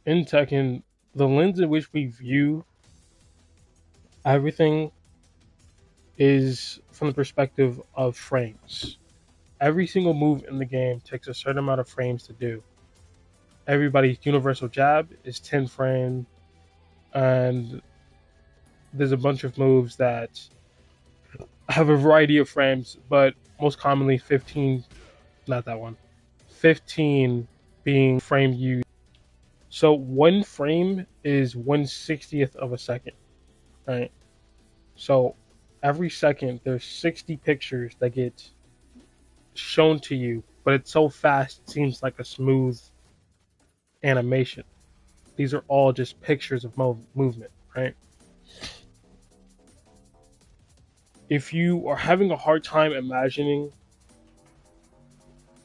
in Tekken, the lens in which we view everything is from the perspective of frames. Every single move in the game takes a certain amount of frames to do. Everybody's universal jab is 10 frames, and there's a bunch of moves that have a variety of frames, but most commonly 15, not that one, 15 being frame used. So one frame is 1/60th of a second, right? So every second there's 60 pictures that get shown to you, but it's so fast it seems like a smooth animation. These are all just pictures of movement, right? If you are having a hard time imagining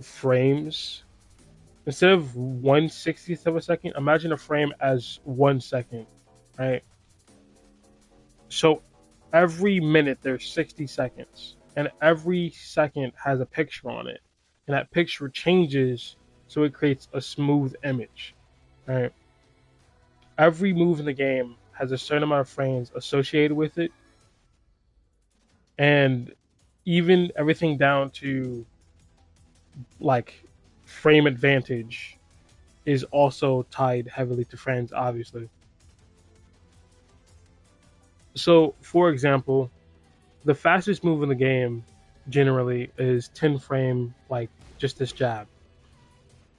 frames, instead of 1/60th of a second, imagine a frame as 1 second, right? So every minute there's 60 seconds, and every second has a picture on it, and that picture changes so it creates a smooth image, right? Every move in the game has a certain amount of frames associated with it, and even everything down to like frame advantage is also tied heavily to frames, obviously. So, for example, the fastest move in the game generally is 10 frame, like just this jab,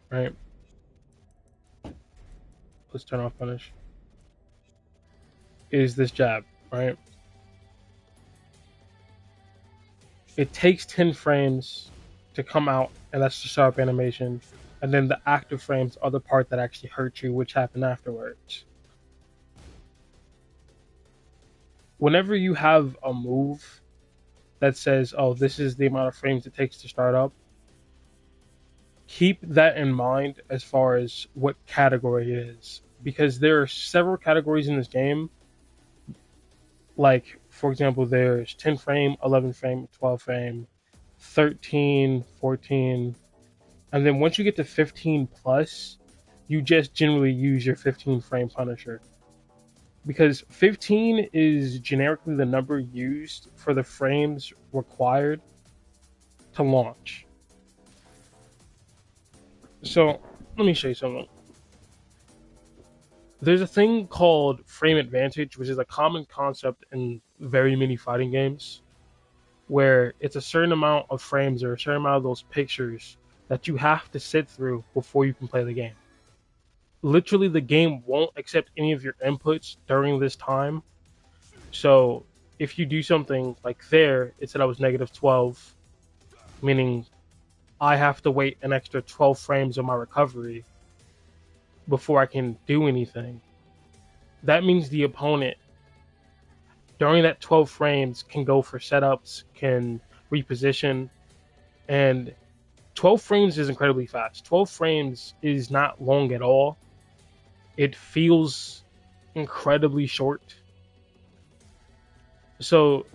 right? Let's turn off punish. Is this jab, right? It takes 10 frames to come out, and that's the sharp animation. And then the active frames are the part that actually hurt you, which happen afterwards. Whenever you have a move that says, oh, this is the amount of frames it takes to start up, keep that in mind as far as what category it is. Because there are several categories in this game. Like, for example, there's 10 frame, 11 frame, 12 frame, 13, 14. And then once you get to 15 plus, you just generally use your 15 frame Punisher. Because 15 is generically the number used for the frames required to launch. So let me show you something. There's a thing called frame advantage, which is a common concept in very many fighting games, where it's a certain amount of frames or a certain amount of those pictures that you have to sit through before you can play the game. Literally, the game won't accept any of your inputs during this time. So if you do something like there, it said I was negative 12, meaning I have to wait an extra 12 frames of my recovery before I can do anything. That means the opponent during that 12 frames can go for setups, can reposition, and 12 frames is incredibly fast. 12 frames is not long at all. It feels incredibly short. So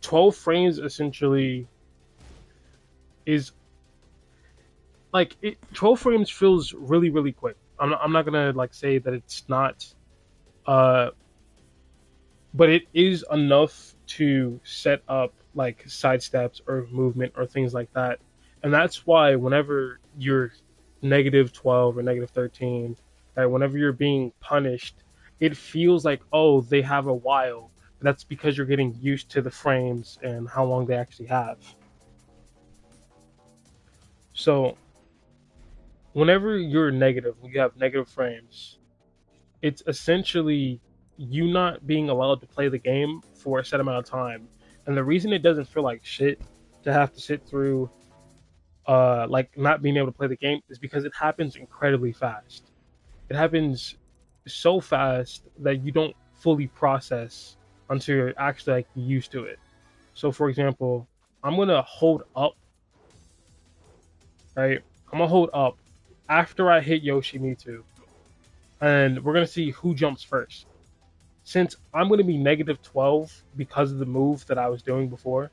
12 frames essentially is like 12 frames feels really really quick. I'm not gonna like say that it's not, uh, but it is enough to set up like side steps or movement or things like that. And that's why whenever you're negative 12 or negative 13, right, whenever you're being punished, it feels like, oh, they have a while. That's because you're getting used to the frames and how long they actually have. So whenever you're negative, when you have negative frames, it's essentially you not being allowed to play the game for a set amount of time. And the reason it doesn't feel like shit to have to sit through like not being able to play the game is because it happens incredibly fast. It happens so fast that you don't fully process until you're actually like used to it. So for example, I'm gonna hold up, right? I'm gonna hold up after I hit Yoshimitsu, and we're gonna see who jumps first. Since I'm gonna be negative 12 because of the move that I was doing before,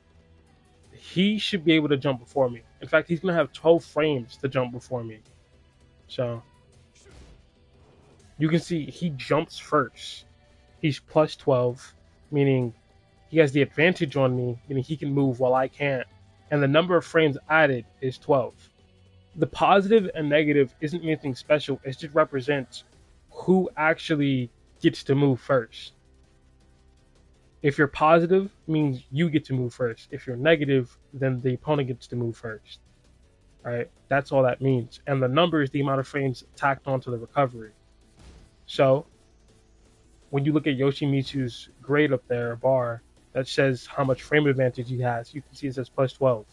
he should be able to jump before me. In fact, he's gonna have 12 frames to jump before me. So you can see he jumps first. He's plus 12, meaning he has the advantage on me, meaning he can move while I can't. And the number of frames added is 12. The positive and negative isn't anything special. It just represents who actually gets to move first. If you're positive, means you get to move first. If you're negative, then the opponent gets to move first. Right? That's all that means. And the number is the amount of frames tacked onto the recovery. So when you look at Yoshimitsu's grade up there, a bar that says how much frame advantage he has, you can see it says plus 12.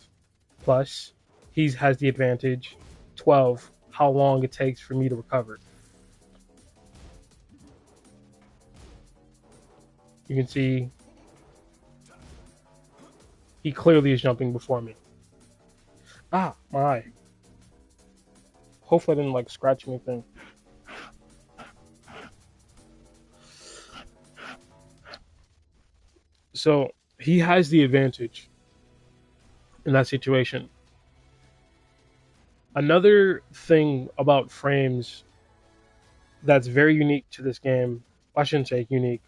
Plus, he has the advantage 12, how long it takes for me to recover. You can see he clearly is jumping before me. Ah, my eye. Hopefully I didn't like scratch anything. So he has the advantage in that situation. Another thing about frames that's very unique to this game, I shouldn't say unique.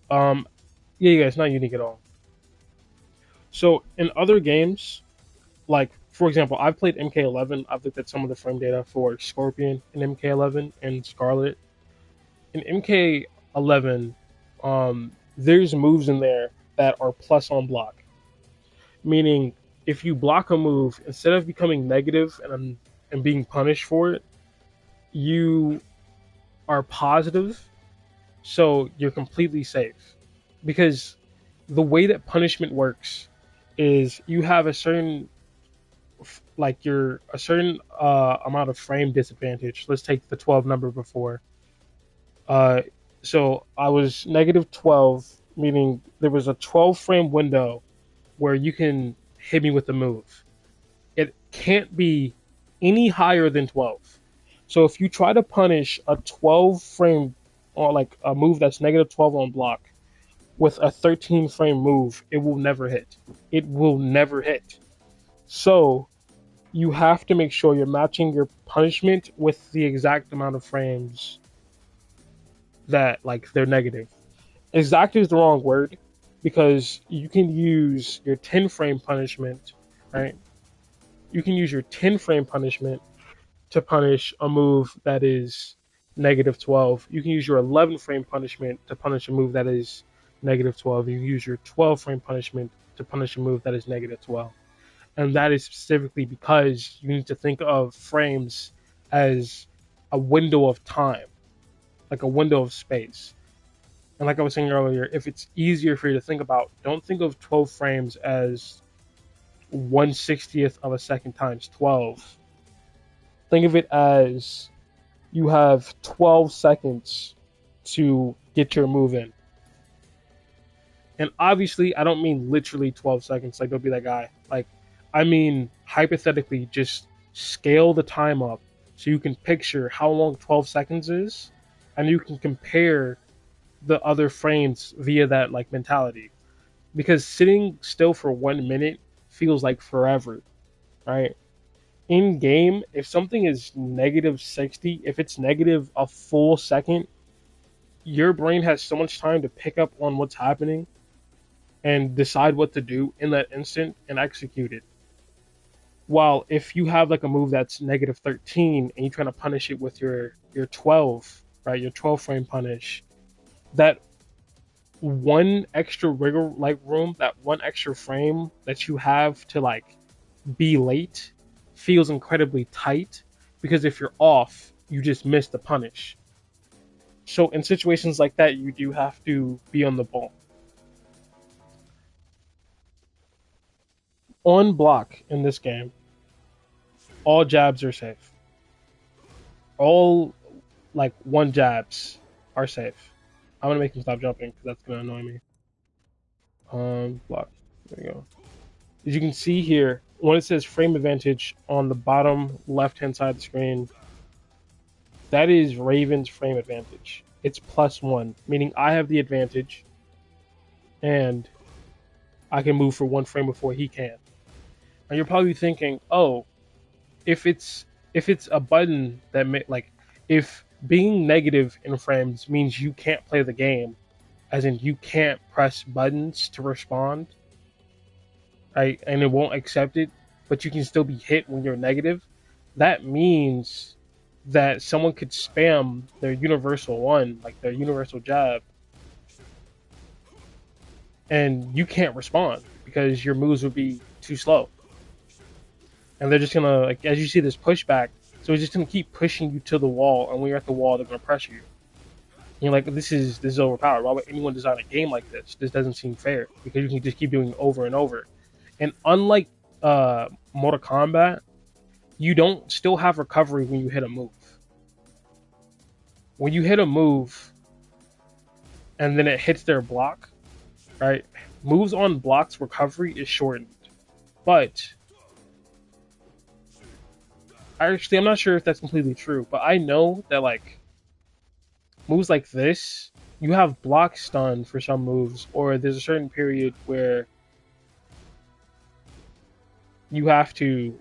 Yeah, it's not unique at all. So in other games, like for example, I've played MK11. I've looked at some of the frame data for Scorpion in MK11 and Scarlet. In MK11, there's moves in there that are plus on block, meaning if you block a move, instead of becoming negative and being punished for it, you are positive, so you're completely safe. Because the way that punishment works is you have a certain amount of frame disadvantage. Let's take the 12 number before. Uh, so I was negative 12, meaning there was a 12 frame window where you can hit me with a move. It can't be any higher than 12. So if you try to punish a 12 frame or like a move that's negative 12 on block with a 13 frame move, it will never hit. It will never hit. So you have to make sure you're matching your punishment with the exact amount of frames that like they're negative. Exact is the wrong word because you can use your 10 frame punishment, right? You can use your 10 frame punishment to punish a move that is negative 12. You can use your 11 frame punishment to punish a move that is negative 12. You can use your 12 frame punishment to punish a move that is negative 12. And that is specifically because you need to think of frames as a window of time, like a window of space. And like I was saying earlier, if it's easier for you to think about, don't think of 12 frames as 1/60th of a second times 12. Think of it as you have 12 seconds to get your move in. And obviously, I don't mean literally 12 seconds, like don't be that guy. Like, I mean hypothetically, just scale the time up so you can picture how long 12 seconds is, and you can compare the other frames via that like mentality. Because sitting still for 1 minute feels like forever, right? In game, if something is negative 60, if it's negative a full second, your brain has so much time to pick up on what's happening and decide what to do in that instant and execute it. While if you have like a move that's negative 13 and you're trying to punish it with your 12, right, your 12 frame punish, that one extra wiggle like room, that one extra frame that you have to like be late feels incredibly tight because if you're off, you just miss the punish. So in situations like that, you do have to be on the ball. On block in this game, all jabs are safe. All like one jabs are safe. I'm gonna make him stop jumping because that's gonna annoy me. Block. There you go. As you can see here, when it says frame advantage on the bottom left-hand side of the screen, that is Raven's frame advantage. It's +1, meaning I have the advantage, and I can move for 1 frame before he can. And you're probably thinking, oh, if it's a button that like if Being negative in frames means you can't play the game, as in you can't press buttons to respond, right? And it won't accept it, but you can still be hit when you're negative. That means that someone could spam their universal one, like their universal jab, and you can't respond because your moves would be too slow. And they're just gonna, like, as you see this pushback, so it's just gonna keep pushing you to the wall, and when you're at the wall, they're gonna pressure you. And you're like, this is overpowered. Why would anyone design a game like this? This doesn't seem fair because you can just keep doing it over and over. And unlike Mortal Kombat, you don't still have recovery when you hit a move. When you hit a move and then it hits their block, right? Moves on blocks recovery is shortened. But actually, I'm not sure if that's completely true, but I know that like moves like this, you have block stun for some moves, or there's a certain period where you have to,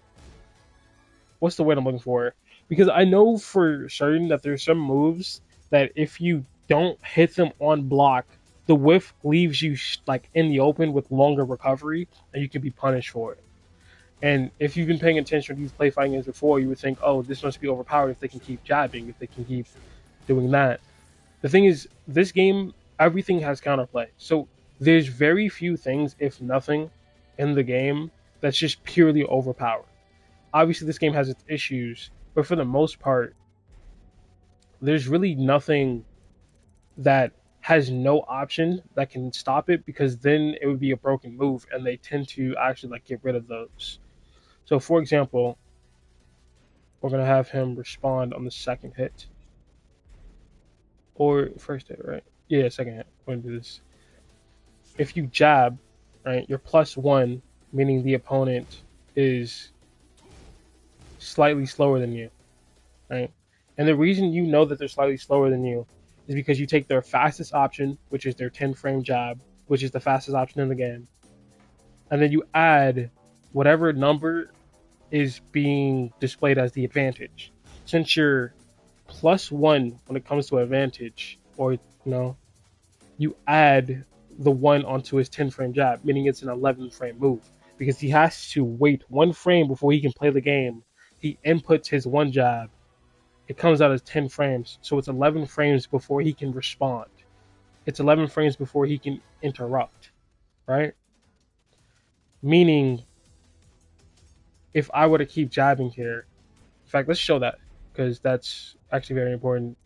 what's the word I'm looking for? Because I know for certain that there's some moves that if you don't hit them on block, the whiff leaves you like in the open with longer recovery, and you can be punished for it. And if you've been paying attention to these play fighting games before, you would think, oh, this must be overpowered if they can keep jabbing, if they can keep doing that. The thing is, this game, everything has counterplay. So there's very few things, if nothing, in the game that's just purely overpowered. Obviously, this game has its issues, but for the most part, there's really nothing that has no option that can stop it, because then it would be a broken move, and they tend to actually like get rid of those. So, for example, we're gonna have him respond on the second hit or first hit, right? Yeah, second hit. We're gonna do this. If you jab, right, you're +1, meaning the opponent is slightly slower than you, right? And the reason you know that they're slightly slower than you is because you take their fastest option, which is their 10 frame jab, which is the fastest option in the game, and then you add whatever number is being displayed as the advantage. Since you're +1 when it comes to advantage, or you add the 1 onto his 10 frame jab, meaning it's an 11 frame move, because he has to wait 1 frame before he can play the game. He inputs his 1 jab, it comes out as 10 frames, so it's 11 frames before he can respond. It's 11 frames before he can interrupt, right? Meaning, if I were to keep jabbing here, in fact, let's show that, because that's actually very important.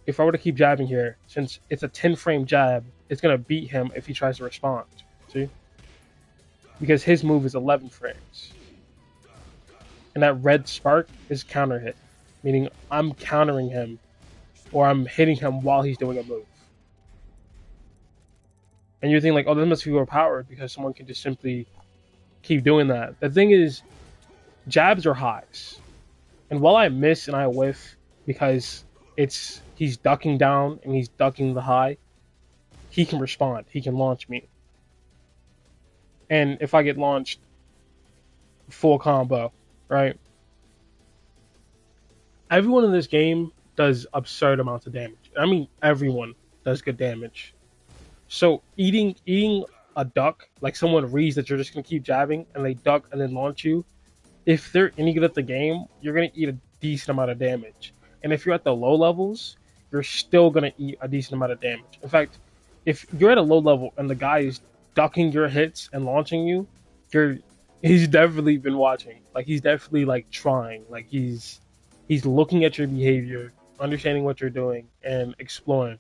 If I were to keep jabbing here, since it's a 10 frame jab, it's going to beat him if he tries to respond. See? Because his move is 11 frames. And that red spark is counter hit, meaning I'm countering him, or I'm hitting him while he's doing a move. And you're thinking like, oh, this must be overpowered because someone can just simply keep doing that. The thing is, jabs are highs. And while I miss and I whiff because he's ducking down and he's ducking the high, he can respond. He can launch me. And if I get launched, full combo, right? Everyone in this game does absurd amounts of damage. I mean, everyone does good damage. So eating a duck, like someone reads that you're just gonna keep jabbing and they duck and then launch you, if they're any good at the game, you're gonna eat a decent amount of damage. And if you're at the low levels, you're still gonna eat a decent amount of damage. In fact, if you're at a low level and the guy is ducking your hits and launching you, he's definitely been watching. Like he's definitely like trying. Like he's looking at your behavior, understanding what you're doing, and exploring.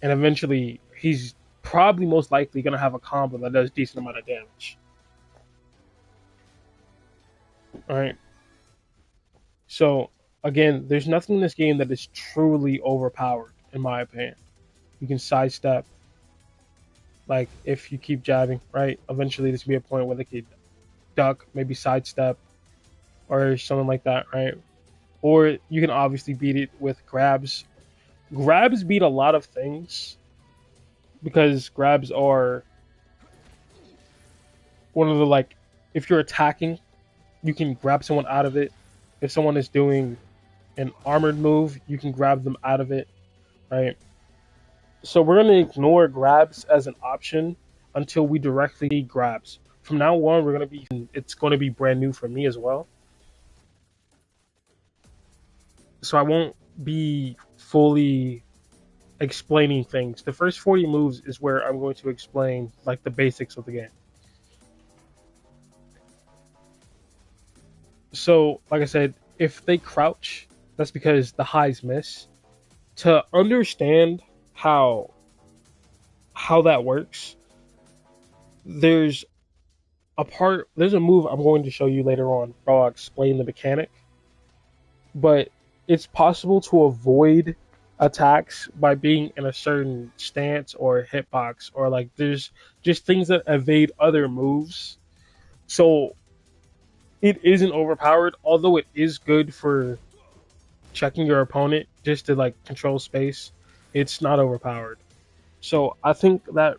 And eventually, he's probably most likely gonna have a combo that does a decent amount of damage. All right. So again, there's nothing in this game that is truly overpowered, in my opinion. You can sidestep. Like if you keep jabbing, right? Eventually, there's gonna be a point where they could duck, maybe sidestep, or something like that, right? Or you can obviously beat it with grabs. Grabs beat a lot of things because grabs are one of the, like, if you're attacking, you can grab someone out of it. If someone is doing an armored move, you can grab them out of it, right? So we're going to ignore grabs as an option until we directly see grabs. From now on, it's going to be brand new for me as well. So I won't be fully explaining things. The first 40 moves is where I'm going to explain like the basics of the game. So, like I said, if they crouch, that's because the highs miss. To understand how that works, there's there's a move I'm going to show you later on where I'll explain the mechanic. But it's possible to avoid attacks by being in a certain stance or hitbox, or like there's just things that evade other moves. So it isn't overpowered, although it is good for checking your opponent just to like control space. It's not overpowered. So I think that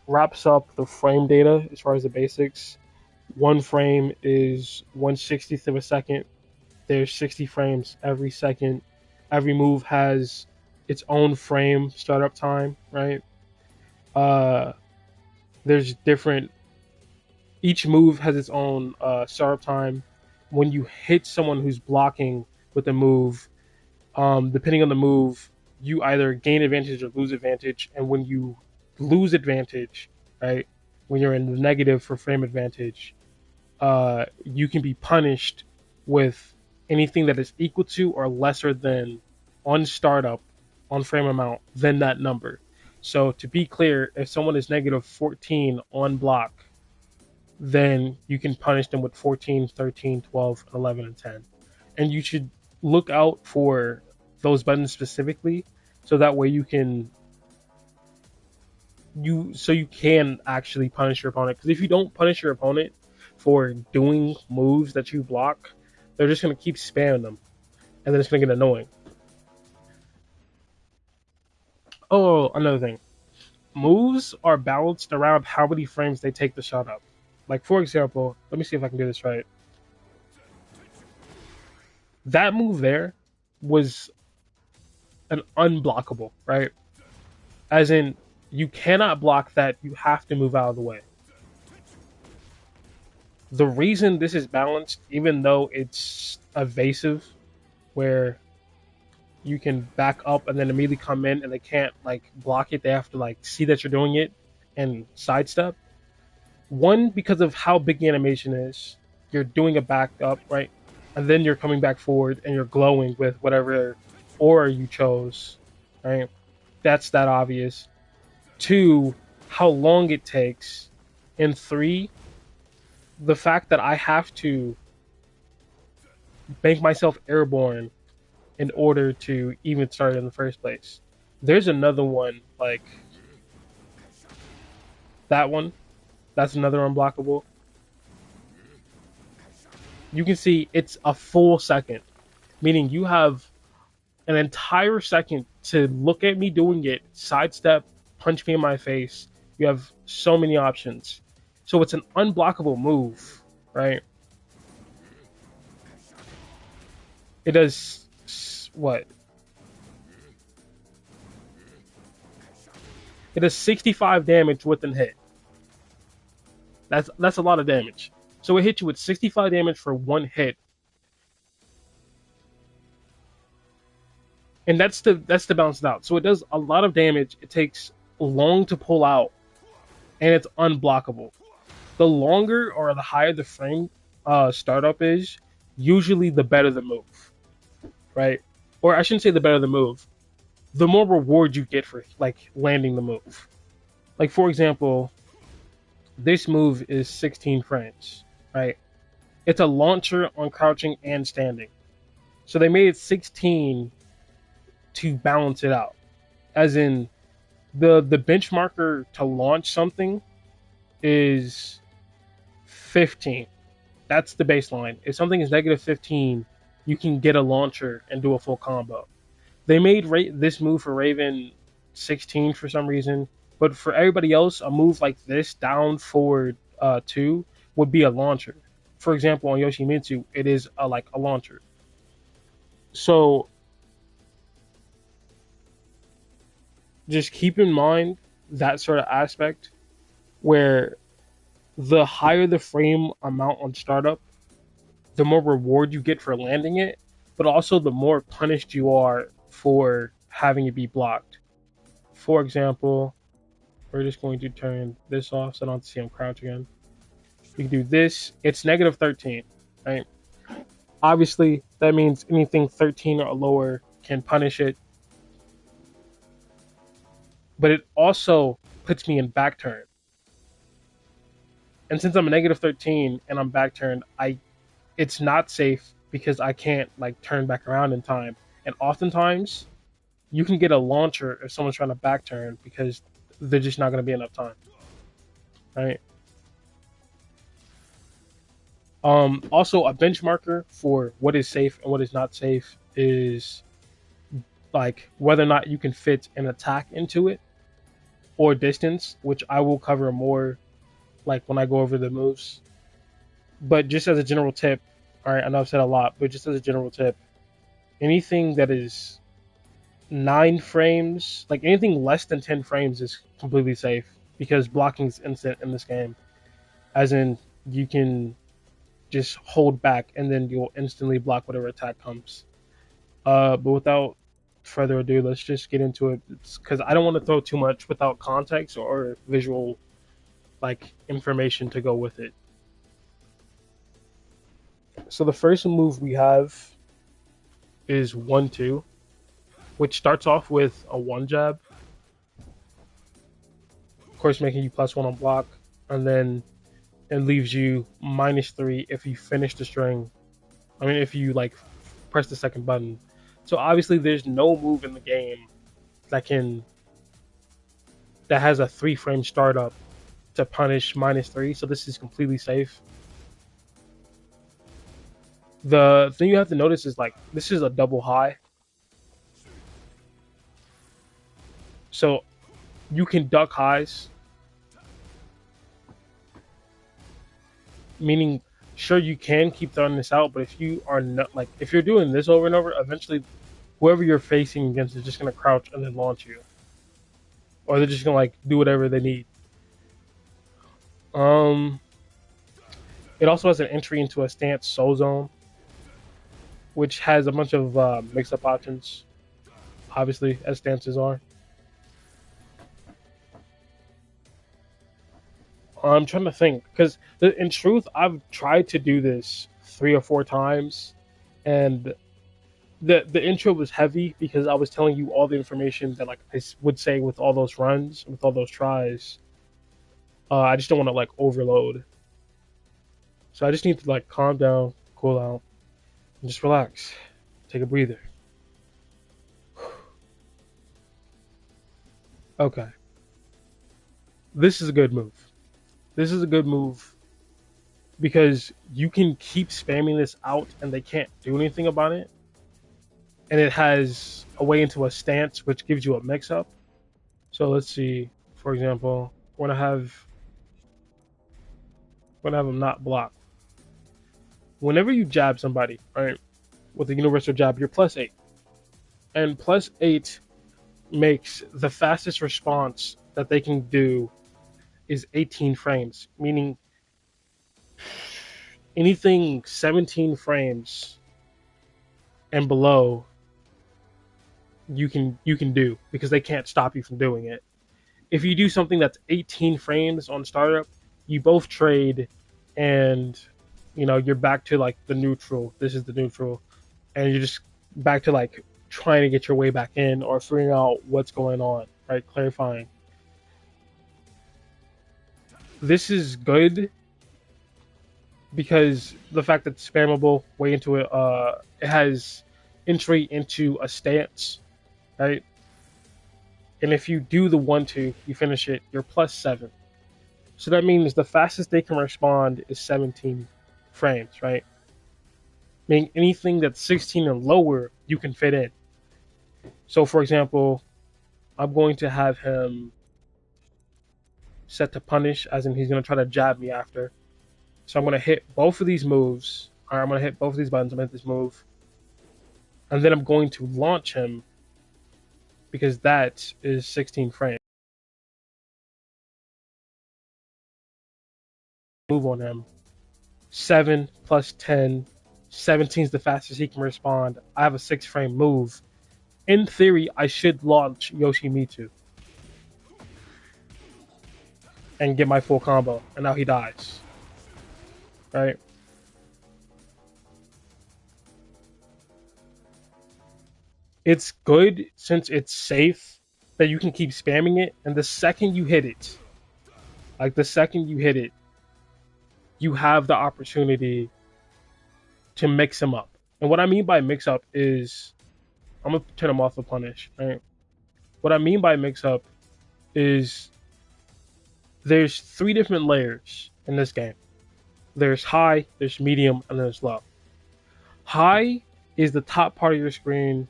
wraps up the frame data as far as the basics. One frame is 1/60th of a second. There's 60 frames every second. Every move has its own frame startup time, right? Uh, there's different. Each move has its own startup time. When you hit someone who's blocking with a move, depending on the move, you either gain advantage or lose advantage. And when you lose advantage, right, when you're in the negative for frame advantage, you can be punished with anything that is equal to or lesser than on startup on frame amount than that number. So to be clear, if someone is negative 14 on block, then you can punish them with 14, 13, 12, 11, and 10. And you should look out for those buttons specifically so that way you can actually punish your opponent. Because if you don't punish your opponent for doing moves that you block, they're just going to keep spamming them, and then it's going to get annoying. Oh, another thing. Moves are balanced around how many frames they take the shot up. Like, for example, let me see if I can do this right. That move there was an unblockable, right? As in, you cannot block that, you have to move out of the way. The reason this is balanced, even though it's evasive, where you can back up and then immediately come in and they can't like block it, they have to like see that you're doing it and sidestep. One, because of how big the animation is, you're doing a back up, right? And then you're coming back forward and you're glowing with whatever aura you chose, right? That's that obvious. Two, how long it takes. And three, the fact that I have to make myself airborne in order to even start in the first place. There's another one like that one. That's another unblockable. You can see it's a full second, meaning you have an entire second to look at me doing it, sidestep, punch me in my face. You have so many options. So it's an unblockable move, right? It does what? It does 65 damage with an hit. That's a lot of damage. So it hits you with 65 damage for one hit, and that's to balance it out. So it does a lot of damage. It takes long to pull out, and it's unblockable. The longer or the higher the frame startup is, usually the better the move, right? Or I shouldn't say the better the move. The more reward you get for like landing the move. Like for example, this move is 16 frames, right? It's a launcher on crouching and standing. So they made it 16 to balance it out. As in the benchmarker to launch something is 15. That's the baseline. If something is negative 15, you can get a launcher and do a full combo. They made this move for Raven 16 for some reason, but for everybody else, a move like this down forward 2 would be a launcher. For example, on Yoshimitsu, it is like a launcher. So just keep in mind that sort of aspect where the higher the frame amount on startup, the more reward you get for landing it, but also the more punished you are for having it be blocked. For example, we're just going to turn this off so I don't have to see him crouch again. We can do this. It's negative 13, right? Obviously, that means anything 13 or lower can punish it, but it also puts me in back turn. And since I'm a negative 13 and I'm back turned, it's not safe because I can't like turn back around in time. And oftentimes, you can get a launcher if someone's trying to back turn because there's just not going to be enough time, right? Also, a benchmarker for what is safe and what is not safe is like whether or not you can fit an attack into it or distance, which I will cover more like when I go over the moves. But just as a general tip, all right, I know I've said a lot, but just as a general tip, anything that is 9 frames, like anything less than 10 frames, is completely safe because blocking is instant in this game. As in, you can just hold back and then you'll instantly block whatever attack comes. But without further ado, let's just get into it because I don't want to throw too much without context or visual like information to go with it. So the first move we have is 1-2, which starts off with a one jab, of course, making you +1 on block, and then it leaves you -3 if you finish the string. I mean, if you like press the second button. So obviously, there's no move in the game that has a 3-frame startup to punish -3. So this is completely safe. The thing you have to notice is like this is a double high, so you can duck highs, meaning sure you can keep throwing this out, but if you are not like if you're doing this over and over, eventually whoever you're facing against is just gonna crouch and then launch you, or they're just gonna like do whatever they need. Um, it also has an entry into a stance soul zone, which has a bunch of mix-up options, obviously as stances are. I'm trying to think because in truth, I've tried to do this 3 or 4 times, and the intro was heavy because I was telling you all the information that like I would say with all those runs, with all those tries. I just don't want to like overload, so I just need to like calm down, cool out, and just relax, take a breather. Okay, this is a good move. This is a good move because you can keep spamming this out and they can't do anything about it. And it has a way into a stance which gives you a mix up. So let's see, for example, we're gonna have them not block. Whenever you jab somebody, right, with the universal jab, you're +8. And +8 makes the fastest response that they can do is 18 frames, meaning anything 17 frames and below you can do because they can't stop you from doing it. If you do something that's 18 frames on startup, you both trade and you're back to like the neutral. This is the neutral, and you're just back to like trying to get your way back in or figuring out what's going on, right? Clarifying. This is good because the fact that it's spammable way into it, it has entry into a stance, right? And if you do the 1-2, you finish it, you're +7. So that means the fastest they can respond is 17 frames, right? Meaning anything that's 16 and lower, you can fit in. So, for example, I'm going to have him set to punish, as in he's going to try to jab me after. So I'm going to hit both of these moves. All right, I'm going to hit both of these buttons. I'm going to hit this move. and then I'm going to launch him because that is 16 frames. Move on him. 7 plus 10. 17 is the fastest he can respond. I have a 6 frame move. In theory, I should launch Yoshimitsu and get my full combo, and now he dies. Right? It's good since it's safe that you can keep spamming it, and the second you hit it, you have the opportunity to mix him up. And what I mean by mix up is, I'm gonna turn him off the punish. Right? What I mean by mix up is there's 3 different layers in this game. There's high, there's medium, and there's low. High is the top part of your screen,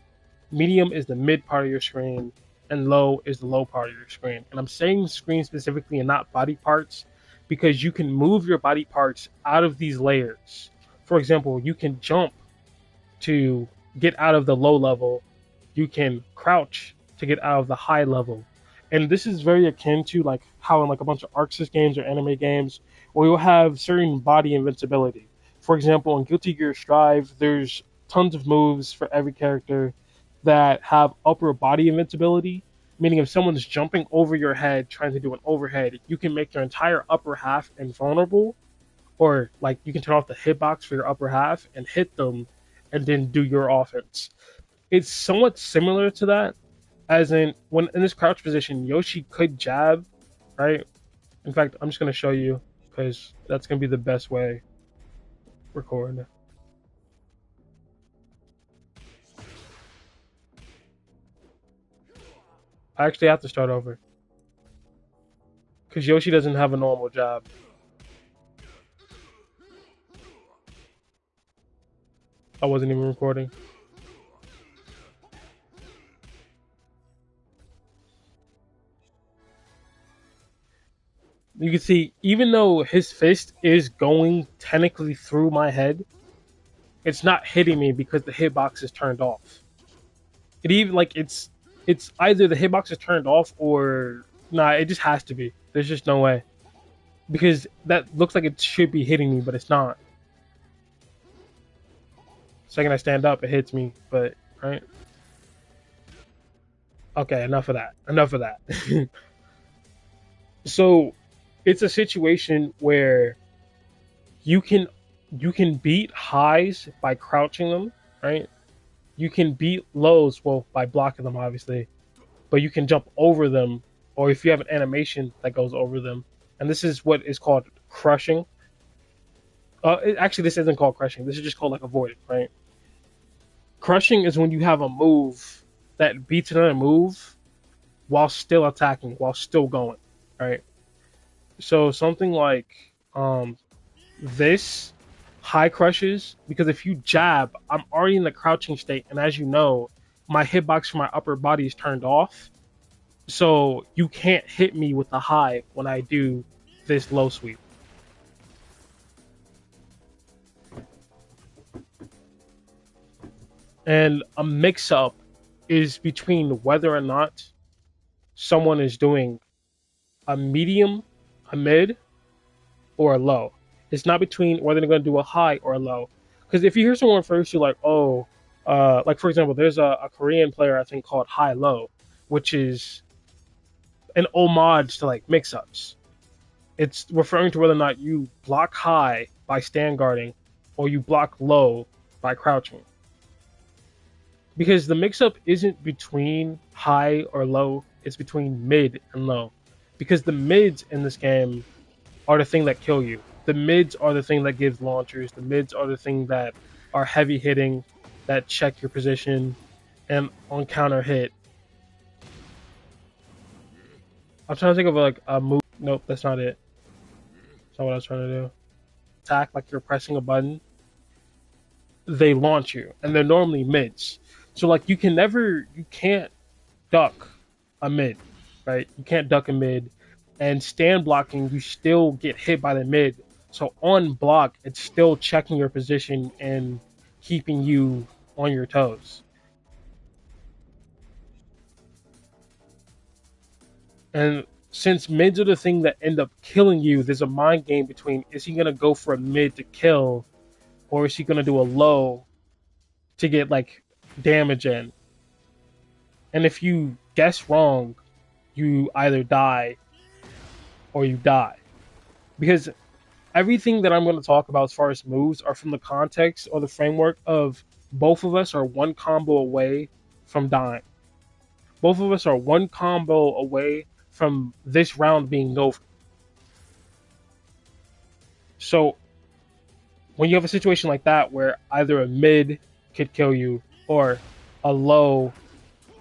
medium is the mid part of your screen, and low is the low part of your screen. And I'm saying screen specifically and not body parts because you can move your body parts out of these layers. For example, you can jump to get out of the low level, you can crouch to get out of the high level. And this is very akin to like how in like a bunch of Arc Sys games or anime games where you'll have certain body invincibility. For example, in Guilty Gear Strive, there's tons of moves for every character that have upper body invincibility, meaning if someone's jumping over your head trying to do an overhead, you can make your entire upper half invulnerable, or like you can turn off the hitbox for your upper half and hit them and then do your offense. It's somewhat similar to that, as in when in this crouch position, Yoshi could jab, right? In fact, I'm just gonna show you because that's gonna be the best way to record. I actually have to start over because Yoshi doesn't have a normal jab. I wasn't even recording. You can see, even though his fist is going technically through my head, it's not hitting me because the hitbox is turned off. It even like it's either the hitbox is turned off or nah, it just has to be. There's just no way. Because that looks like it should be hitting me, but it's not. Second I stand up, it hits me, but right? Okay, enough of that. Enough of that. So it's a situation where you can beat highs by crouching them, right? You can beat lows, well, by blocking them, obviously, but you can jump over them, or if you have an animation that goes over them. And this is what is called crushing. Actually, this isn't called crushing. This is just called like avoiding, right? Crushing is when you have a move that beats another move while still attacking, while still going, right? So something like this high crushes, because if you jab, I'm already in the crouching state, and as you know, my hitbox for my upper body is turned off, so you can't hit me with the high when I do this low sweep. And a mix-up is between whether or not someone is doing a medium, a mid, or a low. It's not between whether they're going to do a high or a low. Because if you hear someone refer to like, oh, like for example, there's a Korean player I think called High Low, which is an homage to like mix-ups. It's referring to whether or not you block high by stand guarding or you block low by crouching. Because the mix-up isn't between high or low, it's between mid and low. Because the mids in this game are the thing that kill you. The mids are the thing that gives launchers. The mids are the thing that are heavy hitting, that check your position, and on counter hit. I'm trying to think of like a move. Nope, that's not it. That's not what I was trying to do. Attack like you're pressing a button. They launch you, and they're normally mids. So like you can't duck a mid, right? You can't duck a mid, and stand blocking, you still get hit by the mid. So on block, it's still checking your position and keeping you on your toes. And since mids are the thing that end up killing you, there's a mind game between is he gonna go for a mid to kill or is he gonna do a low to get like damage in? And if you guess wrong, you either die or you die. Because everything that I'm going to talk about as far as moves are from the context or the framework of both of us are one combo away from dying. Both of us are one combo away from this round being over. So when you have a situation like that where either a mid could kill you or a low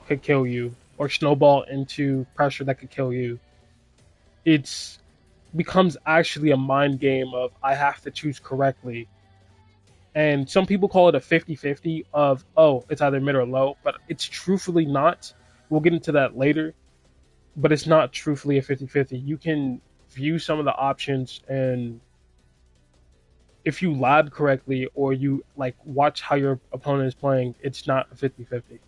could kill you or snowball into pressure that could kill you, it's becomes actually a mind game of I have to choose correctly. And some people call it a 50-50 of, oh, it's either mid or low, but it's truthfully not. We'll get into that later, but it's not truthfully a 50-50. You can view some of the options, and if you lab correctly or you like watch how your opponent is playing, it's not a 50-50.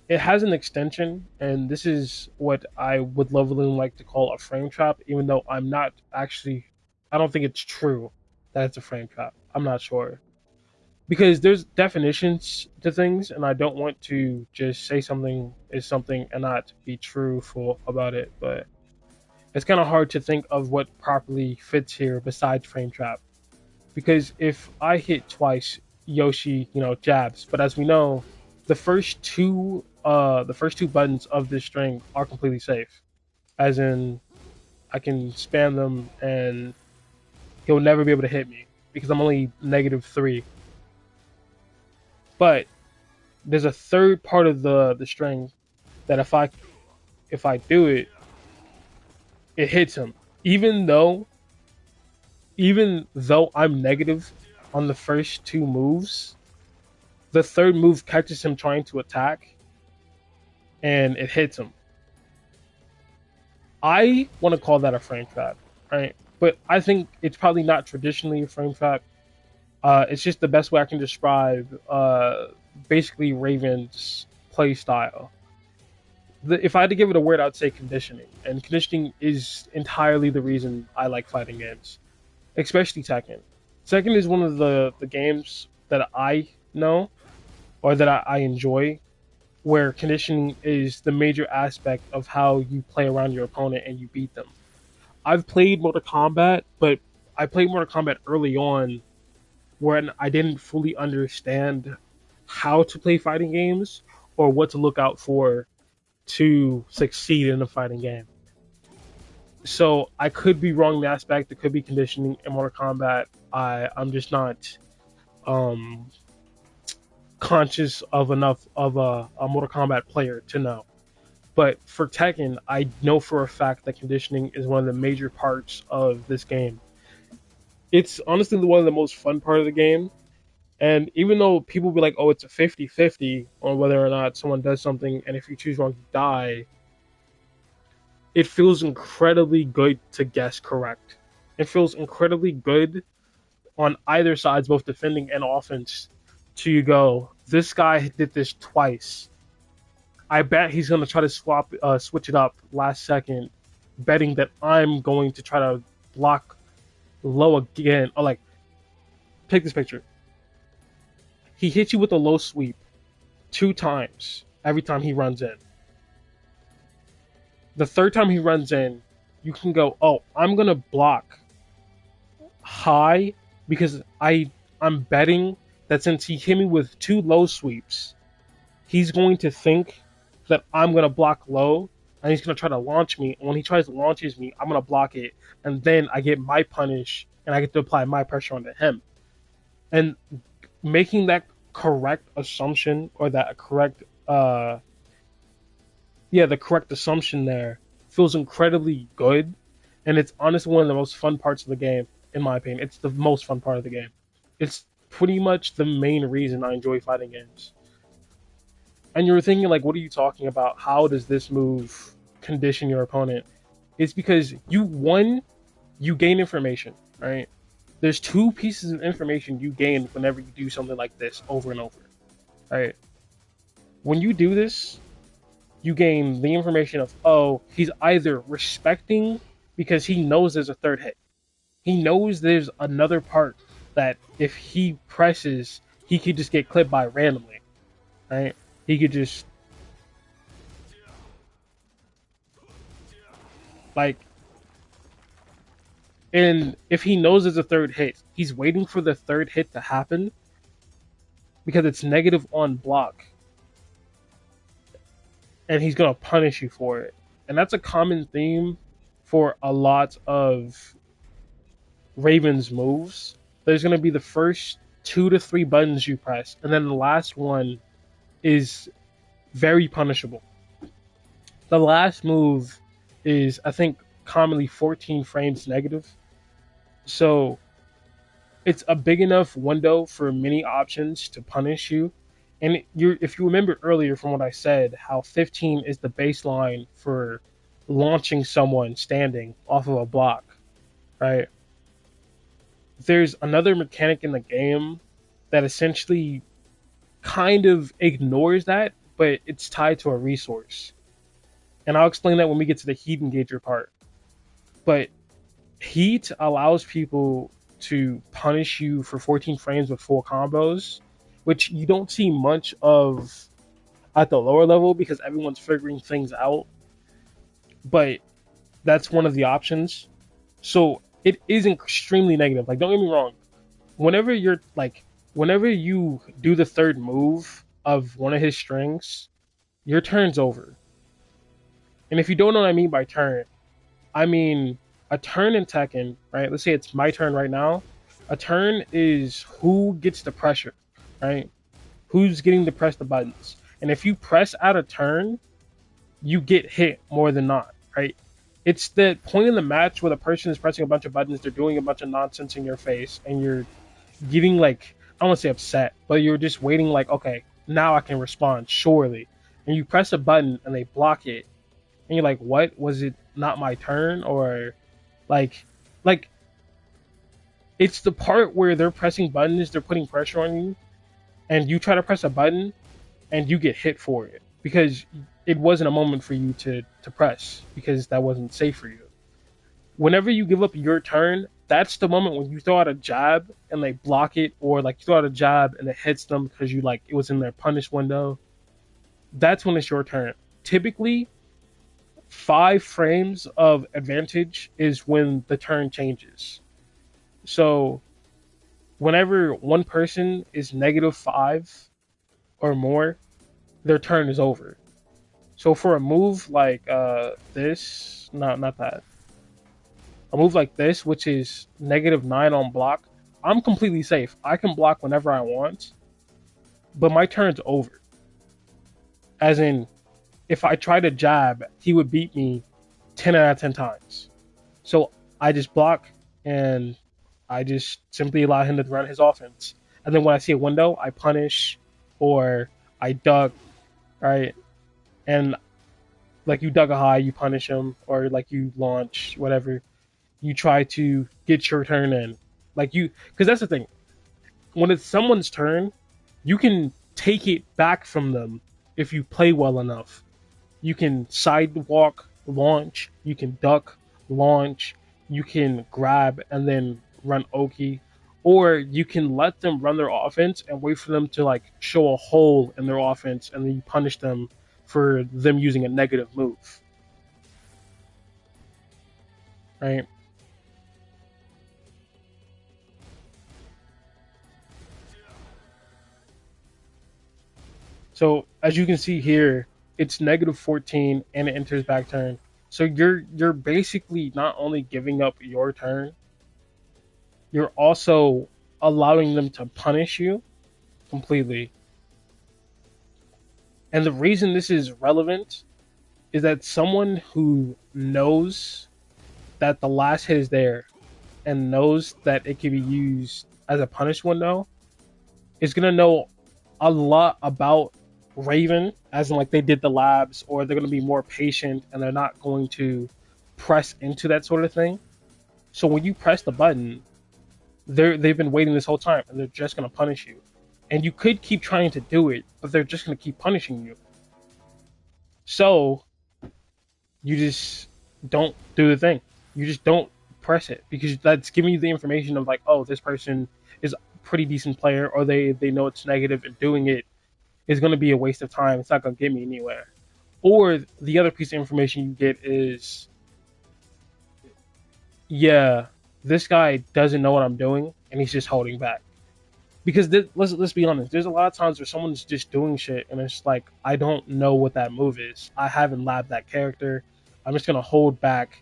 It has an extension, and this is what I would lovingly like to call a frame trap, even though I'm not actually, I don't think it's true that it's a frame trap. I'm not sure. Because there's definitions to things, and I don't want to just say something is something and not be truthful about it, but it's kind of hard to think of what properly fits here besides frame trap. Because if I hit twice, Yoshi, jabs. But as we know, the first two buttons of this string are completely safe. As in, I can spam them and he'll never be able to hit me because I'm only -3. But there's a third part of the string that if I do it, it hits him. Even though I'm negative on the first two moves, the third move catches him trying to attack and it hits him. I want to call that a frame trap, right? But I think it's probably not traditionally a frame trap. It's just the best way I can describe basically Raven's play style. If I had to give it a word, I'd say conditioning. And conditioning is entirely the reason I like fighting games, especially Tekken. Tekken is one of the games that I know or that I enjoy where conditioning is the major aspect of how you play around your opponent and you beat them. I've played Mortal Kombat, but I played Mortal Kombat early on when I didn't fully understand how to play fighting games or what to look out for to succeed in a fighting game. So I could be wrong in the aspect. It could be conditioning in Mortal Kombat. I'm just not um, conscious of enough of a Mortal Kombat player to know. But for Tekken, I know for a fact that conditioning is one of the major parts of this game. It's honestly one of the most fun part of the game. And even though people be like, oh, it's a 50-50 on whether or not someone does something, and if you choose wrong, you die, it feels incredibly good to guess correct. It feels incredibly good on either sides, both defending and offense, to go, this guy did this twice. I bet he's going to try to switch it up last second, betting that I'm going to try to block low again. Or like, take this picture. He hits you with a low sweep 2 times every time he runs in. The third time he runs in, you can go, oh, I'm going to block high because I'm betting that since he hit me with 2 low sweeps, he's going to think that I'm going to block low and he's going to try to launch me. And when he tries to launches me, I'm going to block it. And then I get my punish and I get to apply my pressure onto him. And making that correct assumption or that correct, the correct assumption there feels incredibly good. And it's honestly one of the most fun parts of the game, in my opinion. It's the most fun part of the game. It's pretty much the main reason I enjoy fighting games. And you're thinking, like, what are you talking about? How does this move condition your opponent? It's because you gain information, right? There's 2 pieces of information you gain whenever you do something like this over and over, right? When you do this, you gain the information of, oh, he's either respecting because he knows there's a third hit. He knows there's another part that if he presses, he could just get clipped by randomly, right? He could just like, and if he knows there's a third hit, he's waiting for the third hit to happen because it's negative on block, and he's gonna punish you for it. And that's a common theme for a lot of Raven's moves. There's gonna be the first 2 to 3 buttons you press, and then the last one is very punishable. The last move is, I think, commonly 14 frames negative. So it's a big enough window for many options to punish you. And if you remember earlier from what I said, how 15 is the baseline for launching someone standing off of a block, right? There's another mechanic in the game that essentially kind of ignores that, but it's tied to a resource. And I'll explain that when we get to the heat engager part. But heat allows people to punish you for 14 frames with full combos, which you don't see much of at the lower level because everyone's figuring things out. But that's one of the options. So it is extremely negative. Like, don't get me wrong. Whenever you do the third move of one of his strings, your turn's over. And if you don't know what I mean by turn, I mean a turn in Tekken, right? Let's say it's my turn right now. A turn is who gets the pressure, right? Who's getting to press the buttons. And if you press out a turn, you get hit more than not, right? It's the point in the match where the person is pressing a bunch of buttons, they're doing a bunch of nonsense in your face, and you're getting like, I don't want to say upset, but you're just waiting like, okay, now I can respond, surely. And you press a button and they block it, and you're like, what? Was it not my turn? Or like like it's the part where they're pressing buttons, they're putting pressure on you, and you try to press a button and you get hit for it because it wasn't a moment for you to press because that wasn't safe for you. Whenever you give up your turn, that's the moment when you throw out a jab and they block it, or like you throw out a jab and it hits them because you like it was in their punish window. That's when it's your turn. Typically, 5 frames of advantage is when the turn changes. So whenever one person is -5 or more, their turn is over. So for a move like this, not that, a move like this, which is -9 on block, I'm completely safe. I can block whenever I want, but my turn's over. As in, if I try to jab, he would beat me 10 out of 10 times. So I just block and I just simply allow him to run his offense. And then when I see a window, I punish or I duck, right? And like you dug a high, you punish him, or like you launch, whatever. You try to get your turn in. Like you, because that's the thing. When it's someone's turn, you can take it back from them if you play well enough. You can sidewalk, launch, you can duck, launch, you can grab and then run Oki, or you can let them run their offense and wait for them to like show a hole in their offense and then you punish them for them using a negative move. Right? So as you can see here, it's -14 and it enters back turn. So you're basically not only giving up your turn, you're also allowing them to punish you completely. And the reason this is relevant is that someone who knows that the last hit is there and knows that it can be used as a punish window is gonna know a lot about Raven, as in like they did the labs, or they're gonna be more patient and they're not going to press into that sort of thing. So when you press the button, they've been waiting this whole time and they're just gonna punish you. And you could keep trying to do it, but they're just gonna keep punishing you. So you just don't do the thing. You just don't press it because that's giving you the information of like, oh, this person is a pretty decent player, or they know it's negative, and doing it is going to be a waste of time. It's not going to get me anywhere. Or the other piece of information you get is, yeah, this guy doesn't know what I'm doing, and he's just holding back. Because let's be honest, there's a lot of times where someone's just doing shit, and it's like I don't know what that move is. I haven't labbed that character. I'm just gonna hold back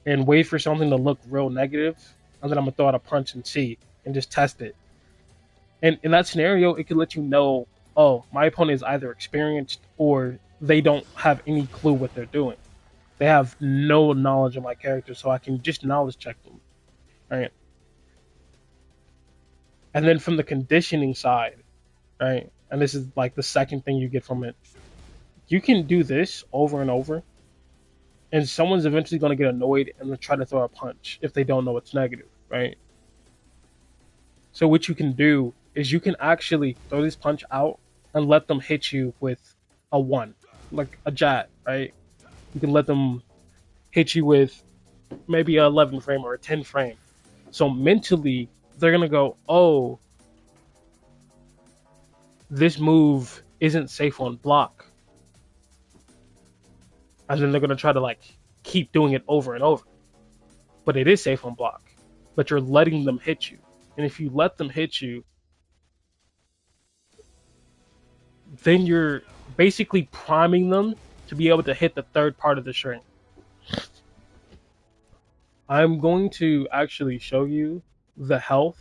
and wait for something to look real negative, and then I'm gonna throw out a punch and see and just test it. And in that scenario, it could let you know, oh, my opponent is either experienced or they don't have any clue what they're doing. They have no knowledge of my character, so I can just knowledge check them. Right. And then from the conditioning side, right? And this is like the second thing you get from it. You can do this over and over, and someone's eventually going to get annoyed and try to throw a punch if they don't know it's negative, right? So what you can do is you can actually throw this punch out and let them hit you with a one, like a jab, right? You can let them hit you with maybe a 11 frame or a 10 frame. So mentally, they're gonna go, oh, this move isn't safe on block, and then they're gonna try to like keep doing it over and over. But it is safe on block. But you're letting them hit you, and if you let them hit you, then you're basically priming them to be able to hit the third part of the string. I'm going to actually show you the health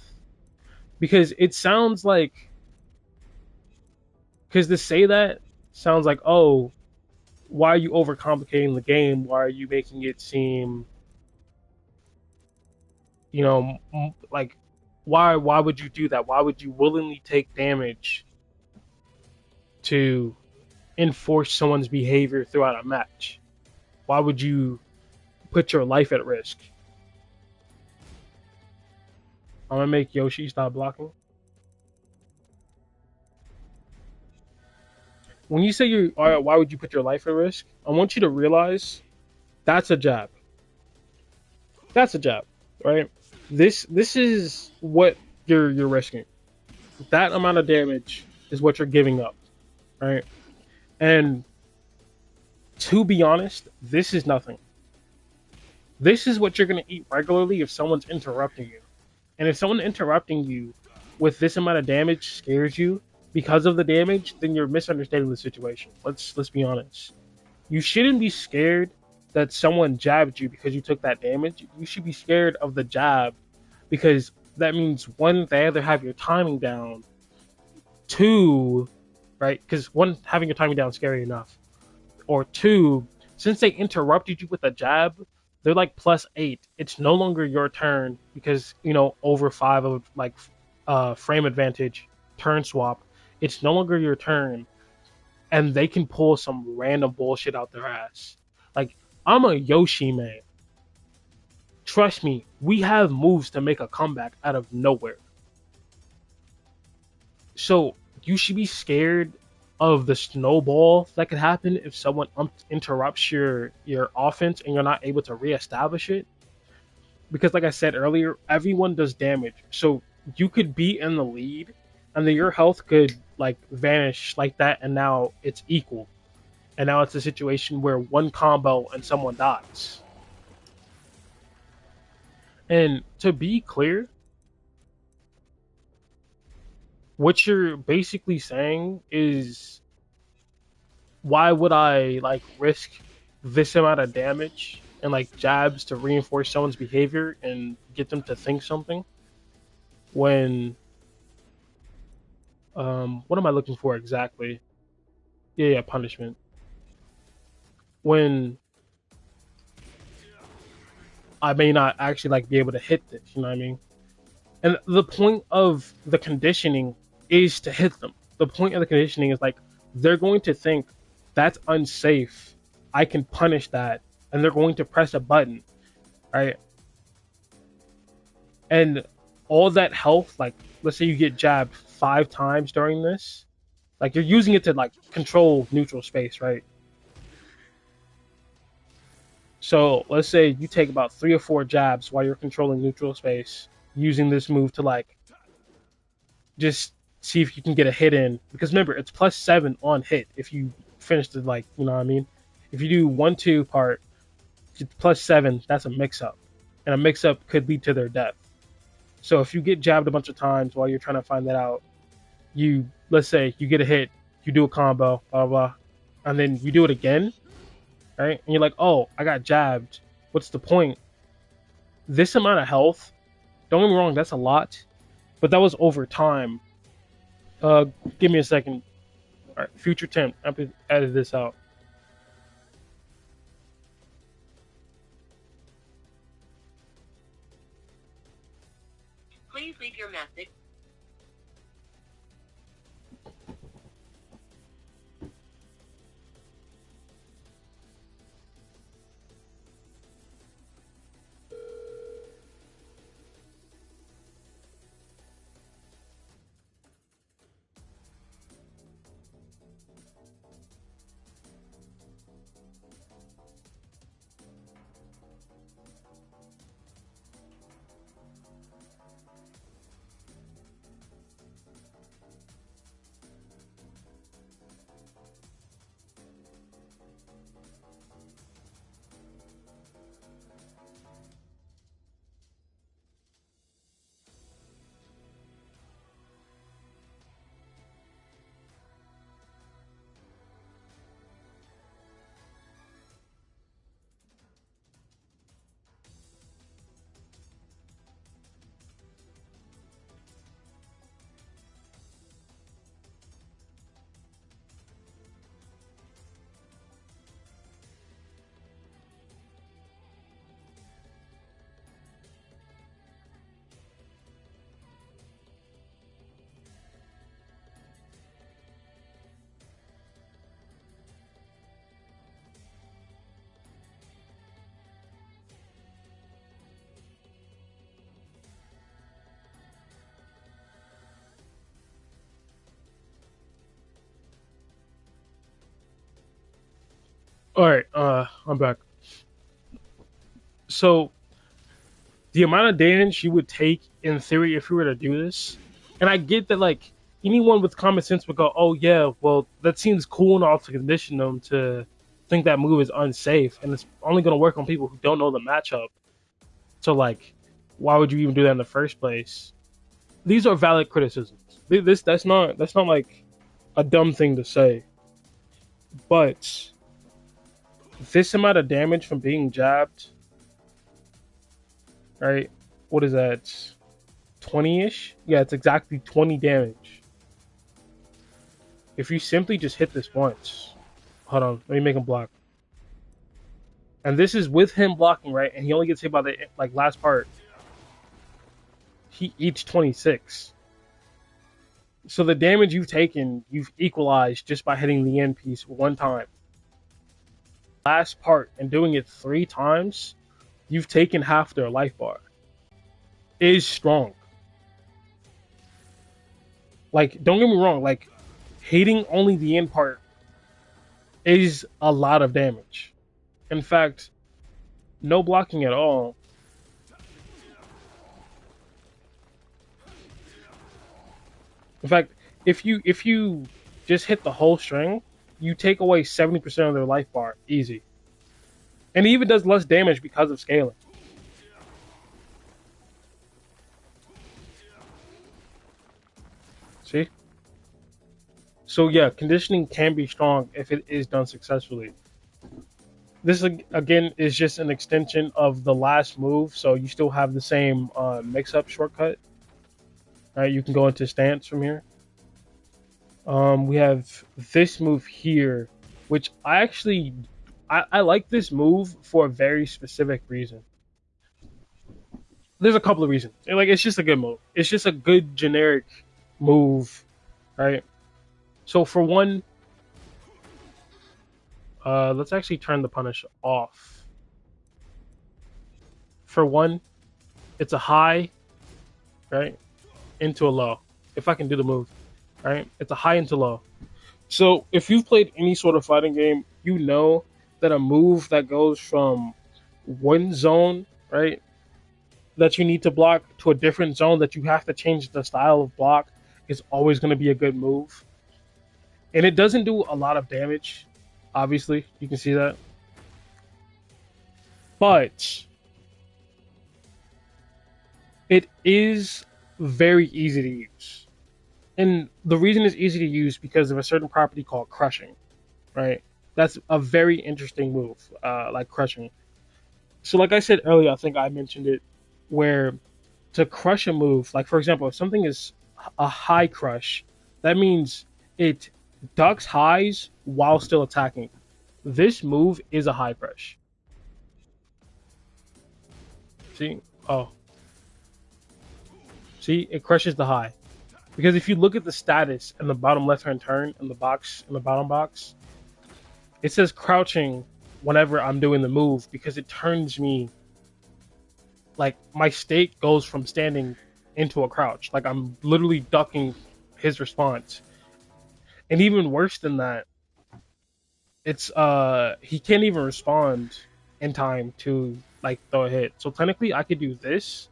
because it sounds like, because to say that sounds like, oh, why are you overcomplicating the game? Why are you making it seem, like, why would you do that? Why would you willingly take damage to enforce someone's behavior throughout a match? Why would you put your life at risk? I'm gonna make Yoshi stop blocking. When you say why would you put your life at risk? I want you to realize that's a jab. That's a jab, right? This is what you're risking. That amount of damage is what you're giving up, right? And to be honest, this is nothing. This is what you're gonna eat regularly if someone's interrupting you. And if someone interrupting you with this amount of damage scares you because of the damage, then you're misunderstanding the situation. Let's be honest. You shouldn't be scared that someone jabbed you because you took that damage. You should be scared of the jab because that means one, they either have your timing down, two, right? Because one, having your timing down is scary enough, or two, since they interrupted you with a jab, they're like +8. It's no longer your turn because over 5 of like frame advantage turn swap. It's no longer your turn, and they can pull some random bullshit out their ass. Like, I'm a Yoshi man. Trust me, we have moves to make a comeback out of nowhere. So you should be scared of the snowball that could happen if someone interrupts your offense and you're not able to reestablish it. Because like I said earlier, everyone does damage. So you could be in the lead and then your health could like vanish like that, and now it's equal. And now it's a situation where one combo and someone dies. And to be clear, what you're basically saying is, why would I like risk this amount of damage and like jabs to reinforce someone's behavior and get them to think something when what am I looking for exactly? Yeah, punishment. When I may not actually like be able to hit this, you know what I mean? And the point of the conditioning is to hit them. The point of the conditioning is like they're going to think that's unsafe. I can punish that, and they're going to press a button, right? And all that health, like let's say you get jabbed 5 times during this, like you're using it to like control neutral space, right? So let's say you take about 3 or 4 jabs while you're controlling neutral space, using this move to like just see if you can get a hit in. Because remember, it's +7 on hit if you finish the like, you know what I mean? If you do 1-2 part, it's +7, that's a mix up. And a mix up could lead to their death. So if you get jabbed a bunch of times while you're trying to find that out, you let's say you get a hit, you do a combo, blah blah, blah, and then you do it again, right? And you're like, oh, I got jabbed. What's the point? This amount of health, don't get me wrong, that's a lot, but that was over time. Uh, give me a second. All right, future temp. I edit this out. Please leave your message. All right, I'm back. So the amount of damage you would take in theory if you were to do this, and I get that like anyone with common sense would go, oh yeah, well that seems cool and all to condition them to think that move is unsafe, and it's only going to work on people who don't know the matchup. So like, why would you even do that in the first place? These are valid criticisms. That's not like a dumb thing to say. But this amount of damage from being jabbed, right? What is that? 20-ish? Yeah, it's exactly 20 damage. If you simply just hit this once, hold on, let me make him block. And this is with him blocking, right? And he only gets hit by the like last part. He eats 26. So the damage you've taken, you've equalized just by hitting the end piece one time. Last part and doing it 3 times, you've taken half their life bar. It is strong. Like, don't get me wrong, like hitting only the end part is a lot of damage. In fact, no blocking at all. In fact, if you just hit the whole string, you take away 70% of their life bar easy. And it even does less damage because of scaling. See? So yeah, conditioning can be strong if it is done successfully. This again is just an extension of the last move, so you still have the same mix-up shortcut. All right, you can go into stance from here. We have this move here, which I like this move for a very specific reason. There's a couple of reasons. Like it's just a good move. It's just a good generic move, right? So for one, let's actually turn the punish off. For one, it's a high, right, into a low. If I can do the move, right, it's a high into low. So if you've played any sort of fighting game, you know that a move that goes from one zone, right, that you need to block to a different zone that you have to change the style of block is always going to be a good move. And it doesn't do a lot of damage, obviously. You can see that. But it is very easy to use. And the reason it's easy to use because of a certain property called crushing, right? That's a very interesting move, like crushing. So, like I said earlier, I think I mentioned it, where to crush a move, like for example, if something is a high crush, that means it ducks highs while still attacking. This move is a high crush. See? Oh, see, it crushes the high. Because if you look at the status in the bottom left hand turn in the box, in the bottom box, it says crouching whenever I'm doing the move because it turns me, like my state goes from standing into a crouch. Like I'm literally ducking his response. And even worse than that, it's he can't even respond in time to like throw a hit. So technically I could do this.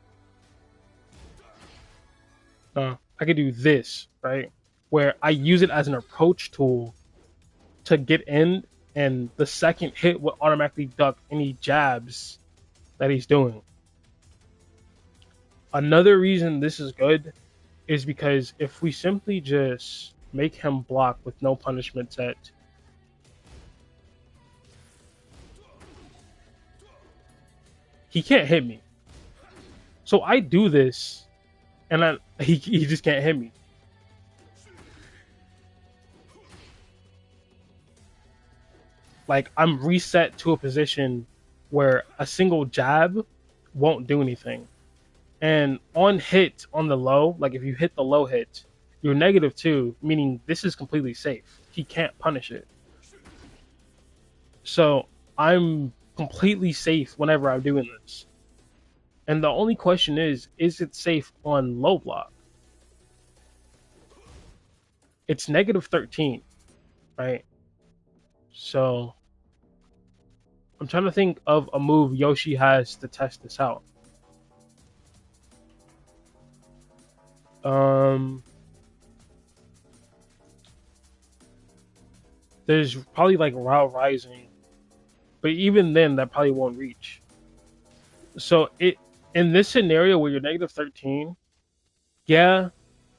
I could do this, right? Where I use it as an approach tool to get in, and the second hit will automatically duck any jabs that he's doing. Another reason this is good is because if we simply just make him block with no punishment set, he can't hit me. So I do this, and he just can't hit me. Like I'm reset to a position where a single jab won't do anything. And on hit on the low, like if you hit the low hit, you're -2, meaning this is completely safe. He can't punish it. So I'm completely safe whenever I'm doing this. And the only question is it safe on low block? It's -13, right? So I'm trying to think of a move Yoshi has to test this out. There's probably like Route Rising, but even then that probably won't reach. So it in this scenario where you're -13, yeah,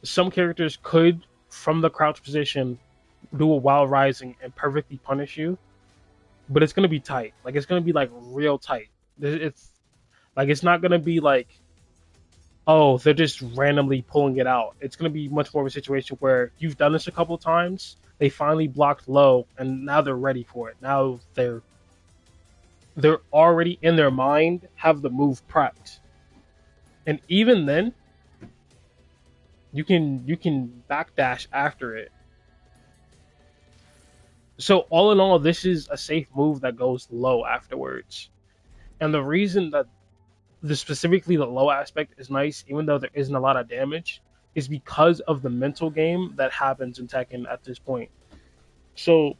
some characters could from the crouch position do a Wild Rising and perfectly punish you, but it's gonna be tight. Like it's gonna be like real tight. It's like it's not gonna be like, oh, they're just randomly pulling it out. It's going to be much more of a situation where you've done this a couple of times, they finally blocked low, and now they're ready for it. Now they're already in their mind, have the move prepped. And even then, you can backdash after it. So all in all, this is a safe move that goes low afterwards. And the reason that specifically the low aspect is nice, even though there isn't a lot of damage, is because of the mental game that happens in Tekken at this point. So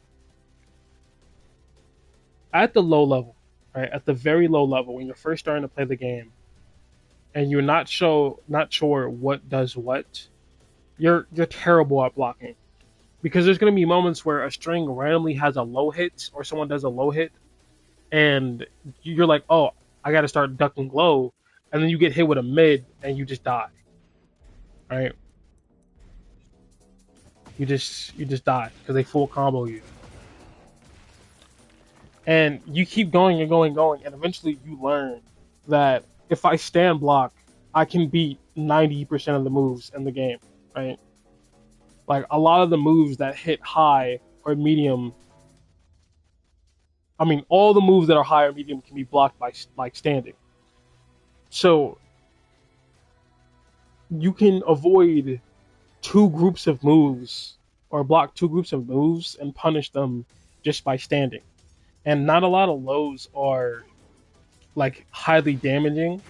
at the low level, right, at the very low level, when you're first starting to play the game, and you're not sure what does what, you're terrible at blocking. Because there's going to be moments where a string randomly has a low hit, or someone does a low hit, and you're like, oh, I got to start ducking low, and then you get hit with a mid, and you just die. Right? You just die because they full combo you, and you keep going and going, and eventually you learn that if I stand block, I can beat 90% of the moves in the game. Right? Like a lot of the moves that hit high or medium. I mean, all the moves that are high or medium can be blocked by like standing. So you can avoid two groups of moves or block two groups of moves and punish them just by standing. And not a lot of lows are like highly damaging,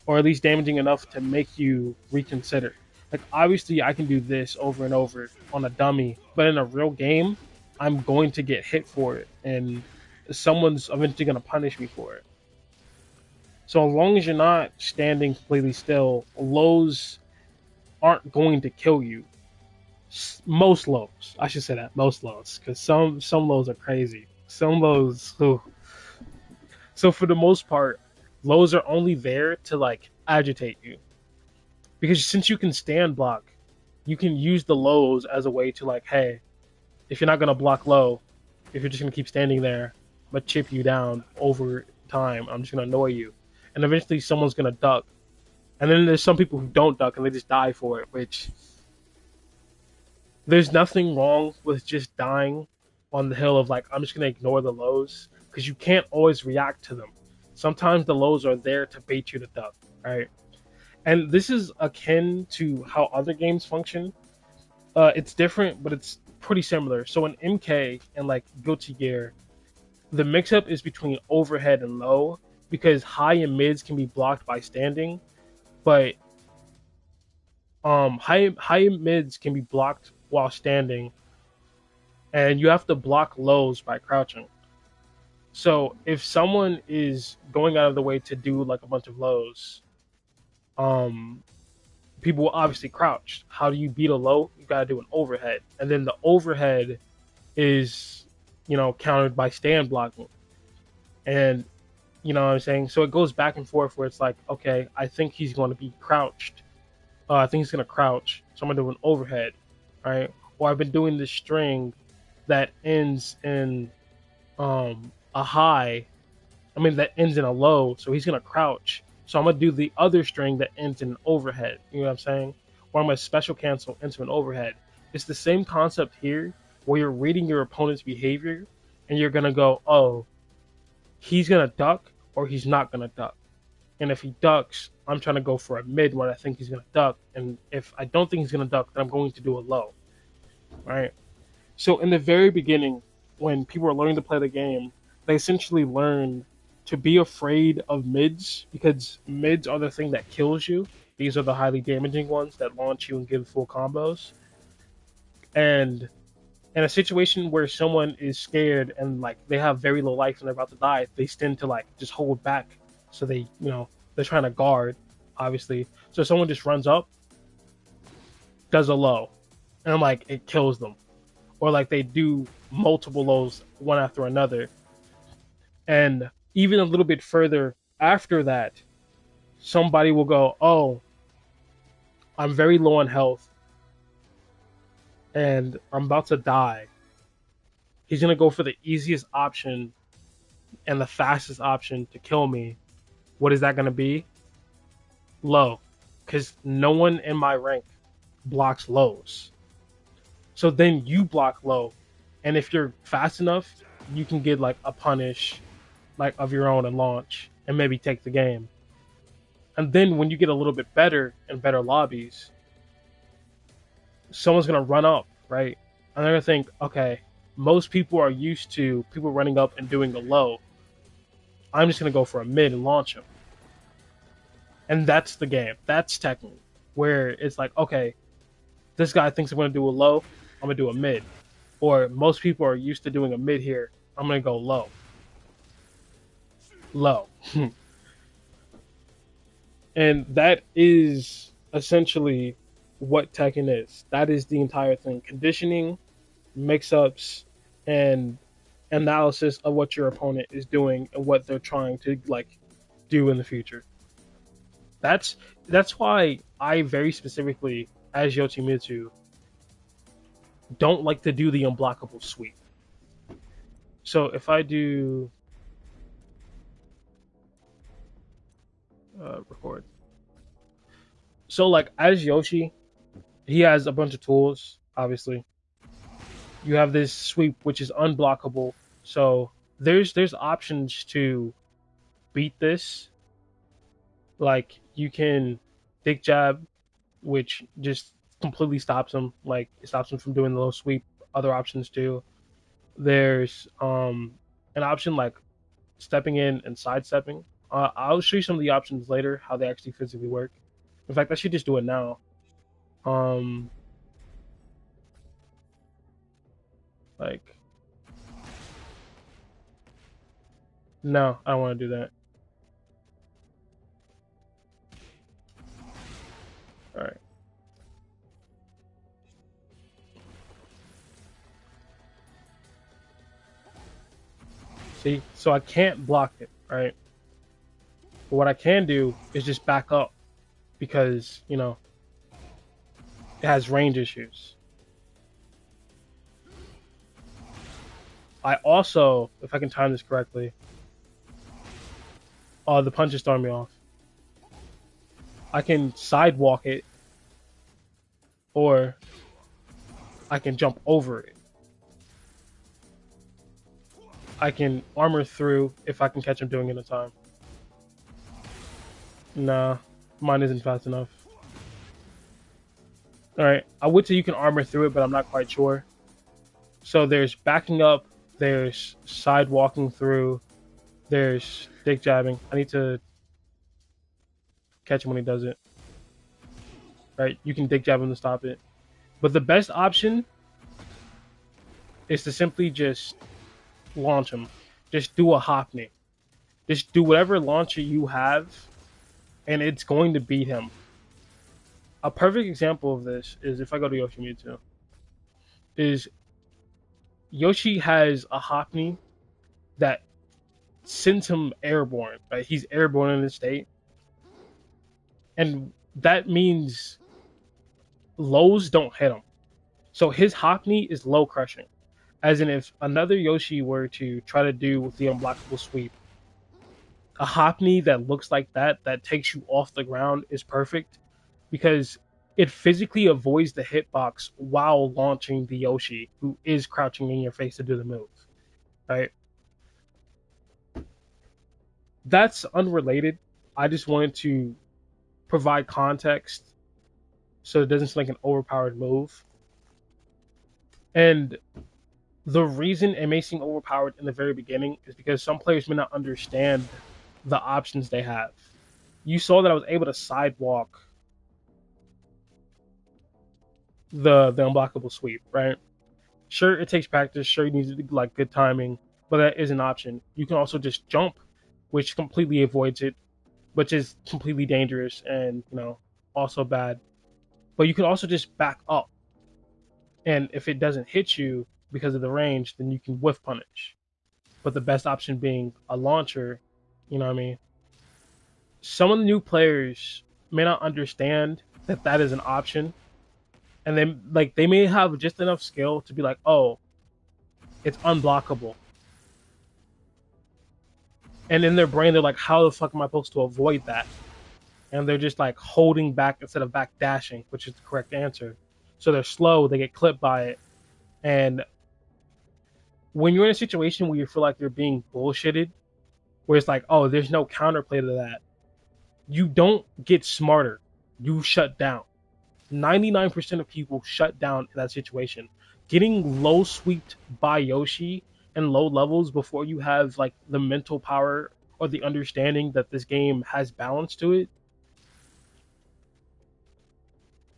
or at least damaging enough to make you reconsider. Like obviously I can do this over and over on a dummy, but in a real game, I'm going to get hit for it. And someone's eventually gonna punish me for it. So as long as you're not standing completely still, lows aren't going to kill you. Most lows, I should say that most lows, because some lows are crazy. Some lows, ooh. So for the most part, lows are only there to like agitate you, because since you can stand block, you can use the lows as a way to like, hey, if you're not gonna block low, if you're just gonna keep standing there, I'm gonna chip you down over time. I'm just gonna annoy you, and eventually someone's gonna duck. And then there's some people who don't duck and they just die for it, which there's nothing wrong with just dying on the hill of like, I'm just gonna ignore the lows, because you can't always react to them. Sometimes the lows are there to bait you to duck, right? And this is akin to how other games function. It's different, but it's pretty similar. So in MK and like Guilty Gear, the mix-up is between overhead and low, because high and mids can be blocked by standing, but high mids can be blocked while standing, and you have to block lows by crouching. So if someone is going out of the way to do like a bunch of lows, um, people will obviously crouch. How do you beat a low? You gotta do an overhead, and then the overhead is, countered by stand blocking, and you know what I'm saying. So it goes back and forth where it's like, okay, I think he's going to be crouched. I think he's gonna crouch, so I'm gonna do an overhead, right? Or I've been doing this string that ends in a high. I mean that ends in a low, so he's gonna crouch. So I'm gonna do the other string that ends in an overhead. You know what I'm saying? Or I'm gonna special cancel into an overhead. It's the same concept here, where you're reading your opponent's behavior, and you're gonna go, oh, he's gonna duck or he's not gonna duck. And if he ducks, I'm trying to go for a mid when I think he's going to duck. And if I don't think he's going to duck, then I'm going to do a low. Right? So in the very beginning, when people are learning to play the game, they essentially learn to be afraid of mids, because mids are the thing that kills you. These are the highly damaging ones that launch you and give full combos. And in a situation where someone is scared and like they have very low life and they're about to die, they tend to like just hold back. So they're trying to guard, obviously. So someone just runs up, does a low, and like it kills them. Or like they do multiple lows one after another. And even a little bit further after that, somebody will go, oh, I'm very low on health and I'm about to die. He's gonna go for the easiest option and the fastest option to kill me. What is that gonna be? Low. Because no one in my rank blocks lows. So then you block low. And if you're fast enough, you can get like a punish like of your own and launch and maybe take the game. And then when you get a little bit better in better lobbies, someone's gonna run up, right? And they're gonna think, okay, most people are used to people running up and doing the low. I'm just gonna go for a mid and launch him. And that's the game. That's Tekken, where it's like, okay, this guy thinks I'm gonna do a low, I'm gonna do a mid. Or most people are used to doing a mid here, I'm gonna go low. Low. And that is essentially what Tekken is. That is the entire thing. Conditioning, mix-ups, and analysis of what your opponent is doing and what they're trying to like do in the future. That's that's why I very specifically, as Yoshimitsu, don't like to do the unblockable sweep. So if I do record, so like as Yoshi, he has a bunch of tools. Obviously, you have this sweep which is unblockable. So there's options to beat this. Like you can dick jab, which just completely stops him. Like it stops him from doing the low sweep. Other options too. There's an option like stepping in and sidestepping. I'll show you some of the options later, how they actually physically work. In fact, I should just do it now. Um, like No, I don't want to do that. All right. See, so I can't block it, right? But what I can do is just back up because, it has range issues. I also, if I can time this correctly, the punch is throwing me off. I can sidewalk it, or I can jump over it. I can armor through if I can catch him doing it in time. Nah, mine isn't fast enough. Alright, I would say you can armor through it, but I'm not quite sure. So there's backing up, there's side walking through, there's dick jabbing. I need to catch him when he does it. Right, you can dick jab him to stop it. But the best option is to simply just launch him. Just do a Hoppney. Just do whatever launcher you have, and it's going to beat him. A perfect example of this is if I go to Yoshi Mewtwo. Is Yoshi has a Hoppney that sends him airborne. Right? He's airborne in this state. And that means lows don't hit him. So his Hoppney is low crushing. As in, if another Yoshi were to try to do the unblockable sweep, a Hoppney that looks like that takes you off the ground, is perfect because it physically avoids the hitbox while launching the Yoshi, who is crouching in your face to do the move. Right? That's unrelated. I just wanted to provide context so it doesn't seem like an overpowered move. And the reason it may seem overpowered in the very beginning is because some players may not understand the options they have. You saw that I was able to sidewalk the unblockable sweep, right? Sure, it takes practice. Sure, you need like good timing, but that is an option. You can also just jump, which completely avoids it, which is completely dangerous and also bad. But you can also just back up, and if it doesn't hit you because of the range, then you can whiff punish. But the best option being a launcher, you know what I mean? Some of the new players may not understand that that is an option, and they may have just enough skill to be like, oh, it's unblockable. And in their brain, they're like, how the fuck am I supposed to avoid that? And they're just like holding back instead of back dashing, which is the correct answer. So they're slow, they get clipped by it. And when you're in a situation where you feel like you're being bullshitted, where it's like, oh, there's no counterplay to that, you don't get smarter. You shut down. 99% of people shut down in that situation. Getting low sweeped by Yoshi and low levels before you have like the mental power or the understanding that this game has balance to it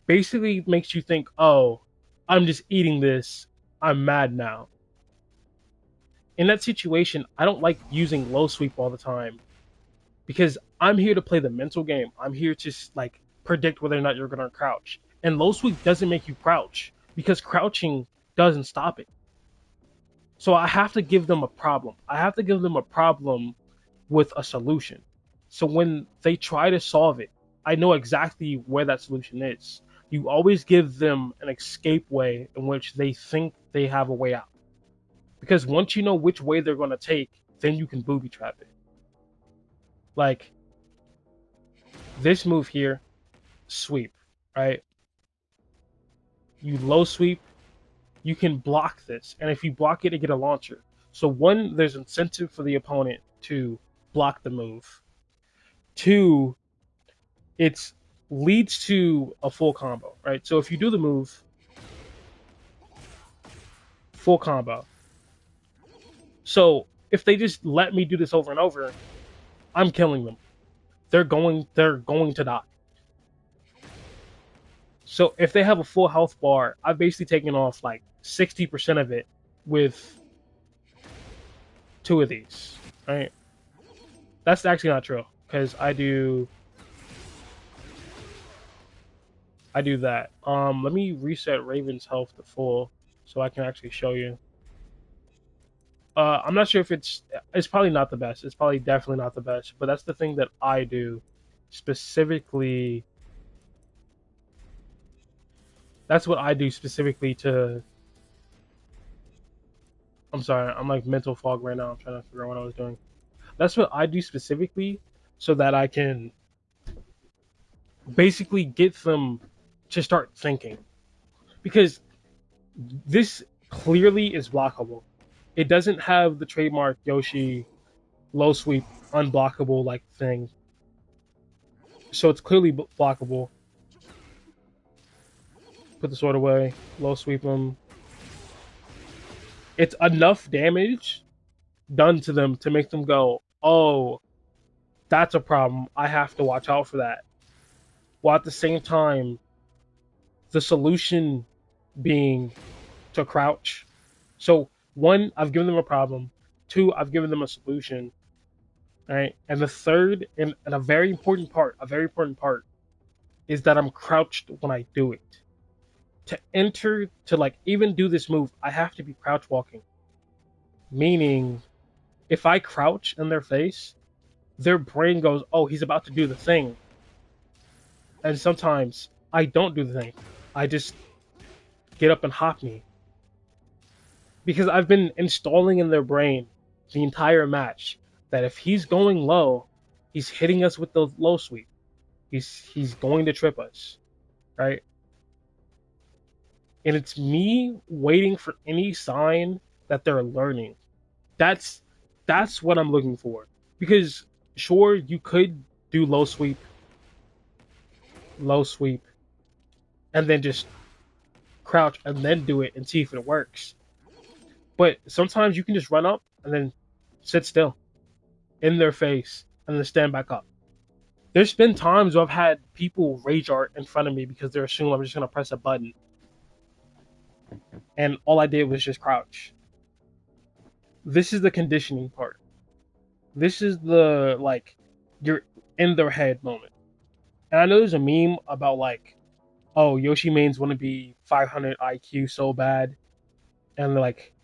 basically makes you think, oh, I'm just eating this. I'm mad now. In that situation, I don't like using low sweep all the time because I'm here to play the mental game. I'm here to like predict whether or not you're going to crouch. And low sweep doesn't make you crouch because crouching doesn't stop it. So I have to give them a problem. I have to give them a problem with a solution. So when they try to solve it, I know exactly where that solution is. You always give them an escape way in which they think they have a way out. Because once you know which way they're going to take, then you can booby trap it. Like this move here, sweep, right? You low sweep, you can block this. And if you block it, you get a launcher. So one, there's incentive for the opponent to block the move. Two, it leads to a full combo, right? So if you do the move, full combo. So if they just let me do this over and over, I'm killing them. They're going to die. So if they have a full health bar, I've basically taken off like 60% of it with two of these, right? That's actually not true because I do that. Let me reset Raven's health to full so I can actually show you. I'm not sure if it's probably not the best. It's probably definitely not the best, but that's the thing that I do specifically. That's what I do specifically to. I'm sorry, I'm like mental fog right now. I'm trying to figure out what I was doing. That's what I do specifically so that I can basically get them to start thinking because this clearly is blockable. It doesn't have the trademark Yoshi low sweep unblockable like thing, so it's clearly blockable. Put the sword away, low sweep them. It's enough damage done to them to make them go, "Oh, that's a problem. I have to watch out for that." While at the same time, the solution being to crouch. So one, I've given them a problem. Two, I've given them a solution. Right, and the third, and a very important part, is that I'm crouched when I do it. To enter to like even do this move, I have to be crouch walking. Meaning, if I crouch in their face, their brain goes, "Oh, he's about to do the thing," and sometimes I don't do the thing. I just get up and hop me because I've been installing in their brain the entire match that if he's going low, he's hitting us with the low sweep. He's going to trip us, right? And it's me waiting for any sign that they're learning. That's that's what I'm looking for. Because sure, you could do low sweep, and then just crouch and then do it and see if it works. But sometimes you can just run up and then sit still in their face and then stand back up. There's been times where I've had people rage art in front of me because they're assuming I'm just gonna press a button, and all I did was just crouch. This is the conditioning part. This is the like you're in their head moment. And I know there's a meme about like, oh, Yoshi mains want to be 500 IQ so bad, and like,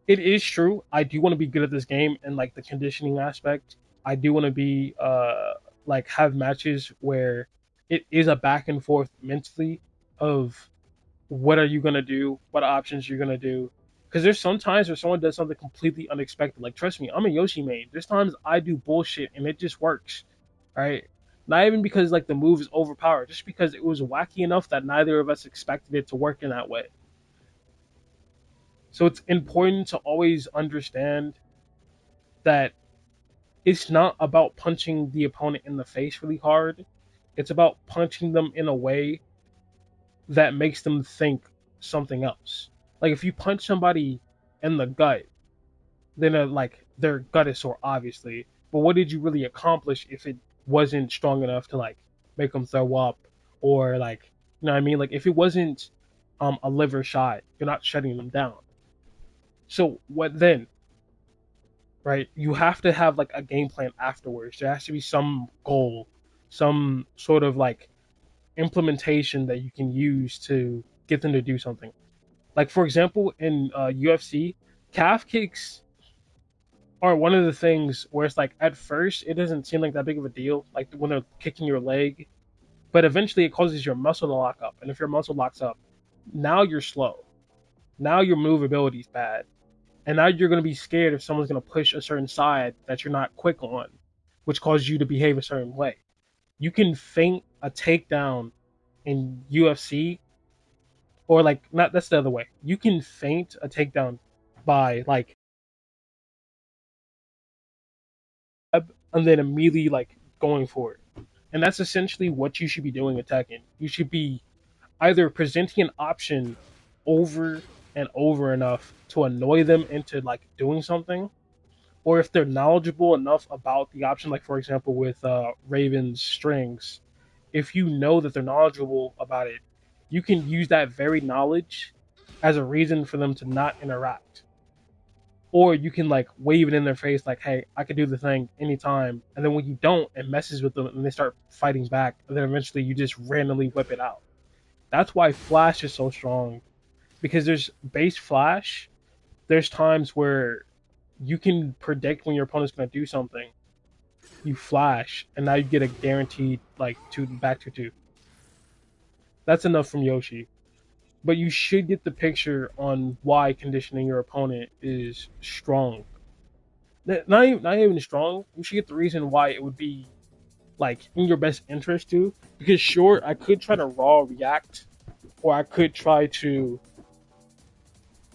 it is true. I do want to be good at this game, and like the conditioning aspect, I do want to be like have matches where it is a back and forth mentally of what are you gonna do, what options you're gonna do. Because there's some times where someone does something completely unexpected. Like trust me, I'm a Yoshi main. There's times I do bullshit and it just works, right? Not even because like the move is overpowered, just because it was wacky enough that neither of us expected it to work in that way. So it's important to always understand that it's not about punching the opponent in the face really hard. It's about punching them in a way that makes them think something else. Like if you punch somebody in the gut, then like their gut is sore, obviously. But what did you really accomplish if it wasn't strong enough to like make them throw up or like you know what I mean? Like if it wasn't a liver shot, you're not shutting them down. So what then? Right? You have to have like a game plan afterwards. There has to be some goal, some sort of like implementation that you can use to get them to do something. Like for example, in UFC, calf kicks are one of the things where it's like at first it doesn't seem like that big of a deal, like when they're kicking your leg, but eventually it causes your muscle to lock up, and if your muscle locks up, now you're slow, now your movability is bad, and now you're going to be scared if someone's going to push a certain side that you're not quick on, which causes you to behave a certain way. You can feint a takedown in UFC, or like not that's the other way. You can feint a takedown by like and then immediately like going for it. And that's essentially what you should be doing at Tekken. You should be either presenting an option over and over enough to annoy them into like doing something, or if they're knowledgeable enough about the option, like for example with Raven's strings, if you know that they're knowledgeable about it, you can use that very knowledge as a reason for them to not interact. or you can like wave it in their face like, hey, I could do the thing anytime, and then when you don't, it messes with them and they start fighting back, and then eventually you just randomly whip it out. That's why flash is so strong, because there's base flash. There's times where you can predict when your opponent's going to do something. You flash, and now you get a guaranteed like two back to two. That's enough from Yoshi. But you should get the picture on why conditioning your opponent is strong. Not even strong. You should get the reason why it would be like in your best interest to. Because sure, I could try to raw react, or I could try to,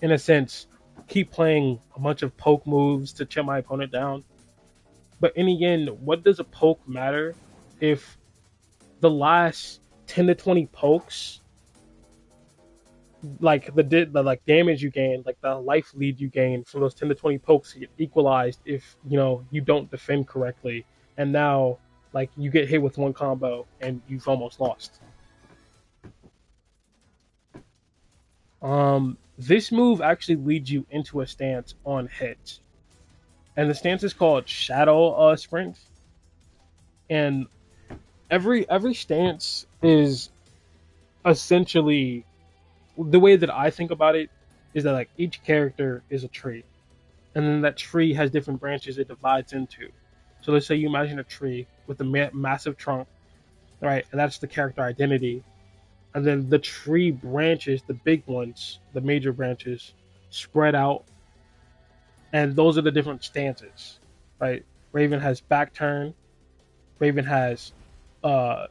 in a sense, keep playing a bunch of poke moves to chip my opponent down. But in the end, what does a poke matter if the last 10 to 20 pokes, like the like damage you gain, like the life lead you gain from those 10 to 20 pokes get equalized if you don't defend correctly, and now like you get hit with one combo and you've almost lost. This move actually leads you into a stance on hit, and the stance is called Shadow Sprint. And every stance is essentially, the way that I think about it is that like each character is a tree, and then that tree has different branches it divides into. So let's say you imagine a tree with a massive trunk, right? And that's the character identity. And then the tree branches, the big ones, the major branches, spread out, and those are the different stances, right? Raven has back turn. Raven has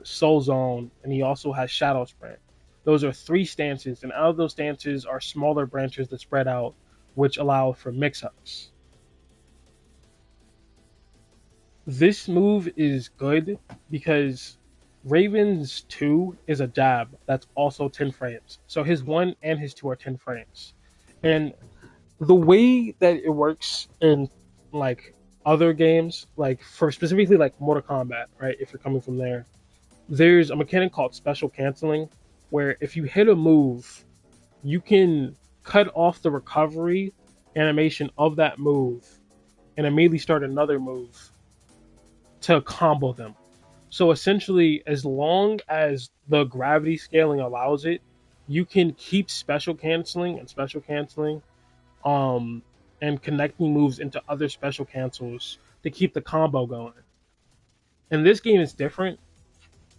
Soul Zone, and he also has Shadow Sprint. Those are three stances, and out of those stances are smaller branches that spread out, which allow for mix-ups. This move is good because Raven's 2 is a jab that's also 10 frames. So his 1 and his 2 are 10 frames. And the way that it works in like other games, like for specifically like Mortal Kombat, right? If you're coming from there, there's a mechanic called special canceling, where if you hit a move, you can cut off the recovery animation of that move and immediately start another move to combo them. So essentially, as long as the gravity scaling allows it, you can keep special canceling, um, and connecting moves into other special cancels to keep the combo going. And this game is different,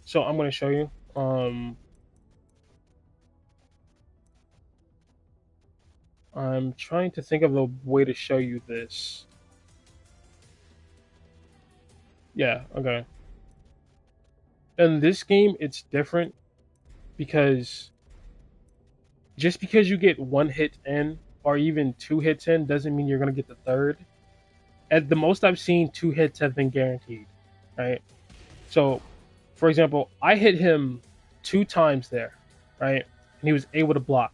so I'm going to show you. I'm trying to think of a way to show you this. Yeah, okay. In this game, it's different because just because you get one hit in or even two hits in doesn't mean you're going to get the third. At the most I've seen, two hits have been guaranteed, right? So, for example, I hit him two times there, right? And he was able to block.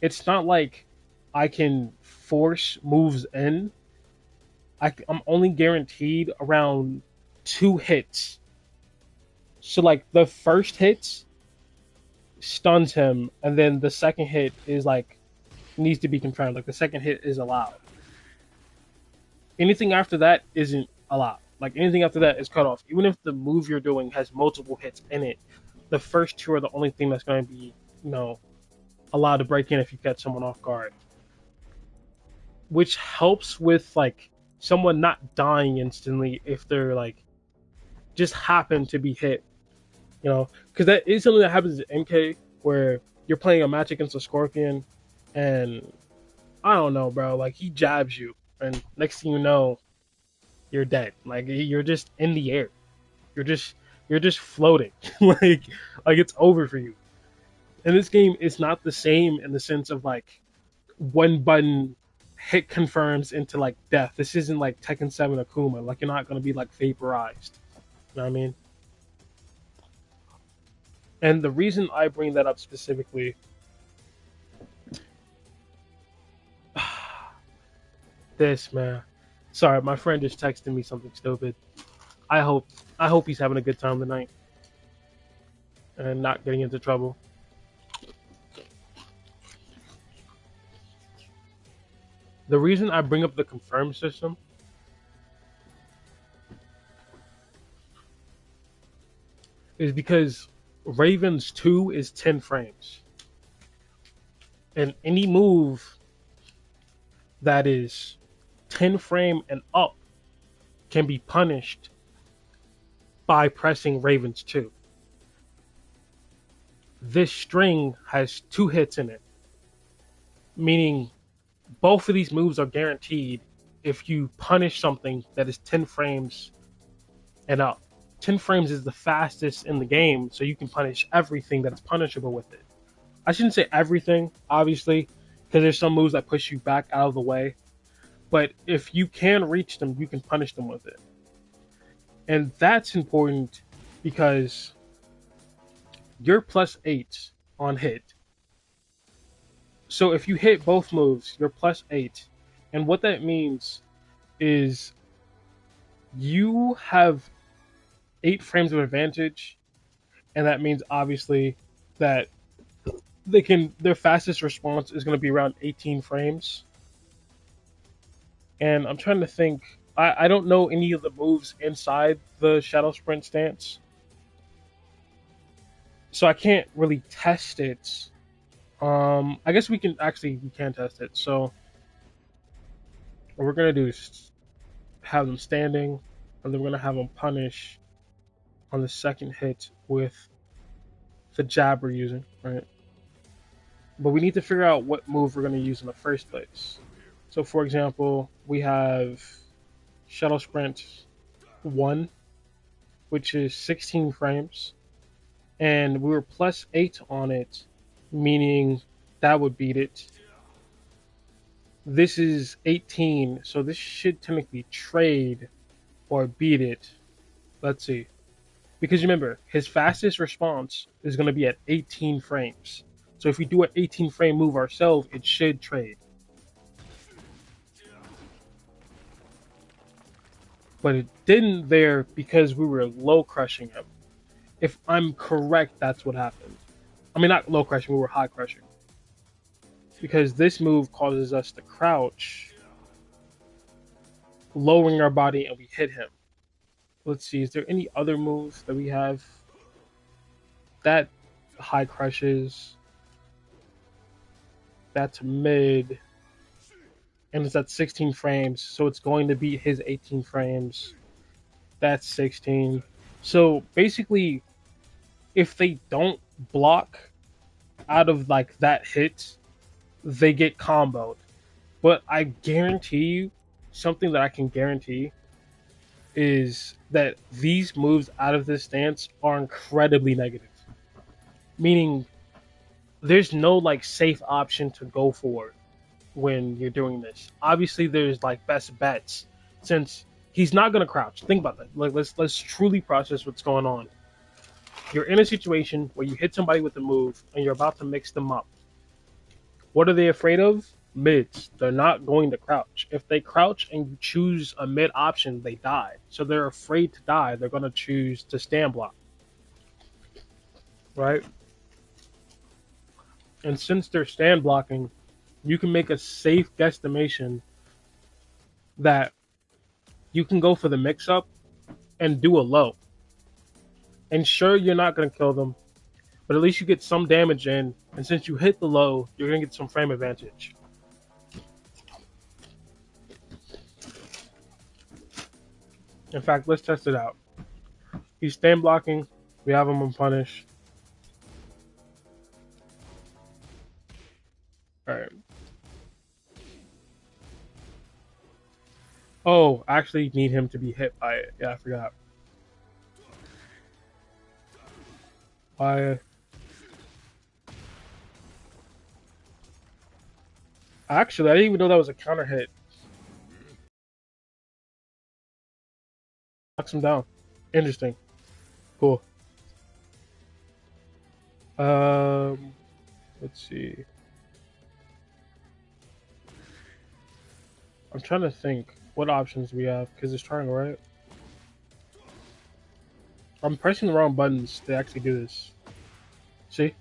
It's not like I can force moves in. I'm only guaranteed around two hits. So, like, the first hit stuns him, and then the second hit is like needs to be confirmed. Like, the second hit is allowed. Anything after that isn't allowed. Like, anything after that is cut off. Even if the move you're doing has multiple hits in it, the first two are the only thing that's going to be, allowed to break in if you catch someone off guard. Which helps with like someone not dying instantly if they're like just happen to be hit, because that is something that happens in MK where you're playing a match against a Scorpion, and I don't know, bro, like he jabs you, and next thing you know, you're dead. Like you're just in the air. You're just floating. like it's over for you. In this game, it's not the same in the sense of like one button hit confirms into like death. This isn't like Tekken 7 Akuma. Like you're not gonna be like vaporized. You know what I mean? And the reason I bring that up specifically, this man. Sorry, my friend just texted me something stupid. I hope I hope he's having a good time tonight and not getting into trouble. The reason I bring up the confirm system is because Ravens 2 is 10 frames. And any move that is 10 frame and up can be punished by pressing Ravens 2. This string has 2 hits in it, meaning both of these moves are guaranteed if you punish something that is 10 frames and up. 10 frames is the fastest in the game, so you can punish everything that's punishable with it. I shouldn't say everything, obviously, because there's some moves that push you back out of the way. But if you can reach them, you can punish them with it. And that's important because you're +8 on hit. So if you hit both moves, you're +8. And what that means is you have 8 frames of advantage. And that means obviously that their fastest response is going to be around 18 frames. And I'm trying to think. I don't know any of the moves inside the Shadow Sprint stance, so I can't really test it. I guess we can test it. So what we're gonna do is have them standing, and then we're gonna have them punish on the second hit with the jab we're using, right? But we need to figure out what move we're gonna use in the first place. So, for example, we have Shadow Sprint 1, which is 16 frames, and we were +8 on it, meaning that would beat it. This is 18, so this should technically trade or beat it. Let's see. Because remember, his fastest response is going to be at 18 frames. So if we do an 18 frame move ourselves, it should trade. But it didn't there because we were low crushing him. If I'm correct, that's what happened. I mean, not low crushing, we were high crushing. Because this move causes us to crouch, lowering our body, and we hit him. Let's see, is there any other moves that we have? That high crushes. That's mid. And it's at 16 frames, so it's going to be his 18 frames. That's 16. So basically, if they don't block out of like that hit, they get comboed. But I guarantee you, something that I can guarantee is that these moves out of this stance are incredibly negative. Meaning, there's no like safe option to go for when you're doing this. Obviously, there's like best bets since he's not gonna crouch. Think about that. Like let's truly process what's going on. You're in a situation where you hit somebody with a move and you're about to mix them up. What are they afraid of? Mids. They're not going to crouch. If they crouch and you choose a mid option, they die. So they're afraid to die. They're going to choose to stand block. Right? And since they're stand blocking, you can make a safe guesstimation that you can go for the mix up and do a low. And sure, you're not going to kill them, but at least you get some damage in. And since you hit the low, you're going to get some frame advantage. In fact, let's test it out. He's stand blocking. We have him on punish. Alright. Oh, I actually need him to be hit by it. Yeah, I forgot. Actually, I didn't even know that was a counter hit. Knocks him down. Interesting. Cool. Let's see. I'm trying to think what options we have because it's triangle, right? I'm pressing the wrong buttons to actually do this. See?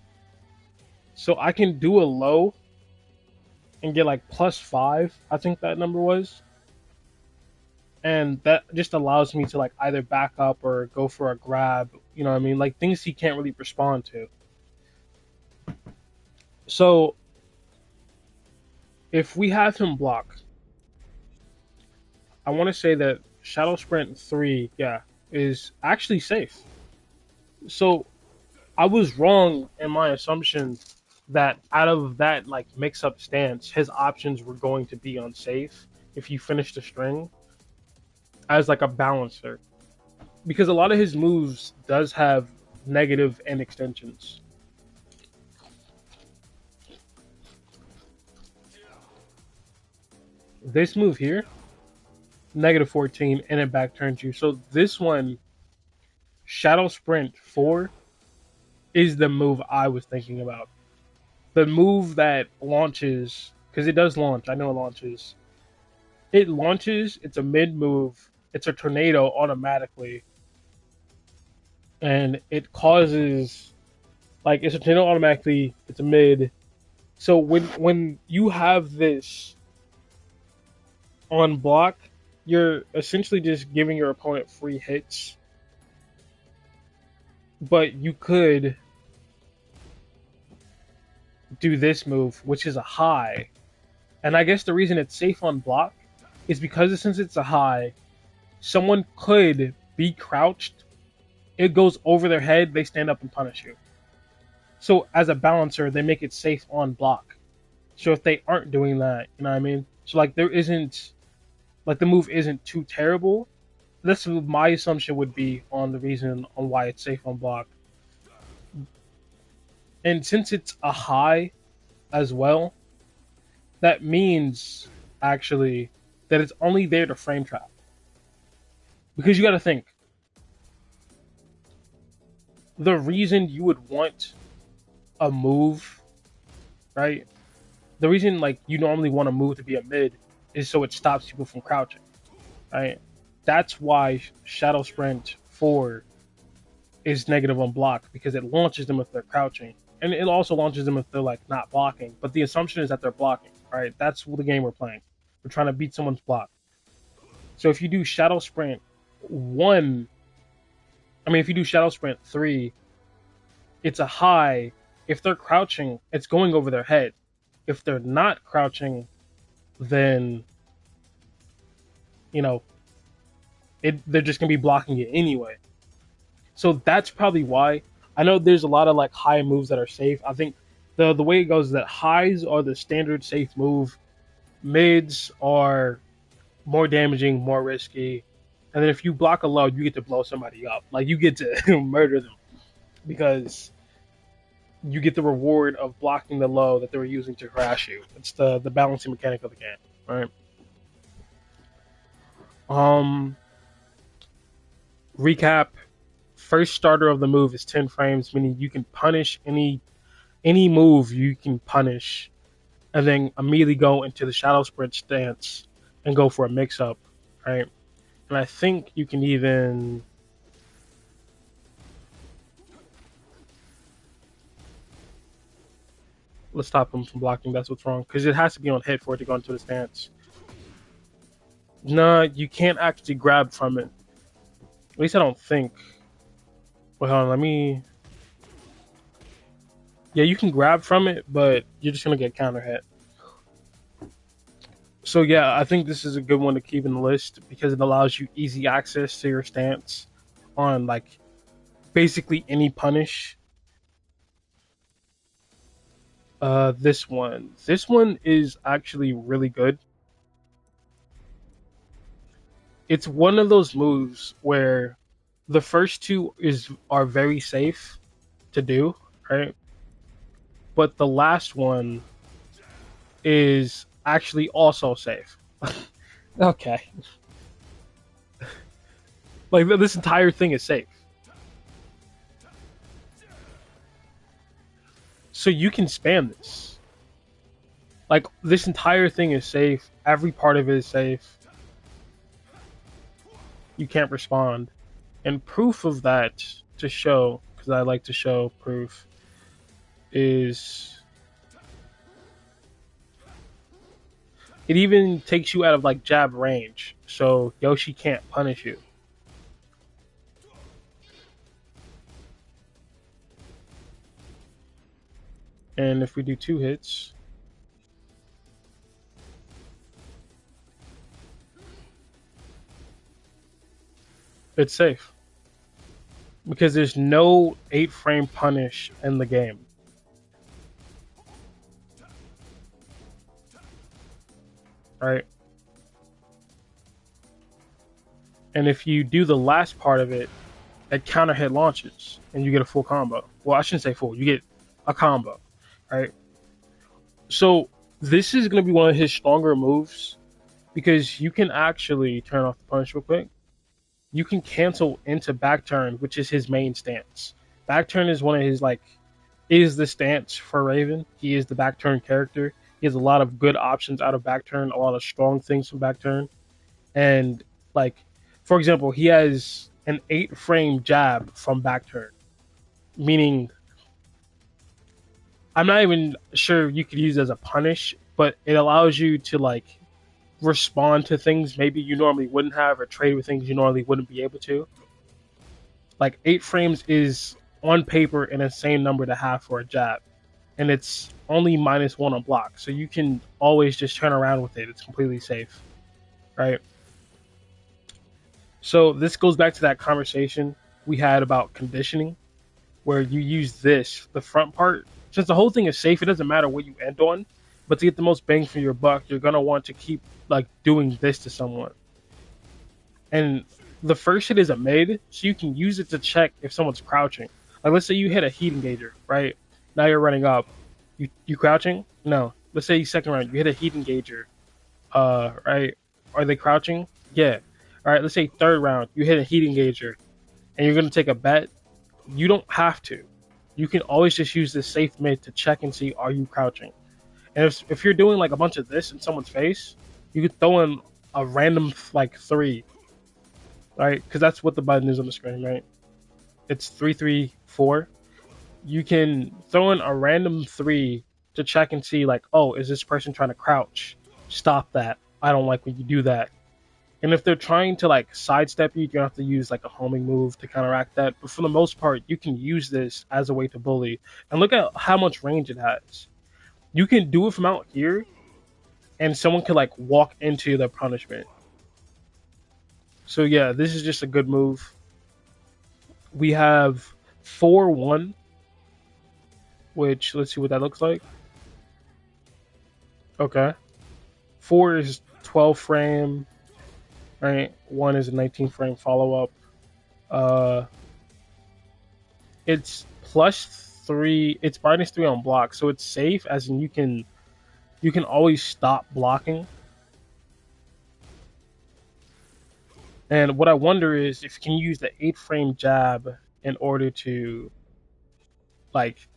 So I can do a low and get like +5. I think that number was, and that just allows me to like either back up or go for a grab. You know what I mean? Like things he can't really respond to. So if we have him block, I want to say that Shadow Sprint 3, yeah, is actually safe. So I was wrong in my assumption that out of that like mix up stance, his options were going to be unsafe if you finish the string as like a balancer. Because a lot of his moves does have negative end extensions. This move here, -14, and it back turns you. So this one, Shadow Sprint 4, is the move I was thinking about. The move that launches, because it does launch, I know it launches. It launches, it's a mid move, it's a tornado automatically, and it causes, like, it's a tornado automatically, it's a mid. So when you have this on block, you're essentially just giving your opponent free hits. But you could do this move, which is a high. And I guess the reason it's safe on block is because since it's a high, someone could be crouched. It goes over their head, they stand up and punish you. So as a balancer, they make it safe on block. So if they aren't doing that, you know what I mean? So like there isn't, like the move isn't too terrible. That's my assumption would be on the reason on why it's safe on block. And since it's a high as well, that means actually that it's only there to frame trap. Because you got to think, the reason you would want a move, right? The reason like you normally want a move to be a mid is so it stops people from crouching, right? That's why Shadow Sprint 4 is negative on block, because it launches them if they're crouching. And it also launches them if they're like not blocking. But the assumption is that they're blocking, right? That's the game we're playing. We're trying to beat someone's block. So if you do Shadow Sprint 1, if you do Shadow Sprint 3, it's a high. If they're crouching, it's going over their head. If they're not crouching, then, they're just going to be blocking it anyway. So that's probably why. I know there's a lot of like high moves that are safe. I think the way it goes is that highs are the standard safe move. Mids are more damaging, more risky. And then if you block a low, you get to blow somebody up. Like you get to murder them because you get the reward of blocking the low that they were using to harass you. It's the balancing mechanic of the game, right? Recap. First starter of the move is 10 frames, meaning you can punish any move you can punish, and then immediately go into the Shadow Sprint stance and go for a mix-up, right? And I think you can even... Let's stop him from blocking, that's what's wrong, because it has to be on hit for it to go into the stance. No, you can't actually grab from it. At least I don't think. Wait, hold on, let me... Yeah, you can grab from it, but you're just going to get counter hit. So yeah, I think this is a good one to keep in the list because it allows you easy access to your stance on like basically any punish. This one is actually really good. It's one of those moves where the first two are very safe to do, right? But the last one is actually also safe. Okay. Like this entire thing is safe. So you can spam this. Like this entire thing is safe. Every part of it is safe. You can't respond. And proof of that to show, because I like to show proof, is It even takes you out of like jab range, so Yoshi can't punish you. And if we do 2 hits, it's safe because there's no 8 frame punish in the game. Right? And if you do the last part of it, that counter hit launches and you get a full combo. Well, I shouldn't say full, you get a combo. Right? So this is going to be one of his stronger moves because you can actually turn off the punish real quick. You can cancel into back turn, which is his main stance. Back turn is one of his like is the stance for Raven. He is the back turn character. He has a lot of good options out of back turn, a lot of strong things from back turn. And like for example, he has an 8 frame jab from back turn, meaning I'm not even sure you could use it as a punish, but it allows you to like respond to things maybe you normally wouldn't have or trade with things you normally wouldn't be able to. Like 8 frames is on paper an insane number to have for a jab, and it's only -1 on block, so you can always just turn around with it. It's completely safe, right? So this goes back to that conversation we had about conditioning, where you use this, the front part, since the whole thing is safe. It doesn't matter what you end on, but to get the most bang for your buck, you're gonna want to keep like doing this to someone. And the first hit is a mid, so you can use it to check if someone's crouching. Like let's say you hit a heat engager, right? Now you're running up. You crouching? No. Let's say second round, you hit a heat engager. Right? Are they crouching? Yeah. All right. Let's say third round, you hit a heat engager, and you're gonna take a bet. You don't have to. You can always just use this safe mid to check and see are you crouching. And if you're doing like a bunch of this in someone's face, you could throw in a random like 3, right? Because that's what the button is on the screen, right? It's 3-3-4. You can throw in a random 3 to check and see like, oh, is this person trying to crouch? Stop that. I don't like when you do that. And if they're trying to like sidestep you, you're gonna have to use like a homing move to counteract that. But for the most part, you can use this as a way to bully. And look at how much range it has. You can do it from out here, and someone could like walk into the punishment. So yeah, this is just a good move. We have 4-1, which let's see what that looks like. Okay. 4 is 12 frame, right? 1 is a 19 frame follow up. Uh, it's +3. It's -3 on block, so it's safe. As in, you can always stop blocking. And what I wonder is if you can use the 8 frame jab in order to like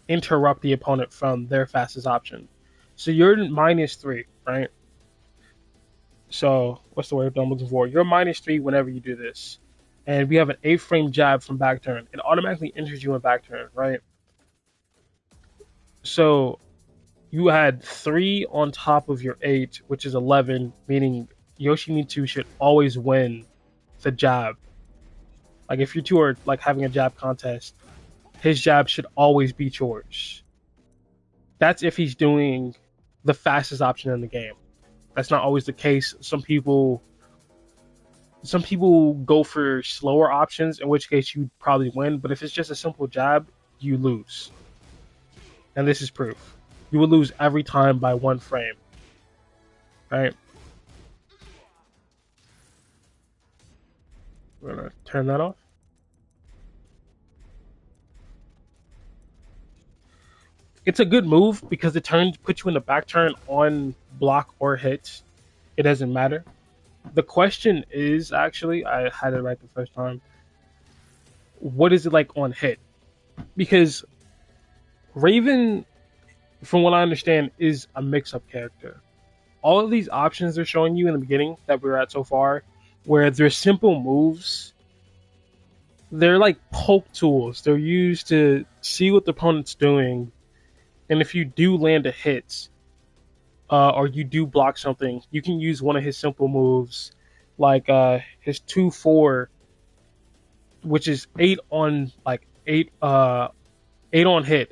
interrupt the opponent from their fastest option. So you're -3, right? So what's the word I'm looking for? You're -3 whenever you do this. And we have an 8 frame jab from back turn. It automatically enters you in back turn, right? So you had 3 on top of your 8, which is 11, meaning Yoshimitsu should always win the jab. Like if you two are like having a jab contest, his jab should always beat yours. That's if he's doing the fastest option in the game. That's not always the case. Some people go for slower options, in which case you probably win. But if it's just a simple jab, you lose. And this is proof. You will lose every time by 1 frame. Right? We're gonna turn that off. It's a good move because it puts you in the back turn on block or hit. It doesn't matter. The question is actually, I had it right the first time. What is it like on hit? Because Raven, from what I understand, is a mix-up character. All of these options they're showing you in the beginning that we're at so far, where they're simple moves, they're like poke tools. They're used to see what the opponent's doing, and if you do land a hit, or you do block something, you can use one of his simple moves, like his 2-4, which is eight on hit,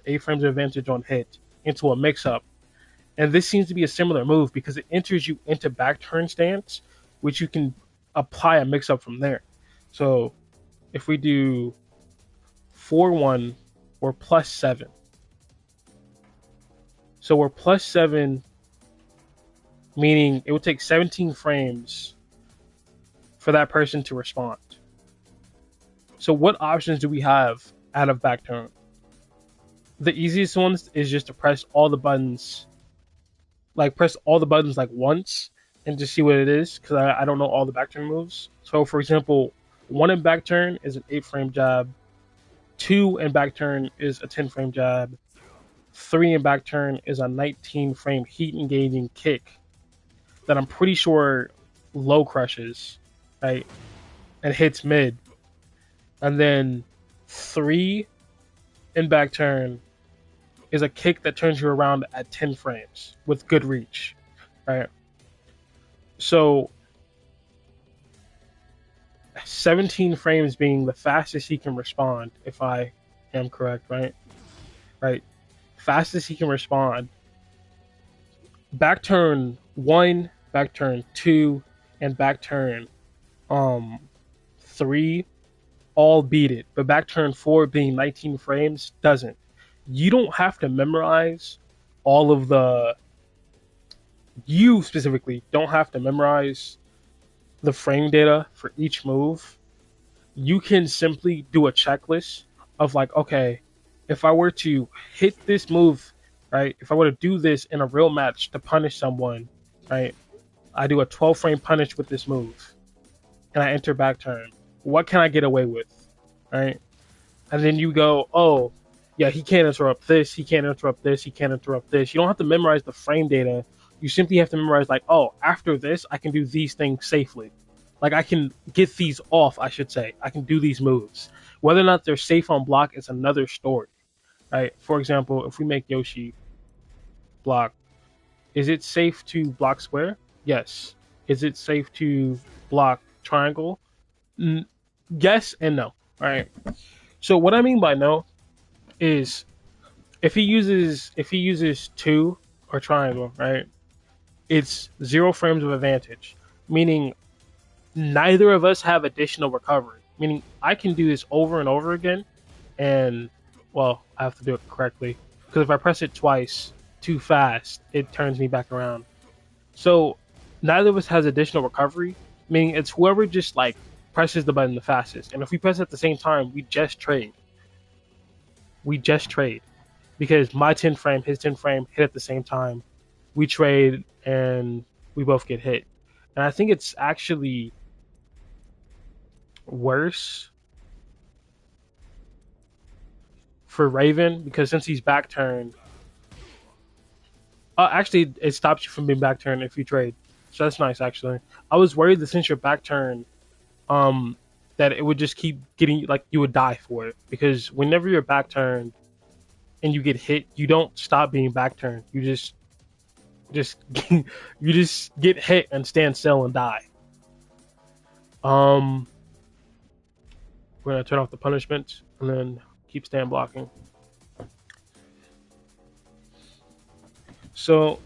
8 frames of advantage on hit into a mix up. And this seems to be a similar move because it enters you into back turn stance, which you can apply a mix up from there. So if we do 4-1, we're +7. So we're +7, meaning it would take 17 frames for that person to respond. So what options do we have out of back turn? The easiest ones is just to press all the buttons, like once, and just see what it is, because I don't know all the back turn moves. So for example, 1 in back turn is an 8-frame jab, 2 in back turn is a 10-frame jab, 3 in back turn is a 19-frame heat engaging kick that I'm pretty sure low crushes, right, and hits mid. And then 3 in back turn is a kick that turns you around at 10 frames with good reach, right? So 17 frames being the fastest he can respond, if I am correct, right? Right. Fastest he can respond. Back turn 1, back turn 2, and back turn 3 all beat it, but back turn 4 being 19 frames doesn't. You don't have to memorize all of the. You specifically don't have to memorize the frame data for each move. You can simply do a checklist of like, okay, if I were to hit this move, right? If I were to do this in a real match to punish someone, right? I do a 12-frame punish with this move, and I enter back turn. What can I get away with, right? And then you go, oh, yeah, he can't interrupt this, he can't interrupt this, he can't interrupt this. You don't have to memorize the frame data. You simply have to memorize, like, oh, after this, I can do these things safely. Like, I can get these off, I should say. I can do these moves. Whether or not they're safe on block is another story, right? For example, if we make Yoshi block, is it safe to block square? Yes. Is it safe to block triangle? Yes and no, all right? So what I mean by no is if he uses 2 or triangle, right? It's 0 frames of advantage, meaning neither of us have additional recovery. Meaning I can do this over and over again, and well, I have to do it correctly because if I press it twice too fast, it turns me back around. So neither of us has additional recovery, meaning it's whoever just like presses the button the fastest. And if we press it at the same time, we just trade. We just trade because my 10 frame, his 10 frame hit at the same time. We trade and we both get hit. And I think it's actually worse for Raven because since he's back turned, actually it stops you from being back turned if you trade. So that's nice actually. I was worried that since you're back turned, that it would just keep getting like you would die for it because whenever you're back turned and you get hit, you don't stop being back turned. You just you just get hit and stand still and die. We're gonna turn off the punishment and then keep stand blocking. So,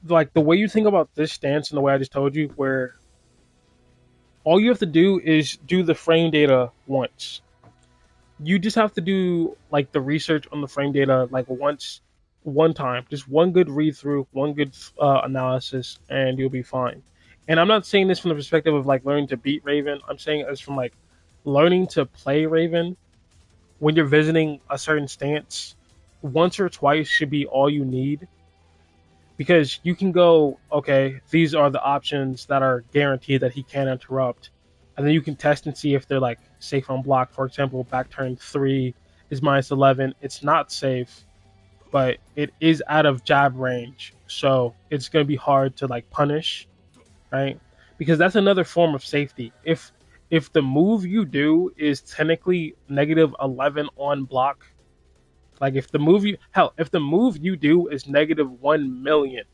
like the way you think about this stance and the way I just told you, where all you have to do is do the frame data once. You just have to do like the research on the frame data like once, one time, just one good read through, one good analysis, and you'll be fine. And I'm not saying this from the perspective of like learning to beat Raven. I'm saying it's from like learning to play Raven. When you're visiting a certain stance, once or twice should be all you need because you can go, okay, these are the options that are guaranteed that he can't interrupt, and then you can test and see if they're like safe on block. For example, back turn 3 is -11. It's not safe, but it is out of jab range, so it's going to be hard to like punish, right? Because that's another form of safety. If the move you do is technically -11 on block, Like if the move you hell, if the move you do is negative 1 million,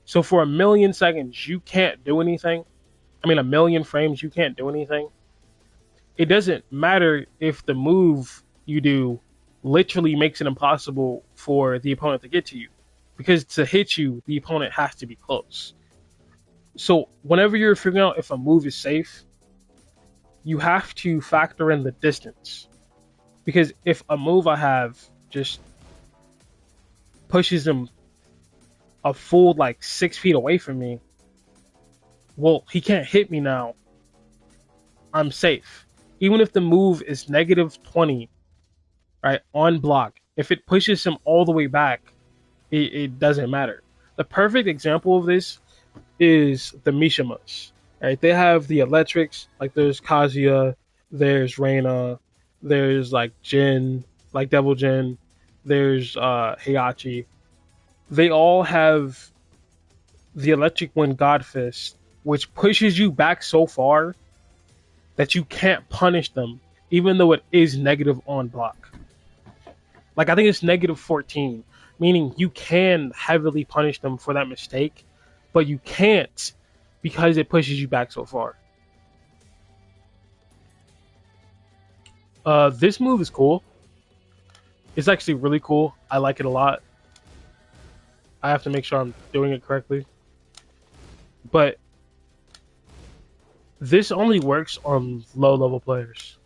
so for a million seconds you can't do anything. I mean, a million frames you can't do anything. It doesn't matter if the move you do literally makes it impossible for the opponent to get to you, because to hit you, the opponent has to be close. So whenever you're figuring out if a move is safe, you have to factor in the distance. Because if a move I have just pushes him a full like 6 feet away from me, well, he can't hit me now. I'm safe. Even if the move is negative 20, right, on block, if it pushes him all the way back, it doesn't matter. The perfect example of this is the Mishimas. Right? They have the electrics, like there's Kazuya, there's Reina, there's like Jin, like Devil Jin, there's Heihachi. They all have the electric wind God Fist, which pushes you back so far that you can't punish them, even though it is negative on block. Like I think it's negative 14, meaning you can heavily punish them for that mistake, but you can't because it pushes you back so far. This move is cool. It's actually really cool. I like it a lot. I have to make sure I'm doing it correctly. But this only works on low level players.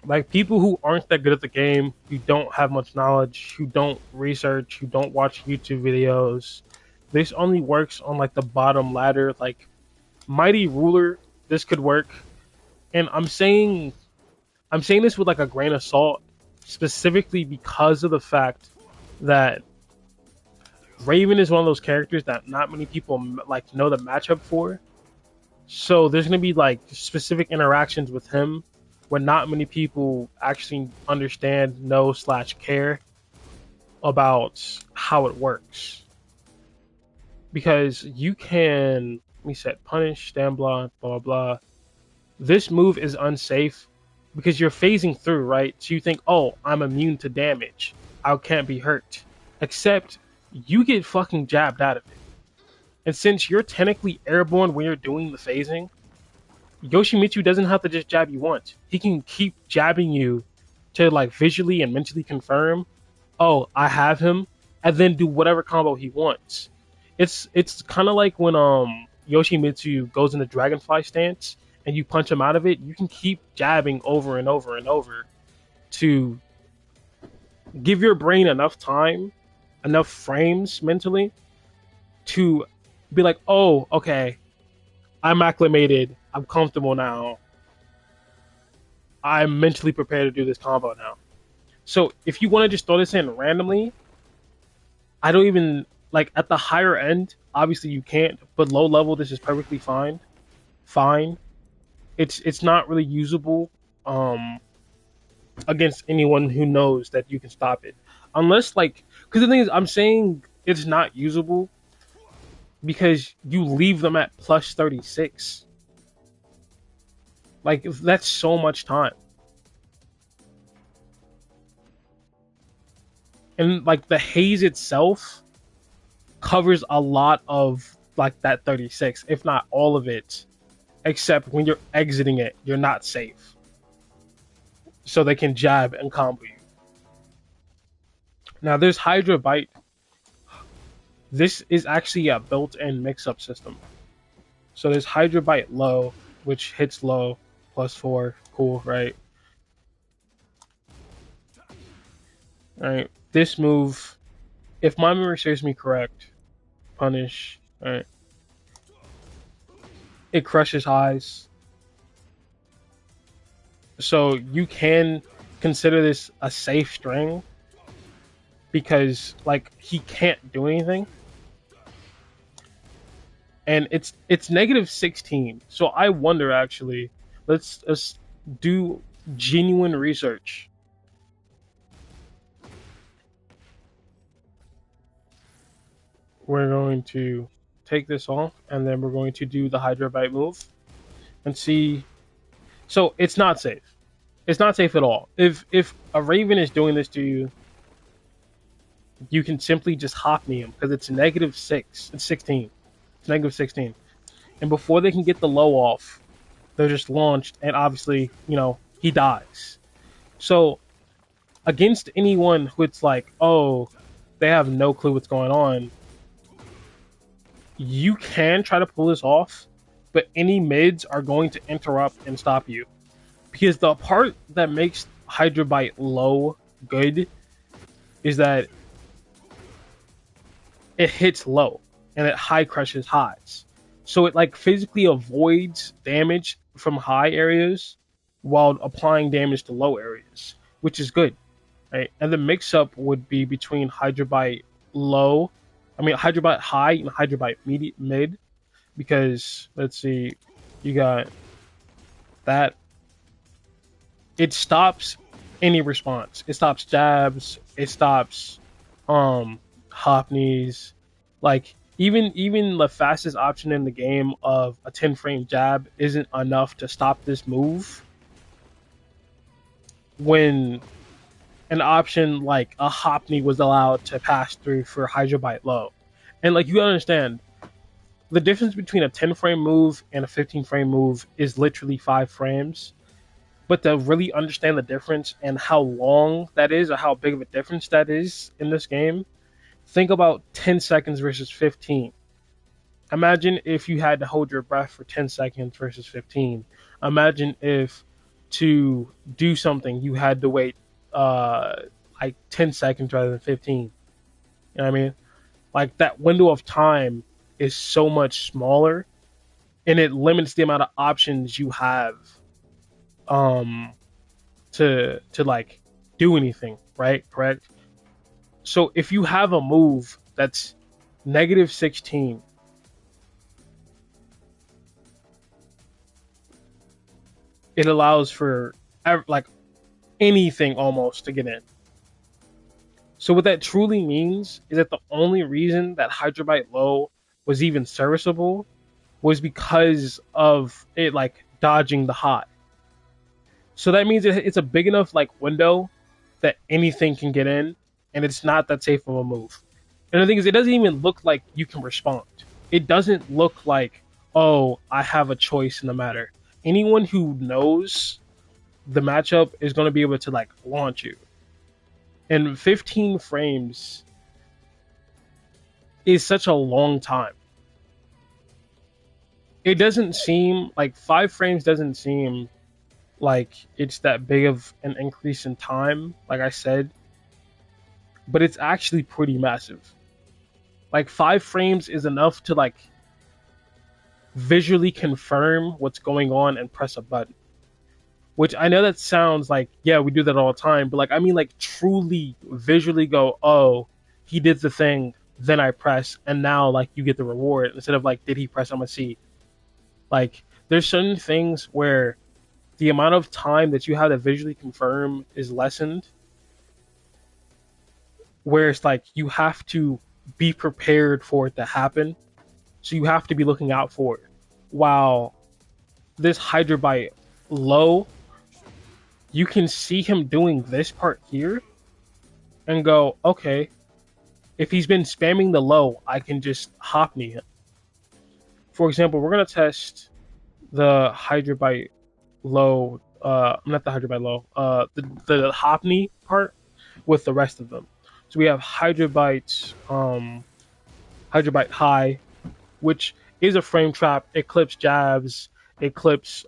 Like people who aren't that good at the game, who don't have much knowledge, who don't research, who don't watch YouTube videos. This only works on like the bottom ladder, like Mighty Ruler. This could work, and I'm saying this with like a grain of salt, specifically because of the fact that Raven is one of those characters that not many people like know the matchup for. So there's gonna be like specific interactions with him where not many people actually understand, know slash care about how it works. Because you can, let me set punish, stand blah, blah, blah. This move is unsafe because you're phasing through, right? So you think, oh, I'm immune to damage. I can't be hurt. Except you get fucking jabbed out of it. And since you're technically airborne when you're doing the phasing, Yoshimitsu doesn't have to just jab you once. He can keep jabbing you to like visually and mentally confirm, oh, I have him, and then do whatever combo he wants. It's kind of like when Yoshimitsu goes into Dragonfly stance and you punch him out of it, you can keep jabbing over and over and over to give your brain enough time, enough frames mentally to be like, oh, okay, I'm acclimated, I'm comfortable now, I'm mentally prepared to do this combo now. So if you want to just throw this in randomly, I don't even like at the higher end. Obviously you can't, but low level this is perfectly fine. Fine. It's not really usable against anyone who knows that you can stop it, unless like because the thing is I'm saying it's not usable because you leave them at plus 36. Like that's so much time. And like the haze itself covers a lot of like that 36, if not all of it, except when you're exiting it, you're not safe. So they can jab and combo you. Now there's Hydra Bite. This is actually a built-in mix-up system. So there's Hydra Bite low, which hits low, +4, cool, right? Alright, this move, if my memory serves me correct, punish, alright. It crushes highs. So you can consider this a safe string because like he can't do anything. And it's negative 16. So I wonder actually, let's do genuine research. We're going to take this off and then we're going to do the Hydra Bite move and see. So it's not safe. It's not safe at all. If a Raven is doing this to you, you can simply just hop me him because it's -6. It's 16. It's -16. And before they can get the low off, they're just launched, and obviously, he dies. So against anyone who it's like, oh, they have no clue what's going on, you can try to pull this off, but any mids are going to interrupt and stop you. Because the part that makes Hydra Bite low good is that it hits low and it high crushes highs. So it like physically avoids damage from high areas while applying damage to low areas, which is good. Right? And the mix up would be between Hydra Bite low, Hydra Bite high and Hydra Bite mid, because let's see, you got that. It stops any response. It stops jabs. It stops hop knees. Like even the fastest option in the game of a 10 frame jab isn't enough to stop this move when an option like a hop knee was allowed to pass through for Hydra Bite low. And like you gotta understand, the difference between a 10 frame move and a 15 frame move is literally 5 frames. But to really understand the difference and how long that is, or how big of a difference that is in this game, think about 10 seconds versus 15. Imagine if you had to hold your breath for 10 seconds versus 15. Imagine if to do something you had to wait like 10 seconds rather than 15. You know what I mean? Like that window of time is so much smaller, and it limits the amount of options you have um to like do anything, right? Correct. So if you have a move that's -16, it allows for like anything almost to get in. So what that truly means is that the only reason that Hydra Bite low was even serviceable was because of it like dodging the hot. So that means it's a big enough like window that anything can get in, and it's not that safe of a move. And the thing is, it doesn't even look like you can respond. It doesn't look like, oh, I have a choice in the matter. Anyone who knows the matchup is going to be able to like launch you. And 15 frames is such a long time. It doesn't seem like 5 frames doesn't seem like it's that big of an increase in time, like I said, but it's actually pretty massive. Like 5 frames is enough to like visually confirm what's going on and press a button. Which I know that sounds like, yeah, we do that all the time, but like I mean like truly visually go, oh, he did the thing, then I press, and now like you get the reward instead of like, did he press? I'm gonna see. Like there's certain things where the amount of time that you have to visually confirm is lessened, where it's like you have to be prepared for it to happen, so you have to be looking out for it. While this Hydra Bite low, you can see him doing this part here and go, okay, if he's been spamming the low, I can just hop knee him. For example, we're gonna test the Hydra Bite low, not the Hydra Bite low, the hop knee part with the rest of them. So we have Hydra Bite high, which is a frame trap. It clips jabs. It clips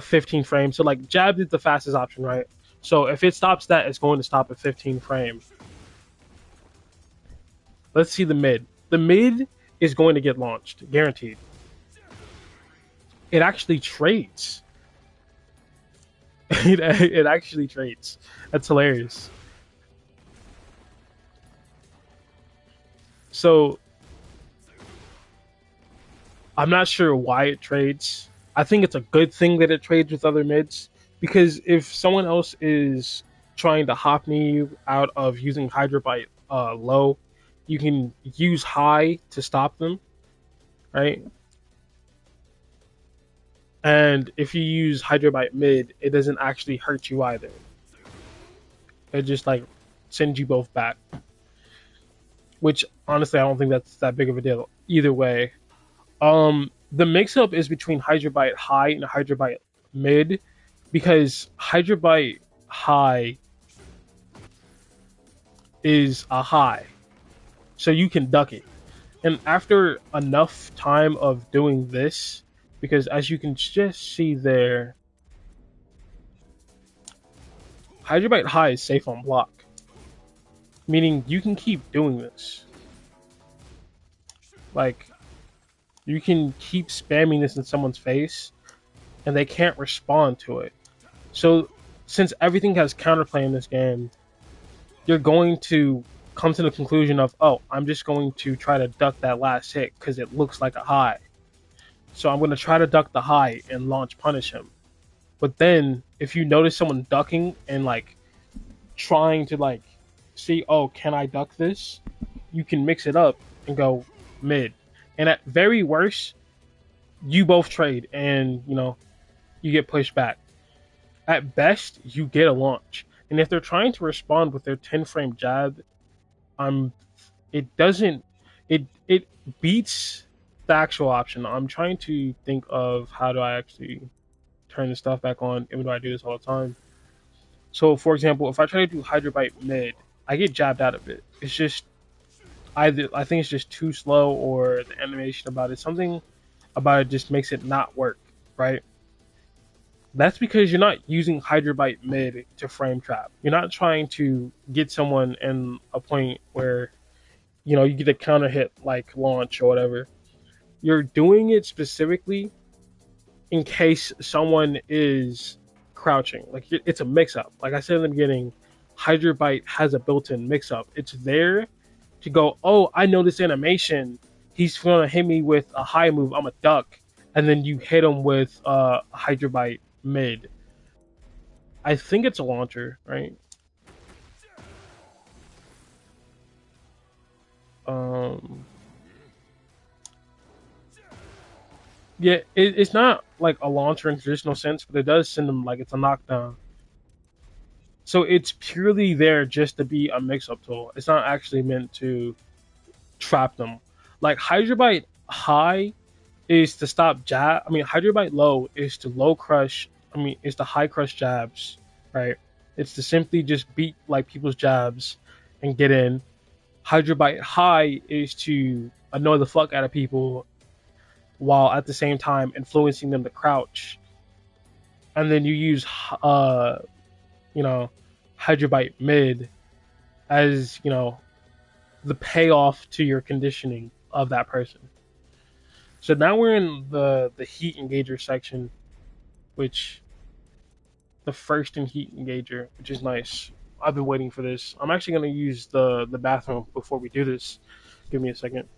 15 frames. So like jabs is the fastest option, right? So if it stops that, it's going to stop at 15 frames. Let's see the mid. The mid is going to get launched, guaranteed. It actually trades. It actually trades. That's hilarious. So I'm not sure why it trades. I think it's a good thing that it trades with other mids, because if someone else is trying to hop knee you out of using Hydra Bite low, you can use high to stop them, right? And if you use Hydrobyte mid, it doesn't actually hurt you either. It just like sends you both back. Which honestly I don't think that's that big of a deal either way. The mix up is between Hydrobyte high and Hydrobyte mid because Hydrobyte high is a high. So you can duck it. And after enough time of doing this, because as you can just see there, Hydrobyte high is safe on block. Meaning you can keep doing this. Like, you can keep spamming this in someone's face and they can't respond to it. So, since everything has counterplay in this game, you're going to come to the conclusion of, oh, I'm just going to try to duck that last hit because it looks like a high. So I'm going to try to duck the high and launch punish him. But then, if you notice someone ducking and like trying to like see, oh, can I duck this? You can mix it up and go mid. And at very worst, you both trade and you get pushed back. At best, you get a launch. And if they're trying to respond with their 10 frame jab, it doesn't it beats the actual option. I'm trying to think of how do I actually turn the stuff back on, even though I do this all the time. So for example, if I try to do Hydrobyte mid, I get jabbed out of it. It's just either I think it's just too slow or the animation about it. Something about it just makes it not work, right? That's because you're not using Hydrobyte mid to frame trap. You're not trying to get someone in a point where you get a counter hit like launch or whatever. You're doing it specifically in case someone is crouching. Like it's a mix up. Like I said in the beginning, Hydrobyte has a built-in mix up. It's there to go, oh, I know this animation. He's gonna hit me with a high move. I'm a duck, and then you hit him with Hydrobyte mid. I think it's a launcher, right? Um, yeah, it's not like a launcher in traditional sense, but it does send them like it's a knockdown. So it's purely there just to be a mix-up tool. It's not actually meant to trap them. Like Hydrobyte high is to stop jab. I mean, Hydrobyte low is to low crush. I mean, it's to high crush jabs, right? It's to simply just beat like people's jabs and get in. Hydrobyte high is to annoy the fuck out of people while at the same time influencing them to crouch. And then you use you know, Hydrobyte mid as, the payoff to your conditioning of that person. So now we're in the heat engager section, which the first in heat engager, which is nice. I've been waiting for this. I'm actually gonna use the bathroom before we do this. Give me a second.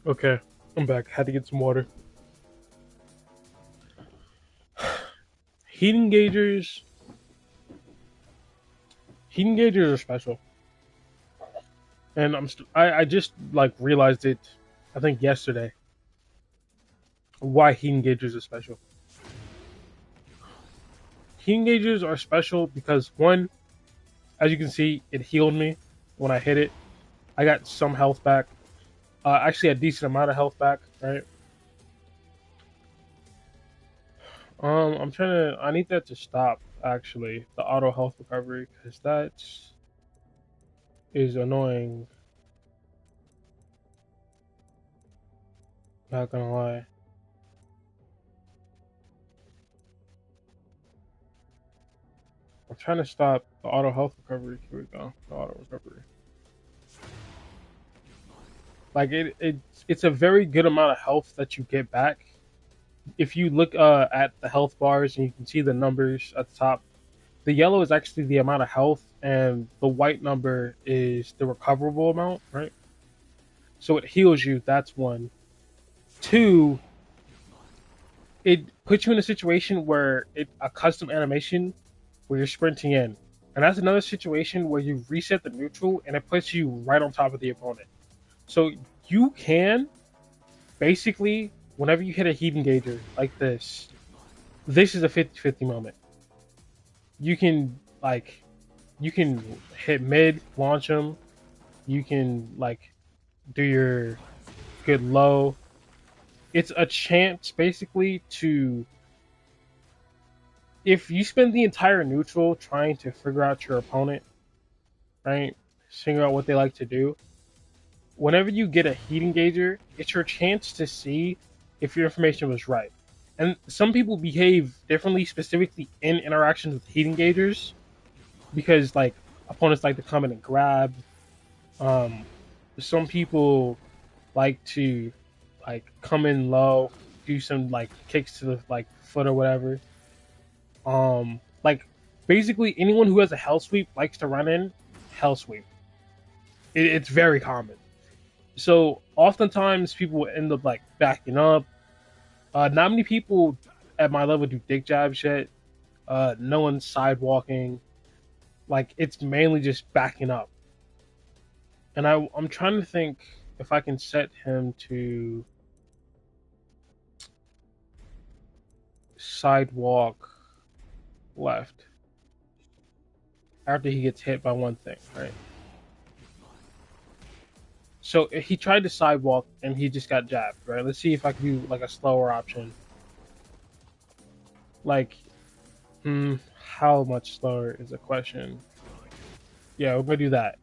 Okay, I'm back. Had to get some water. Heat engagers. Heat engagers are special, and I just like realized it. I think yesterday why heat engagers are special. Heat engagers are special because one, as you can see, it healed me when I hit it. I got some health back. Actually, a decent amount of health back. Right. I'm trying to. I need that to stop. Actually, the auto health recovery because that is annoying. Not gonna lie. I'm trying to stop the auto health recovery. Here we go. The auto recovery. Like it's a very good amount of health that you get back. If you look at the health bars and you can see the numbers at the top, the yellow is actually the amount of health, and the white number is the recoverable amount, right? So it heals you. That's one. Two, it puts you in a situation where a custom animation where you're sprinting in, and that's another situation where you reset the neutral and it puts you right on top of the opponent. So you can basically, whenever you hit a heat engager like this is a 50-50 moment. You can like you can hit mid, launch them. You can like do your good low. It's a chance basically to, if you spend the entire neutral trying to figure out your opponent, right? Figure out what they like to do. Whenever you get a heat engager, it's your chance to see if your information was right. And some people behave differently, specifically in interactions with heat engagers, because like opponents like to come in and grab. Um, some people like to like come in low, do some like kicks to the like foot or whatever. Like basically anyone who has a hell sweep likes to run in hell sweep. It's very common. So oftentimes people end up like backing up. Not many people at my level do dick jabs yet. No one's sidewalking. Like it's mainly just backing up. And I'm trying to think if I can set him to sidewalk left after he gets hit by one thing, right? So he tried to sidewalk and he just got jabbed, right? Let's see if I can do like a slower option. Like, how much slower is the question? Yeah, we're gonna do that.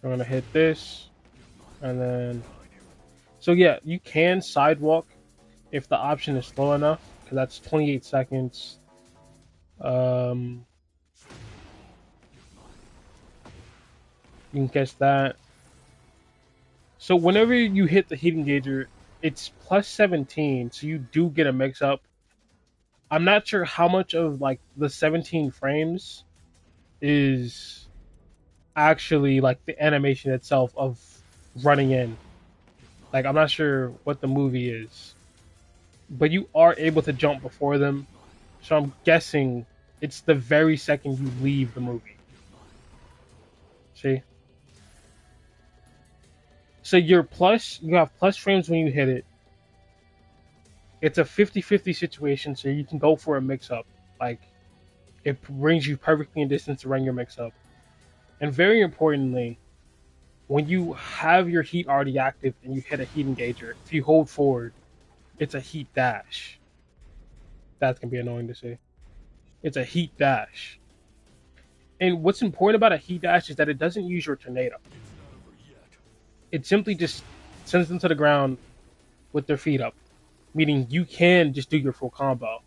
So I'm gonna hit this, and then. So yeah, you can sidewalk if the option is slow enough, because that's 28 seconds. Um, you can catch that. So whenever you hit the heat engager, it's plus 17, so you do get a mix up. I'm not sure how much of like the 17 frames is actually like the animation itself of running in. Like I'm not sure what the movie is, but you are able to jump before them. So I'm guessing it's the very second you leave the movie. See? So you have plus frames when you hit it. It's a 50-50 situation, so you can go for a mix up. Like it brings you perfectly in distance to run your mix up. And very importantly, when you have your heat already active and you hit a heat engager, if you hold forward, it's a heat dash. That's gonna be annoying to see. It's a heat dash. And what's important about a heat dash is that it doesn't use your tornado. It simply just sends them to the ground with their feet up, meaning you can just do your full combo.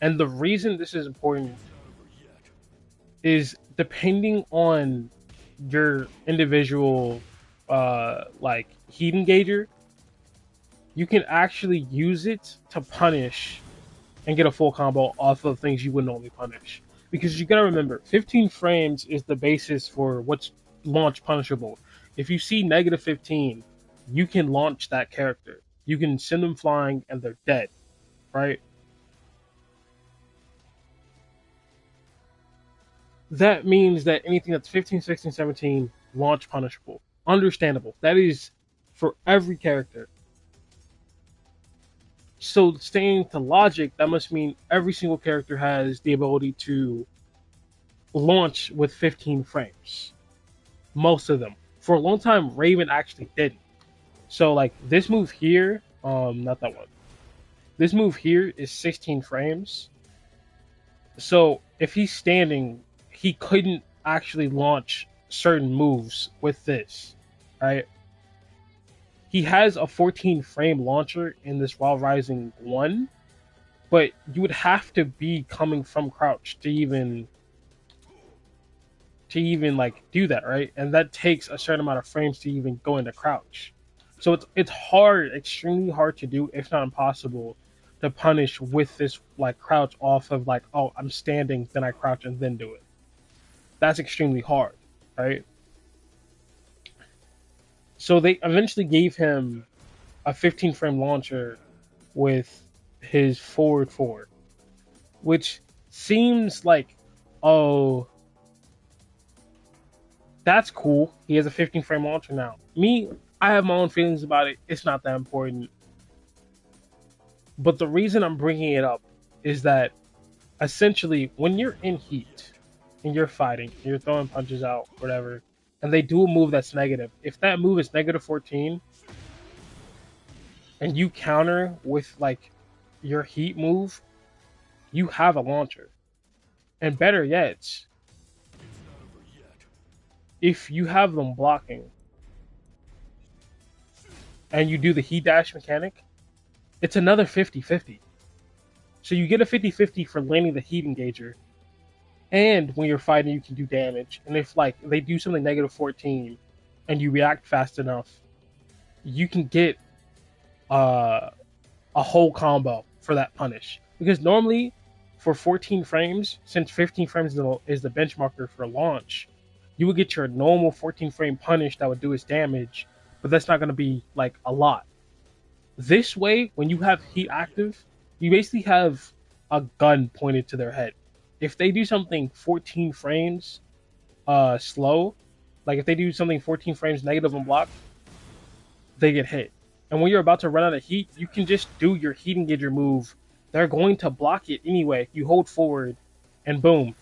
And the reason this is important is depending on your individual like heat engager, you can actually use it to punish and get a full combo off of things you would normally punish. Because you gotta remember, 15 frames is the basis for what's launch punishable. If you see negative 15, you can launch that character. You can send them flying and they're dead, right? That means that anything that's 15, 16, 17, launch punishable. Understandable. That is for every character. So staying to logic, that must mean every single character has the ability to launch with 15 frames. Most of them. For a long time, Raven actually didn't. So like this move here, not that one. This move here is 16 frames. So if he's standing, he couldn't actually launch certain moves with this, right? He has a 14 frame launcher in this Wild Rising 1, but you would have to be coming from crouch to even like do that, right? And that takes a certain amount of frames to even go into crouch. So it's hard, extremely hard to do, if not impossible, to punish with this like crouch off of like, oh, I'm standing, then I crouch and then do it. That's extremely hard, right? So they eventually gave him a 15 frame launcher with his forward four, which seems like, oh, that's cool. He has a 15 frame launcher now. Me, I have my own feelings about it. It's not that important. But the reason I'm bringing it up is that essentially, when you're in heat and you're fighting, you're throwing punches out, whatever, and they do a move that's negative, if that move is negative 14 and you counter with like your heat move, you have a launcher. And better yet, if you have them blocking and you do the heat dash mechanic, it's another 50-50. So you get a 50-50 for landing the heat engager, and when you're fighting, you can do damage. And if like they do something negative 14 and you react fast enough, you can get a whole combo for that punish. Because normally for 14 frames, since 15 frames is the benchmarker for launch, you would get your normal 14 frame punish that would do its damage, but that's not going to be like a lot. This way, when you have heat active, you basically have a gun pointed to their head. If they do something 14 frames slow, like if they do something 14 frames negative on block, they get hit. And when you're about to run out of heat, you can just do your heat engager move. They're going to block it anyway. You hold forward, and boom,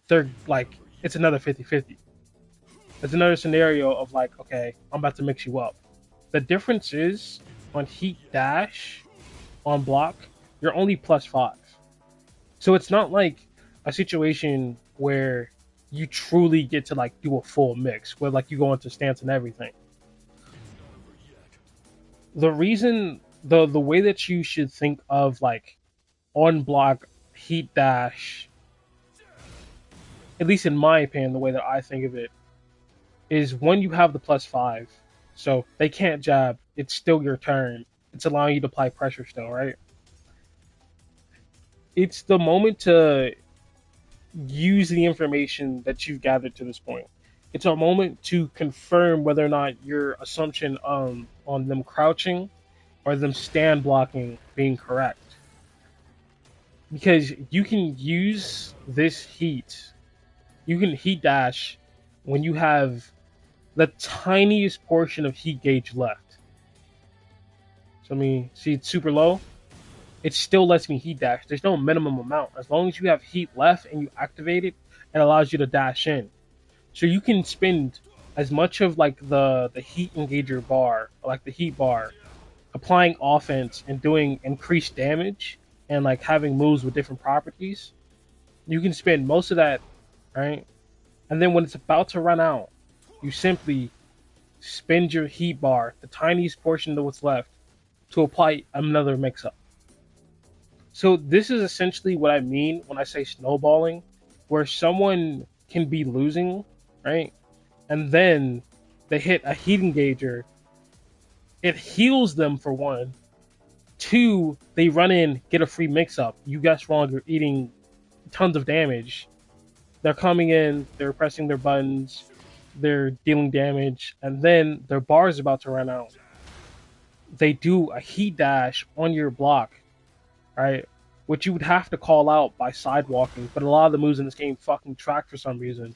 they're like, it's another 50-50. It's another scenario of like, okay, I'm about to mix you up. The difference is on heat dash, on block, you're only +5. So it's not like a situation where you truly get to like do a full mix where like you go into stance and everything. The reason, the way that you should think of like on block heat dash, at least in my opinion, the way that I think of it, is when you have the +5, so they can't jab, it's still your turn. It's allowing you to apply pressure still, right? It's the moment to use the information that you've gathered to this point. It's a moment to confirm whether or not your assumption on them crouching or them stand blocking being correct. Because you can use this heat, you can heat dash when you have the tiniest portion of heat gauge left. So I mean, see, it's super low. It still lets me heat dash. There's no minimum amount. As long as you have heat left and you activate it, it allows you to dash in. So you can spend as much of like the heat engager bar, like the heat bar, applying offense and doing increased damage and like having moves with different properties. You can spend most of that, right? And then when it's about to run out, you simply spend your heat bar, the tiniest portion of what's left, to apply another mix-up. So this is essentially what I mean when I say snowballing, where someone can be losing, right? And then they hit a heat engager. It heals them for one. Two, they run in, get a free mix-up. You guessed wrong, you're eating tons of damage. They're coming in, they're pressing their buttons. they're dealing damage, and then their bar is about to run out. They do a heat dash on your block, right? Which you would have to call out by sidewalking, but a lot of the moves in this game fucking track for some reason.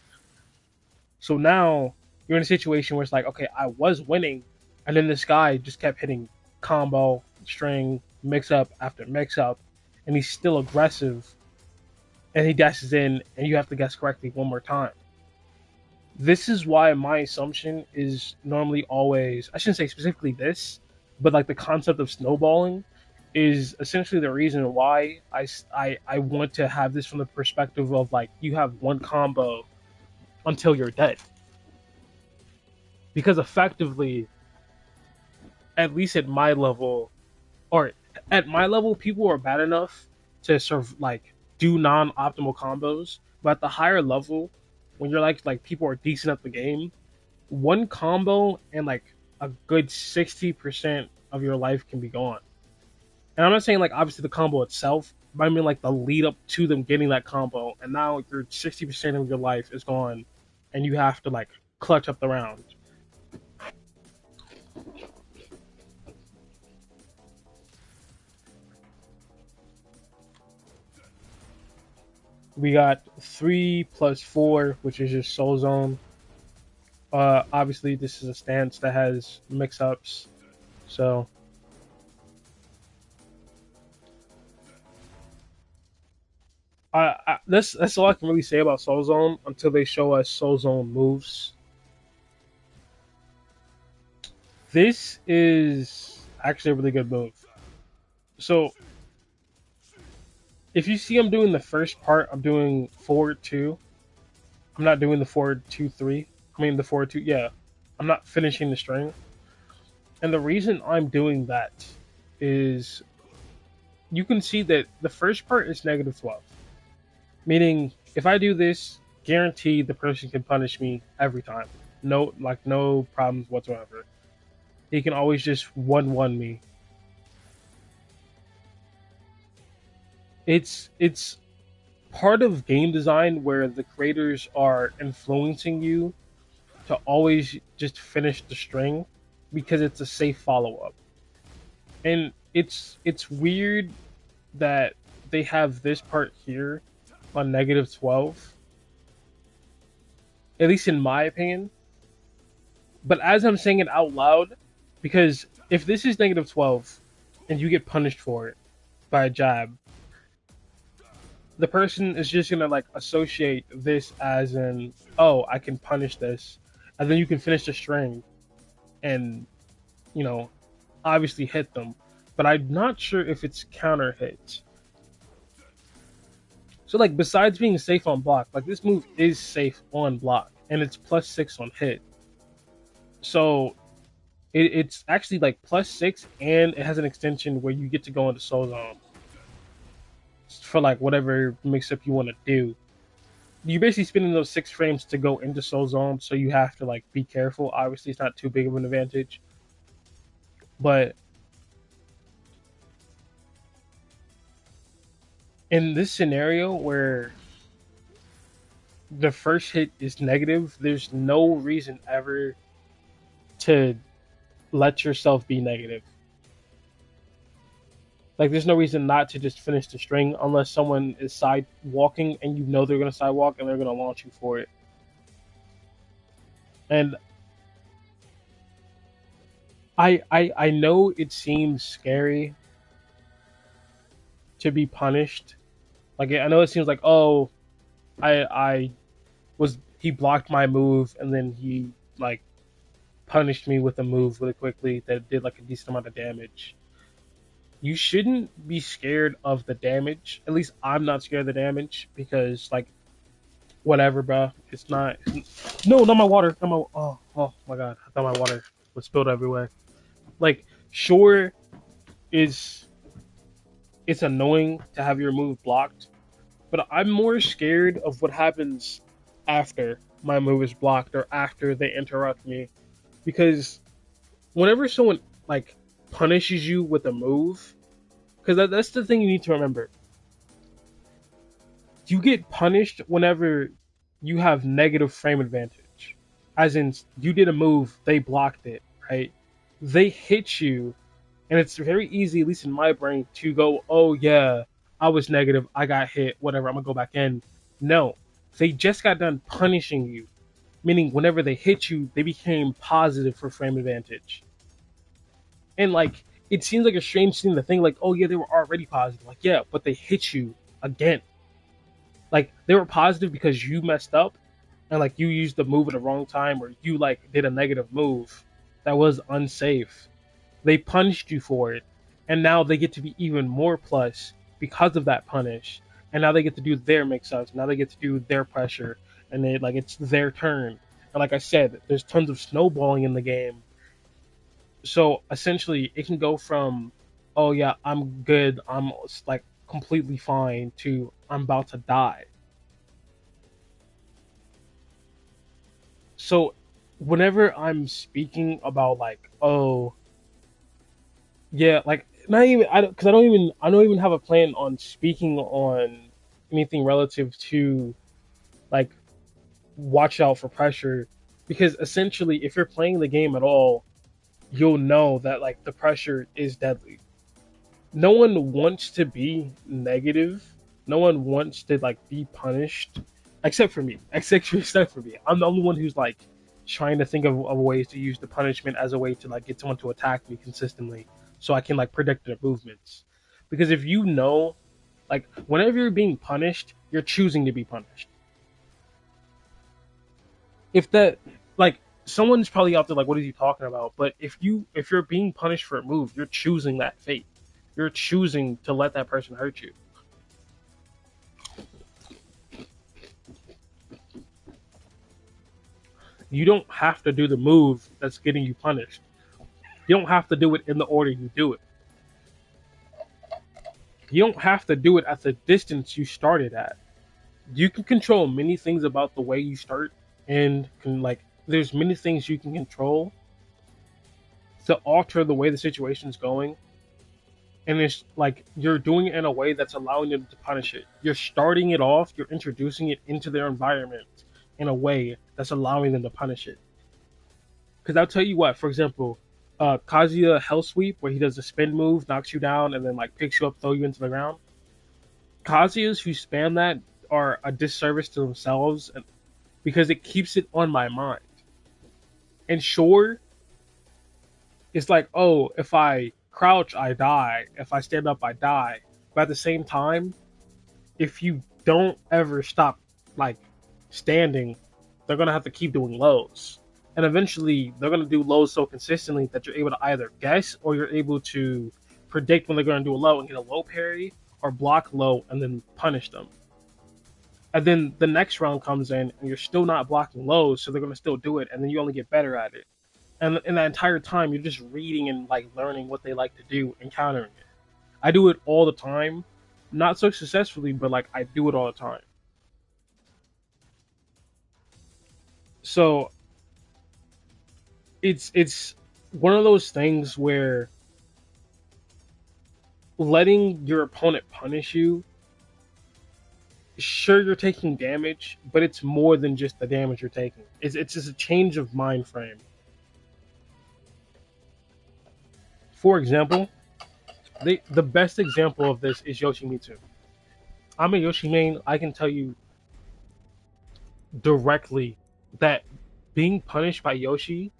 So now you're in a situation where it's like, okay, I was winning, and then this guy just kept hitting combo, string, mix up after mix up, and he's still aggressive, and he dashes in, and you have to guess correctly one more time. This is why my assumption is normally always, I shouldn't say specifically this, but like the concept of snowballing is essentially the reason why I want to have this from the perspective of like you have one combo until you're dead. Because effectively, at least at my level, or at my level, people are bad enough to sort of like do non-optimal combos. But at the higher level, when you're like people are decent at the game, one combo and like a good 60% of your life can be gone. And I'm not saying like obviously the combo itself, but I mean like the lead up to them getting that combo, and now your 60% of your life is gone, and you have to like clutch up the round. We got 3 plus 4, which is just Soul Zone. Obviously, this is a stance that has mix ups, so that's all I can really say about Soul Zone until they show us Soul Zone moves. This is actually a really good move. So if you see I'm doing the first part, I'm doing forward two. I'm not doing the forward 2 3. I mean the forward two. Yeah, I'm not finishing the string. And the reason I'm doing that is you can see that the first part is -12, meaning if I do this, guaranteed the person can punish me every time. No problems whatsoever. He can always just 1-1 me. It's part of game design where the creators are influencing you to always just finish the string because it's a safe follow up. And it's weird that they have this part here on -12, at least in my opinion. But as I'm saying it out loud, because if this is -12 and you get punished for it by a jab, the person is just gonna like associate this as in, oh, I can punish this, and then you can finish the string and you know obviously hit them. But I'm not sure if it's counter hits. So like besides being safe on block, like this move is safe on block and it's +6 on hit. So it's actually like +6 and it has an extension where you get to go into soul zone for like whatever mix up you want to do. You're basically spending those 6 frames to go into soul zone, so you have to like be careful. Obviously, it's not too big of an advantage, but in this scenario where the first hit is negative, there's no reason ever to let yourself be negative. Like, there's no reason not to just finish the string unless someone is side walking and you know they're going to sidewalk and they're going to launch you for it. And I know it seems scary to be punished. Like, I know it seems like, oh, I was he blocked my move and then he like punished me with a move really quickly that did like a decent amount of damage. You shouldn't be scared of the damage. At least I'm not scared of the damage because like whatever, bro. It's not. No, not my water. Not my. Oh my god! I thought my water was spilled everywhere. Like, sure, is it's annoying to have your move blocked, but I'm more scared of what happens after my move is blocked or after they interrupt me, because whenever someone like punishes you with a move, because that's the thing you need to remember. You get punished whenever you have negative frame advantage. as in you did a move, they blocked it, right? They hit you, and it's very easy, at least in my brain, to go, oh yeah, I was negative, I got hit, whatever, I'm gonna go back in. No, they just got done punishing you, meaning whenever they hit you, they became positive for frame advantage. And like, it seems like a strange thing to think, like, oh yeah, they were already positive. Like, yeah, but they hit you again. Like, they were positive because you messed up and like you used the move at the wrong time, or you like did a negative move that was unsafe. They punished you for it, and now they get to be even more plus because of that punish. And now they get to do their mix-ups. Now they get to do their pressure, and they like it's their turn. And like I said, there's tons of snowballing in the game. So essentially, it can go from, oh yeah, I'm good, I'm like completely fine, to I'm about to die. So whenever I'm speaking about like, oh yeah, like not even I don't because I don't even have a plan on speaking on anything relative to like watch out for pressure, because essentially if you're playing the game at all, you'll know that like the pressure is deadly. No one wants to be negative. No one wants to like be punished, except for me. Except for me. I'm the only one who's like trying to think of ways to use the punishment as a way to like get someone to attack me consistently, so I can like predict their movements. Because if you know, like whenever you're being punished, you're choosing to be punished. If that like someone's probably out there like, what is he talking about? But if you're being punished for a move, you're choosing that fate. You're choosing to let that person hurt you. You don't have to do the move that's getting you punished. You don't have to do it in the order you do it. You don't have to do it at the distance you started at. You can control many things about the way you start, and can like there's many things you can control to alter the way the situation is going. And it's like you're doing it in a way that's allowing them to punish it. You're starting it off, you're introducing it into their environment in a way that's allowing them to punish it. Because I'll tell you what, for example, Kazuya Hell Sweep, where he does the spin move, knocks you down, and then like picks you up, throw you into the ground. Kazuyas who spam that are a disservice to themselves, because it keeps it on my mind. And sure, it's like, oh, if I crouch, I die. If I stand up, I die. But at the same time, if you don't ever stop like standing, they're gonna have to keep doing lows. And eventually they're gonna do lows so consistently that you're able to either guess, or you're able to predict when they're gonna do a low and get a low parry, or block low and then punish them. And then the next round comes in and you're still not blocking lows, so they're gonna still do it, and then you only get better at it. And in that entire time you're just reading and like learning what they like to do and countering it. I do it all the time. Not so successfully, but like I do it all the time. So it's one of those things where letting your opponent punish you, sure you're taking damage, but it's more than just the damage you're taking. It's just a change of mind frame. For example, the best example of this is Yoshimitsu. I'm a Yoshi main. I can tell you directly that being punished by Yoshi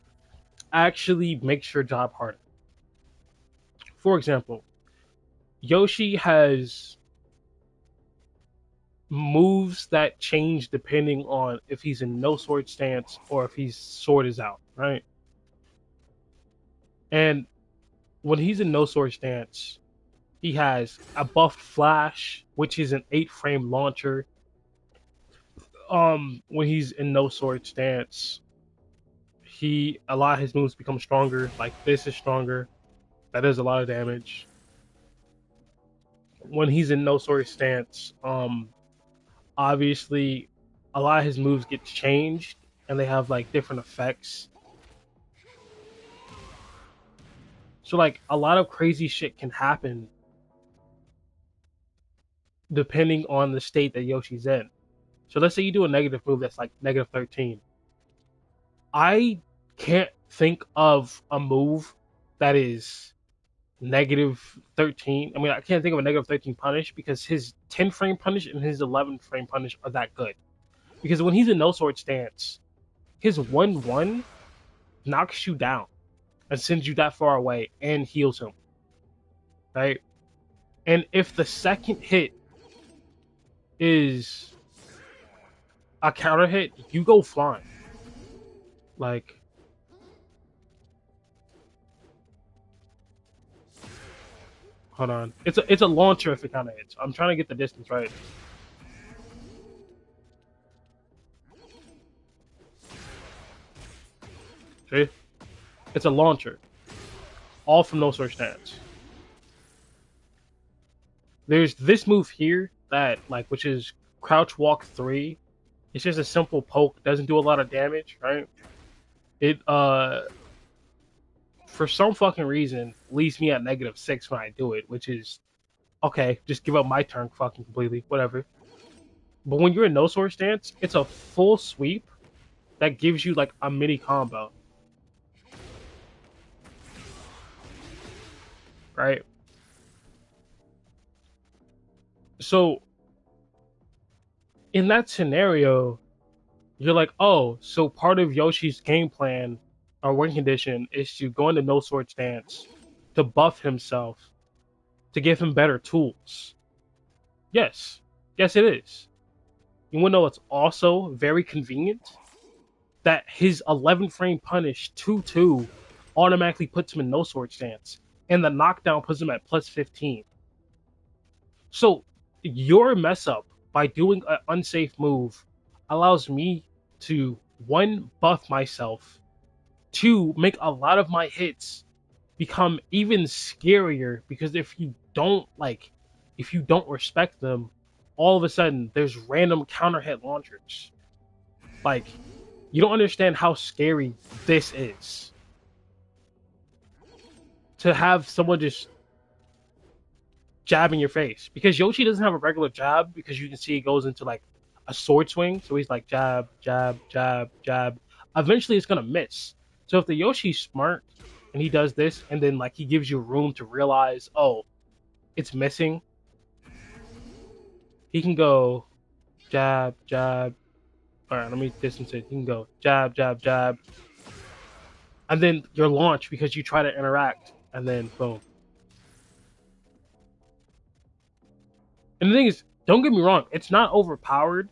actually makes your job harder. For example, Yoshi has moves that change depending on if he's in no sword stance or if his sword is out, right? And when he's in no sword stance, he has a buffed flash, which is an 8 frame launcher. When he's in no sword stance, he a lot of his moves become stronger. Like this is stronger. That does a lot of damage. When he's in no sword stance, obviously a lot of his moves get changed and they have like different effects. So like a lot of crazy shit can happen depending on the state that Yoshi's in. So let's say you do a negative move that's like negative 13. I can't think of a move that is negative 13. I mean, I can't think of a negative 13 punish because his 10 frame punish and his 11 frame punish are that good. Because when he's in no sword stance, his 1-1 knocks you down and sends you that far away and heals him, right? And if the second hit is a counter hit, you go flying. Like, hold on. It's a launcher if it counter hits. I'm trying to get the distance right. See? It's a launcher. All from no sword stance. There's this move here that, like, which is crouch walk 3. It's just a simple poke, doesn't do a lot of damage, right? It for some fucking reason leaves me at -6 when I do it, which is okay, just give up my turn fucking completely, whatever. But when you're in no sword stance, it's a full sweep that gives you like a mini combo. Right? So in that scenario, you're like, oh, so part of Yoshi's game plan or win condition is to go into no sword stance to buff himself, to give him better tools. Yes. Yes, it is. You want to know what's also very convenient? That his 11 frame punish 2-2 automatically puts him in no sword stance, and the knockdown puts him at +15. So your mess up by doing an unsafe move allows me to, one, buff myself, two, make a lot of my hits become even scarier, because if you don't respect them, all of a sudden there's random counter hit launchers. Like, you don't understand how scary this is. To have someone just jab in your face. Because Yoshi doesn't have a regular jab, because you can see it goes into like a sword swing. So he's like jab, jab, jab, jab. Eventually it's gonna miss. So if the Yoshi's smart and he does this, and then like he gives you room to realize, oh, it's missing, he can go jab, jab. Alright, let me distance it. He can go jab, jab, jab. And then your launch, because you try to interact, and then boom. And the thing is, don't get me wrong, it's not overpowered,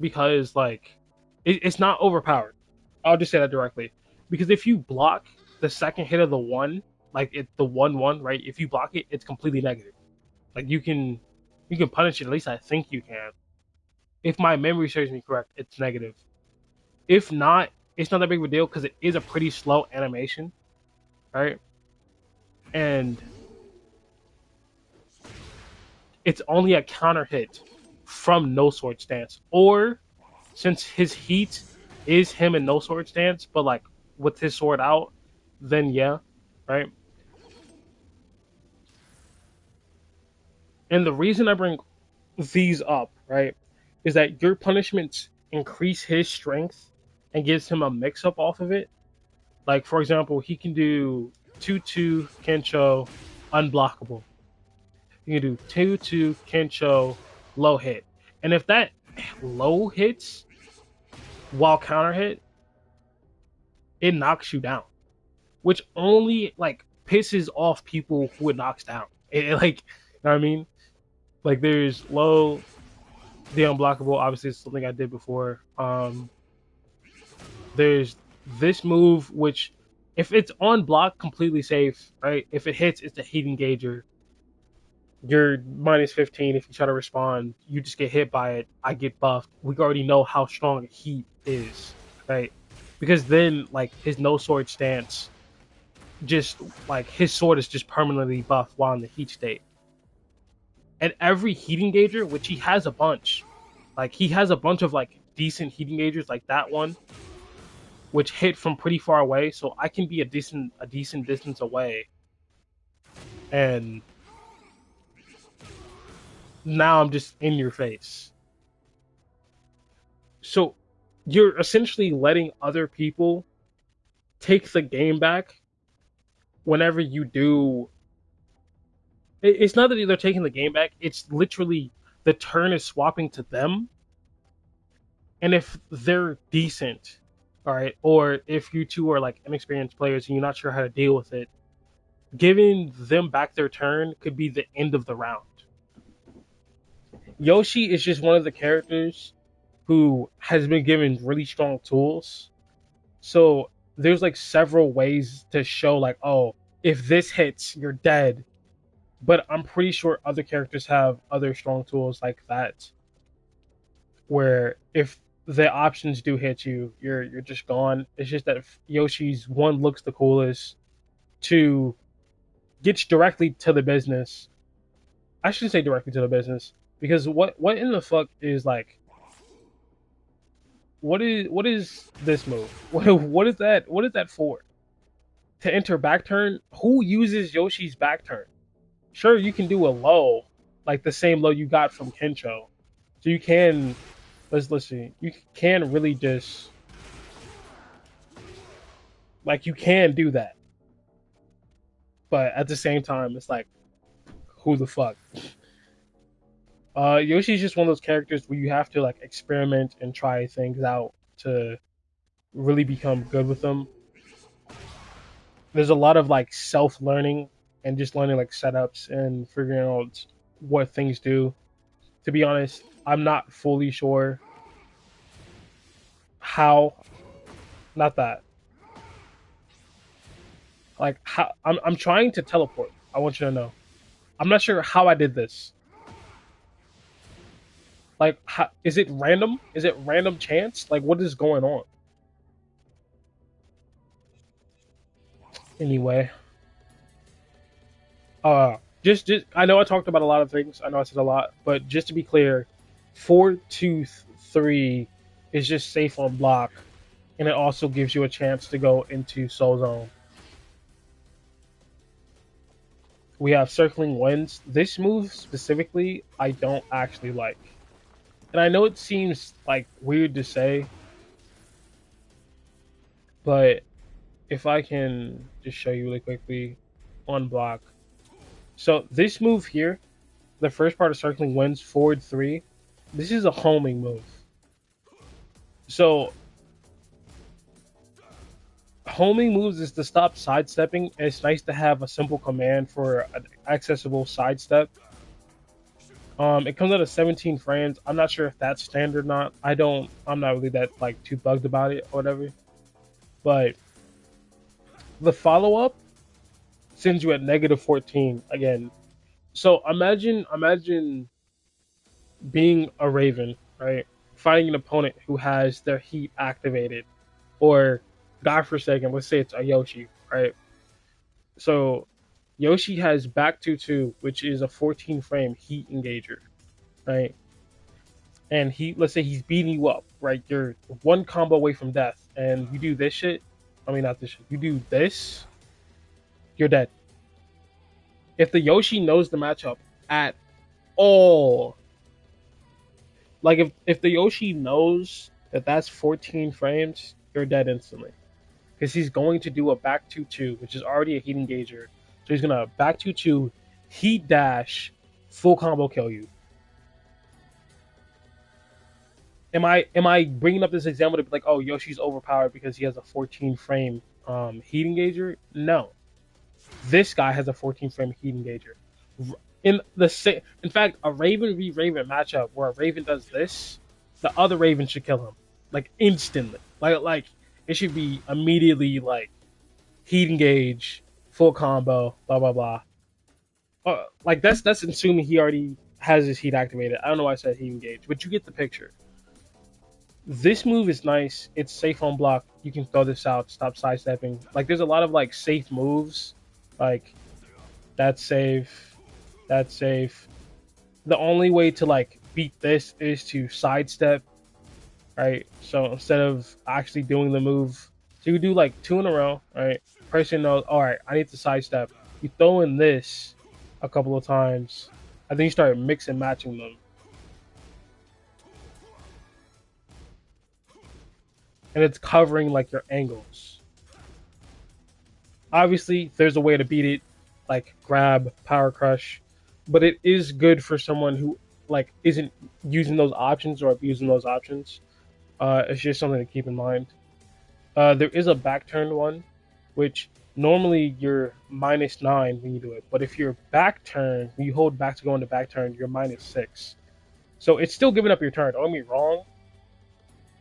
because like it's not overpowered. I'll just say that directly. Because if you block the second hit of the one, like the 1-1, right? If you block it, it's completely negative. Like you can punish it, at least I think you can. If my memory serves me correct, it's negative. If not, it's not that big of a deal because it is a pretty slow animation, right? And it's only a counter hit from no sword stance. Or since his heat is him in no sword stance, but like with his sword out, then yeah, right? And the reason I bring these up, right, is that your punishments increase his strength and gives him a mix up off of it. Like, for example, he can do 2-2 Kencho unblockable. You can do 2-2 Kencho low hit. And if that low hits while counter hit, it knocks you down. Which only like pisses off people who it knocks down. Like, you know what I mean? Like there's low, the unblockable, obviously it's something I did before. There's this move which, if it's on block, completely safe, right? If it hits, it's a heat engager. You're -15. If you try to respond, you just get hit by it. I get buffed. We already know how strong heat is, right? Because then, like, his no sword stance, just like his sword is just permanently buffed while in the heat state. And every heat engager, which he has a bunch, like he has a bunch of like decent heat engagers, like that one, which hit from pretty far away, so I can be a decent distance away, and now I'm just in your face. So you're essentially letting other people take the game back whenever you do. It's not that they're taking the game back. It's literally the turn is swapping to them, and if they're decent, all right, or if you two are like inexperienced players and you're not sure how to deal with it, giving them back their turn could be the end of the round. Yoshi is just one of the characters who has been given really strong tools. So there's like several ways to show like, oh, if this hits, you're dead. But I'm pretty sure other characters have other strong tools like that, where if the options do hit you, you're just gone. It's just that Yoshi's one looks the coolest, two gets directly to the business. I shouldn't say directly to the business because what in the fuck is like what is this move? What is that? What is that for? To enter back turn? Who uses Yoshi's back turn? Sure, you can do a low, like the same low you got from Kencho. So you can let's see. You can really just like you can do that. But at the same time, it's like who the fuck? Yoshi's just one of those characters where you have to like experiment and try things out to really become good with them. There's a lot of like self learning and just learning like setups and figuring out what things do. To be honest, I'm not fully sure how. Not that. Like how I'm trying to teleport. I want you to know. I'm not sure how I did this. Like, how, is it random? Is it random chance? Like, what is going on? Anyway, just I know I talked about a lot of things. I know I said a lot, but just to be clear, 4-2-3 is just safe on block, and it also gives you a chance to go into Soul Zone. We have Circling Winds. This move specifically, I don't actually like, and I know it seems like weird to say, but if I can just show you really quickly on block. So this move here, the first part of Circling Winds, forward 3, this is a homing move. So homing moves is to stop sidestepping. And it's nice to have a simple command for an accessible sidestep. It comes out of 17 frames. I'm not sure if that's standard or not. I'm not really that like too bugged about it or whatever. But the follow up sends you at -14 again. So imagine being a Raven, right? Fighting an opponent who has their heat activated, or God forsaken, let's say it's a Yoshi, right? So Yoshi has back 2-2, which is a 14 frame heat engager, right? And let's say he's beating you up, right? You're one combo away from death, and you do this shit. I mean, not this shit. You do this, you're dead. If the Yoshi knows the matchup at all, like if the Yoshi knows that that's 14 frames, you're dead instantly. Because he's going to do a back 2-2, which is already a heat engager. So he's gonna back 2-2, heat dash, full combo kill you. Am I bringing up this example to be like, oh, Yoshi's overpowered because he has a 14 frame heat engager? No, this guy has a 14 frame heat engager. In fact, a Raven v Raven matchup where a Raven does this, the other Raven should kill him like instantly. Like it should be immediately like heat engage, full combo, blah blah blah. Like that's assuming he already has his heat activated. I don't know why I said heat engage, but you get the picture. This move is nice. It's safe on block. You can throw this out, stop sidestepping. Like there's a lot of like safe moves, like that's safe, that's safe. The only way to like beat this is to sidestep, right? So instead of actually doing the move, so you do like 2 in a row, right? Person knows, all right, I need to sidestep. You throw in this a couple of times, and then you start mix and matching them. And it's covering like your angles. Obviously, there's a way to beat it, like grab, power crush, but it is good for someone who like isn't using those options or abusing those options. It's just something to keep in mind. There is a back turn one, which normally you're -9 when you do it, but if you're back turn, when you hold back to go into back turn, you're -6. So it's still giving up your turn. Don't get me wrong,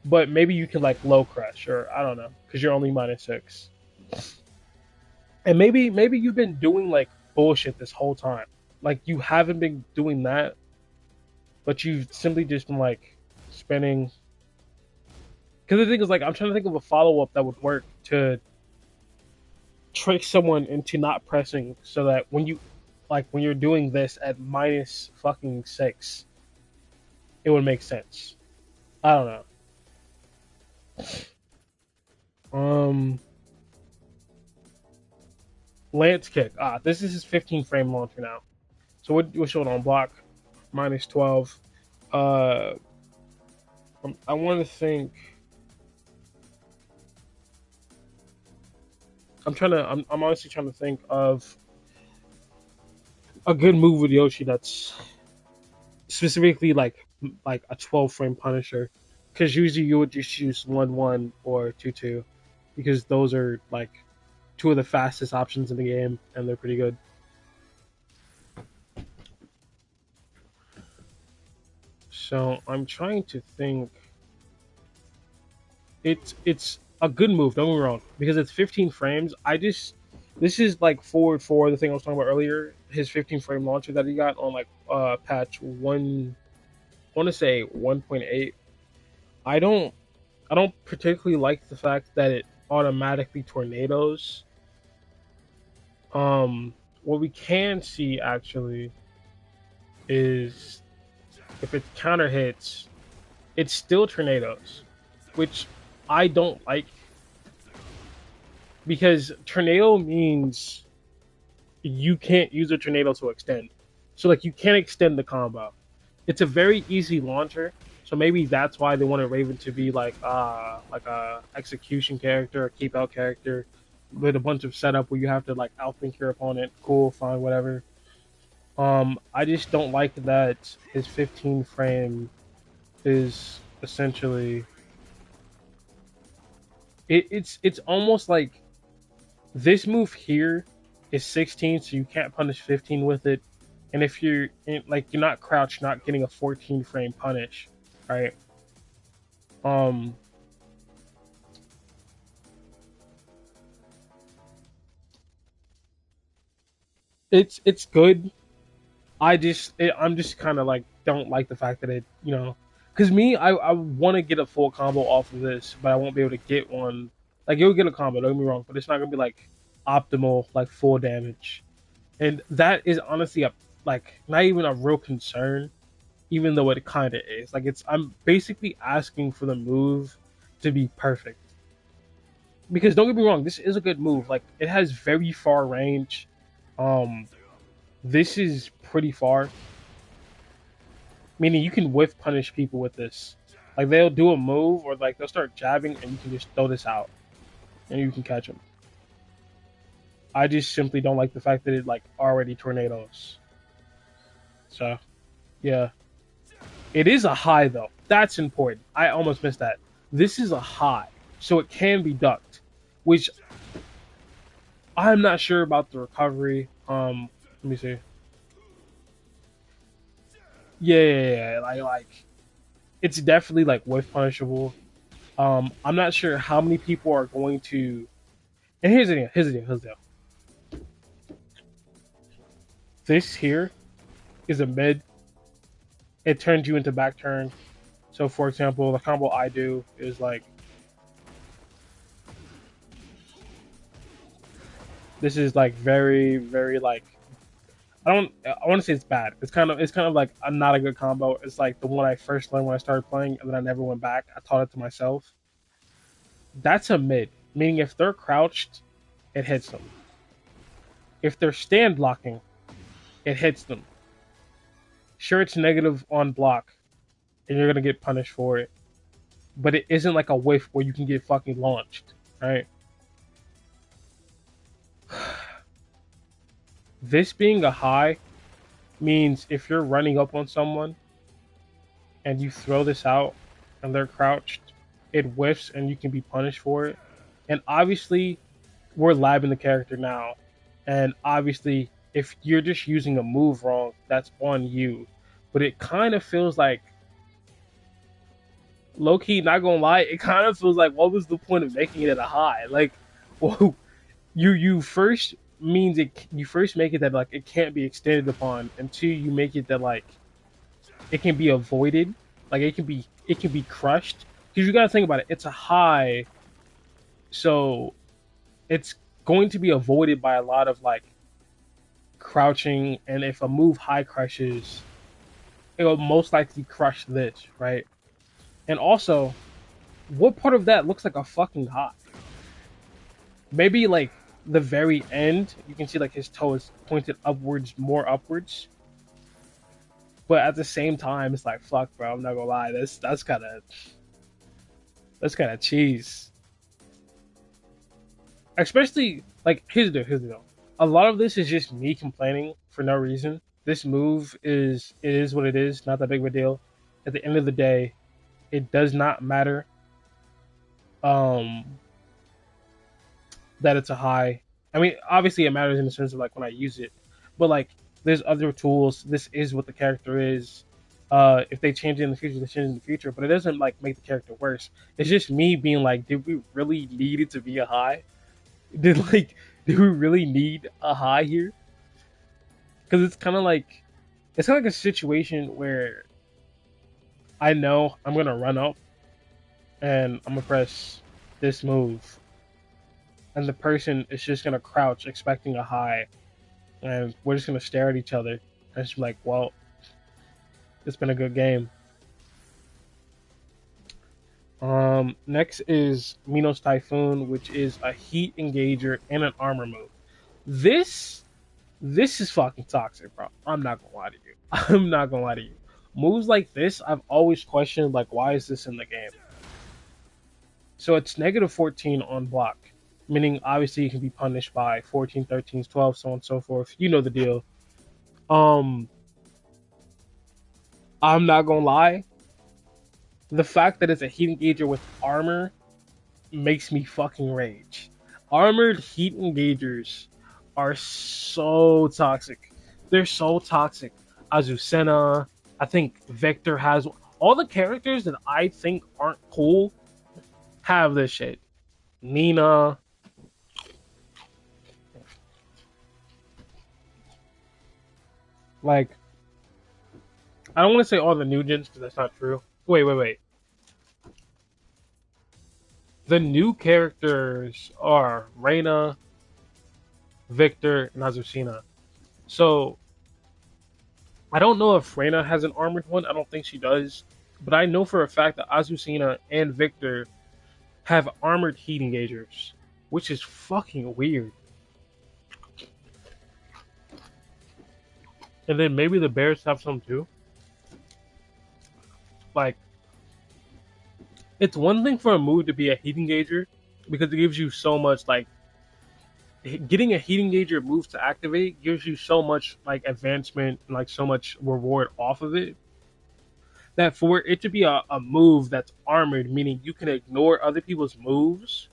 but maybe you can like low crush or I don't know because you're only -6. And maybe you've been doing like bullshit this whole time. Like you haven't been doing that, but you've simply just been like spending. Because the thing is, like, I'm trying to think of a follow up that would work to trick someone into not pressing, so that when you, like, when you're doing this at -6, it would make sense. I don't know. Um, Lance kick. This is his 15 frame launcher now. So we're showing on block -12. Uh, I want to think. I'm honestly trying to think of a good move with Yoshi that's specifically like a 12 frame Punisher, because usually you would just use 1-1 or 2-2, because those are like two of the fastest options in the game and they're pretty good. So I'm trying to think. It's a good move. Don't get me wrong, because it's 15 frames. This is like forward for the thing I was talking about earlier. His 15 frame launcher that he got on like patch one. I want to say 1.8. I don't I don't particularly like the fact that it automatically tornadoes. What we can see actually is if it counter hits, it's still tornadoes, which I don't like, because tornado means you can't use a tornado to extend. So like you can't extend the combo. It's a very easy launcher, so maybe that's why they wanted Raven to be like a execution character, a keep out character, with a bunch of setup where you have to like outthink your opponent. Cool, fine, whatever. I just don't like that his 15 frame is essentially it's almost like this move here is 16, so you can't punish 15 with it. And if you're like you're not crouched, not getting a 14 frame punish, right? Um, it's good. I'm just kind of like don't like the fact that because me I want to get a full combo off of this, but I won't be able to get one. Like you'll get a combo, don't get me wrong, but it's not gonna be like optimal, like full damage. And that is honestly a like not even a real concern, even though it kind of is. Like I'm basically asking for the move to be perfect. Because don't get me wrong, this is a good move. Like it has very far range. Um, this is pretty far, meaning you can whiff punish people with this. Like they'll do a move or like they'll start jabbing and you can just throw this out and you can catch them. I just simply don't like the fact that it like already tornadoes. So yeah, it is a high though. That's important. I almost missed that. This is a high, so it can be ducked, which I'm not sure about the recovery. Let me see. Yeah. Like it's definitely like whiff punishable. I'm not sure how many people are going to. And here's the deal. This here is a mid. It turns you into back turn. So for example, the combo I do is like this is like very very like I want to say it's bad. It's kind of like a not a good combo. It's like the one I first learned when I started playing, and then I never went back. I taught it to myself. That's a mid, meaning if they're crouched, it hits them. If they're stand blocking, it hits them. Sure, it's negative on block, and you're gonna get punished for it, but it isn't like a whiff where you can get fucking launched, right? This being a high means if you're running up on someone and you throw this out and they're crouched, it whiffs and you can be punished for it. And obviously, we're live in the character now. And obviously, if you're just using a move wrong, that's on you. But it kind of feels like, low key, not gonna lie, it kind of feels like, what was the point of making it a high? Like, well, you first means it. You first make it that like it can't be extended upon, and two, you make it that like it can be avoided, like it can be crushed. Because you got to think about it, it's a high, so it's going to be avoided by a lot of like crouching, and if a move high crushes, it will most likely crush this, right? And also, what part of that looks like a fucking high? Maybe like the very end, you can see like his toe is pointed upwards, more upwards. But at the same time, it's like fuck, bro. I'm not gonna lie. That's kind of cheese. Especially like here's the deal. A lot of this is just me complaining for no reason. This move is what it is. Not that big of a deal. At the end of the day, it does not matter. Um, that it's a high. I mean, obviously it matters in the sense of like when I use it, but like there's other tools. This is what the character is. If they change it in the future, they change it in the future, but it doesn't like make the character worse. It's just me being like, did we really need it to be a high? Did like, did we really need a high here? Because it's kind of like a situation where I know I'm gonna run up and I'm gonna press this move, and the person is just gonna crouch expecting a high, and we're just gonna stare at each other. And it's like, well, it's been a good game. Next is Minos Typhoon, which is a heat engager and an armor move. This this is fucking toxic, bro. I'm not gonna lie to you. I'm not gonna lie to you. Moves like this, I've always questioned like why is this in the game? So it's negative 14 on block, meaning obviously you can be punished by 14, 13, 12, so on and so forth. You know the deal. Um, I'm not gonna lie. The fact that it's a heat engager with armor makes me fucking rage. Armored heat engagers are so toxic. They're so toxic. Azucena, I think Vector has all the characters that I think aren't cool have this shit. Nina, like I don't want to say all the new gens because that's not true. Wait. The new characters are Reina, Victor, and Azucena. So I don't know if Reina has an armored one. I don't think she does. But I know for a fact that Azucena and Victor have armored heat engagers, which is fucking weird. And then maybe the Bears have some too. Like, it's one thing for a move to be a heat engager because it gives you so much, like, getting a heat engager move to activate gives you so much, like, advancement and, like, so much reward off of it. That for it to be a move that's armored, meaning you can ignore other people's moves,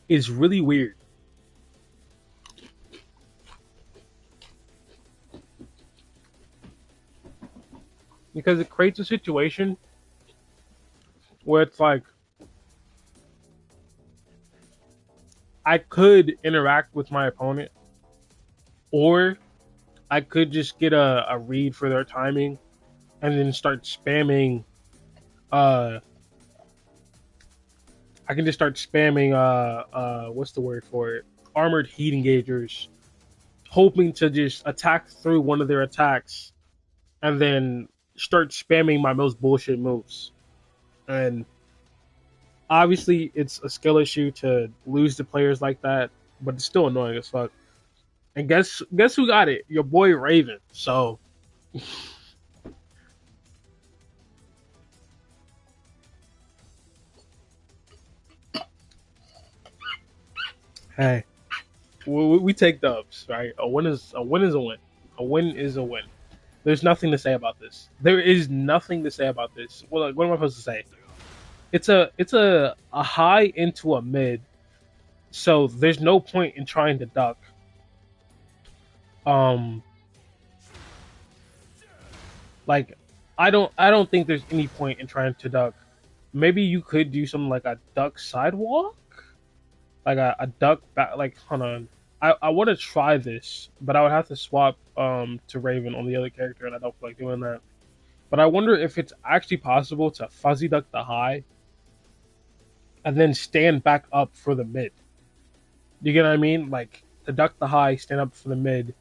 is really weird. Because it creates a situation where it's like I could interact with my opponent, or I could just get a read for their timing and then start spamming. Uh, I can just start spamming. What's the word for it? Armored heat engagers, hoping to just attack through one of their attacks, and then start spamming my most bullshit moves. And obviously, it's a skill issue to lose to players like that, but it's still annoying as fuck. And guess who got it? Your boy Raven. So hey, we take dubs, right? A win is a win. A win is a win. There's nothing to say about this. There is nothing to say about this. Well, like, what am I supposed to say? It's a high into a mid, so there's no point in trying to duck. Um, like I don't think there's any point in trying to duck. Maybe you could do something like a duck sidewalk, like a duck back. Like hold on, I want to try this, but I would have to swap to Raven on the other character, and I don't feel like doing that. But I wonder if it's actually possible to fuzzy duck the high and then stand back up for the mid. You get what I mean? Like to duck the high, stand up for the mid,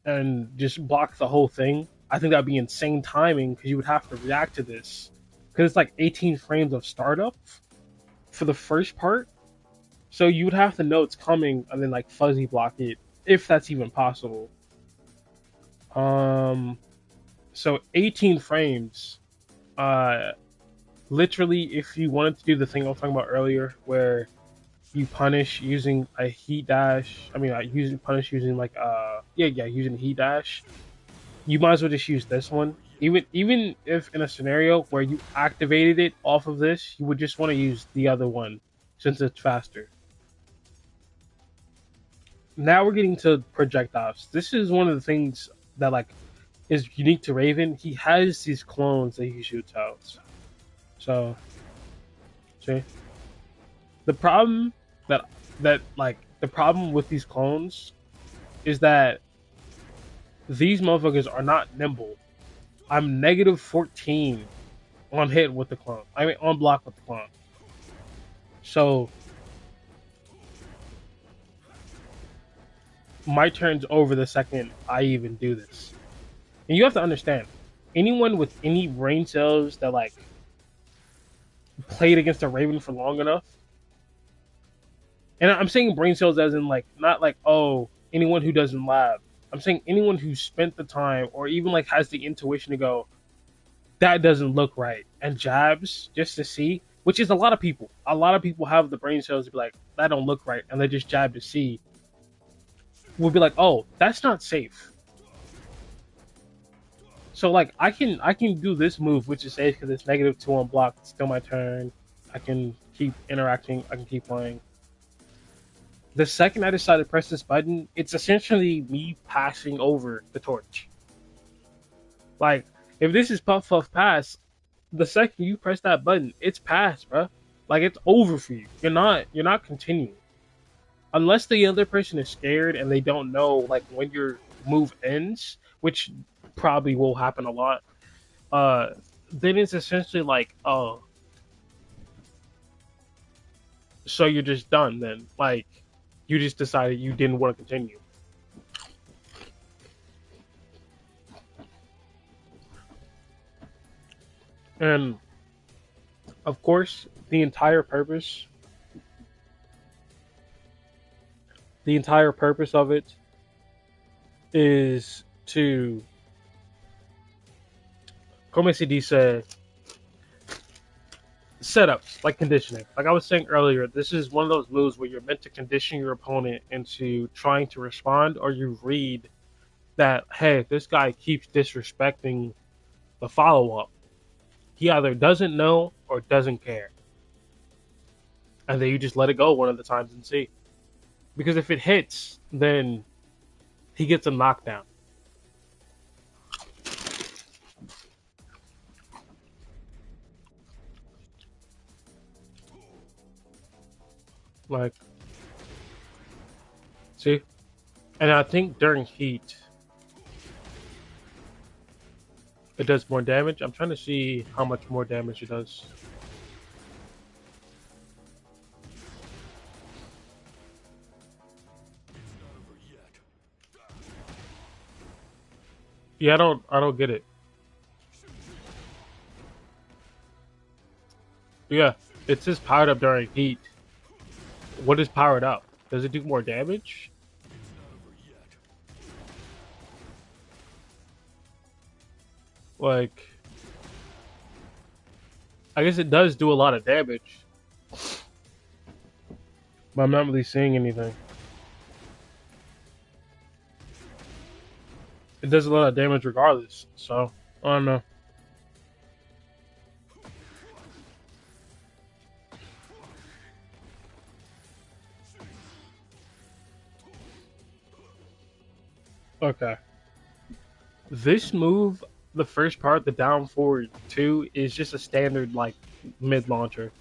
and just block the whole thing. I think that'd be insane timing because you would have to react to this because it's like 18 frames of startup for the first part. So you would have to know it's coming and then like fuzzy block it if that's even possible. Um, so 18 frames. Uh, Literally, if you wanted to do the thing I was talking about earlier, where you punish using a heat dash. I mean, using punish using like using a heat dash. You might as well just use this one. Even if in a scenario where you activated it off of this, you would just want to use the other one since it's faster. Now we're getting to projectiles. This is one of the things that like is unique to Raven. He has these clones that he shoots out. So, see, the problem the problem with these clones is that these motherfuckers are not nimble. I'm negative 14 on hit with the clone. I mean, on block with the clone. So my turn's over the second I even do this. And you have to understand, anyone with any brain cells that like played against a Raven for long enough, and I'm saying brain cells as in like not like oh anyone who doesn't lab. I'm saying anyone who spent the time or even like has the intuition to go that doesn't look right and jabs just to see, which is a lot of people. A lot of people have the brain cells to be like that don't look right and they just jab to see. We'll be like oh that's not safe. So like I can do this move which is safe because it's -2 on block. It's still my turn. I can keep interacting. I can keep playing. The second I decide to press this button, it's essentially me passing over the torch. Like, if this is puff puff pass, the second you press that button, it's passed, bro. Like it's over for you. You're not continuing unless the other person is scared and they don't know like when your move ends, which probably will happen a lot. Uh, then it's essentially like, oh, so you're just done then. Like, you just decided you didn't want to continue. And of course, the entire purpose of it is to, como se dice, setups, like conditioning. Like I was saying earlier, this is one of those moves where you're meant to condition your opponent into trying to respond, or you read that, hey, this guy keeps disrespecting the follow up. He either doesn't know or doesn't care. And then you just let it go one of the times and see. Because if it hits, then he gets a knockdown. Like, see? And I think during heat, it does more damage. I'm trying to see how much more damage it does. Yeah, I don't get it. But yeah, it says powered up during heat. What is powered up? Does it do more damage? Like, I guess it does do a lot of damage, but I'm not really seeing anything. it does a lot of damage regardless. So I don't know. Okay, this move, the first part, the down forward two, is just a standard like mid launcher,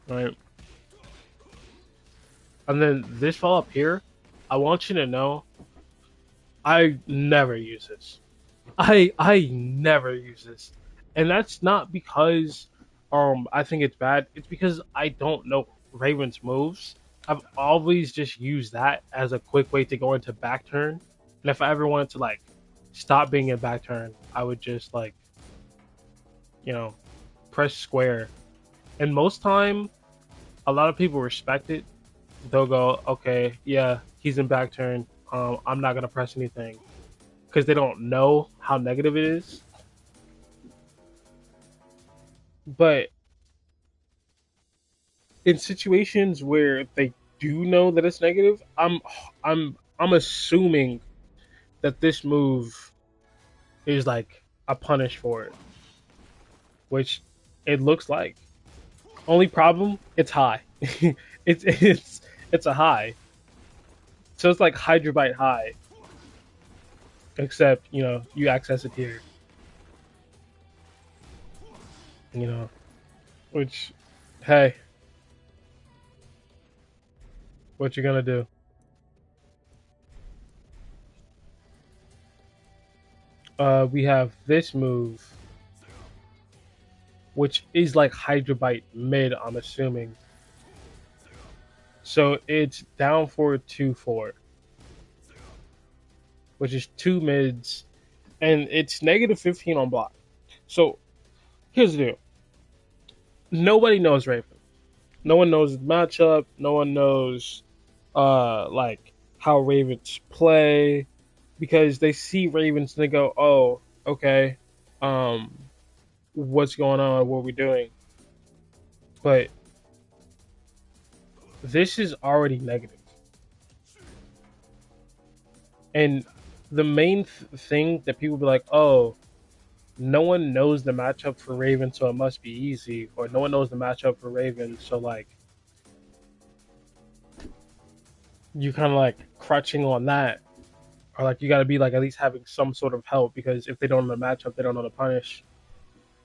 right? And then this fall up here, I want you to know, I never use this. I never use this, and that's not because I think it's bad. It's because I don't know Raven's moves. I've always just used that as a quick way to go into back turn, and if I ever wanted to like stop being in back turn, I would just like you know press square. And most time, a lot of people respect it. They'll go, okay, yeah, he's in back turn. I'm not gonna press anything because they don't know how negative it is. But in situations where they do know that it's negative, I'm assuming that this move is like a punish for it, which it looks like. Only problem, it's high. It's a high, so it's like Hydrobyte high, except you access it here, you know, which hey, what you gonna do? We have this move, which is like Hydrobyte mid, I'm assuming. So it's down for 2-4, which is two mids, and it's negative 15 on block. So here's the deal: nobody knows Raven. No one knows the matchup. No one knows like how Ravens play because they see Ravens and they go, "Oh, okay, um, what's going on? What are we doing?" But this is already negative, and the main thing that people be like, "Oh, no one knows the matchup for Raven, so it must be easy," or "No one knows the matchup for Raven, so like you kind of like crutching on that, or like you got to be like at least having some sort of help because if they don't know the matchup, they don't know the punish.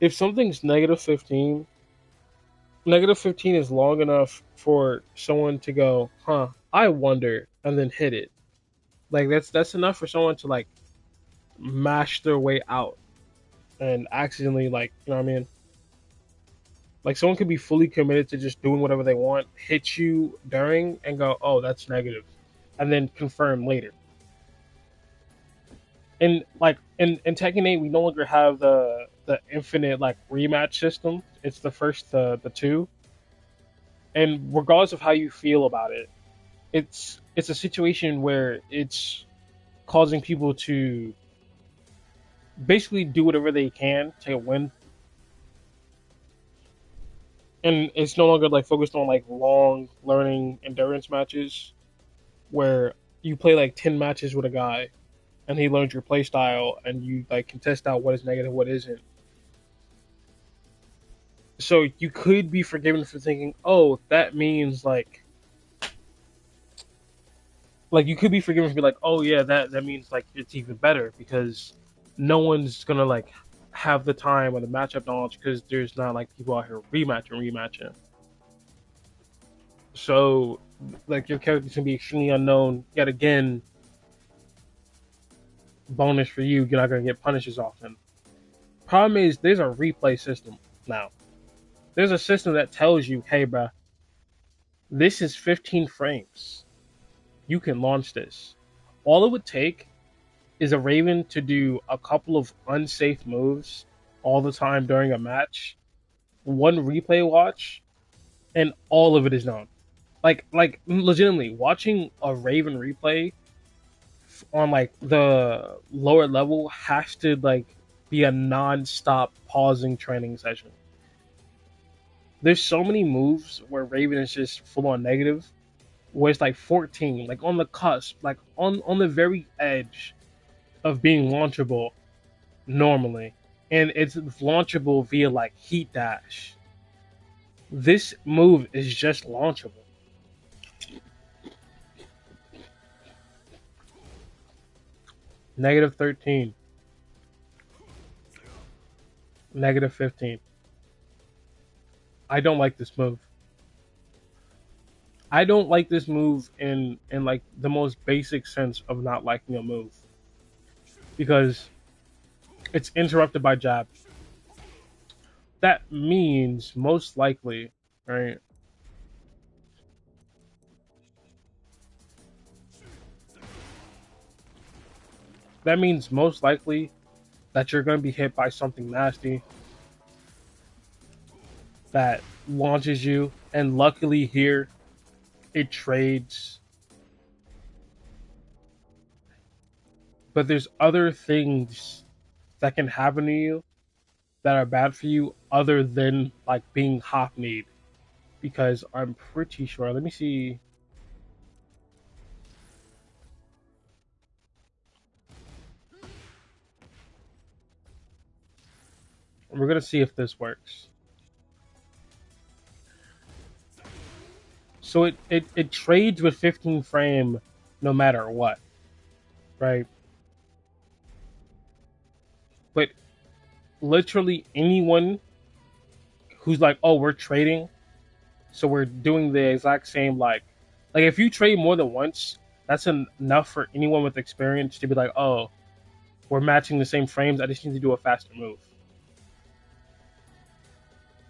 If something's negative 15 is long enough for someone to go, "Huh, I wonder," and then hit it. Like that's enough for someone to like mash their way out and accidentally like what I mean. Like someone could be fully committed to just doing whatever they want, hit you during, and go, "Oh, that's negative," and then confirm later. And like in Tekken 8, we no longer have the infinite like rematch system. It's the first the two, and regardless of how you feel about it, it's a situation where it's causing people to basically do whatever they can to win, and it's no longer like focused on like long learning endurance matches where you play like 10 matches with a guy and he learns your play style and you like can test out what is negative, what isn't. So you could be forgiven for thinking, oh, that means like you could be forgiven for be like, oh yeah, that means like it's even better because no one's gonna like have the time or the matchup knowledge because there's not like people out here rematching. So like your character's gonna be extremely unknown. Yet again, bonus for you, you're not gonna get punished as often. Problem is, there's a replay system now. There's a system that tells you, hey, bruh, this is 15 frames. You can launch this. All it would take is a Raven to do a couple of unsafe moves all the time during a match, one replay watch, and all of it is known. Like legitimately, watching a Raven replay on like the lower level has to like be a non-stop pausing training session. There's so many moves where Raven is just full on negative, where it's like 14, like on the cusp, like on the very edge of being launchable normally, and it's launchable via like heat dash. This move is just launchable. Negative 13, negative 15. I don't like this move. I don't like this move in like the most basic sense of not liking a move because it's interrupted by jab. That means most likely, right? That means most likely that you're going to be hit by something nasty that launches you. And luckily here, it trades. But there's other things that can happen to you that are bad for you other than like being hop need. Because I'm pretty sure, let me see. We're going to see if this works. So it trades with 15 frame no matter what, right? But literally anyone who's like, oh, we're trading, so we're doing the exact same like if you trade more than once, that's enough for anyone with experience to be like, oh, we're matching the same frames. I just need to do a faster move.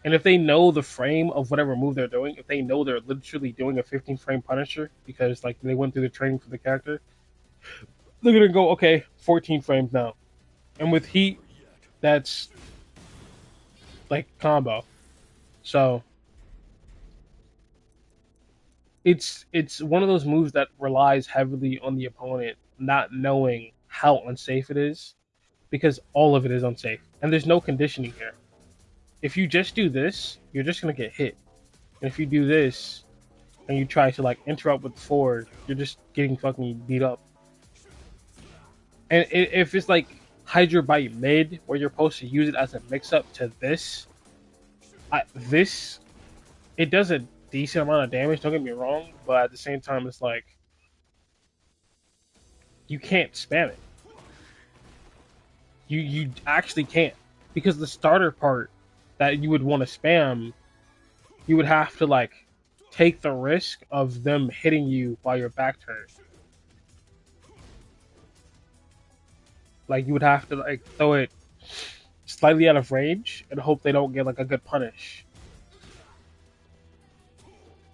And if they know the frame of whatever move they're doing, if they know they're literally doing a 15 frame Punisher because like they went through the training for the character, they're gonna go, okay, 14 frames now. And with Heat, that's like combo. So it's one of those moves that relies heavily on the opponent not knowing how unsafe it is because all of it is unsafe. And there's no conditioning here. If you just do this, you're just gonna get hit. And if you do this and you try to like interrupt with forward, you're just getting fucking beat up. And if it's like Hydra Bite mid, where you're supposed to use it as a mix up to this, this it does a decent amount of damage. Don't get me wrong, but at the same time, it's like you can't spam it. You actually can't because the starter part that you would want to spam, you would have to like take the risk of them hitting you while you're back turned. Like you would have to like throw it slightly out of range and hope they don't get like a good punish.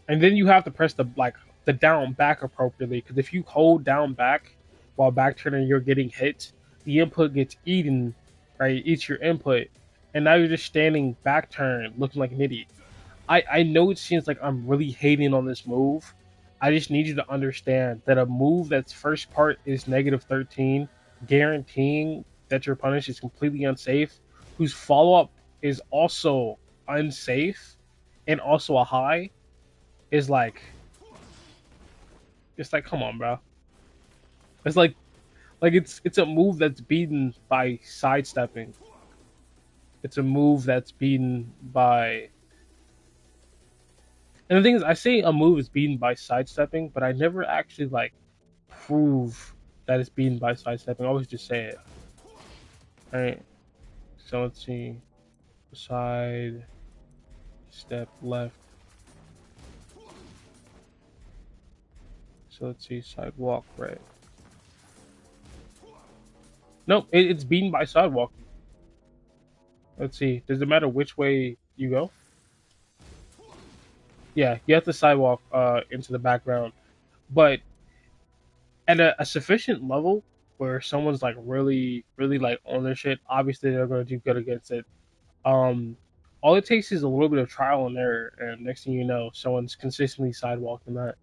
And then you have to press the down back appropriately because if you hold down back while back turning, you're getting hit. The input gets eaten, right? Eats your input, and now you're just standing back turn, looking like an idiot. I know it seems like I'm really hating on this move. I just need you to understand that a move that's first part is negative 13, guaranteeing that your punish is completely unsafe, whose follow up is also unsafe and also a high, is like it's like come on, bro. It's like it's a move that's beaten by sidestepping. It's a move that's beaten by and the thing is I say a move is beaten by sidestepping, but I never actually like prove that it's beaten by sidestepping. I always just say it. Alright. So let's see. Side step left. So let's see, sidewalk right. Nope, it's beaten by sidewalk. Let's see. Does it matter which way you go? Yeah, you have to sidewalk into the background. But at a sufficient level where someone's like really, really like on their shit, obviously they're gonna do good against it. Um all it takes is a little bit of trial and error, and next thing you know, someone's consistently sidewalking that.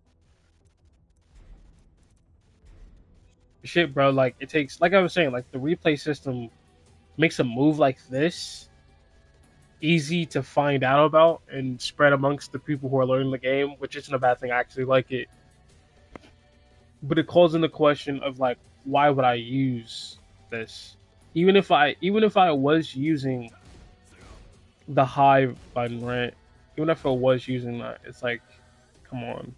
Shit, bro, like it takes like I was saying, like the replay system makes a move like this easy to find out about and spread amongst the people who are learning the game, which isn't a bad thing. I actually like it, but it calls into question of like, why would I use this. Even if I was using the high button, right? Even if I was using that, it's like, come on.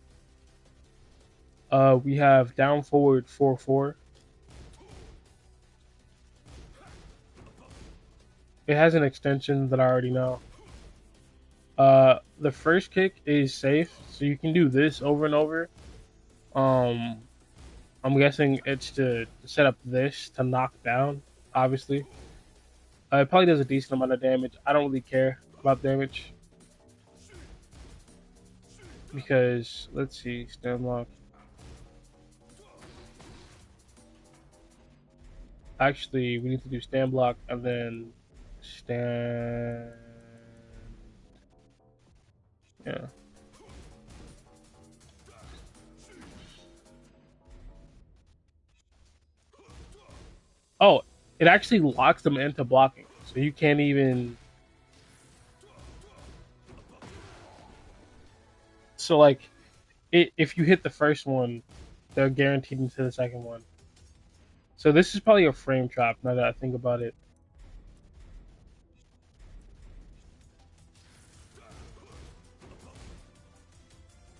We have down forward 4-4. It has an extension that I already know. The first kick is safe, so you can do this over and over. Um, I'm guessing it's to set up this to knock down. Obviously, it probably does a decent amount of damage. I don't really care about damage because let's see, stand lock. Actually, we need to do stand block and then stand. Yeah. Oh, it actually locks them into blocking, so you can't even. So like, if you hit the first one, they're guaranteed into the second one. So this is probably a frame trap. Now that I think about it,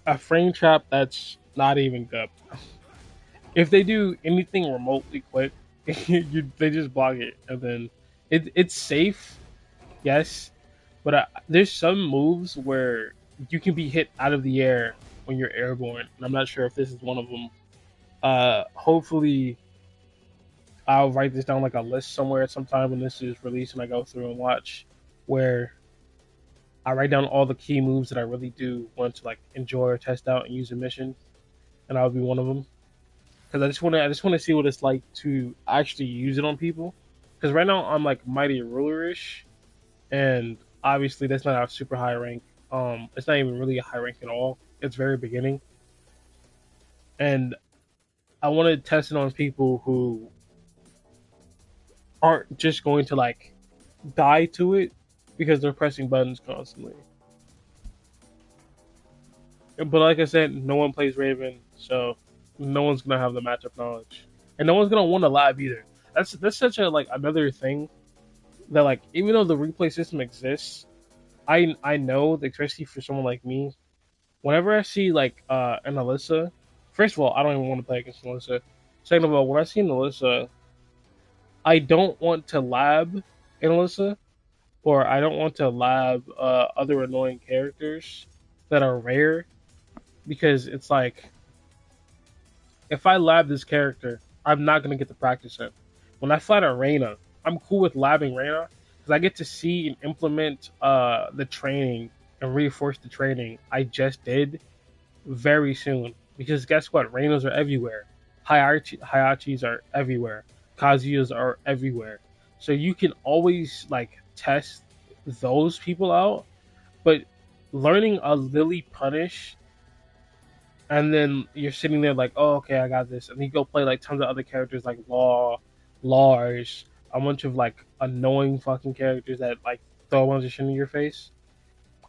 a frame trap that's not even good. If they do anything remotely quick, they just block it, and then it's safe, yes, but there's some moves where you can be hit out of the air when you're airborne, and I'm not sure if this is one of them. Hopefully, I'll write this down like a list somewhere sometime when this is released, and I go through and watch where I write down all the key moves that I really do want to like enjoy or test out and use in missions, and that would be one of them. Because I just want to see what it's like to actually use it on people. Because right now I'm like mighty rulerish, and obviously that's not a super high rank. It's not even really a high rank at all. It's very beginning, and I want to test it on people who aren't just going to like die to it because they're pressing buttons constantly. But like I said, no one plays Raven, so no one's gonna have the matchup knowledge, and no one's gonna want to lab either. That's such a like another thing that like even though the replay system exists, I know that especially for someone like me, whenever I see like an Alyssa, first of all, I don't even want to play against Alyssa. Second of all, when I see an Alyssa, I don't want to lab an Alyssa, or I don't want to lab other annoying characters that are rare because it's like if I lab this character, I'm not gonna get the practice in. When I fight a Reyna, I'm cool with labbing Reyna because I get to see and implement the training and reinforce the training I just did very soon. Because guess what? Reynas are everywhere. Hayachis are everywhere. Kazuyas are everywhere. So you can always like test those people out. But learning a Lily punish and then you're sitting there like, oh, okay, I got this, and you go play like tons of other characters like Lars, a bunch of like annoying fucking characters that like throw a bunch of shit in your face,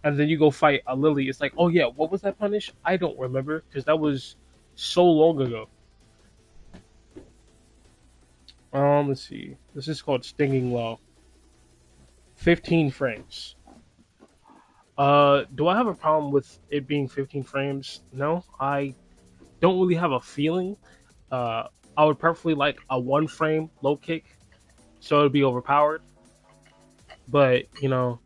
and then you go fight a Lily. It's like, oh yeah, what was that punish? I don't remember because that was so long ago. Let's see. This is called Stinging Low. 15 frames. Do I have a problem with it being 15 frames? No, I don't really have a feeling. Uh, I would preferably like a one frame low kick, so it'd be overpowered. But you know,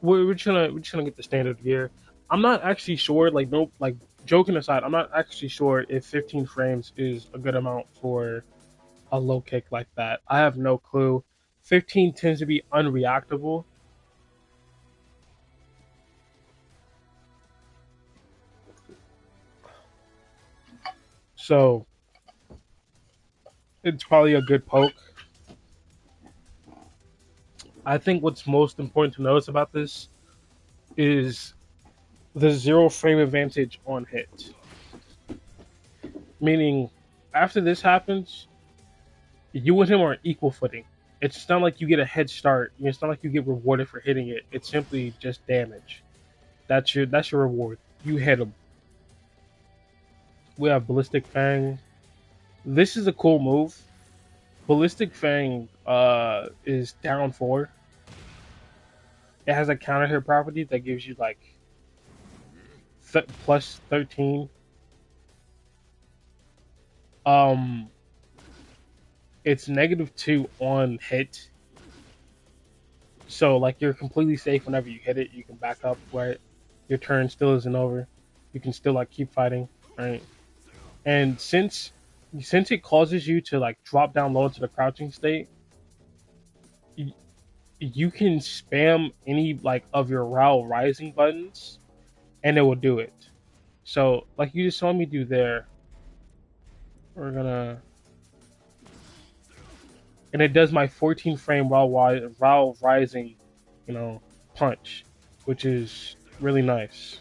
we're just gonna get the standard gear. I'm not actually sure. Like no, like joking aside, I'm not actually sure if 15 frames is a good amount for a low kick like that. I have no clue. 15 tends to be unreactable. So it's probably a good poke. I think what's most important to notice about this is the zero frame advantage on hit. Meaning, after this happens, you and him are on equal footing. It's not like you get a head start. It's not like you get rewarded for hitting it. It's simply just damage. That's your reward. You hit him. We have Ballistic Fang. This is a cool move. Ballistic Fang is down 4. It has a counter hit property that gives you like plus 13. Um, it's -2 on hit, so like you're completely safe whenever you hit it. You can back up, right? Your turn still isn't over. You can still like keep fighting, right? And since it causes you to like drop down low into the crouching state, you, you can spam any like of your Rao rising buttons, and it will do it. So like you just saw me do there, we're gonna, and it does my 14 frame Rao rising, you know, punch, which is really nice.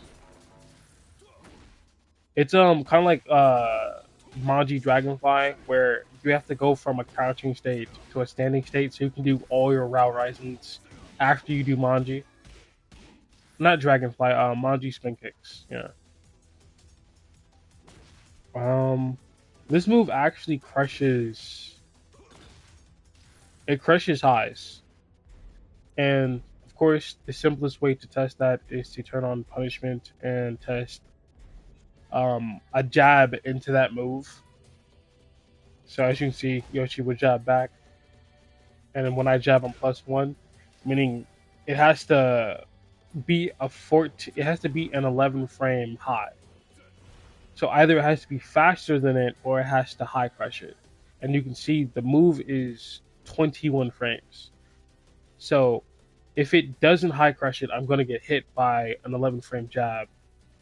It's kind of like Manji Dragonfly, where you have to go from a crouching state to a standing state, so you can do all your Rao risings after you do Manji. Not Dragonfly, Manji spin kicks. Yeah. Um, this move actually crushes. It crushes highs, and of course, the simplest way to test that is to turn on punishment and test a jab into that move. So as you can see, Yoshi would jab back, and then when I jab, I'm +1, meaning it has to be a 14. It has to be an 11 frame high. So either it has to be faster than it, or it has to high crush it. And you can see the move is 21 frames. So if it doesn't high crush it, I'm going to get hit by an 11 frame jab.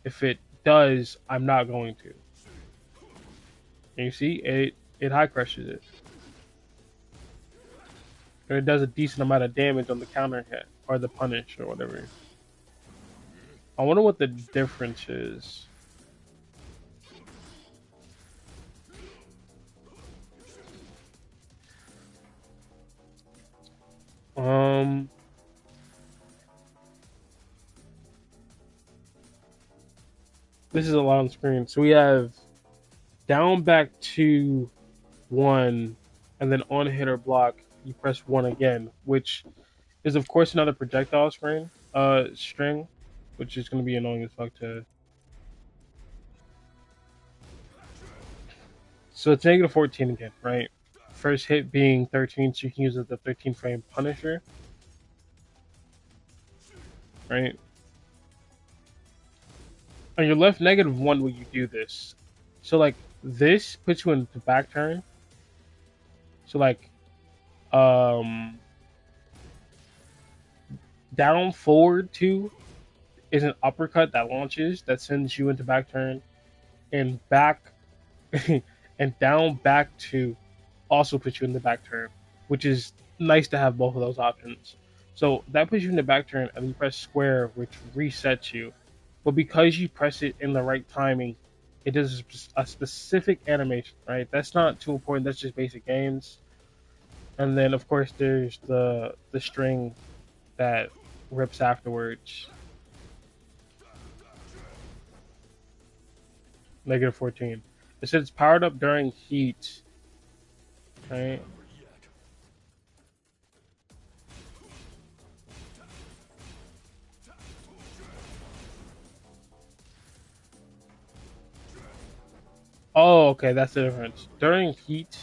If it does, I'm not going to. And you see, it high crushes it. And it does a decent amount of damage on the counter hit, or the punish, or whatever. I wonder what the difference is. Um, this is a lot on screen. So we have down back 2 1, and then on hit or block you press 1 again, which is of course another projectile string, which is going to be annoying as fuck to. So it's -14 again, right? First hit being 13, so you can use it the 13 frame Punisher, right? On your left -1 when you do this. So like this puts you into back turn. So like um down forward 2 is an uppercut that launches that sends you into back turn, and back and down back 2 also puts you in the back turn, which is nice to have both of those options. So that puts you in the back turn, and you press square, which resets you. But because you press it in the right timing, it does a specific animation, right? That's not too important. That's just basic games. And then of course there's the string that rips afterwards. -14. It says it's powered up during heat, right? Oh, okay, that's the difference. During heat,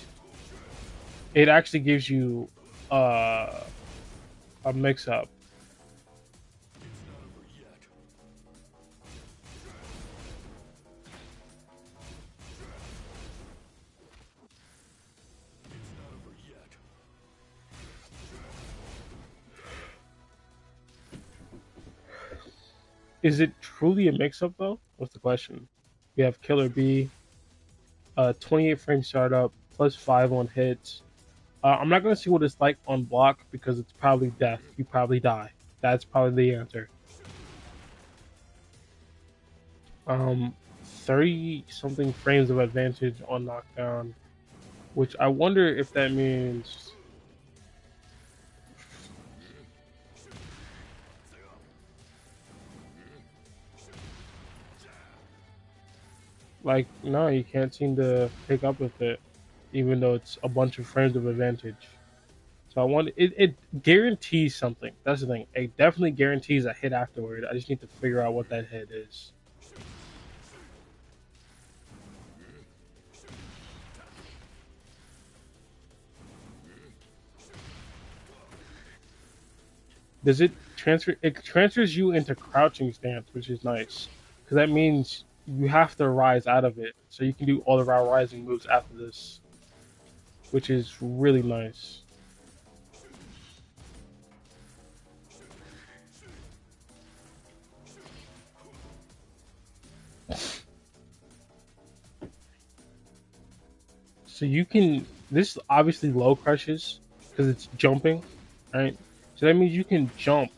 it actually gives you uh, a mix-up. Is it truly a mix-up though? What's the question? We have Killer B, 28 frame startup, +5 on hits. I'm not gonna see what it's like on block because it's probably death. You probably die. That's probably the answer. 30 something frames of advantage on knockdown, which I wonder if that means like no, you can't seem to pick up with it. even though it's a bunch of frames of advantage. So I want it. It guarantees something. That's the thing. It definitely guarantees a hit afterward. I just need to figure out what that hit is. Does it transfer? It transfers you into crouching stance, which is nice because that means you have to rise out of it. So you can do all of our rising moves after this, which is really nice. So you can. This obviously low crushes because it's jumping, right? So that means you can jump,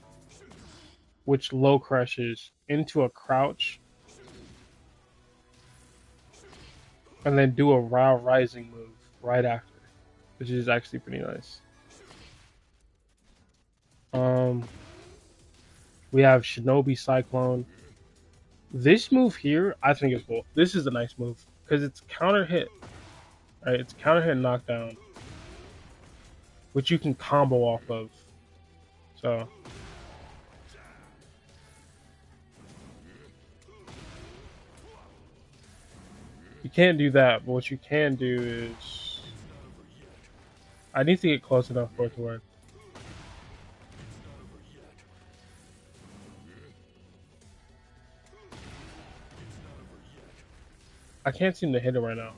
which low crushes into a crouch, and then do a raw rising move right after, which is actually pretty nice. Um, we have Shinobi Cyclone. This move here, I think is cool. This is a nice move because it's counter hit, right? It's counter hit knockdown, which you can combo off of. So you can't do that, but what you can do is I need to get close enough for it to work. I can't seem to hit it right now.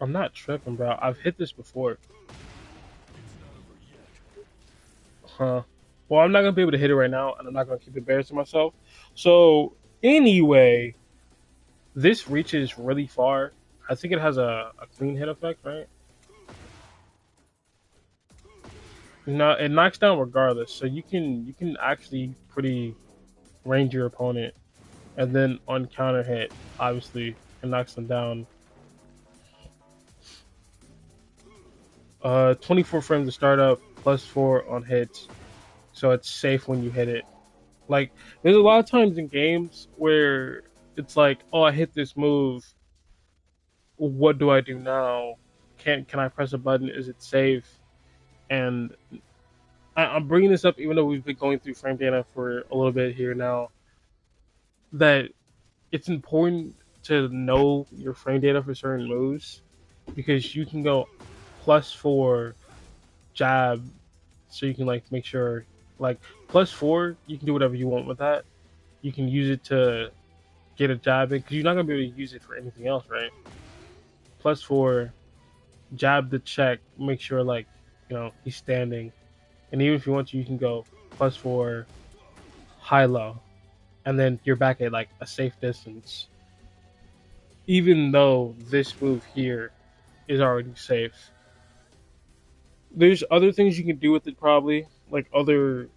I'm not tripping, bro. I've hit this before. Huh. Well, I'm not gonna be able to hit it right now, and I'm not gonna keep embarrassing myself. So anyway, this reaches really far. I think it has a clean hit effect, right? No, it knocks down regardless. So you can actually pretty range your opponent, and then on counter hit, obviously it knocks them down. 24 frames to start up, +4 on hits, so it's safe when you hit it. Like, there's a lot of times in games where it's like, oh, I hit this move. What do I do now? Can I press a button? Is it safe? And I'm bringing this up even though we've been going through frame data for a little bit here now. That it's important to know your frame data for certain moves because you can go +4 jab, so you can like make sure like +4 you can do whatever you want with that. You can use it to get a jab in because you're not gonna be able to use it for anything else, right? +4 jab the check, make sure like he's standing, and even if you want to, you can go +4 high low, and then you're back at like a safe distance. Even though this move here is already safe, there's other things you can do with it probably, like other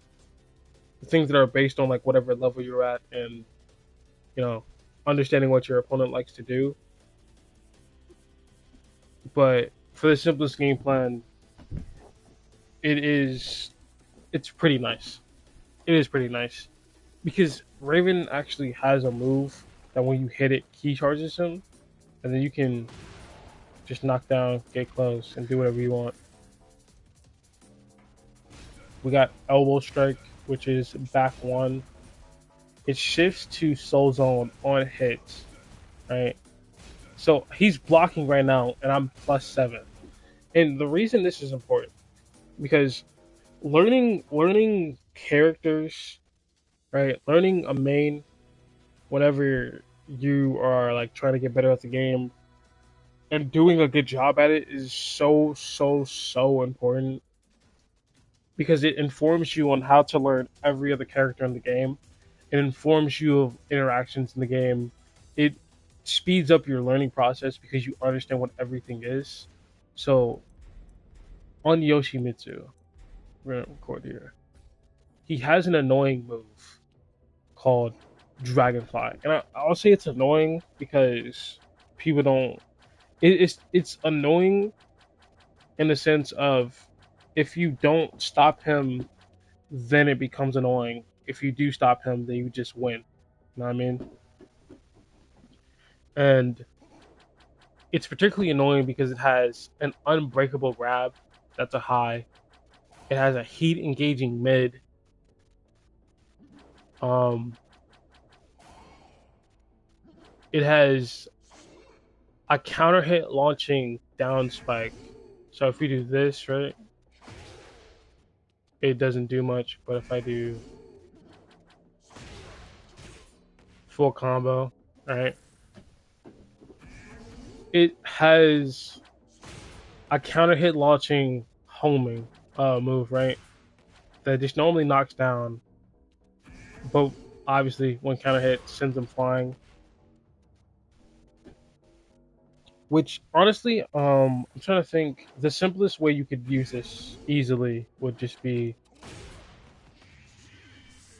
things that are based on like whatever level you're at and you know understanding what your opponent likes to do. But for the simplest game plan, it is it's pretty nice. It is pretty nice because Raven actually has a move that when you hit it, key charges him, and then you can just knock down, get close, and do whatever you want. We got elbow strike, which is back one. It shifts to soul zone on hits, right? So he's blocking right now, and I'm +7. And the reason this is important because learning characters, right? Learning a main whenever you are like trying to get better at the game and doing a good job at it is so important because it informs you on how to learn every other character in the game. It informs you of interactions in the game. It speeds up your learning process because you understand what everything is. So on Yoshimitsu, we're gonna record here. He has an annoying move called Dragonfly, and I'll say it's annoying because people don't. It's annoying in the sense of if you don't stop him, then it becomes annoying. If you do stop him, then you just win. You know what I mean? And it's particularly annoying because it has an unbreakable grab that's a high. It has a heat engaging mid. Um, it has a counter hit launching down spike. So if we do this, right, it doesn't do much. But if I do full combo, right, it has a counter hit launching homing move, right, that just normally knocks down, but obviously when counter hit sends them flying. Which honestly, I'm trying to think. The simplest way you could use this easily would just be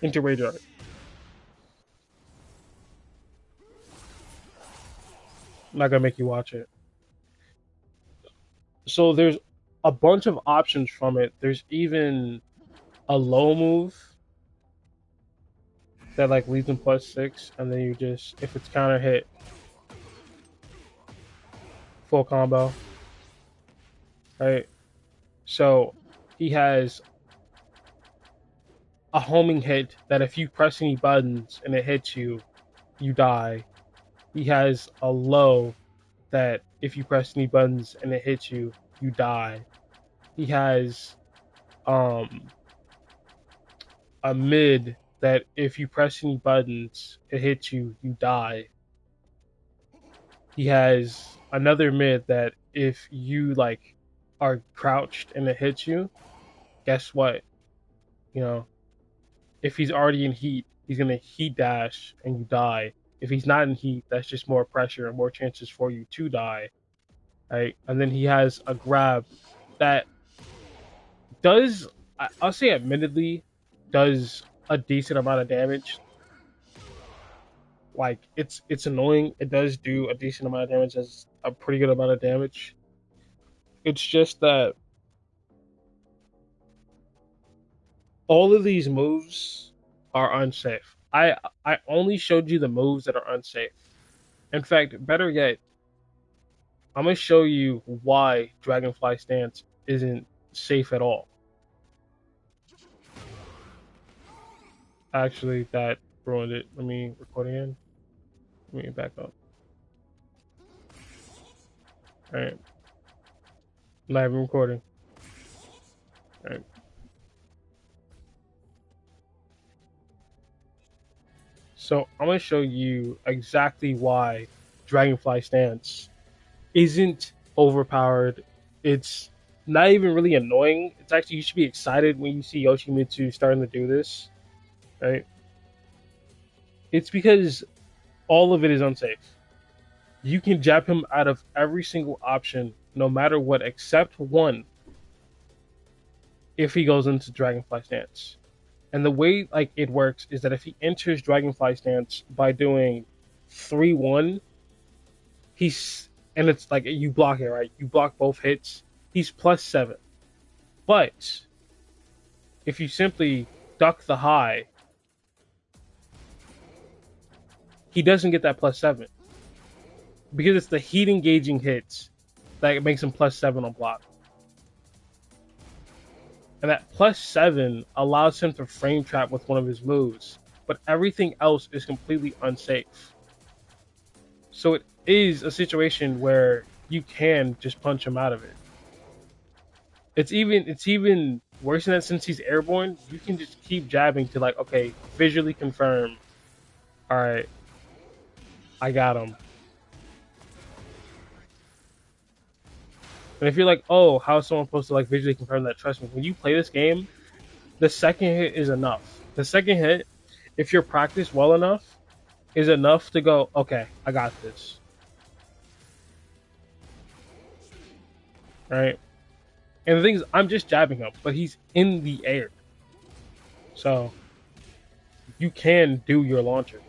into Rage Art. I'm not gonna make you watch it. So there's a bunch of options from it. There's even a low move that like leaves them +6, and then you just if it's counter hit, full combo, right? So he has a homing hit that if you press any buttons and it hits you, you die. He has a low that if you press any buttons and it hits you, you die. He has um a mid that if you press any buttons, it hits you, you die. He has another mid that if you like are crouched and it hits you, guess what? You know, if he's already in heat, he's gonna heat dash and you die. If he's not in heat, that's just more pressure and more chances for you to die. Right? And then he has a grab that does I'll say admittedly does a decent amount of damage. Like it's annoying. It does do a decent amount of damage, as a pretty good amount of damage. It's just that all of these moves are unsafe. I only showed you the moves that are unsafe. In fact, better yet, I'm gonna show you why Dragonfly Stance isn't safe at all. Actually, that ruined it. Let me record again. Let me back up. All right, I'm not even recording. All right. So I'm gonna show you exactly why Dragonfly Stance isn't overpowered. It's not even really annoying. It's actually you should be excited when you see Yoshimitsu starting to do this, right? It's because all of it is unsafe. You can jab him out of every single option, no matter what, except one, if he goes into Dragonfly Stance. And the way like it works is that if he enters Dragonfly Stance by doing 3-1, he's and it's like you block it, right? You block both hits. He's +7. But if you simply duck the high, he doesn't get that +7 because it's the heat engaging hits that makes him +7 on block. And that +7 allows him to frame trap with one of his moves, but everything else is completely unsafe. So it is a situation where you can just punch him out of it. It's even worse than that. Since he's airborne, you can just keep jabbing to like, okay, visually confirm. All right, I got him. And if you're like, oh, how is someone supposed to like visually confirm that? Trust me, when you play this game, the second hit is enough. The second hit, if you're practiced well enough, is enough to go, okay, I got this. Right? And the thing is, I'm just jabbing him, but he's in the air. So you can do your launcher.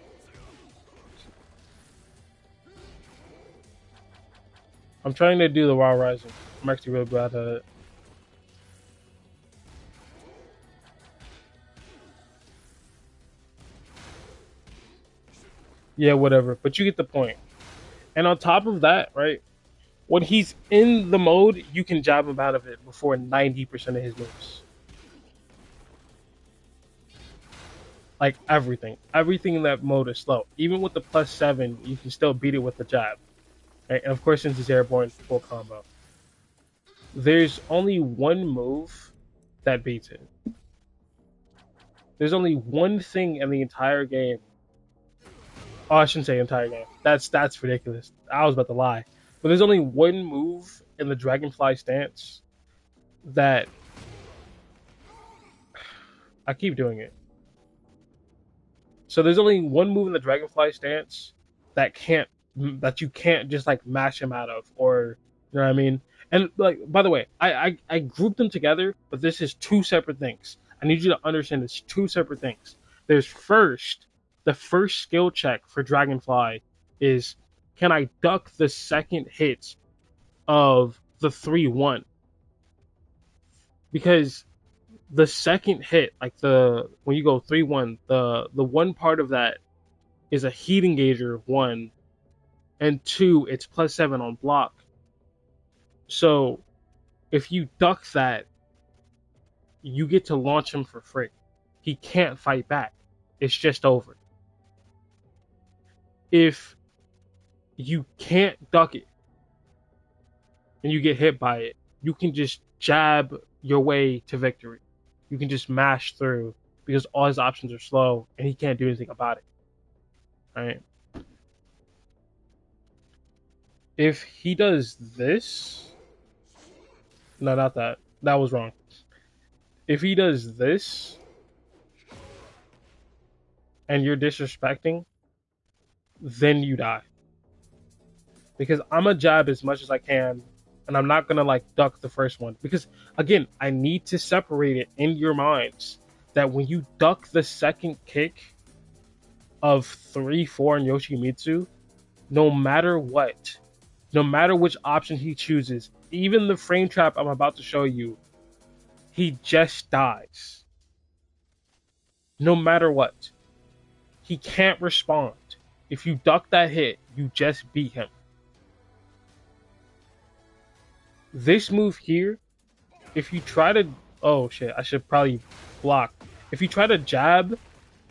I'm trying to do the Wild Rising. I'm actually really bad at it. Yeah, whatever. But you get the point. And on top of that, right, when he's in the mode, you can jab him out of it before 90% of his moves. Like everything. Everything in that mode is slow. Even with the +7, you can still beat it with the jab. Right? And of course, since it's airborne, full combo. There's only one move that beats it. There's only one thing in the entire game. Oh, I shouldn't say entire game. That's ridiculous. I was about to lie. But there's only one move in the Dragonfly stance that I keep doing it. So there's only one move in the Dragonfly stance that can't that you can't just like mash him out of, or you know what I mean. And like, by the way, I grouped them together, but this is two separate things. I need you to understand it's two separate things. There's first the first skill check for Dragonfly is, can I duck the second hit of the 3-1? Because the second hit, like the when you go 3-1, the one part of that is a heat engager, one, and two, it's +7 on block. So if you duck that, you get to launch him for free. He can't fight back. It's just over. If you can't duck it and you get hit by it, you can just jab your way to victory. You can just mash through because all his options are slow and he can't do anything about it. Right? If he does this, no, not that. That was wrong. If he does this and you're disrespecting, then you die. Because I'm a jab as much as I can, and I'm not gonna like duck the first one. Because again, I need to separate it in your minds that when you duck the second kick of 3-4 in Yoshimitsu, no matter what, no matter which option he chooses, even the frame trap I'm about to show you, he just dies. No matter what. He can't respond. If you duck that hit, you just beat him. This move here, if you try to... Oh shit, I should probably block. If you try to jab,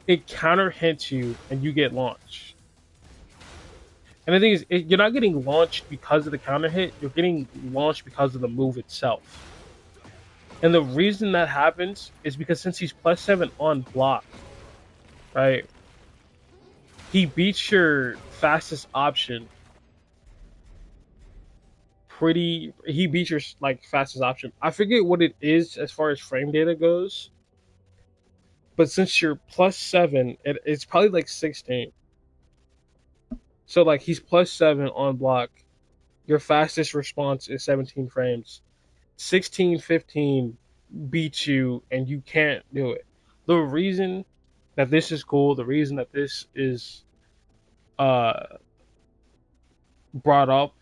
it counter hits you and you get launched. And the thing is, you're not getting launched because of the counter hit, you're getting launched because of the move itself. And the reason that happens is because since he's +7 on block, right, he beats your fastest option he beats your like fastest option. I forget what it is as far as frame data goes, but since you're +7, it's probably like 16. So like he's +7 on block. Your fastest response is 17 frames. 16, 15 beats you and you can't do it. The reason that this is cool, the reason that this is uh brought up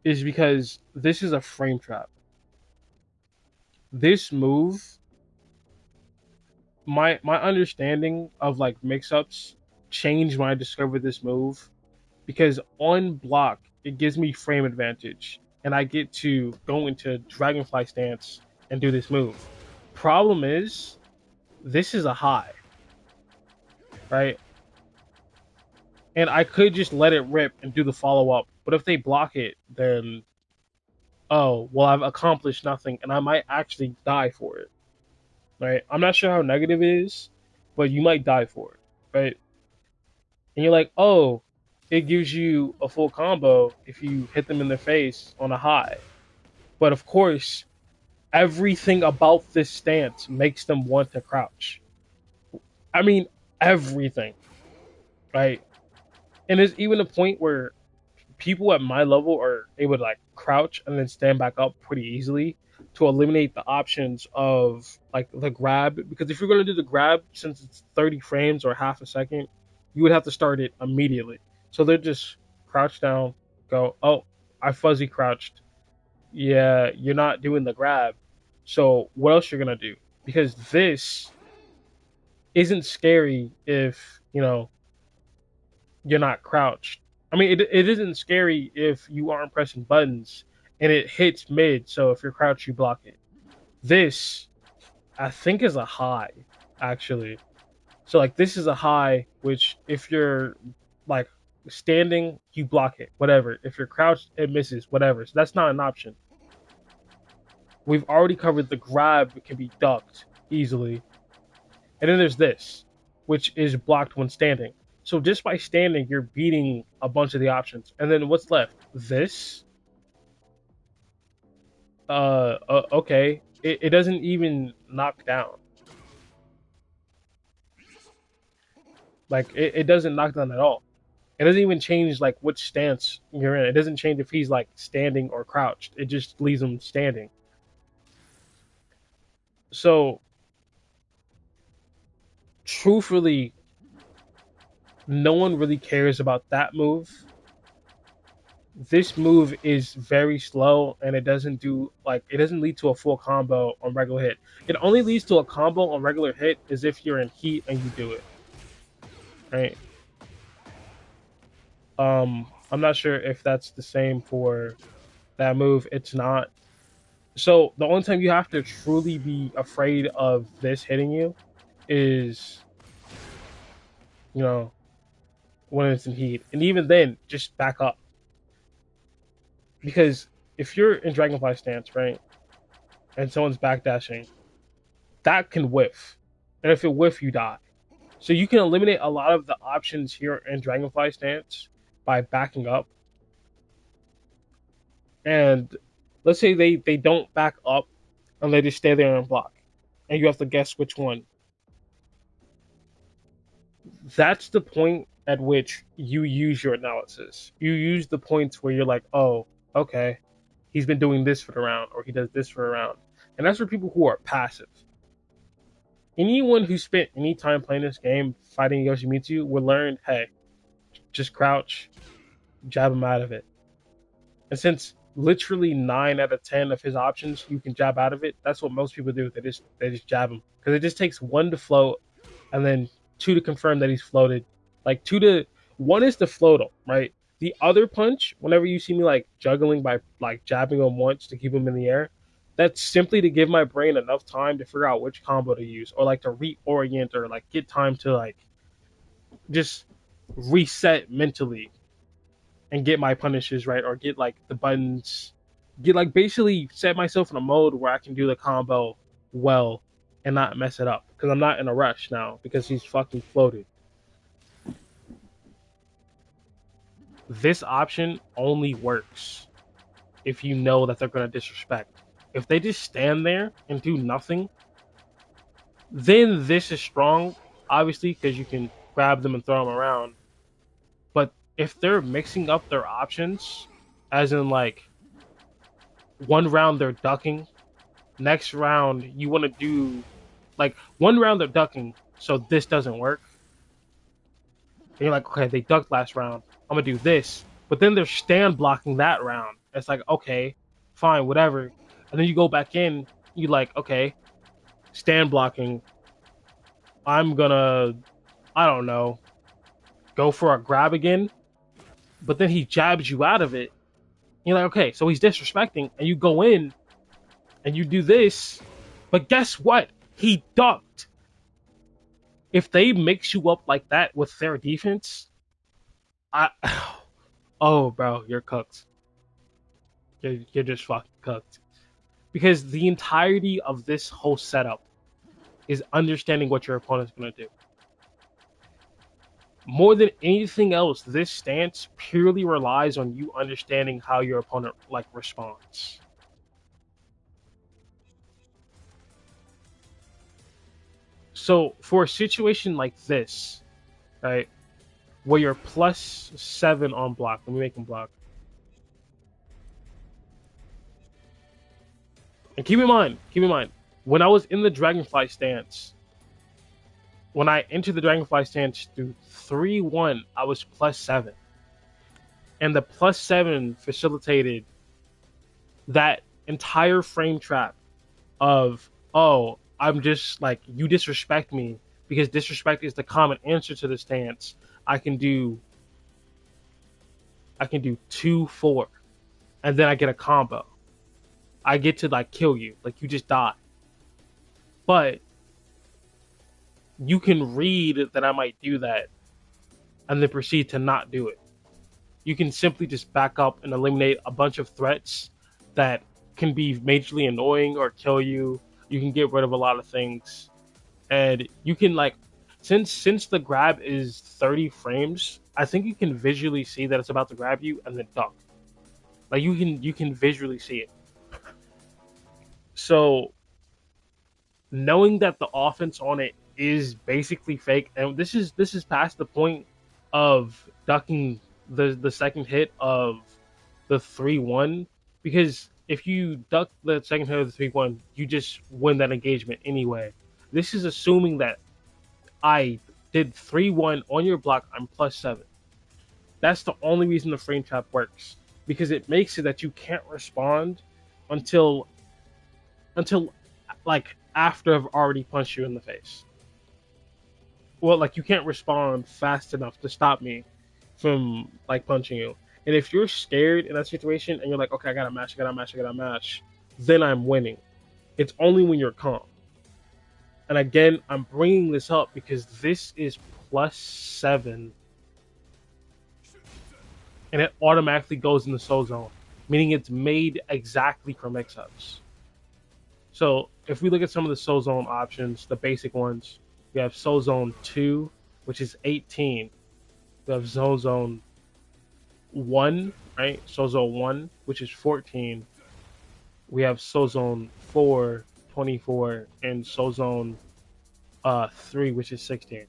is because this is a frame trap. This move, my understanding of like mix-ups changed when I discovered this move, because on block it gives me frame advantage and I get to go into Dragonfly stance and do this move. Problem is, this is a high, right? And I could just let it rip and do the follow up, but if they block it, then oh well, I've accomplished nothing and I might actually die for it. Right? I'm not sure how negative it is, but you might die for it, right? And you're like, oh, it gives you a full combo if you hit them in the face on a high. But of course, everything about this stance makes them want to crouch. I mean, everything, right? And there's even a point where people at my level are able to like crouch and then stand back up pretty easily to eliminate the options of like the grab, because if you're going to do the grab, since it's 30 frames or half a second, you would have to start it immediately. So they're just crouch down, go, oh, I fuzzy crouched. Yeah, you're not doing the grab. So what else you're going to do? Because this isn't scary if, you know, you're not crouched. I mean, it isn't scary if you aren't pressing buttons and it hits mid. So if you're crouched, you block it. This, I think, is a high, actually. So like this is a high, which if you're like standing, you block it, whatever. If you're crouched, it misses, whatever. So that's not an option. We've already covered the grab can be ducked easily. And then there's this, which is blocked when standing. So just by standing, you're beating a bunch of the options. And then what's left? This. Okay. It doesn't even knock down. Like it doesn't knock down at all. It doesn't even change like which stance you're in. It doesn't change if he's like standing or crouched. It just leaves him standing. So truthfully, no one really cares about that move. This move is very slow and it doesn't do like it doesn't lead to a full combo on regular hit. It only leads to a combo on regular hit is if you're in heat and you do it. Right? I'm not sure if that's the same for that move. It's not. So the only time you have to truly be afraid of this hitting you is, you know, when it's in heat. And even then, just back up. Because if you're in Dragonfly stance, right, and someone's backdashing, that can whiff. And if it whiff, you die. So you can eliminate a lot of the options here in Dragonfly stance by backing up. And let's say they don't back up and they just stay there and block. And you have to guess which one. That's the point at which you use your analysis. You use the points where you're like, oh, okay, he's been doing this for the round, or he does this for a round. And that's for people who are passive. Anyone who spent any time playing this game, fighting Yoshimitsu, will learn, hey, just crouch, jab him out of it. And since literally 9 out of 10 of his options you can jab out of it, that's what most people do. They just jab him. Because it just takes 1 to float and then 2 to confirm that he's floated. Like 1 is to float him, right? The other punch, whenever you see me like juggling by like jabbing him once to keep him in the air, that's simply to give my brain enough time to figure out which combo to use, or like to reorient, or like get time to like just reset mentally and get my punishes right, or get like the buttons, get like basically set myself in a mode where I can do the combo well and not mess it up, because I'm not in a rush now because he's fucking floated. This option only works if you know that they're going to disrespect. If they just stand there and do nothing, then this is strong, obviously, because you can grab them and throw them around. But if they're mixing up their options, as in like 1 round they're ducking, next round you want to do like 1 round they're ducking, so this doesn't work. And you're like, okay, they ducked last round, I'm gonna do this. But then they're stand blocking that round. It's like, okay, fine, whatever. And then you go back in, you like, okay, stand blocking. I'm gonna, I don't know, go for a grab again. But then he jabs you out of it. You're like, okay, so he's disrespecting, and you go in and you do this. But guess what? He ducked. If they mix you up like that with their defense, oh, bro, you're cooked. You're just fucking cooked. Because the entirety of this whole setup is understanding what your opponent's going to do. More than anything else, this stance purely relies on you understanding how your opponent like responds. So for a situation like this, right, where you're +7 on block, let me make him block. And keep in mind, when I was in the Dragonfly stance, when I entered the Dragonfly stance through 3-1, I was +7. And the +7 facilitated that entire frame trap of, oh, I'm just like, you disrespect me, because disrespect is the common answer to the stance. I can do I can do 2-4, and then I get a combo. I get to like kill you, like you just die. But you can read that I might do that and then proceed to not do it. You can simply just back up and eliminate a bunch of threats that can be majorly annoying or kill you. You can get rid of a lot of things, and you can like since the grab is 30 frames, I think you can visually see that it's about to grab you and then duck. Like you can visually see it. So knowing that the offense on it is basically fake, and this is past the point of ducking the second hit of the 3-1, because if you duck the second hit of the 3-1, you just win that engagement anyway. This is assuming that I did 3-1 on your block. I'm +7. That's the only reason the frame trap works, because it makes it that you can't respond until until like after I've already punched you in the face. Well, like you can't respond fast enough to stop me from like punching you. And if you're scared in that situation and you're like, okay, I gotta match, I gotta match, I gotta match, then I'm winning. It's only when you're calm. And again, I'm bringing this up because this is +7, and it automatically goes in the soul zone, meaning it's made exactly for mix-ups. So if we look at some of the soul zone options, the basic ones, we have soul zone 2, which is 18. We have soul zone 1, right? Soul zone 1, which is 14. We have soul zone 4, 24, and soul zone 3, which is 16.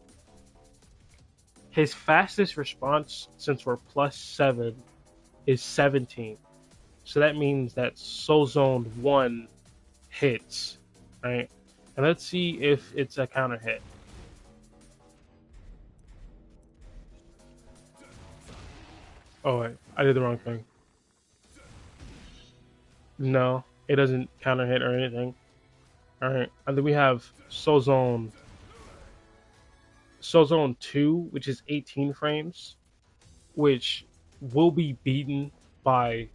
His fastest response, since we're +7, is 17. So that means that soul zone 1 hits, right? And let's see if it's a counter hit. Oh wait, I did the wrong thing. No, it doesn't counter hit or anything. All right, and then we have Soul Zone 2, which is 18 frames, which will be beaten by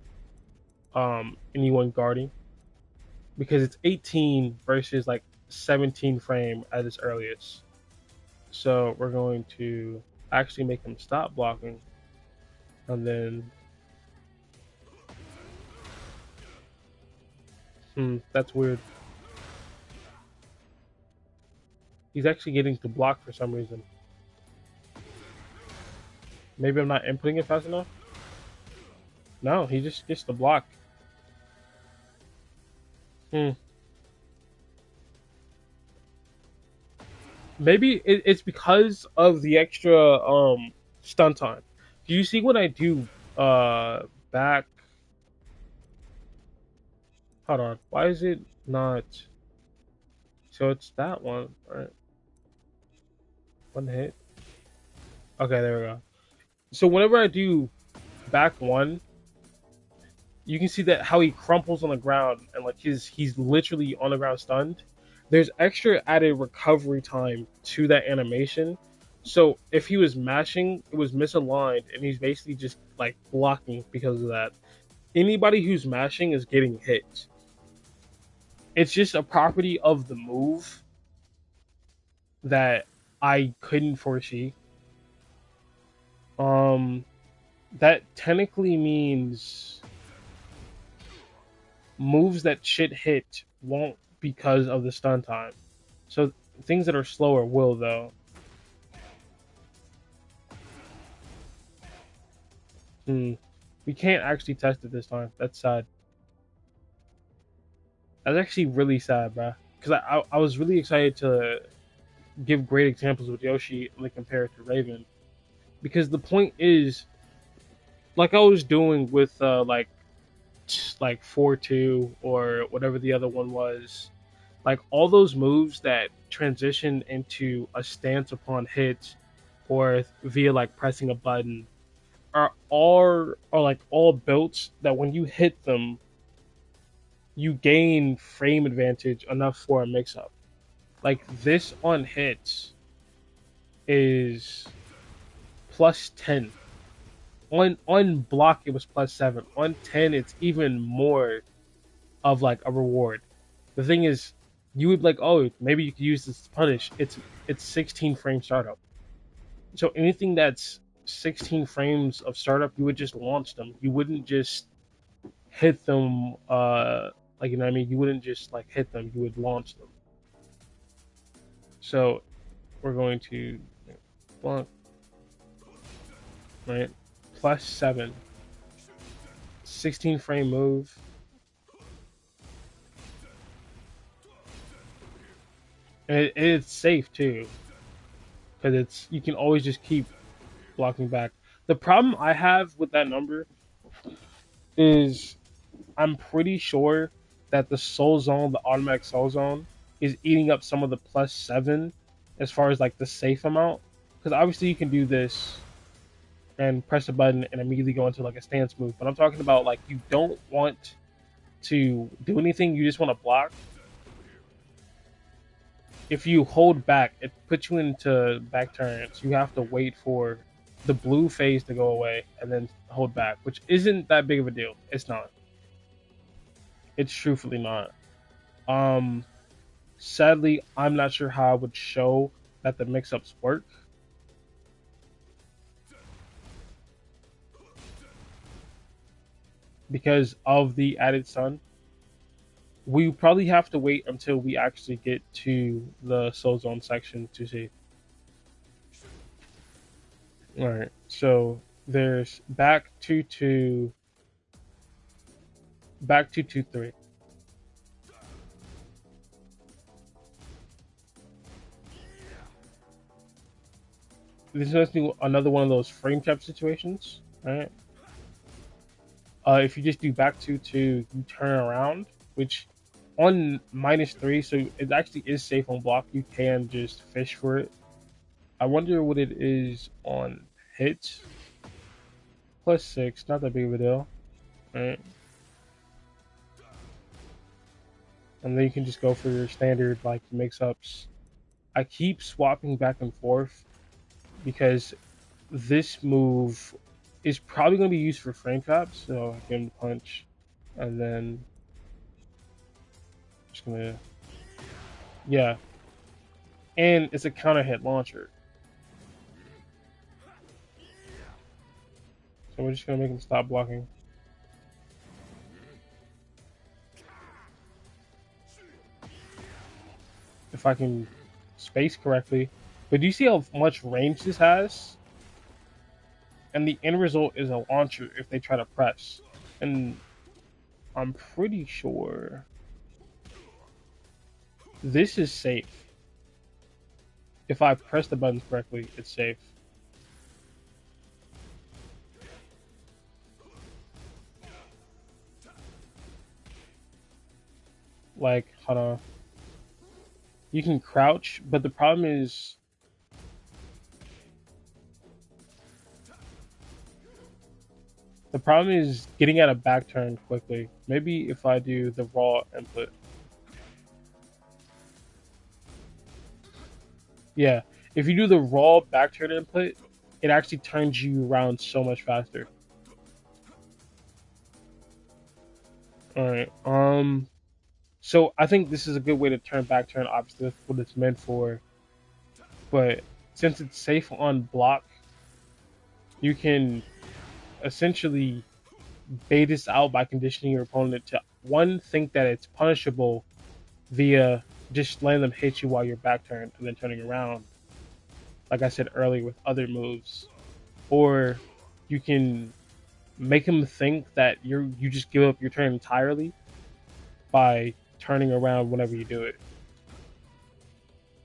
anyone guarding, because it's 18 versus like 17 frame at its earliest. So we're going to actually make him stop blocking, and then that's weird. He's actually getting to block for some reason. Maybe I'm not inputting it fast enough. No, he just gets to block. Hmm. Maybe it's because of the extra stun time. Do you see when I do back? Hold on. Why is it not? So it's that one, right? One hit. Okay, there we go. So whenever I do back one, you can see that how he crumples on the ground and like he's literally on the ground stunned. There's extra added recovery time to that animation. So if he was mashing, it was misaligned, and he's basically just like blocking because of that. Anybody who's mashing is getting hit. It's just a property of the move that I couldn't foresee. Um, that technically means moves that shit hit won't because of the stun time. So things that are slower will though. We can't actually test it this time. That's sad. That's actually really sad, bro. Because I was really excited to give great examples with Yoshi and like compare it to Raven. Because the point is, like I was doing with like 4-2 or whatever the other one was, like all those moves that transition into a stance upon hit or via like pressing a button are like all built that when you hit them, you gain frame advantage enough for a mix up. Like this on hits is +10. On block it was +7. On 10 it's even more of like a reward. The thing is, you would like, oh, maybe you could use this to punish. It's 16 frame startup. So anything that's 16 frames of startup, you would just launch them. You wouldn't just hit them. Like, you know what I mean? You wouldn't just like hit them. You would launch them. So we're going to blunt, right? +7, 16 frame move. And it's safe too, because it's you can always just keep blocking back. The problem I have with that number is I'm pretty sure that the soul zone, the automatic soul zone, is eating up some of the +7 as far as like the safe amount. Because obviously you can do this and press a button and immediately go into like a stance move. But I'm talking about like you don't want to do anything, you just want to block. If you hold back, it puts you into back turns. You have to wait for the blue phase to go away and then hold back, which isn't that big of a deal. It's not. It's truthfully not. Um, Sadly, I'm not sure how I would show that the mix-ups work. Because of the added sun, we probably have to wait until we actually get to the soul zone section to see. All right, so there's back 223. This is another one of those frame trap situations, right? If you just do back 2-2, you turn around, which on -3, so it actually is safe on block. You can just fish for it. I wonder what it is on hit. +6, not that big of a deal, right? And then you can just go for your standard like mix-ups. I keep swapping back and forth because this move is probably going to be used for frame traps. So I can punch, and then just gonna, yeah, and it's a counter hit launcher. So we're just gonna make him stop blocking. If I can space correctly. But do you see how much range this has? And the end result is a launcher if they try to press. And I'm pretty sure this is safe. If I press the buttons correctly, it's safe. Like, hold on. You can crouch, but the problem is getting out of back turn quickly. Maybe if I do the raw input. Yeah, if you do the raw back turn input, it actually turns you around so much faster. All right. So I think this is a good way to turn back turn. Obviously, that's what it's meant for. But since it's safe on block, you can essentially bait this out by conditioning your opponent to one, think that it's punishable via just letting them hit you while you're back turned and then turning around, like I said earlier with other moves, or you can make them think that you just give up your turn entirely by turning around whenever you do it.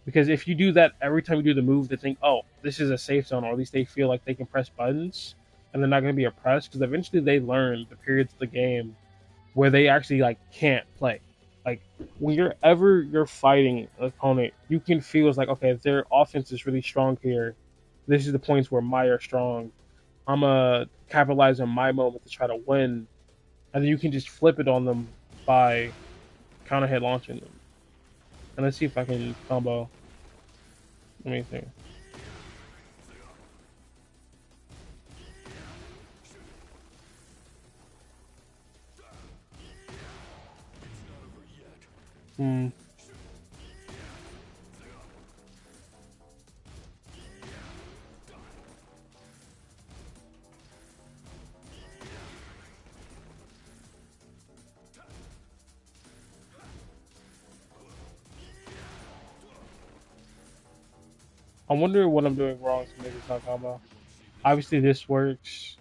Because if you do that every time you do the move, they think, oh, this is a safe zone, or at least they feel like they can press buttons and they're not going to be oppressed. Because eventually they learn the periods of the game where they actually like can't play. Like when you're fighting an opponent, you can feel it's like, okay, if their offense is really strong here, this is the points where my are strong. I'm gonna capitalize on my moment to try to win, and then you can just flip it on them by counter hit launching them. And let's see if I can combo. Let me think. Hmm. I wonder what I'm doing wrong to make this not combo. Obviously, this works.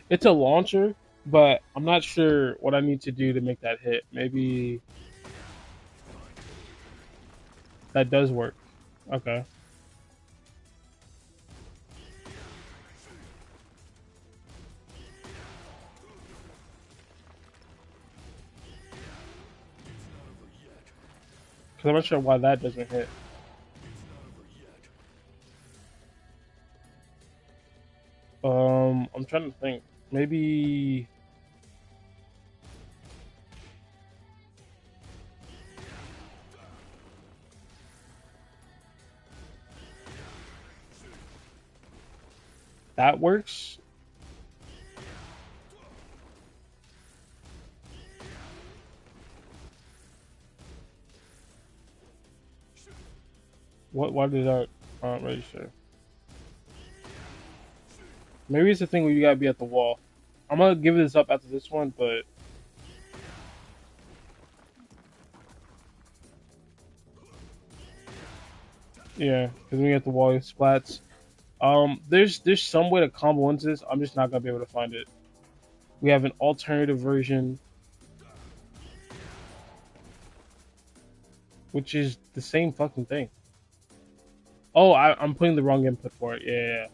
It's a launcher, but I'm not sure what I need to do to make that hit. Maybe that does work. Okay. Because I'm not sure why that doesn't hit. I'm trying to think. Maybe that works. What? Why did that register? Maybe it's the thing where you gotta be at the wall. I'm gonna give this up after this one, but yeah, because when you at the wall, it splats. There's some way to combo into this. I'm just not gonna be able to find it. We have an alternative version, which is the same fucking thing. Oh, I'm putting the wrong input for it. Yeah, yeah, yeah.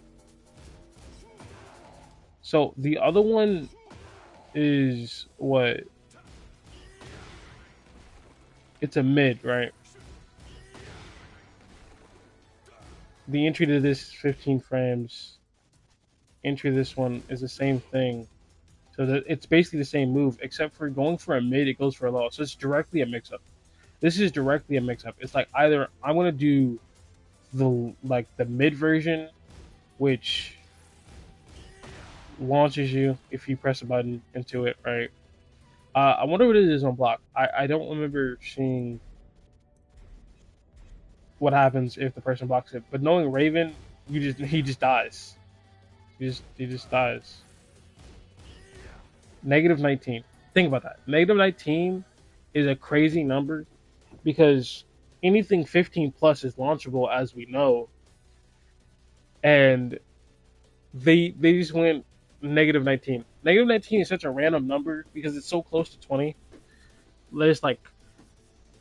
So the other one is what? It's a mid, right? The entry to this is 15 frames. Entry to this one is the same thing. So that it's basically the same move, except for going for a mid, it goes for a low. So it's directly a mix-up. This is directly a mix-up. It's like either I'm gonna do the mid version, which launches you if you press a button into it, right? I wonder what it is on block. I don't remember seeing what happens if the person blocks it, but knowing Raven, he just dies. He just dies. Negative 19. Think about that. Negative 19 is a crazy number because anything 15 plus is launchable, as we know, and they just went negative 19. Negative 19 is such a random number because it's so close to 20. It's like,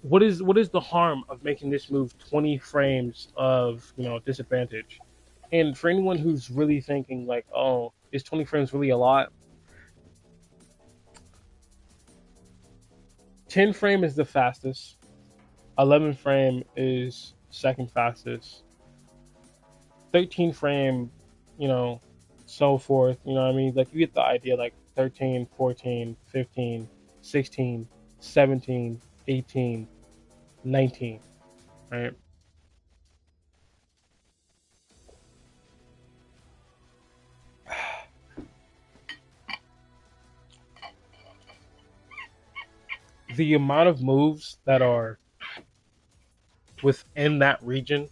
what is the harm of making this move 20 frames of disadvantage? And for anyone who's really thinking like, oh, is 20 frames really a lot? 10 frame is the fastest. 11 frame is second fastest. 13 frame, you know, so forth. You know what I mean? Like you get the idea. Like 13, 14, 15, 16, 17, 18, 19. Right? The amount of moves that are within that region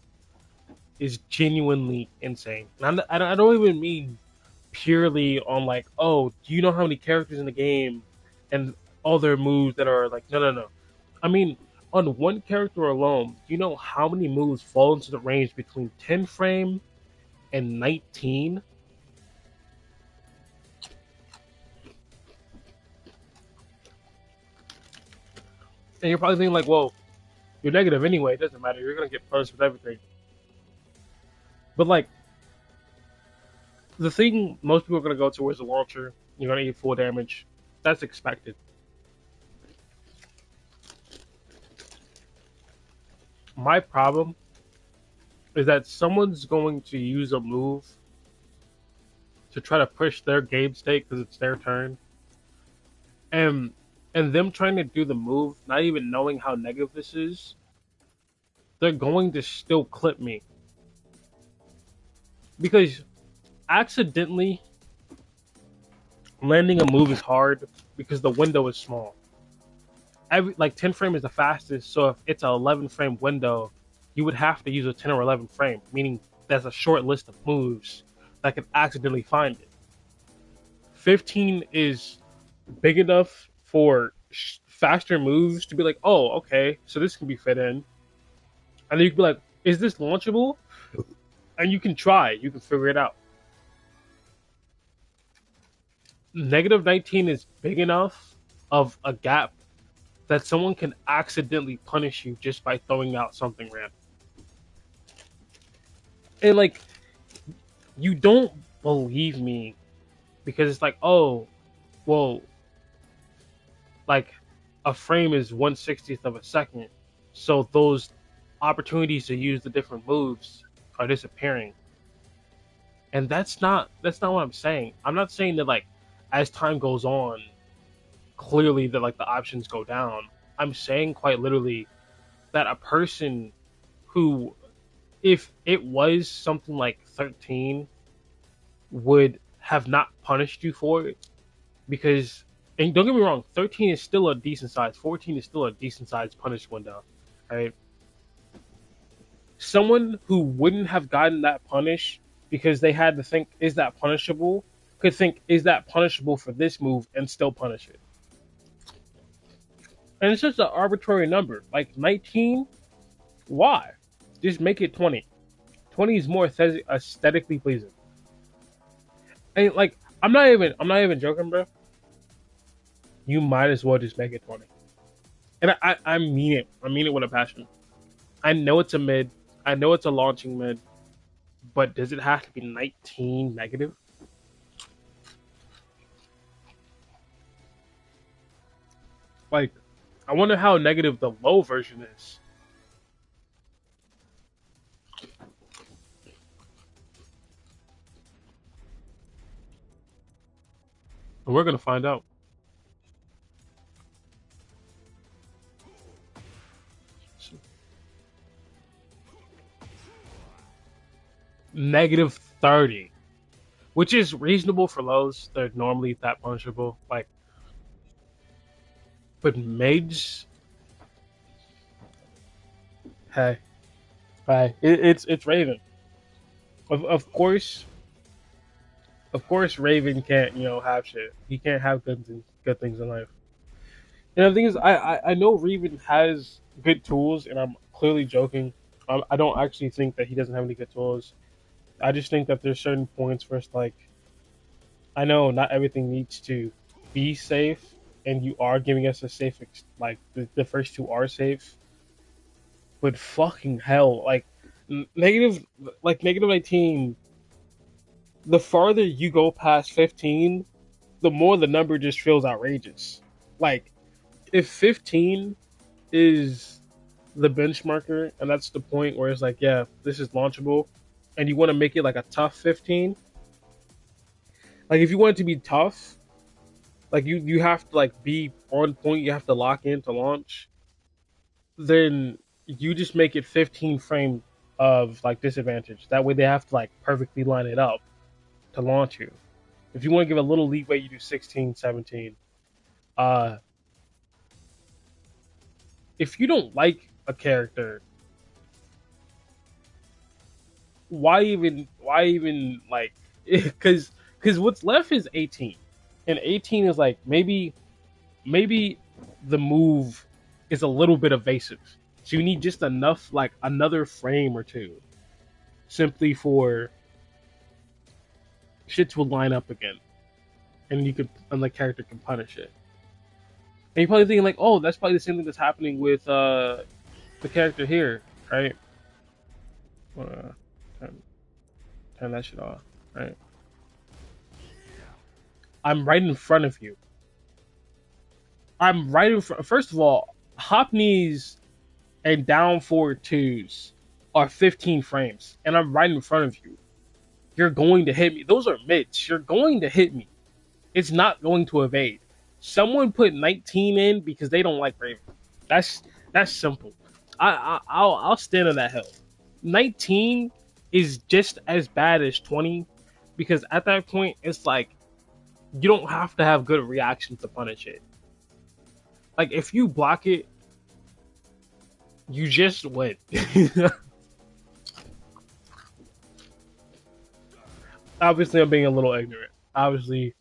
is genuinely insane. And I don't even mean purely on like, oh, do you know how many characters in the game and all their moves that are like, no, no, no. I mean, on one character alone, do you know how many moves fall into the range between 10 frame and 19? And you're probably thinking like, well, you're negative anyway. It doesn't matter. You're gonna get punished with everything. But like the thing most people are gonna go towards the launcher. You're gonna eat full damage. That's expected. My problem is that someone's going to use a move to try to push their game state because it's their turn, and them trying to do the move, not even knowing how negative this is, they're going to still clip me because accidentally. landing a move is hard because the window is small. Every like 10 frame is the fastest, so if it's an 11 frame window, you would have to use a 10 or 11 frame, meaning there's a short list of moves that could accidentally find it. 15 is big enough for faster moves to be like, oh, okay, so this can be fit in. And then you can be like, is this launchable? And you can try, you can figure it out. Negative 19 is big enough of a gap that someone can accidentally punish you just by throwing out something random. And like, you don't believe me because it's like, oh, well, like a frame is 1/60th of a second, so those opportunities to use the different moves are disappearing. And that's not what I'm saying. I'm not saying that like as time goes on, clearly that like the options go down. I'm saying quite literally that a person who, if it was something like 13, would have not punished you for it because, and don't get me wrong, 13 is still a decent size, 14 is still a decent size punish window, right? Someone who wouldn't have gotten that punish because they had to think, is that punishable, could think, is that punishable for this move and still punish it. And it's just an arbitrary number. Like 19, why? Just make it 20. 20 is more aesthetically pleasing. And like, I'm not even joking, bro. You might as well just make it 20. And I mean it. I mean it with a passion. I know it's a mid. I know it's a launching mid. But does it have to be 19 negative? Like, I wonder how negative the low version is. And we're gonna find out. Negative 30, which is reasonable for lows. They're normally that punishable. Like, but mids, hey, hey, it's Raven. Of course, Raven can't have shit. He can't have good things in life. And the thing is, I know Raven has good tools, and I'm clearly joking. I don't actually think that he doesn't have any good tools. I just think that there's certain points where it's like, I know not everything needs to be safe, and you are giving us a safe, like the first two are safe, but fucking hell, like negative, like negative 19. The farther you go past 15, the more the number just feels outrageous. Like if 15 is the benchmarker, and that's the point where it's like, yeah, this is launchable, and you want to make it like a tough 15. Like if you want it to be tough, like you have to like be on point, you have to lock in to launch, then you just make it 15 frame of like disadvantage. That way they have to like perfectly line it up to launch you. If you want to give a little leeway, you do 16, 17. Uh, if you don't like a character, why even like, because what's left is 18, and 18 is like maybe the move is a little bit evasive, so you need just enough, like another frame or two, simply for shit to line up again, and the character can punish it. And you're probably thinking like, oh, that's probably the same thing that's happening with the character here, right? Uh, turn, turn that shit off, right? I'm right in front of you. I'm right in front. First of all, hop knees and down forward twos are 15 frames, and I'm right in front of you. You're going to hit me. Those are mids. You're going to hit me. It's not going to evade. Someone put 19 in because they don't like Raven. That's that's simple. I'll stand on that hill. 19 is just as bad as 20 because at that point it's like You don't have to have good reactions to punish it. Like if you block it, you just win. Obviously, I'm being a little ignorant. Obviously,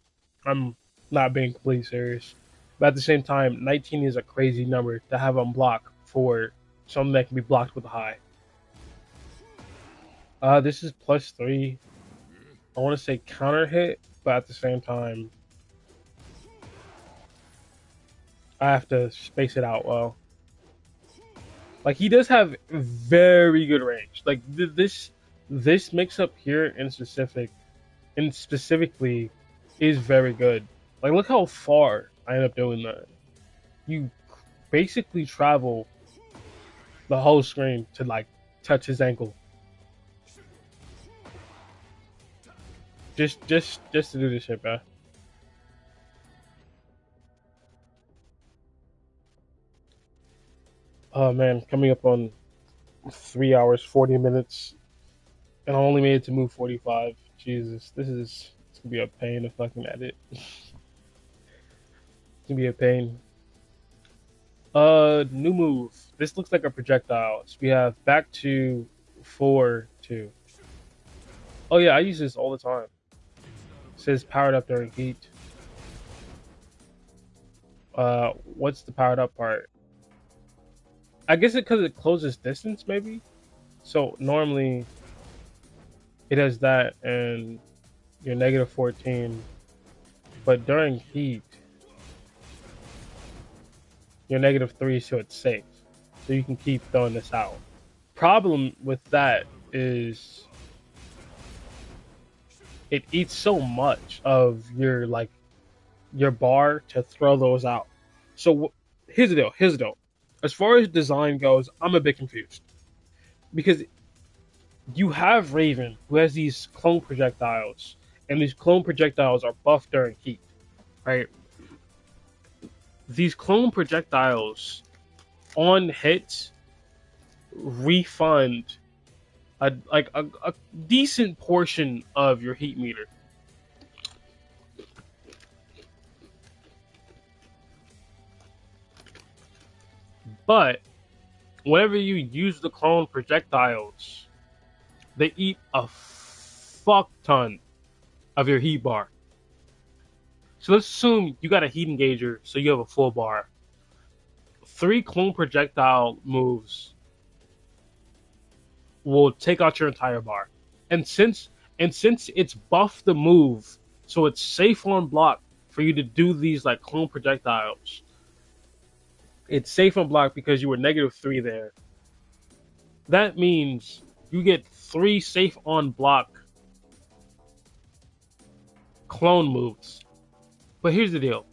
I'm not being completely serious. But at the same time, 19 is a crazy number to have on block for something that can be blocked with a high. This is +3. I want to say counter hit, but at the same time, I have to space it out well. Like he does have very good range. Like this mix up here in specifically is very good. Like look how far I end up doing that. You basically travel the whole screen to like touch his ankle. Just to do this shit, bro. Oh man, coming up on 3 hours, 40 minutes, and I only made it to move 45. Jesus, it's gonna be a pain to fucking edit. It's gonna be a pain. New move. This looks like a projectile. So we have back to 4-2. Oh yeah, I use this all the time. It says powered up during heat. What's the powered up part? I guess it because it closes distance, maybe. So normally it has that, and you're -14. But during heat, you're -3, so it's safe. So you can keep throwing this out. Problem with that is it eats so much of your bar to throw those out. So here's the deal. Here's the deal. As far as design goes, I'm a bit confused because you have Raven who has these clone projectiles, and these clone projectiles are buffed during heat, right? These clone projectiles on hits refund a decent portion of your heat meter. But whenever you use the clone projectiles, they eat a fuck ton of your heat bar. So let's assume you got a heat engager, so you have a full bar. 3 clone projectile moves will take out your entire bar. And since it's buffed the move, so it's safe on block for you to do these like clone projectiles. It's safe on block because you were -3 there. That means you get 3 safe on block clone moves. But here's the deal.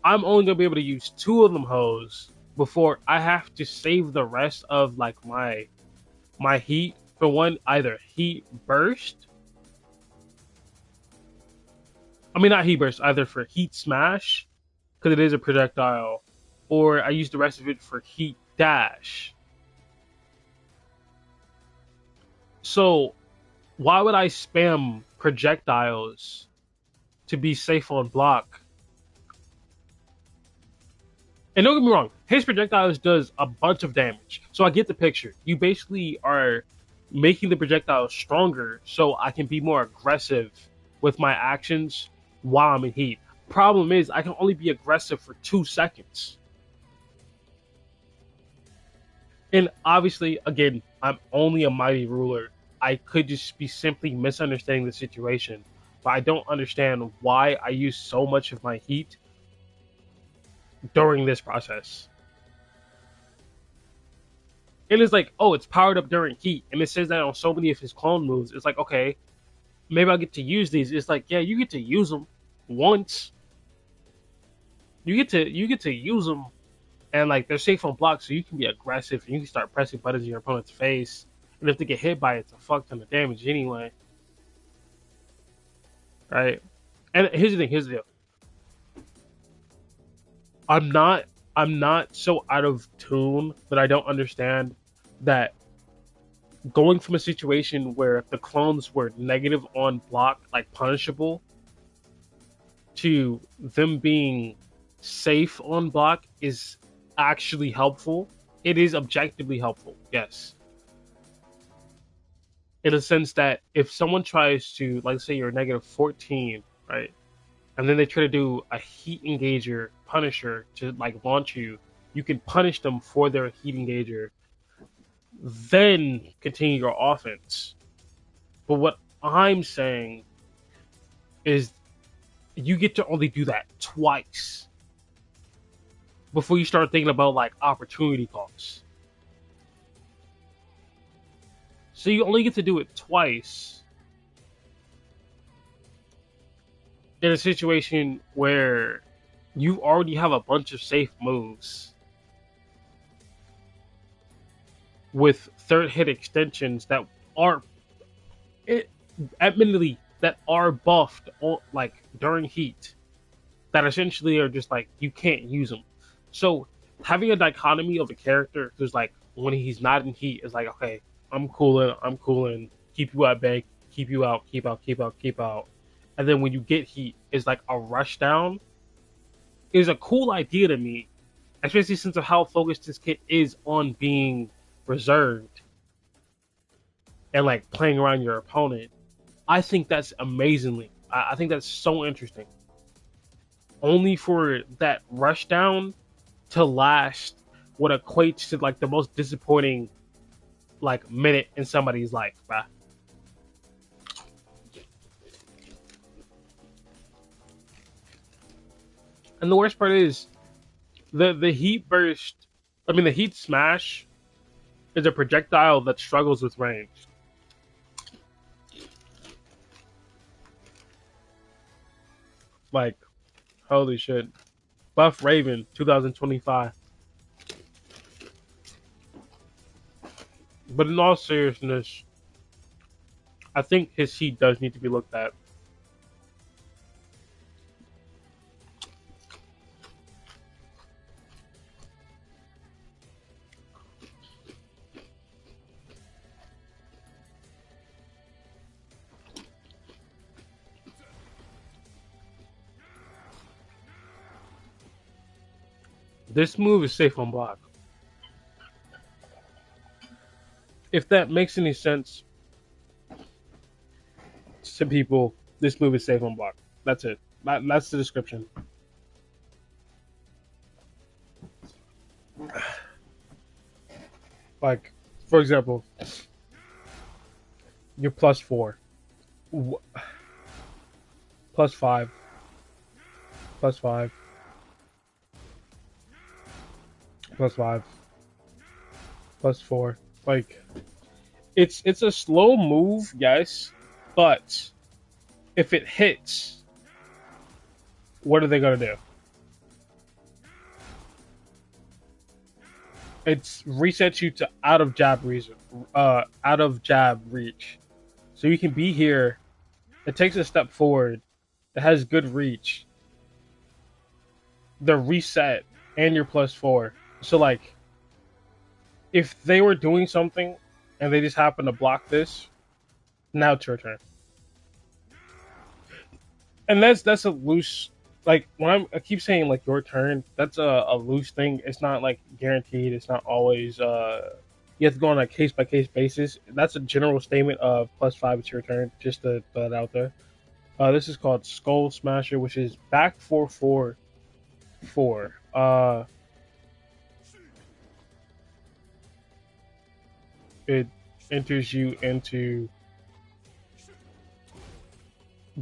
I'm only gonna be able to use 2 of them hoes before I have to save the rest of like my heat for one, either heat burst. I mean not heat burst, either for heat smash, because it is a projectile, or I use the rest of it for heat dash. So why would I spam projectiles to be safe on block? And don't get me wrong, his projectiles does a bunch of damage. So I get the picture. You basically are making the projectiles stronger so I can be more aggressive with my actions while I'm in heat. Problem is, I can only be aggressive for 2 seconds. And obviously, again, I'm only a mighty ruler. I could just be simply misunderstanding the situation, but I don't understand why I use so much of my heat during this process. And it's like, oh, it's powered up during heat, and it says that on so many of his clone moves. It's like, okay, maybe I'll get to use these. It's like, yeah, you get to use them once. You get to use them, and like they're safe on block, so you can be aggressive and you can start pressing buttons in your opponent's face. And if they get hit by it, it's a fuck ton of damage anyway, right? And here's the thing. Here's the deal. I'm not I'm not so out of tune that I don't understand that going from a situation where the clones were negative on block, like punishable, to them being safe on block is actually helpful. It is objectively helpful, yes. In a sense that if someone tries to, like, say you're negative 14, right? And then they try to do a heat engager punisher to like launch you, you can punish them for their heat engager, then continue your offense. But what I'm saying is you get to only do that twice before you start thinking about like opportunity costs. So you only get to do it twice in a situation where you already have a bunch of safe moves with third hit extensions that are, it, admittedly, that are buffed like during heat, that essentially are just like you can't use them. So having a dichotomy of a character who's like when he's not in heat is like, okay, I'm cooling, keep you at bay, keep you out, keep out, keep out, keep out, and then when you get heat, is like a rush down. Is a cool idea to me, especially since of how focused this kit is on being reserved and like playing around your opponent. I think that's amazingly. I think that's so interesting. Only for that rush down to last what equates to like the most disappointing like minute in somebody's life, bruh. And the worst part is the heat burst. I mean, the heat smash is a projectile that struggles with range. Like, holy shit. Buff Raven 2025. But in all seriousness, I think his heat does need to be looked at. This move is safe on block. If that makes any sense to people, this move is safe on block. That's it. That's the description. Like, for example, you're +4, +5, +5, +5, +4. Like, it's a slow move, yes, but if it hits, what are they gonna do? It's resets you to out of jab reason, out of jab reach, so you can be here. It takes a step forward. It has good reach. The reset and you're +4. So like, if they were doing something and they just happen to block this, now it's your turn. And that's a loose, like when I keep saying like your turn, that's a loose thing. It's not like guaranteed. It's not always you have to go on a case by case basis. That's a general statement of +5, it's your turn, just to put it out there. This is called Skull Smasher, which is back 4-4-4. It enters you into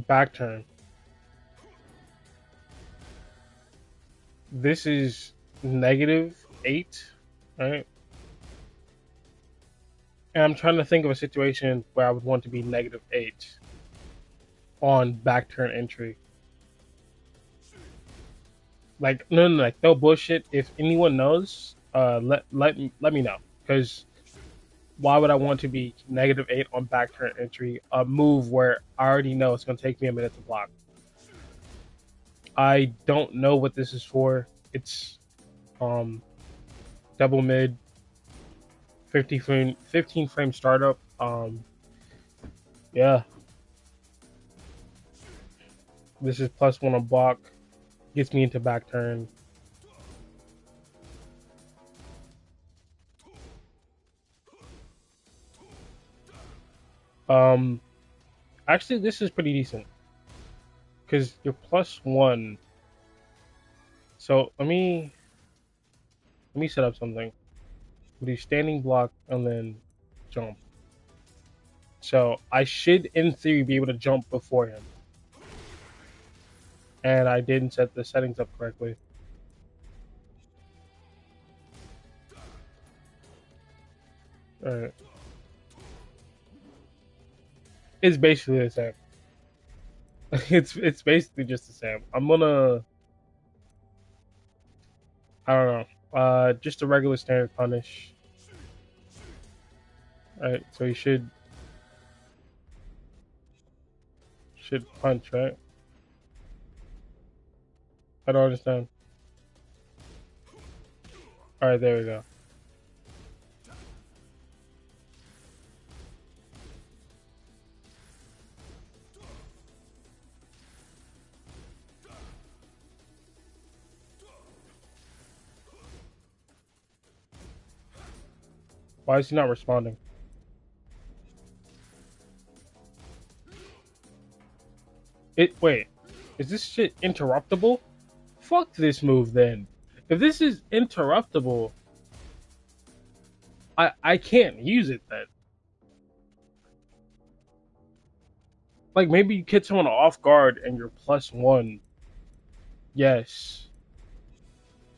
back turn. This is -8, right? And I'm trying to think of a situation where I would want to be -8 on back turn entry. Like, no, like no bullshit. If anyone knows, let me know, because why would I want to be -8 on back turn entry? A move where I already know it's going to take me a minute to block. I don't know what this is for. It's double mid, 15 frame startup. Yeah. This is +1 on block. Gets me into back turn. Um, Actually, this is pretty decent because you're +1. So let me set up something. Do standing block and then jump. So I should, in theory, be able to jump before him. And I didn't set the settings up correctly. Alright. It's basically the same. It's basically just the same. I'm gonna, I don't know. Just a regular standard punish. Alright, so he should punch, right? I don't understand. Alright, there we go. Why is he not responding? Wait, is this shit interruptible? Fuck this move then. If this is interruptible, I can't use it then. Like maybe you hit someone off guard and you're +1. Yes.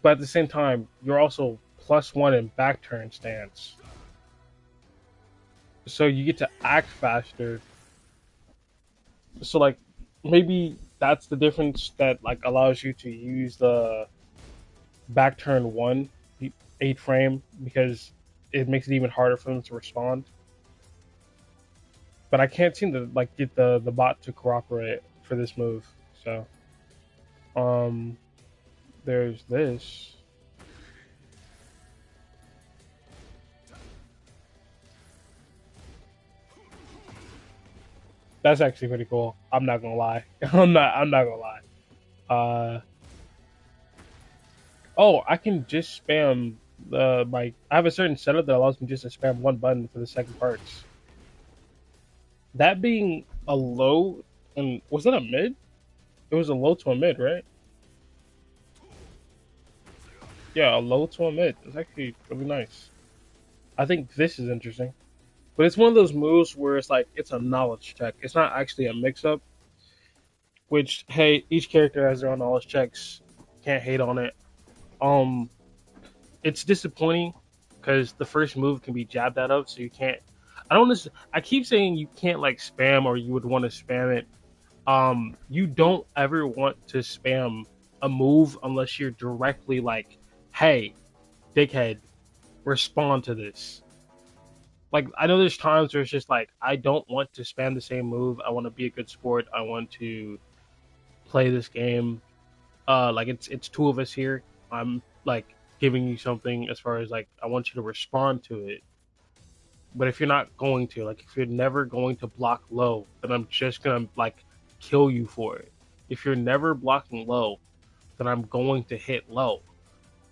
But at the same time, you're also +1 in back turn stance. So you get to act faster. So like maybe that's the difference that like allows you to use the back turn 1 8 frame because it makes it even harder for them to respond. But I can't seem to like get the bot to cooperate for this move. So um there's this. That's actually pretty cool. I'm not gonna lie. I'm not gonna lie. Uh oh, I can just spam my I have a certain setup that allows me just to spam one button for the second parts. That being a low, and was that a mid? It was a low to a mid, right? Yeah, a low to a mid. It's actually really nice. I think this is interesting. But it's one of those moves where it's like it's a knowledge check. It's not actually a mix up. Which hey, each character has their own knowledge checks. Can't hate on it. Um, it's disappointing because the first move can be jabbed out of, so you can't. I don't. I keep saying you can't like spam or you would want to spam it. You don't ever want to spam a move unless you're directly like, hey, dickhead, respond to this. Like I know there's times where it's just like I don't want to spam the same move. I want to be a good sport. I want to play this game. Like it's two of us here. I'm like giving you something as far as like I want you to respond to it. But if you're not going to, like if you're never going to block low, then I'm just gonna like kill you for it. If you're never blocking low, then I'm going to hit low.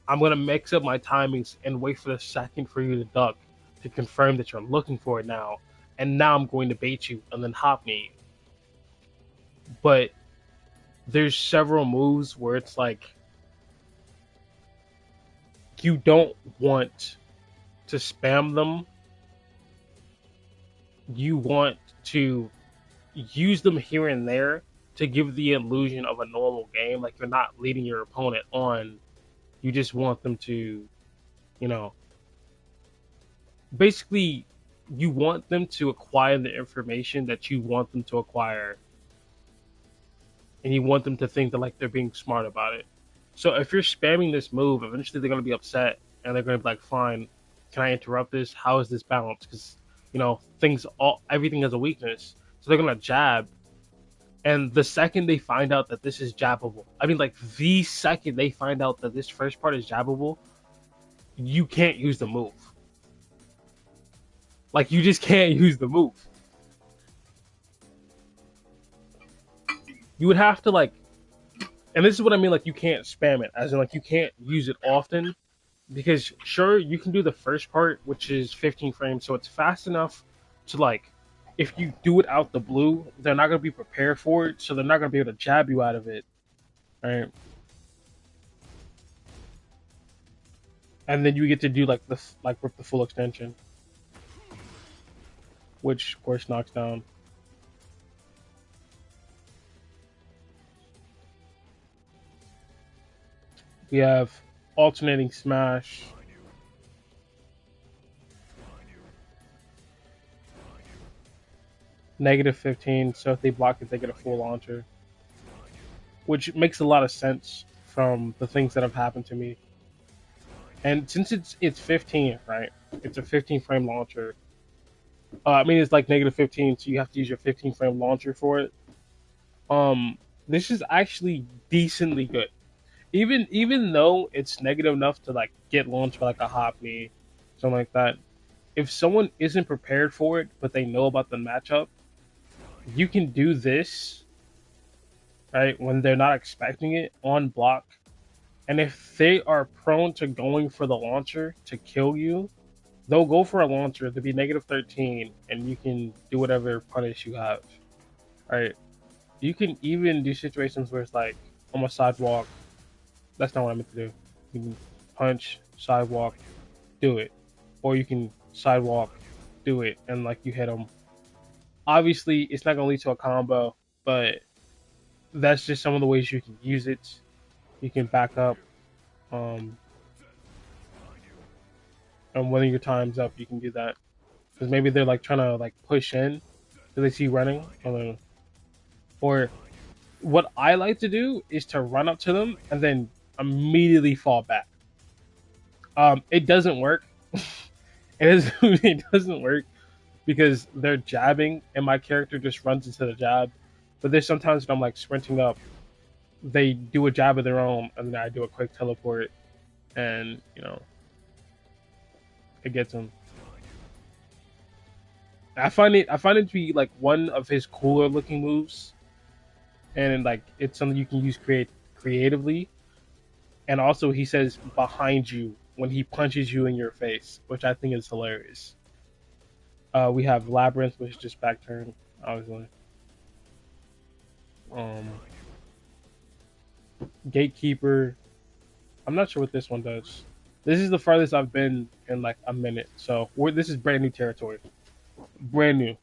I'm gonna mix up my timings and wait for the second for you to duck to confirm that you're looking for it now. And now I'm going to bait you and then hop me. But there's several moves where it's like you don't want to spam them. You want to use them here and there to give the illusion of a normal game. Like you're not leading your opponent on. You just want them to, you know, basically you want them to acquire the information that you want them to acquire. And you want them to think that like they're being smart about it. So if you're spamming this move, eventually they're gonna be upset and they're gonna be like, "Fine, can I interrupt this? How is this balanced?" Because everything has a weakness, so they're gonna jab. And the second they find out that this is jabbable, I mean, like the second they find out that this first part is jabbable, you can't use the move. Like you just can't use the move. You would have to like, and this is what I mean. Like you can't spam it, as in like you can't use it often because sure you can do the first part, which is 15 frames, so it's fast enough to like. If you do it out the blue, they're not gonna be prepared for it, so they're not gonna be able to jab you out of it, right? And then you get to do like the like rip the full extension, which of course knocks down. We have alternating smash, -15. So if they block it, they get a full launcher, which makes a lot of sense from the things that have happened to me. And since it's 15, right? It's a 15 frame launcher. I mean, it's like -15, so you have to use your 15 frame launcher for it. This is actually decently good. Even though it's negative enough to like get launched by like a hop me, something like that. If someone isn't prepared for it, but they know about the matchup, you can do this right when they're not expecting it on block. And if they are prone to going for the launcher to kill you, they'll go for a launcher to be -13, and you can do whatever punish you have. Right? You can even do situations where it's like on a sidewalk. That's not what I meant to do. You can punch, sidewalk, do it, or you can sidewalk, do it, and like you hit them. Obviously, it's not gonna lead to a combo, but that's just some of the ways you can use it. You can back up, um, and when your time's up, you can do that because maybe they're like trying to like push in, so they see you running, or what I like to do is to run up to them and then immediately fall back. It doesn't work. It doesn't work because they're jabbing and my character just runs into the jab. But there's sometimes when I'm like sprinting up, they do a jab of their own and then I do a quick teleport and it gets them. I find it to be like one of his cooler looking moves, and like it's something you can use creatively. And also he says behind you when he punches you in your face, which I think is hilarious. We have Labyrinth, which is just back turn, obviously. Um, Gatekeeper. I'm not sure what this one does. This is the farthest I've been in like a minute, so this is brand new territory, brand new.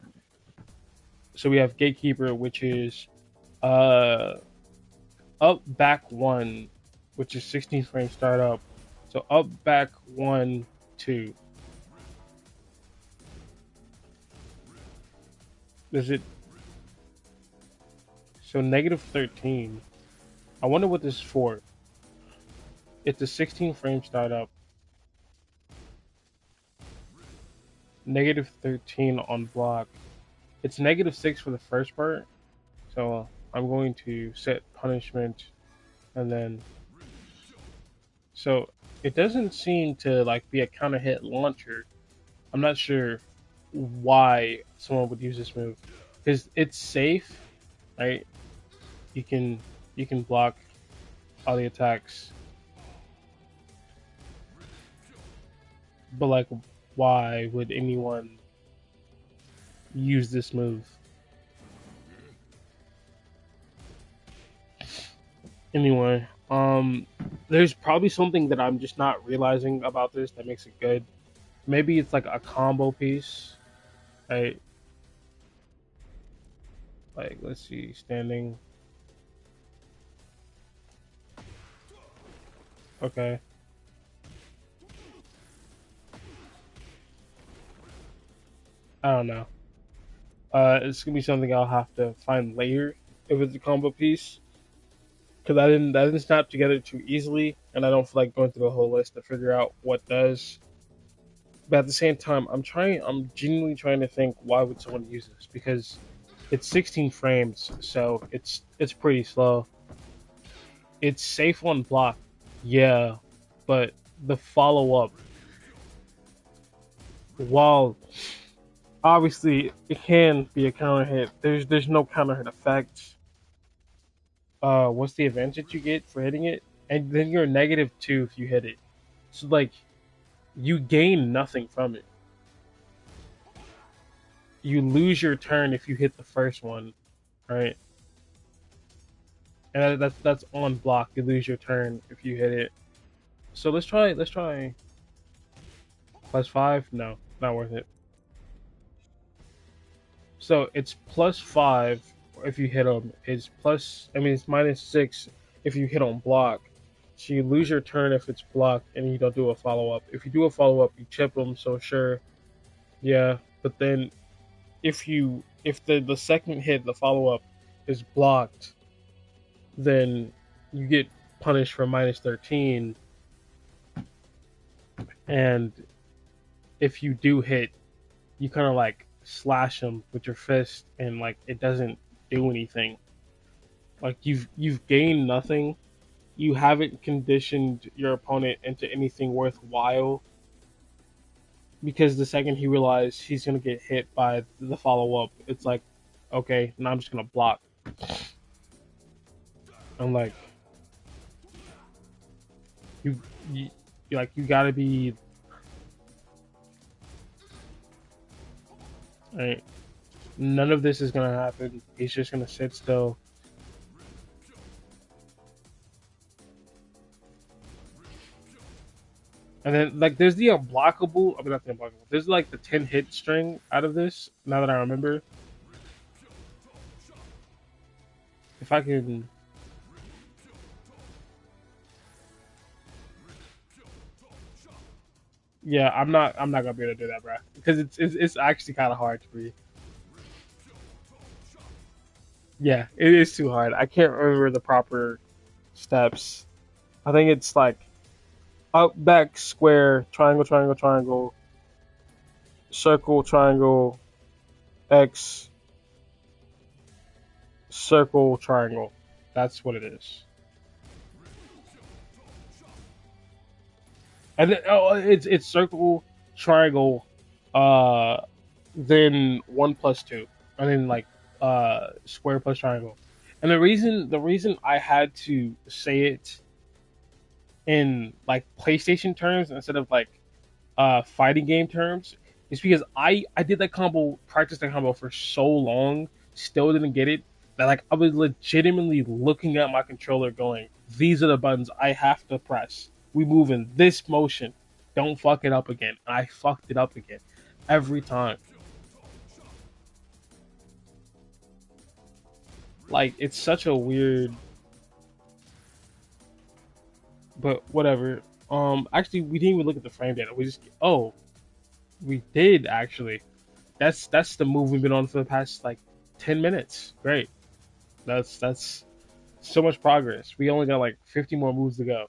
So we have Gatekeeper, which is uh up back one, which is 16 frame startup. So up back 1 2. Is it so -13? I wonder what this is for. It's a 16 frame startup. -13 on block. It's -6 for the first part. So I'm going to set punishment and then so it doesn't seem to like be a counter hit launcher. I'm not sure why someone would use this move because it's safe, right? You can you can block all the attacks, but like, why would anyone use this move? Anyway, there's probably something that I'm just not realizing about this that makes it good. Maybe it's like a combo piece, right? Like, let's see, standing. Okay. I don't know. It's gonna be something I'll have to find later if it's a combo piece because I didn't snap together too easily, and I don't feel like going through the whole list to figure out what does. But at the same time, I'm genuinely trying to think why would someone use this because it's 16 frames, so it's pretty slow. It's safe on block, yeah, but the follow up, while obviously it can be a counter hit, there's no counter hit effect. what's the advantage you get for hitting it, and then you're -2 if you hit it. So like you gain nothing from it. You lose your turn if you hit the first one, right? And that's on block. You lose your turn if you hit it. So let's try +5. No, not worth it. So it's +5 if you hit them. It's plus. I mean, it's -6 if you hit on block. So you lose your turn if it's blocked and you don't do a follow up. If you do a follow up, you chip them. So sure, yeah. But then if the second hit, the follow up, is blocked, then you get punished for -13. And if you do hit, you kind of like slash them with your fist, and like it doesn't do anything. Like you've gained nothing. You haven't conditioned your opponent into anything worthwhile, because the second he realizes he's gonna get hit by the follow up, it's like, okay, now I'm just gonna block. I'm like, you, you like you gotta be right. None of this is gonna happen. He's just gonna sit still. And then like there's the unblockable. I mean not the unblockable. There's like the 10 hit string out of this. Now that I remember, if I can, yeah, I'm not gonna be able to do that, bro. Because it's actually kind of hard to read. Yeah, it is too hard. I can't remember the proper steps. I think it's like up, back, square, triangle, triangle, triangle, circle, triangle, X, circle, triangle. That's what it is. And then it's circle, triangle, uh, then 1 plus 2, and then like square plus triangle. And the reason I had to say it in like PlayStation terms instead of like fighting game terms is because I did that combo, practiced that combo for so long, still didn't get it, that like I was legitimately looking at my controller going, these are the buttons I have to press. We move in this motion. Don't fuck it up again. And I fucked it up again every time. Like it's such a weird, but whatever. Actually, we didn't even look at the frame data. We just we did actually. That's the move we've been on for the past like 10 minutes. Great. That's so much progress. We only got like 50 more moves to go,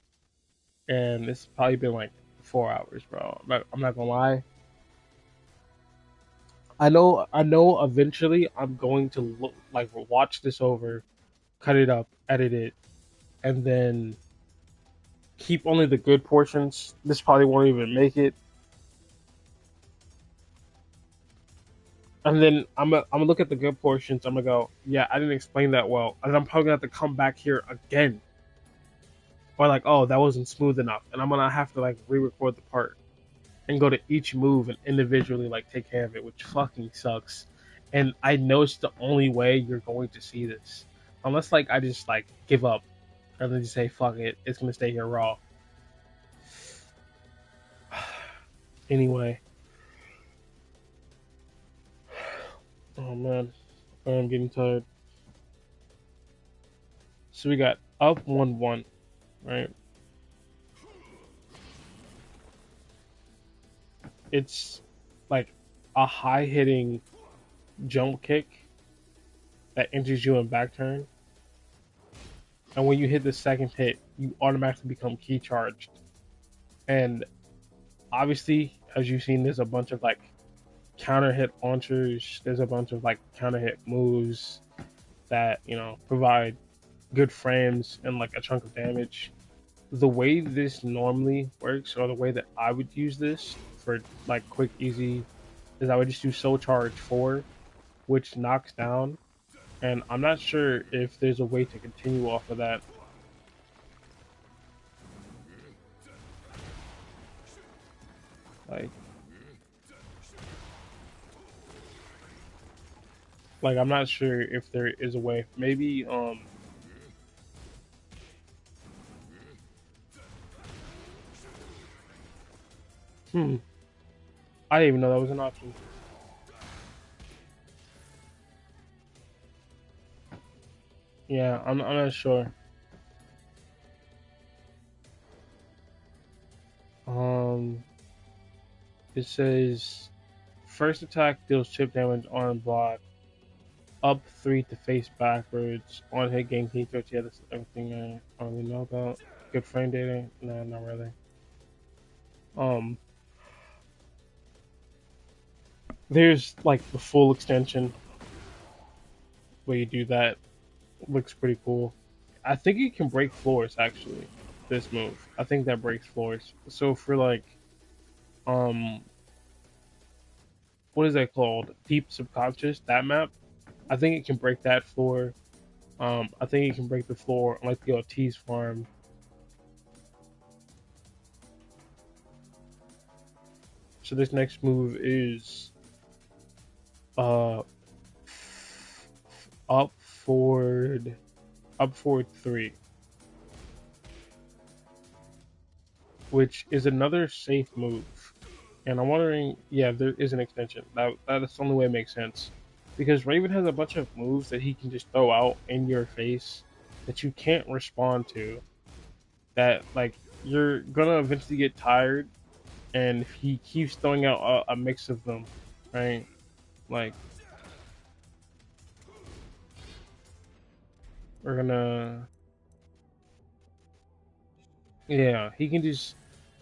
and it's probably been like 4 hours, bro. I'm not gonna lie. I know. Eventually, I'm going to look like watch this over, cut it up, edit it, and then keep only the good portions. This probably won't even make it, and then I'm gonna look at the good portions. I'm gonna go, yeah, I didn't explain that well, and I'm probably gonna have to come back here again, or like, oh, that wasn't smooth enough, and I'm gonna have to like re-record the part and go to each move and individually like take care of it, which fucking sucks. And I know it's the only way you're going to see this, unless like I just like give up and then just say fuck it, it's gonna stay here raw. Anyway, oh man, I'm getting tired. So we got up 1-1, right? It's like a high hitting jump kick that enters you in back turn, and when you hit the second hit, you automatically become key charged. And obviously, as you've seen, there's a bunch of like counter hit launchers. There's a bunch of like counter hit moves that provide good frames and like a chunk of damage. The way this normally works, or the way that I would use this for like quick, easy, is I would just do Soul Charge 4, which knocks down. and I'm not sure if there's a way to continue off of that. Like, I'm not sure if there is a way. Maybe hmm, I didn't even know that was an option. Yeah, I'm not sure. Um, it says first attack deals chip damage on block, up three to face backwards, on hit gain heat touch. Yeah, that's everything I don't really know about. Good frame data? No, not really. Um, there's like the full extension where you do that. Looks pretty cool. I think it can break floors actually. This move, I think that breaks floors. So for like, um, what is that called? Deep subconscious. That map. I think it can break that floor. I think it can break the floor on like the Ortiz farm. So this next move is uh up forward, up forward three, which is another safe move. And I'm wondering, yeah, there is an extension. That's the only way it makes sense, because Raven has a bunch of moves that he can just throw out in your face that you can't respond to. That like you're gonna eventually get tired, and if he keeps throwing out a mix of them, right? Like we're gonna, yeah, he can just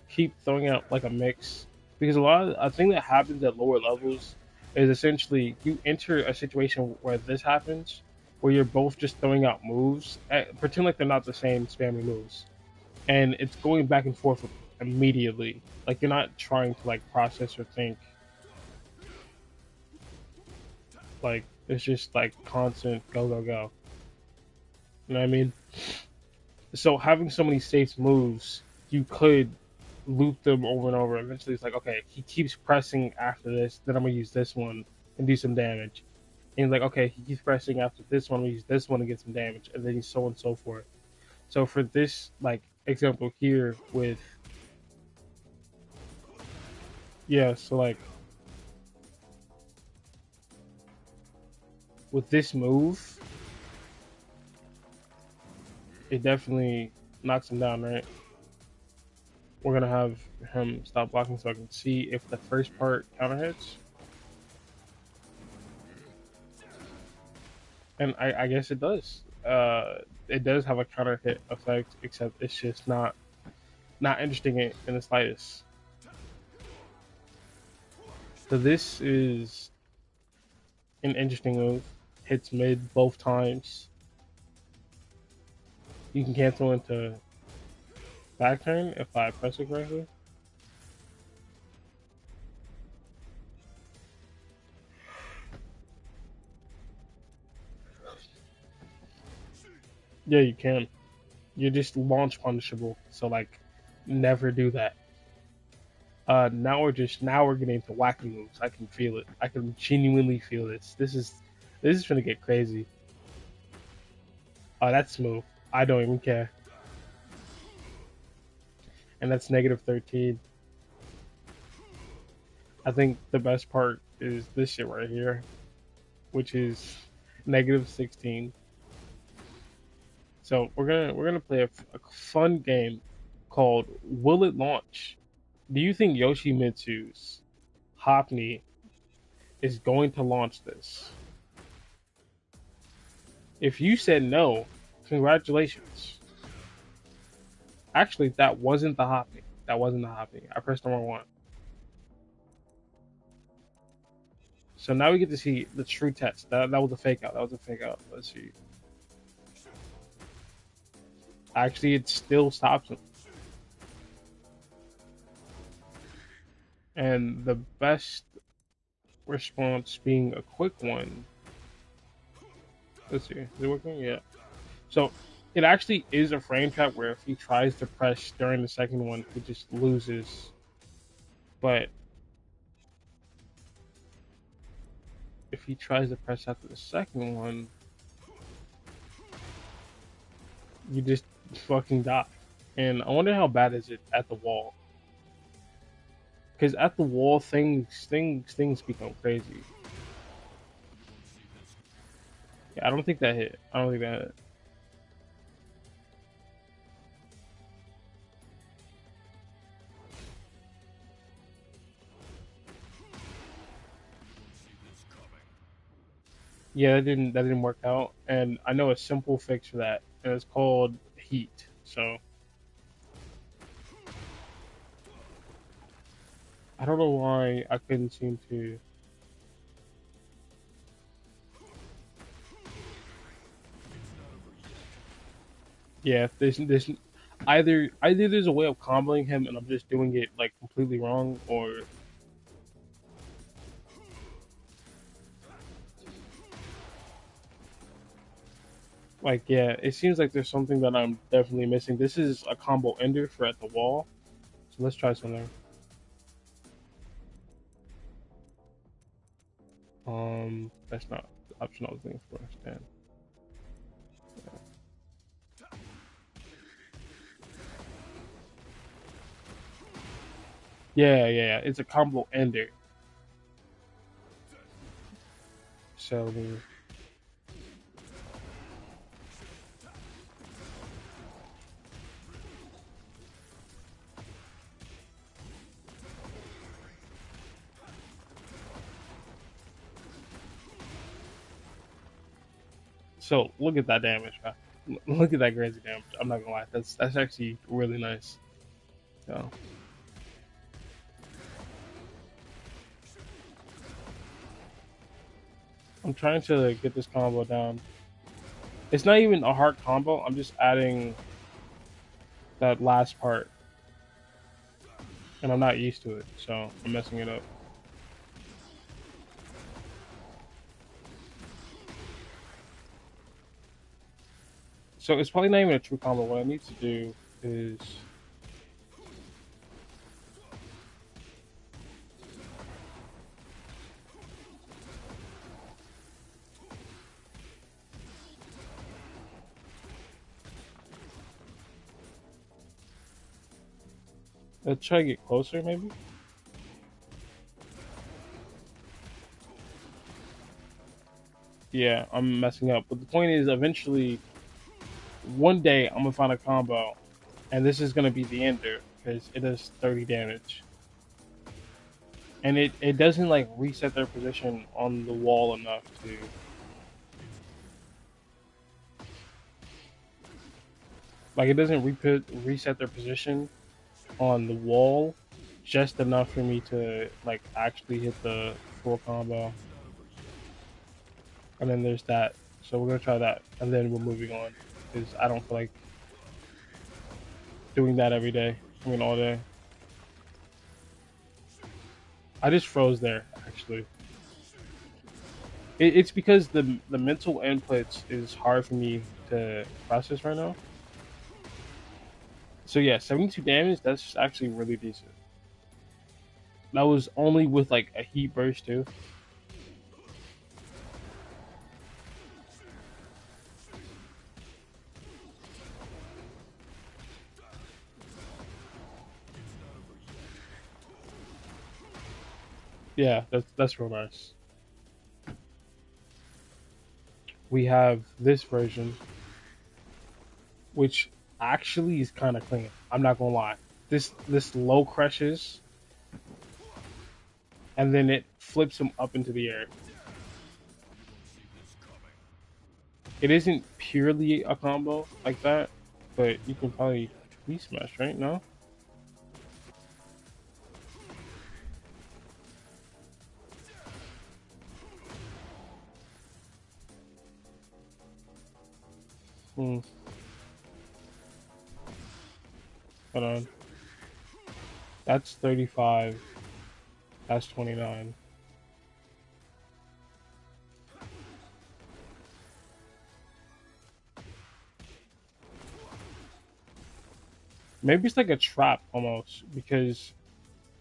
keep throwing out like a mix, because a lot of I think that happens at lower levels is essentially you enter a situation where this happens, where you're both just throwing out moves, pretend like they're not the same spammy moves, and it's going back and forth immediately. Like you're not trying to like process or think. Like it's just like constant go go go. You know what I mean? So having so many safe moves, you could loop them over and over. Eventually, it's like, okay, he keeps pressing after this, then I'm gonna use this one and do some damage. And like, okay, he keeps pressing after this one, we use this one to get some damage, and then so on and so forth. So for this like example here with, yeah, so like with this move, it definitely knocks him down, right? We're gonna have him stop blocking so I can see if the first part counter hits. And I guess it does. It does have a counter hit effect, except it's just not interesting in the slightest. So this is an interesting move. Hits mid both times. You can cancel into back turn if I press it correctly. Yeah, you can. You're just launch punishable. So like, never do that. Now we're getting into wacky moves. I can feel it. I can genuinely feel this. This is gonna get crazy. Oh, that's smooth. I don't even care. And that's negative 13. I think the best part is this shit right here, which is negative 16. So we're gonna play a fun game called Will It Launch? Do you think Yoshimitsu's Hopney is going to launch this? If you said no, congratulations. Actually, that wasn't the Hopney. That wasn't the Hopney. I pressed number one. So now we get to see the true test. That was a fake out. That was a fake out. Let's see. Actually, it still stops him. And the best response being a quick one. Let's see. Is it working? Yeah. So it actually is a frame trap where if he tries to press during the second one, he just loses. But if he tries to press after the second one, you just fucking die. And I wonder how bad is it at the wall? Because at the wall, things become crazy. Yeah, I don't think that hit. I don't think that hit. Yeah, that didn't work out. And I know a simple fix for that, and it's called heat. So I don't know why I couldn't seem to. Yeah, there's either there's a way of comboing him, and I'm just doing it like completely wrong, or like yeah, it seems like there's something that I'm definitely missing. This is a combo ender for at the wall, so let's try something. That's not the optional thing for us, then. Yeah. It's a combo ender. So look at that damage, man. Look at that crazy damage. I'm not gonna lie, that's actually really nice. So I'm trying to get this combo down. It's not even a hard combo. I'm just adding that last part, and I'm not used to it, so I'm messing it up. So it's probably not even a true combo. What I need to do is let's try to get closer, maybe. Yeah, I'm messing up. But the point is, eventually, one day, I'm gonna find a combo, and this is gonna be the ender because it does 30 damage, and it doesn't like reset their position on the wall enough to like it doesn't reset their position on the wall just enough for me to like actually hit the full combo. And then there's that. So we're gonna try that, and then we're moving on because I don't feel like doing that every day. I mean, all day. I just froze there. Actually, it's because the mental inputs is hard for me to process right now. So yeah, 72 damage. That's actually really decent. That was only with like a heat burst too. Yeah, that's real nice. We have this version, which actually is kind of clean. I'm not gonna lie. This low crushes, and then it flips him up into the air. It isn't purely a combo like that, but you can probably smash, right? No. Hmm. Hold on. That's 35. That's 29. Maybe it's like a trap almost, because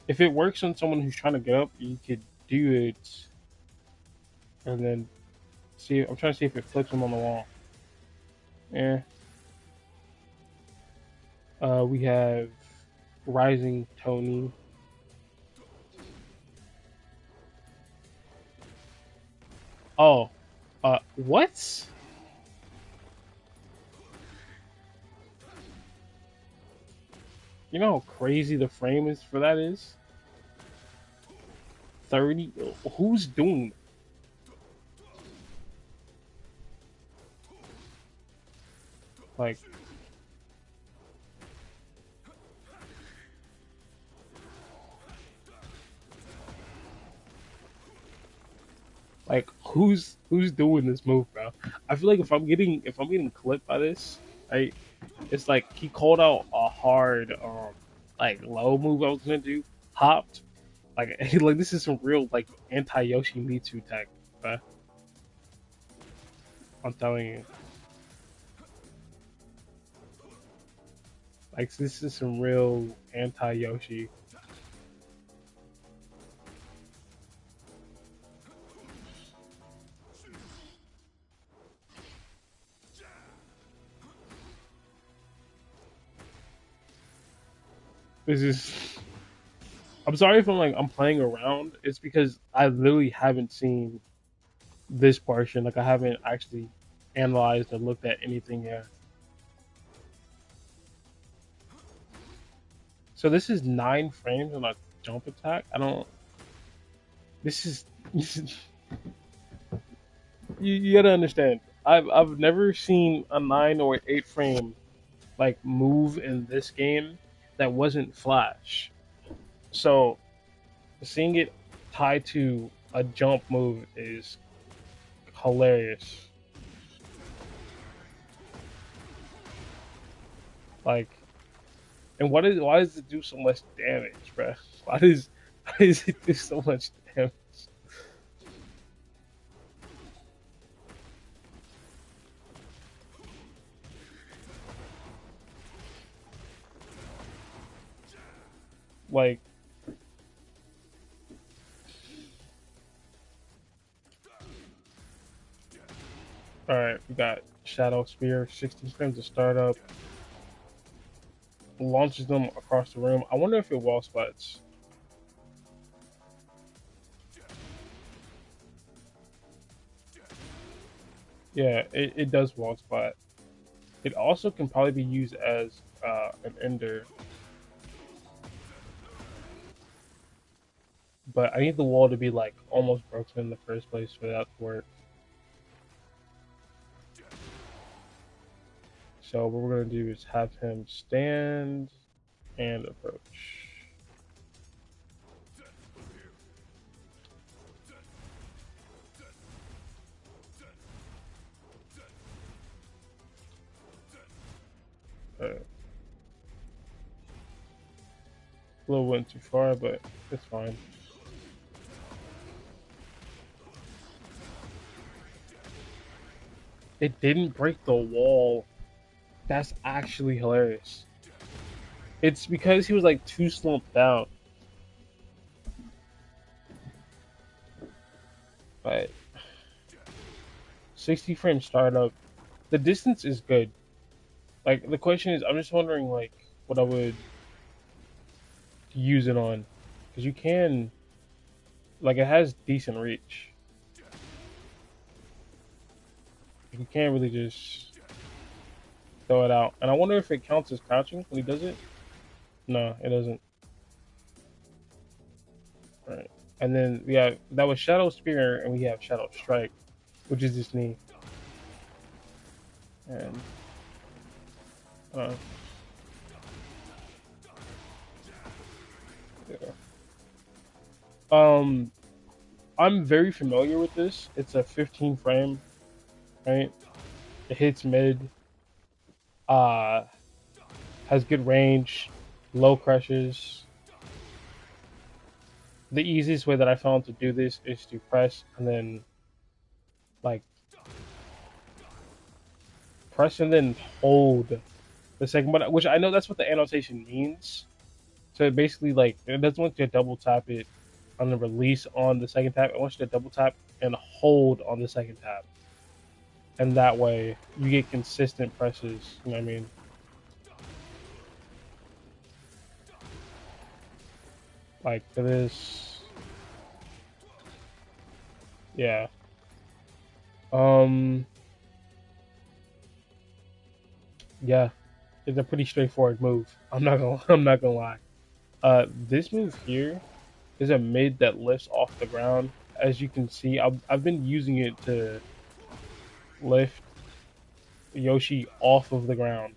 if it works on someone who's trying to get up, you could do it and then see. I'm trying to see if it flips them on the wall. Yeah. We have Rising Tony. Oh, what? You know how crazy the frame is for that is? 30? Who's doing it? Like, who's doing this move, bro? I feel like if I'm getting clipped by this, right? It's like he called out a hard like low move I was gonna do, hopped. Like like this is some real like anti Yoshi Mitsu tech, bro. I'm telling you. Like this is some real anti Yoshi. This is I'm sorry if I'm playing around. It's because I literally haven't seen this portion. Like I haven't actually analyzed or looked at anything yet. So this is 9 frames on a jump attack. I don't. This is you gotta understand. I've never seen a 9 or 8 frame like move in this game that wasn't flash. So seeing it tied to a jump move is hilarious. Like, and why does it do so much damage, bro? Why does it do so much damage? Like, all right, we got Shadow Spear, 60 frames to start up, launches them across the room. I wonder if it wall splats. Yeah, it does wall splat. It also can probably be used as an ender, but I need the wall to be like almost broken in the first place for that to work. So what we're gonna do is have him stand and approach. A little went too far, but it's fine. It didn't break the wall. That's actually hilarious. It's because he was like too slumped down. But 60 frame startup, the distance is good. Like the question is, I'm just wondering like what I would use it on, because you can like it has decent reach. You can't really just throw it out. And I wonder if it counts as crouching when he does it. No, it doesn't. All right. And then we have that was Shadow Spear, and we have Shadow Strike, which is this knee. And uh, yeah. Um, I'm very familiar with this. It's a 15 frame, right? It hits mid. Uh, has good range, low crushes. The easiest way that I found to do this is to press and then like press and then hold the second button, which I know that's what the annotation means. So it basically like it doesn't want you to double tap it on the release on the second tap. It wants you to double tap and hold on the second tap, and that way you get consistent presses. You know what I mean? Like for this, yeah. Um, yeah, it's a pretty straightforward move. I'm not gonna lie. This move here is a mid that lifts off the ground. As you can see, I've been using it to lift Yoshi off of the ground,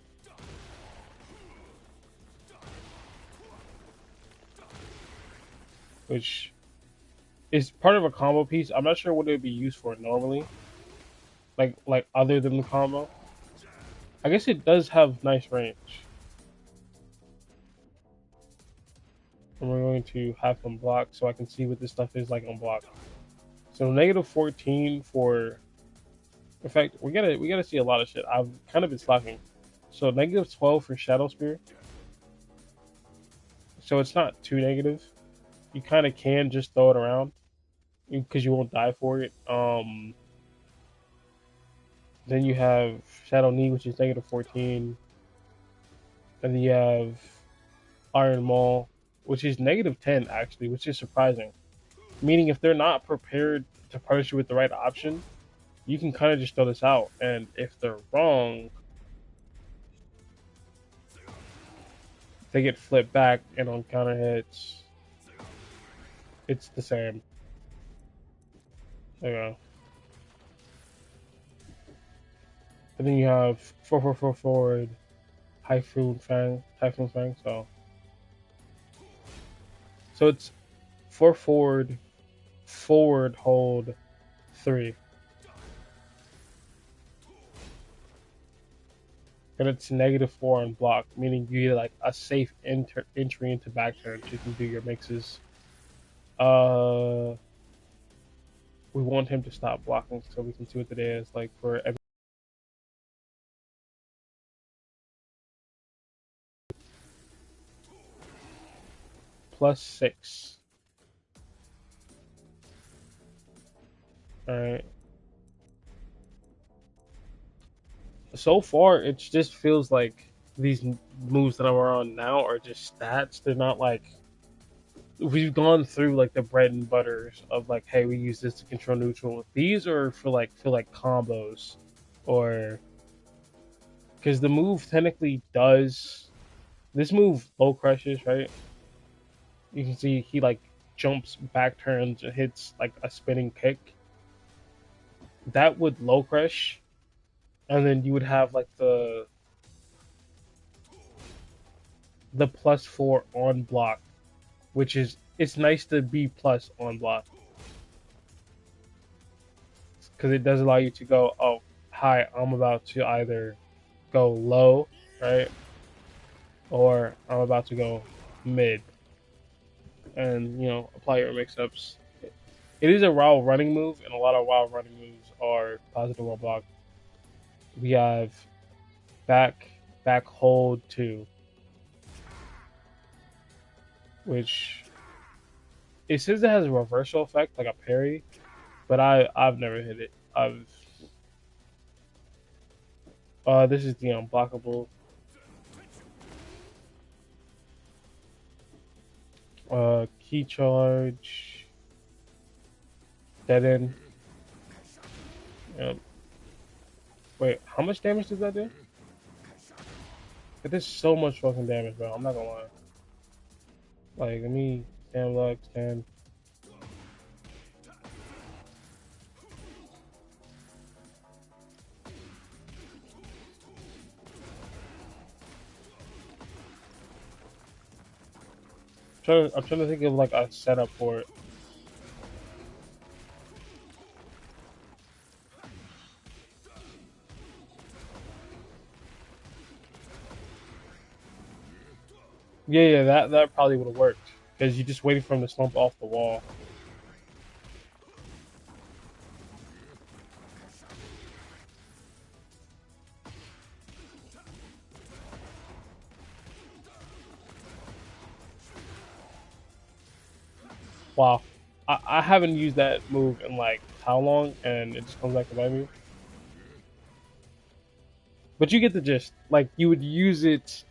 which is part of a combo piece. I'm not sure what it would be used for normally, like other than the combo. I guess it does have nice range. And we're going to have them block so I can see what this stuff is like on block. So negative 14 for. In fact, we gotta see a lot of shit. I've kind of been slacking. So negative 12 for Shadow Spear. So it's not too negative. You kind of can just throw it around because you won't die for it. Then you have Shadow Knee, which is negative 14. And then you have Iron Maul, which is negative 10 actually, which is surprising. Meaning if they're not prepared to punish you with the right option, you can kind of just throw this out. And if they're wrong, they get flipped back, and on counter hits, it's the same. There you go. And then you have 444 forward, Typhoon Fang. So it's 4 forward, forward hold 3. And it's negative 4 on block, meaning you get like a safe entry into back turn so you can do your mixes. Uh, we want him to stop blocking so we can see what the day is like for every +6. All right. So far, it just feels like these moves that I'm on now are just stats. They're not like we've gone through like the bread and butters of like, hey, we use this to control neutral. These are for like combos, or because the move technically does this move low crushes, right? You can see he like jumps, back turns, and hits like a spinning kick. That would low crush, and then you would have like the +4 on block, which is it's nice to be plus on block because it does allow you to go, oh, hi, I'm about to either go low, right, or I'm about to go mid, and apply your mix-ups. It is a wild running move, and a lot of wild running moves are positive on block. We have back hold 2, which it says it has a reversal effect like a parry, but I've never hit it. This is the unblockable. Key charge. Dead end. Yep. Wait, how much damage does that do? It does so much fucking damage, bro. I'm not gonna lie. Like, let me 10 lux, 10. I'm trying to think of like a setup for it. Yeah, that probably would have worked because you're just waiting for him to slump off the wall. Wow. I haven't used that move in like how long, and it just comes back to bite me. But you get the gist. Like you would use it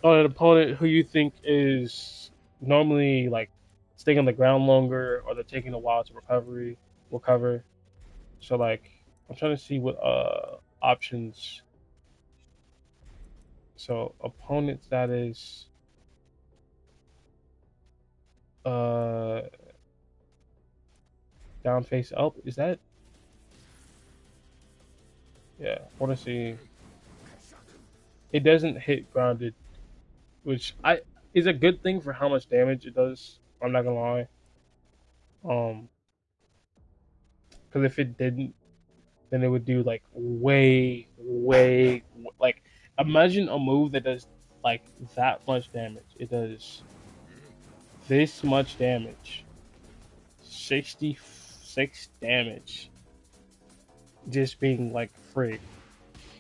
on an opponent who you think is normally like staying on the ground longer, or they're taking a while to recover. So like I'm trying to see what options. So opponent status uh down face up, is that, yeah, I wanna see. It doesn't hit grounded, which I is a good thing for how much damage it does. I'm not gonna lie. Um because if it didn't, then it would do like way like imagine a move that does like that much damage. It does this much damage, 66 damage, just being like free.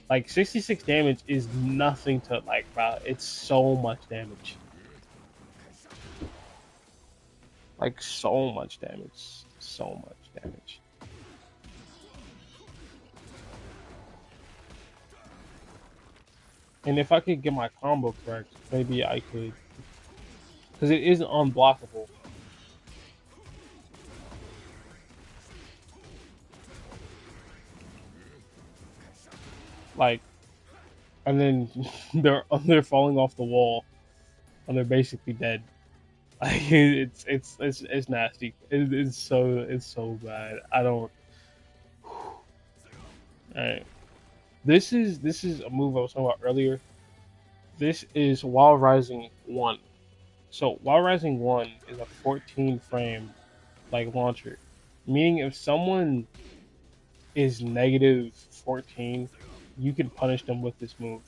Like 66 damage is nothing to like, bro. It's so much damage. Like so much damage. So much damage. And if I could get my combo correct, maybe I could, because it is unblockable. Like, and then they're falling off the wall, and they're basically dead. Like, it's nasty. It's so bad. I don't. All right. This is a move I was talking about earlier. This is While Rising 1. So While Rising 1 is a 14 frame like launcher, meaning if someone is negative 14, you can punish them with this move.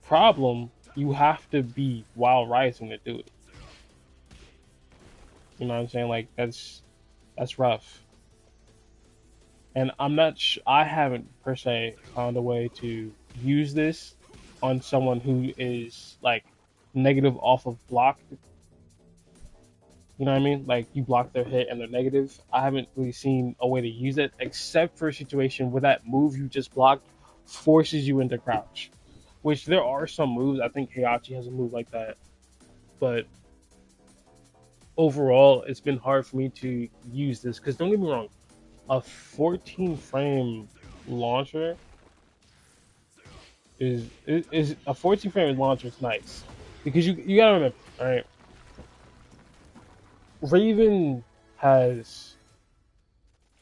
Problem, you have to be While Rising to do it. You know what I'm saying? Like that's rough. And I haven't per se found a way to use this on someone who is like negative off of block. You know what I mean? Like you block their hit and they're negative. I haven't really seen a way to use it except for a situation where that move you just blocked forces you into crouch. Which there are some moves. I think Heihachi has a move like that. But overall, it's been hard for me to use this because don't get me wrong, a 14 frame launcher is a 14 frame launcher is nice because you gotta remember, all right, Raven has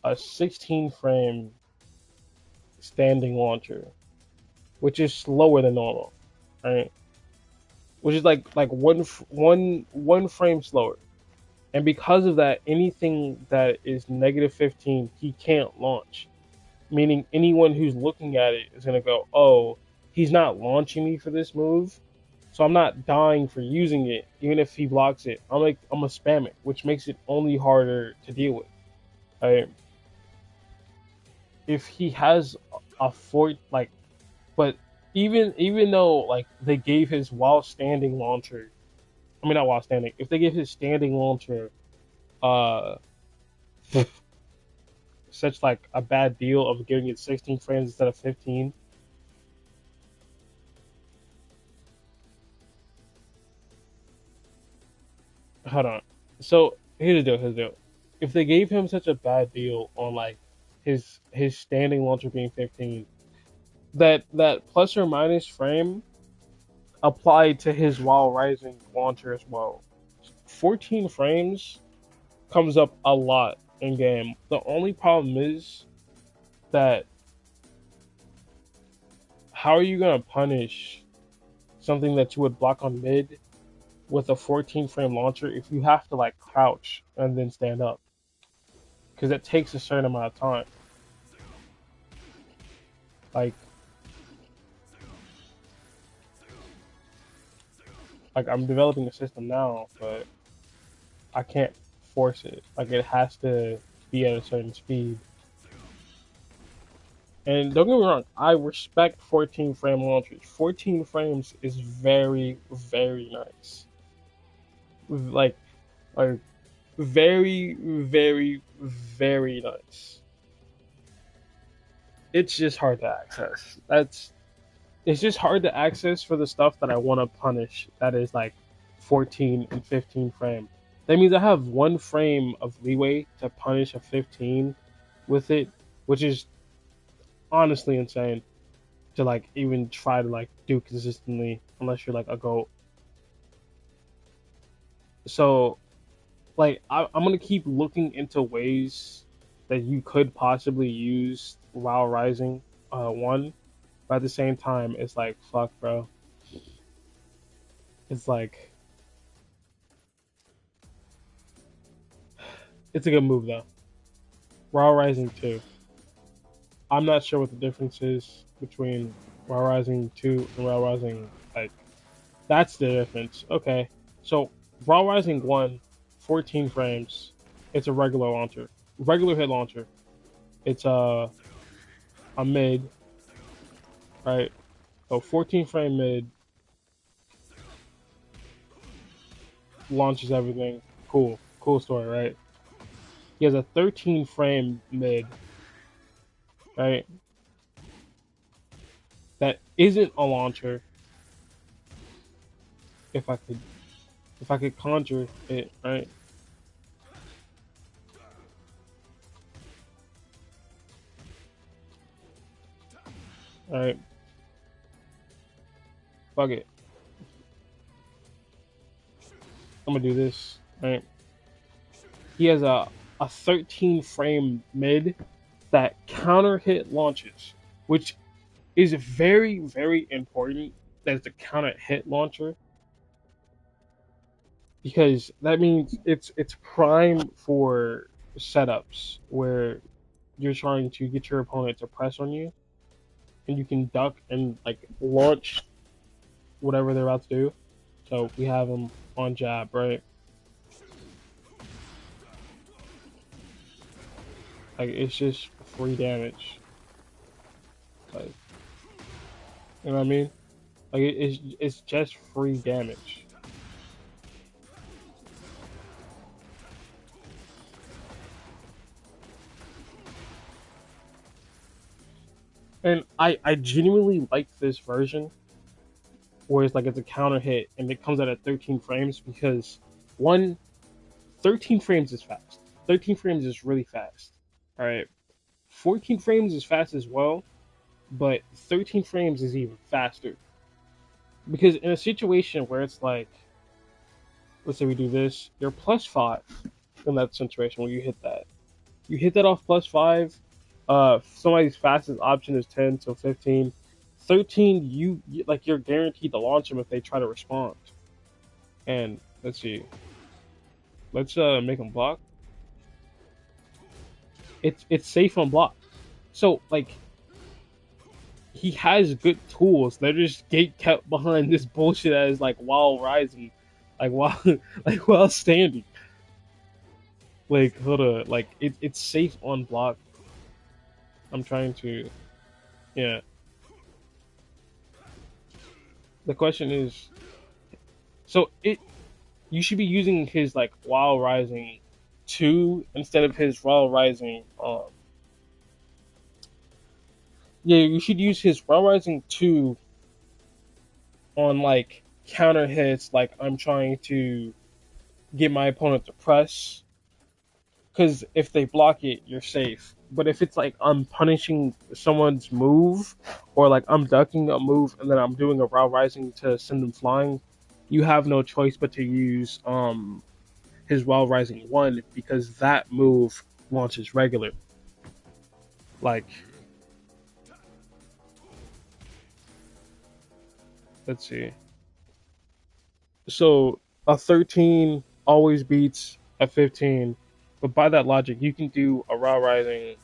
a 16 frame standing launcher, which is slower than normal, right? Which is like one frame slower, and because of that, anything that is negative 15, he can't launch. Meaning anyone who's looking at it is gonna go, "Oh, he's not launching me for this move, so I'm not dying for using it, even if he blocks it. I'm gonna spam it, which makes it only harder to deal with." Right? If he has a fort like, but even though like they gave his while standing launcher, I mean not while standing, if they give his standing launcher, uh, such like a bad deal of giving it 16 frames instead of 15. Hold on. So here's the deal. If they gave him such a bad deal on like his standing launcher being 15, that plus or minus frame applied to his while rising launcher as well. 14 frames comes up a lot in game. The only problem is that how are you gonna punish something that you would block on mid with a 14 frame launcher if you have to like crouch and then stand up? Because it takes a certain amount of time. Like, I'm developing a system now, but I can't force it. Like it has to be at a certain speed. And don't get me wrong, I respect 14 frame launchers. 14 frames is very, very nice. Like, like Very, very, very nice. It's just hard to access. That's It's just hard to access for the stuff that I want to punish. That is like 14 and 15 frame. That means I have 1 frame of leeway to punish a 15 with it, which is honestly insane to like even try to like do consistently unless you're like a goat. So like I'm gonna keep looking into ways that you could possibly use WoW Rising one, but at the same time it's like fuck, bro. It's like it's a good move though. WoW Rising 2. I'm not sure what the difference is between WoW Rising 2 and WoW Rising, like, that's the difference. Okay. So, WoW Rising 1, 14 frames. It's a regular launcher. Regular hit launcher. It's a mid, right? So, 14 frame mid launches everything. Cool. Cool story, right? He has a 13 frame mid, right? That isn't a launcher. If I could conjure it, right? Alright, fuck it. I'm gonna do this. Right? He has a 13 frame mid that counter hit launches, which is very, very important as the counter hit launcher because that means it's prime for setups where you're trying to get your opponent to press on you and you can duck and like launch whatever they're about to do. So we have him on jab, right? Like it's just free damage. Like you know what I mean? Like it's just free damage. And I genuinely like this version where it's like it's a counter hit and it comes out at 13 frames because one 13 frames is fast. 13 frames is really fast. All right. 14 frames is fast as well, but 13 frames is even faster. Because in a situation where it's like, let's say we do this, you're +5 in that situation where you hit that. You hit that off +5. Somebody's fastest option is 10 to 15. 13, like you're guaranteed to launch them if they try to respond. And let's see, let's make them block. It's safe on block. So like he has good tools. They're just gate kept behind this bullshit that is like while rising, like while like while standing. Like hold on, like it's safe on block. I'm trying to, yeah. The question is, so it you should be using his like while rising 2 instead of his while rising. Yeah, you should use his while rising 2 on like counter hits. Like I'm trying to get my opponent to press because if they block it, you're safe. But if it's like I'm punishing someone's move, or like I'm ducking a move and then I'm doing a raw rising to send them flying, you have no choice but to use his raw rising 1 because that move launches regular. Like let's see. So a 13 always beats a 15, but by that logic, you can do a raw rising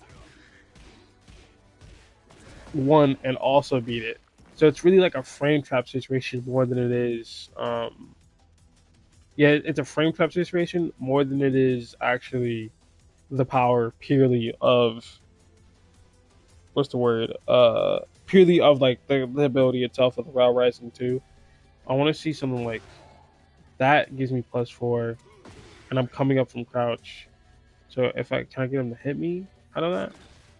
1 and also beat it. So it's really like a frame trap situation more than it is. Yeah, it's a frame trap situation more than it is actually the power purely of what's the word? Purely of like the ability itself of the Raw Rising 2. I want to see something like that gives me +4. and I'm coming up from crouch. So if I can I get him to hit me out of that,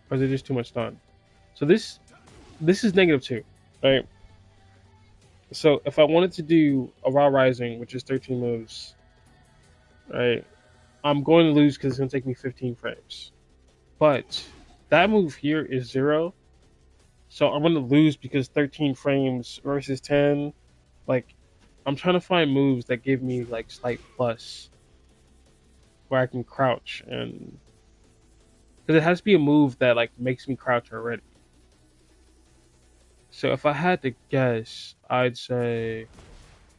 or is it just too much stun? So this is -2, right? So if I wanted to do a Raw Rising, which is 13 moves, right, I'm going to lose because it's going to take me 15 frames. But that move here is 0, so I'm going to lose because 13 frames versus 10. Like, I'm trying to find moves that give me like slight plus where I can crouch, and because it has to be a move that like makes me crouch already. So if I had to guess, I'd say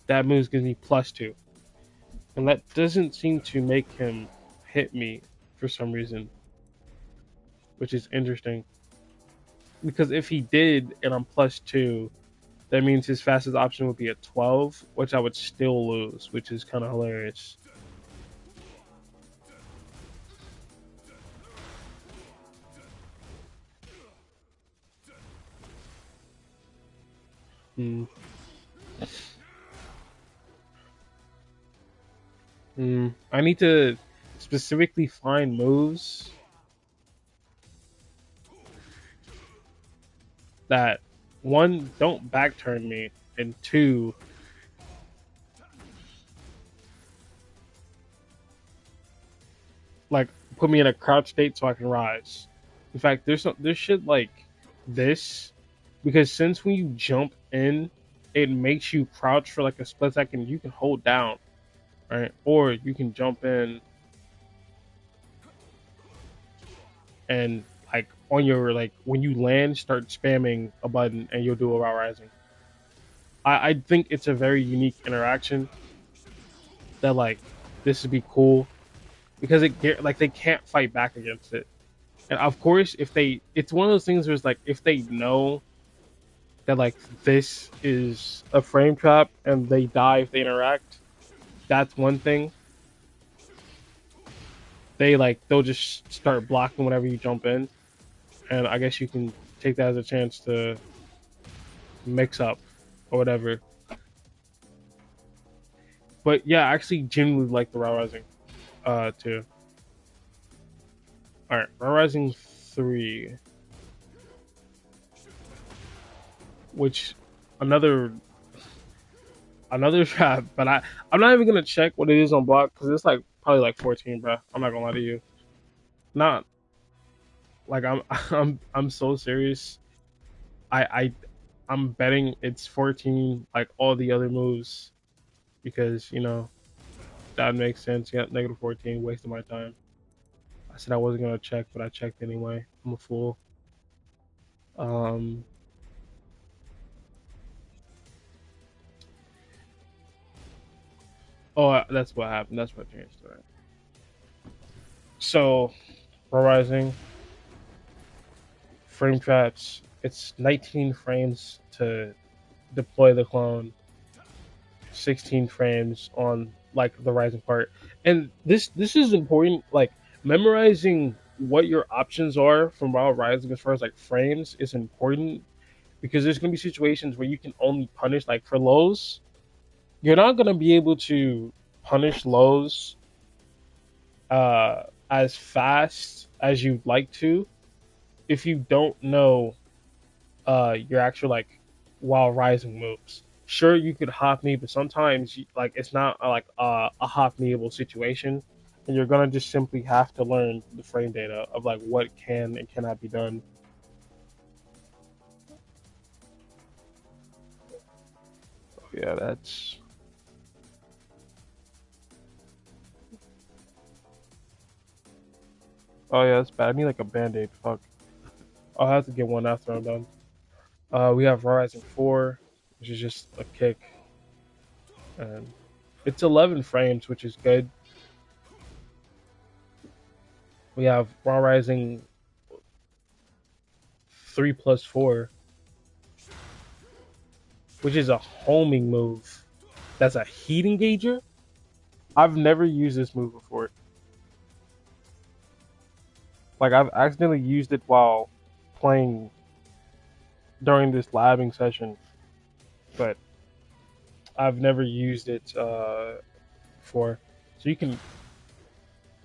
that move gives me +2, and that doesn't seem to make him hit me for some reason, which is interesting. Because if he did and I'm +2, that means his fastest option would be a 12, which I would still lose, which is kind of hilarious. Hmm. I need to specifically find moves that, one, don't back turn me, and two, like put me in a crouch state so I can rise. In fact, there's shit like this, because since when you jump in, it makes you crouch for like a split second. You can hold down, right, or you can jump in and like on your like when you land, start spamming a button and you'll do a raw rising. I think it's a very unique interaction that like this would be cool because like they can't fight back against it. And of course, if they, it's one of those things where it's like if they know that like this is a frame trap and they die if they interact, that's one thing. They'll just start blocking whenever you jump in, and I guess you can take that as a chance to mix up or whatever. But yeah, I actually genuinely like the Raw Rising too. All right, Raw Rising 3, which another another trap, but I'm not even gonna check what it is on block because it's like probably like 14, bro. I'm not gonna lie to you. Not like I'm so serious. I I I'm betting it's 14 like all the other moves because that makes sense. Yeah, -14, wasting my time. I said I wasn't gonna check, but I checked anyway. I'm a fool. Um. Oh, that's what happened. That's what changed it. So, Rising frame traps. It's 19 frames to deploy the clone, 16 frames on like the rising part. And this is important, like memorizing what your options are from while rising as far as like frames is important because there's going to be situations where you can only punish like for lows. You're not going to be able to punish lows as fast as you'd like to if you don't know your actual like while rising moves. Sure, you could hop me, but sometimes like it's not like a hop meable situation, and you're gonna just simply have to learn the frame data of like what can and cannot be done. Yeah, that's. Oh yeah, that's bad. I need like a band-aid. Fuck. I'll have to get one after I'm done. We have Rising 4, which is just a kick, and it's 11 frames, which is good. We have Raw Rising 3+4, which is a homing move. That's a heat engager. I've never used this move before. Like I've accidentally used it while playing during this labbing session, but I've never used it before. So you can.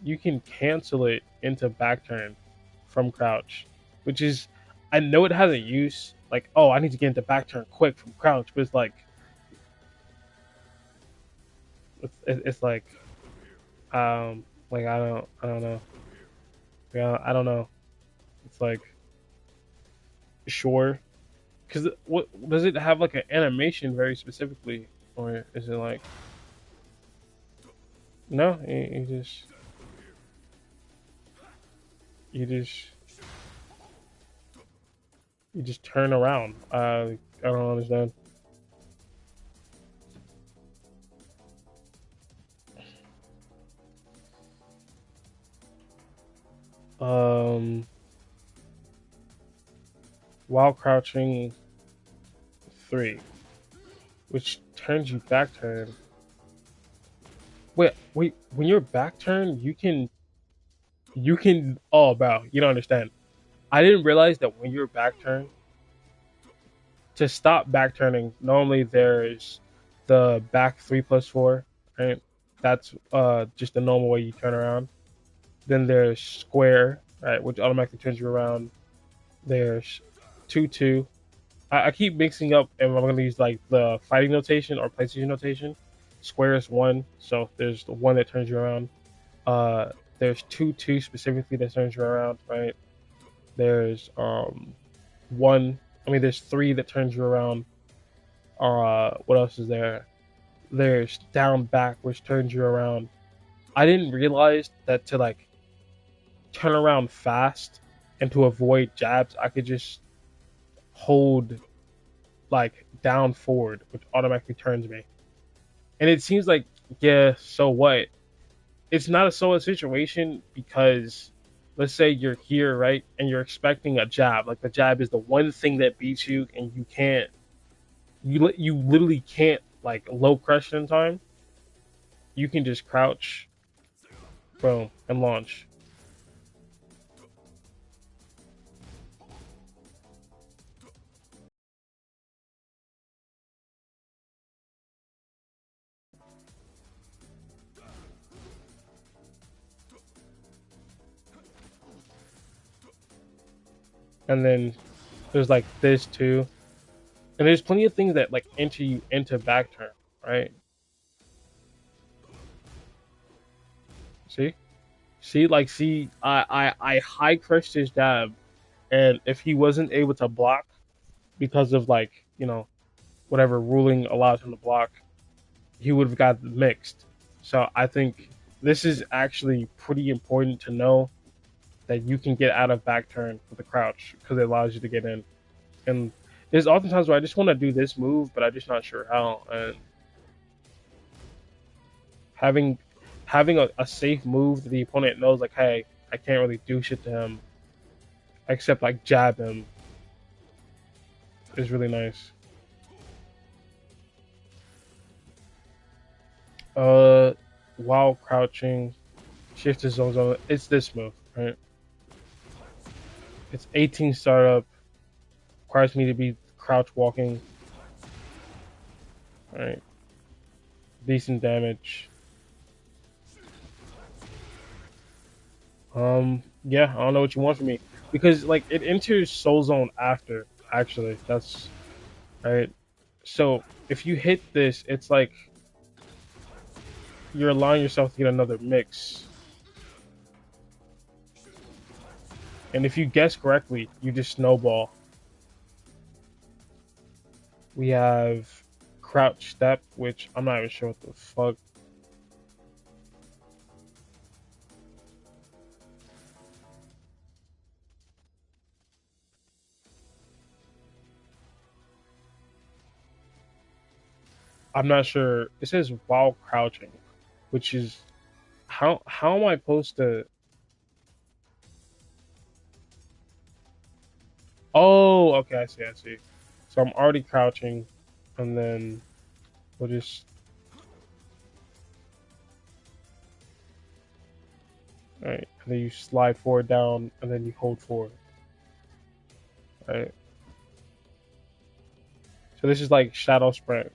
you can cancel it into back turn from crouch, which is, I know it has a use. Like, oh, I need to get into back turn quick from crouch, but it's like it's like I don't know. Yeah, I don't know. It's like sure, because what does it have like an animation very specifically, or is it like no? You just you just turn around. I don't understand. Um, while crouching three, which turns you back turn. Wait. When you're back turn, you can. Oh, bro, you don't understand. I didn't realize that when you're back turn, to stop back turning, normally there's the back 3+4, right? That's just the normal way you turn around. Then there's square, right, which automatically turns you around. There's 2-2. I keep mixing up if I'm gonna use like the fighting notation or PlayStation notation. Square is one, so there's the one that turns you around. Uh, there's 2-2 specifically that turns you around, right? There's one. I mean, there's three that turns you around. What else is there? There's down back, which turns you around. I didn't realize that to like turn around fast and to avoid jabs, I could just hold like down forward, which automatically turns me. And it seems like, yeah, so what? It's not a solo situation because let's say you're here, right, and you're expecting a jab. Like the jab is the one thing that beats you, and you can't, you literally can't like low crush in time. You can just crouch, boom, and launch. And then there's like this too, and there's plenty of things that like enter you into back turn, right? See, I high crushed his jab, and if he wasn't able to block because of like whatever ruling allowed him to block, he would have got mixed. So I think this is actually pretty important to know that you can get out of back turn with a crouch because it allows you to get in. And there's oftentimes where I just want to do this move, but I'm just not sure how. And having having a safe move that the opponent knows, like, hey, I can't really do shit to him except like jab him, is really nice. Uh, while crouching, shift his zone. It's this move, right? It's 18 startup. Requires me to be crouch walking. Right. Decent damage. Yeah, I don't know what you want from me. Because like it enters soul zone after, actually. That's right. So if you hit this, it's like you're allowing yourself to get another mix. And if you guess correctly, you just snowball. We have crouch step, which I'm not even sure what the fuck. I'm not sure. It says while crouching, which is how am I supposed to? Oh, okay, I see, I see. So I'm already crouching, and then we'll just all right, and then you slide forward down, and then you hold forward. All right. So this is like shadow sprint,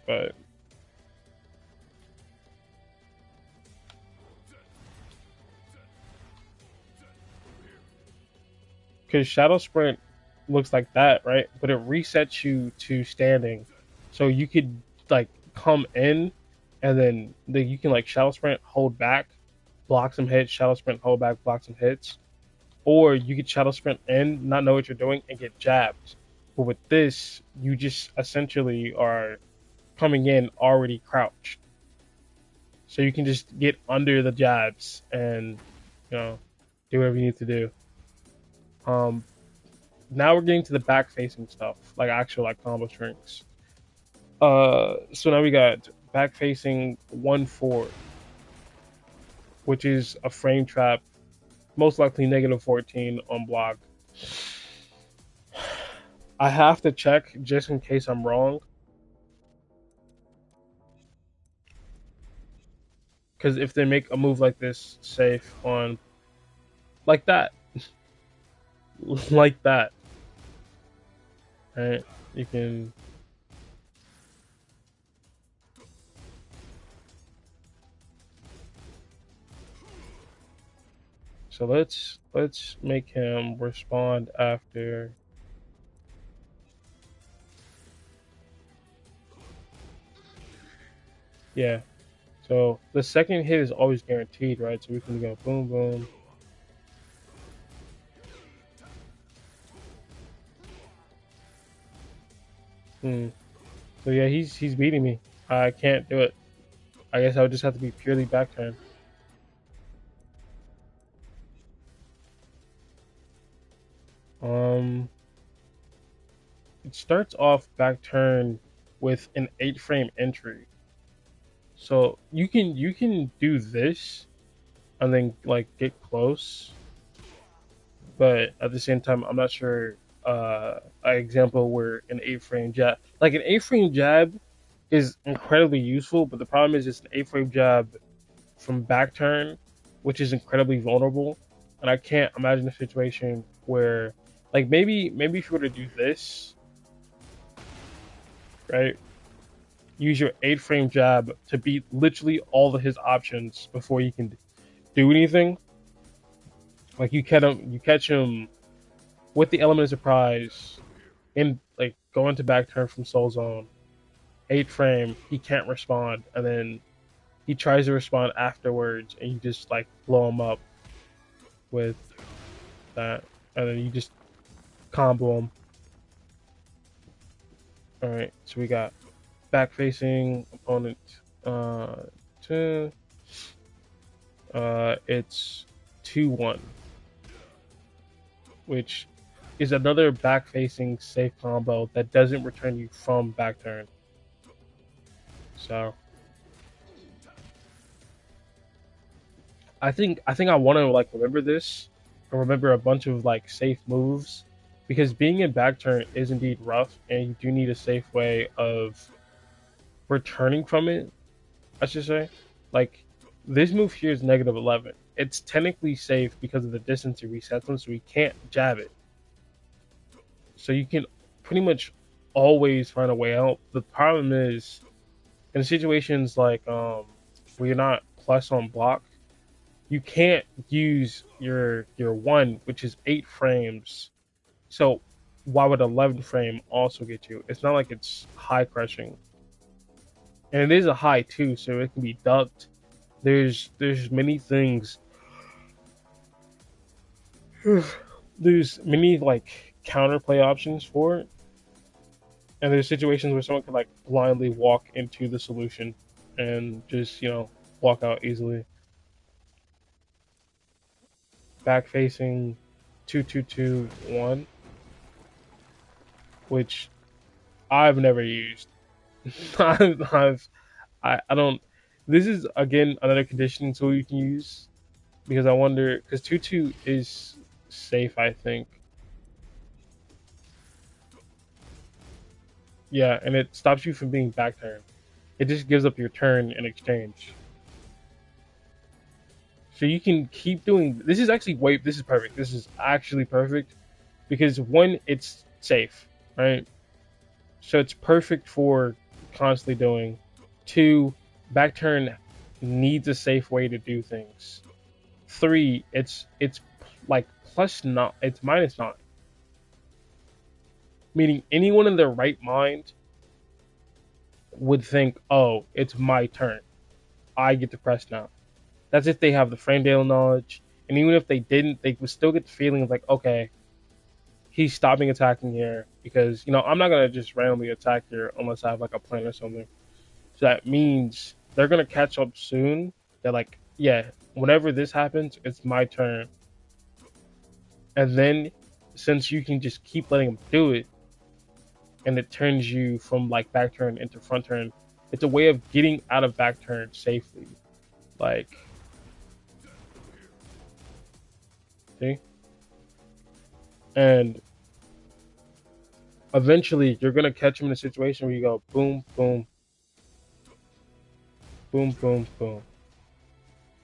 but because Shadow Sprint looks like that, right? But it resets you to standing, so you could like come in, and then you can like Shadow Sprint, hold back, block some hits, Shadow Sprint, hold back, block some hits, or you could Shadow Sprint in, not know what you're doing, and get jabbed. But with this, you just essentially are coming in already crouched, so you can just get under the jabs and do whatever you need to do. Um, Now we're getting to the back facing stuff, like actual like combo strings. So now we got back facing 1-4, which is a frame trap, most likely -14 on block. I have to check just in case I'm wrong, because if they make a move like this safe on like that, like that, right? You can. So let's make him respond after. Yeah. So the second hit is always guaranteed, right? So we can go boom boom. Hmm. So yeah, he's beating me. I can't do it. I guess I would just have to be purely back turn. Um, it starts off back turn with an 8 frame entry. So you can do this and then like get close, but at the same time, I'm not sure. An example where an 8 frame jab, like an 8 frame jab, is incredibly useful, but the problem is it's an 8 frame jab from back turn, which is incredibly vulnerable. And I can't imagine a situation where, like maybe if you were to do this, right, use your 8 frame jab to beat literally all of his options before you can do anything. Like you catch him with the element of surprise in like going to back turn from soul zone, 8 frame, he can't respond, and then he tries to respond afterwards, and you just like blow him up with that, and then you just combo him. All right, so we got back facing opponent. Uh, two. It's 2-1, which is another back facing safe combo that doesn't return you from back turn. So I think I want to like remember this and remember a bunch of like safe moves, because being in back turn is indeed rough, and you do need a safe way of returning from it. I should say, like this move here is -11. It's technically safe because of the distance it resets them, so we can't jab it. So you can pretty much always find a way out. The problem is in situations like where you're not plus on block, you can't use your one, which is 8 frames. So why would 11 frame also get you? It's not like it's high crushing, and it is a high too, so it can be ducked. There's many things. There's many like counterplay options for it, and there's situations where someone can like blindly walk into the solution and just walk out easily. Back facing 2-2-2-1, which I've never used. I've I don't. This is again another conditioning tool you can use, because I wonder, because 2-2 is safe, I think. Yeah, and it stops you from being back turn. It just gives up your turn in exchange. So you can keep doing. This is actually This is perfect. This is actually perfect because one, it's safe, right? So it's perfect for constantly doing. Two, back turn needs a safe way to do things. Three, it's like plus not. It's -9. Meaning anyone in their right mind would think, oh, it's my turn. I get to press now. That's if they have the frame data knowledge. And even if they didn't, they would still get the feeling of like, okay, he's stopping attacking here because, I'm not going to just randomly attack here unless I have like a plan or something. So that means they're going to catch up soon. They're like, yeah, whenever this happens, it's my turn. And then since you can just keep letting him do it, and it turns you from like back turn into front turn, it's a way of getting out of back turn safely. Like, see? And eventually you're gonna catch him in a situation where you go boom, boom, boom, boom, boom.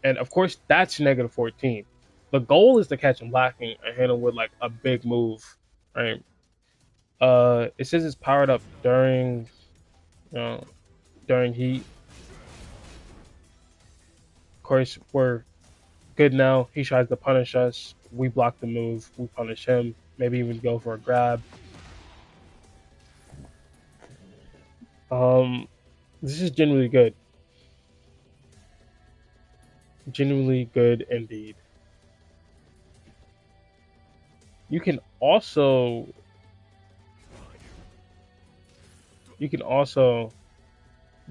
And of course that's negative 14. The goal is to catch him lacking and hit him with like a big move. Right? It says it's powered up during heat. Of course, we're good now. He tries to punish us. We block the move. We punish him. Maybe even go for a grab. This is genuinely good. Genuinely good indeed. You can also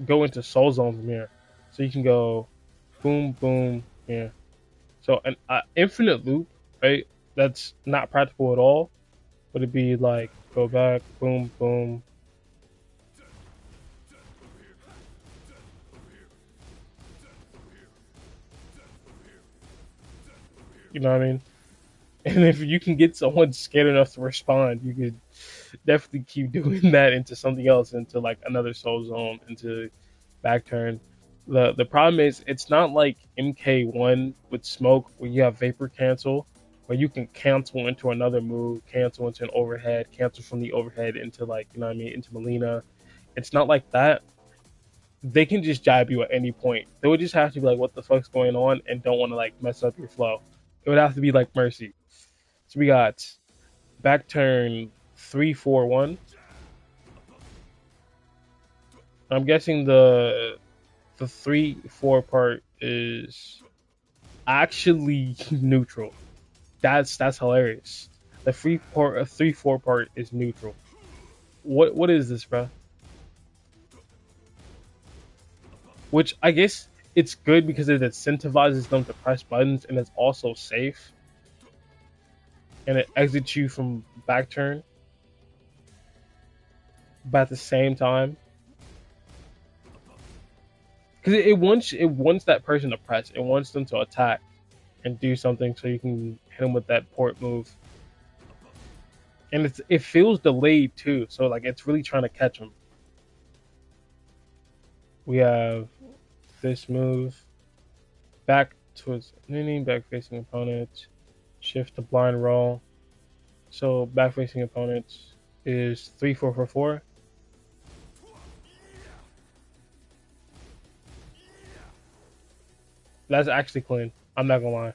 go into soul zone from here. So you can go boom, boom, yeah. So an infinite loop, right? That's not practical at all. Would it be like go back, boom, boom? You know what I mean? And if you can get someone scared enough to respond, you could definitely keep doing that into something else, into like another soul zone, into back turn. The problem is it's not like MK1 with smoke where you have vapor cancel, where you can cancel into another move, cancel into an overhead, cancel from the overhead into like, you know what I mean, into Melina. It's not like that. They can just jab you at any point. They would just have to be like, what the fuck's going on, and don't want to like mess up your flow. It would have to be like Mercy. So we got back turn 3-4-1. I'm guessing the 3-4 part is actually neutral. That's hilarious. The 3-4 part is neutral. What is this, bro? Which I guess it's good because it incentivizes them to press buttons, and it's also safe. And it exits you from back turn. But at the same time, because it wants that person to press. It wants them to attack and do something so you can hit them with that port move. And it feels delayed too, so like it's really trying to catch them. We have this move, back towards leaning, back facing opponent, shift to blind roll. So back facing opponents is 3-4-4-4. That's actually clean. I'm not gonna lie.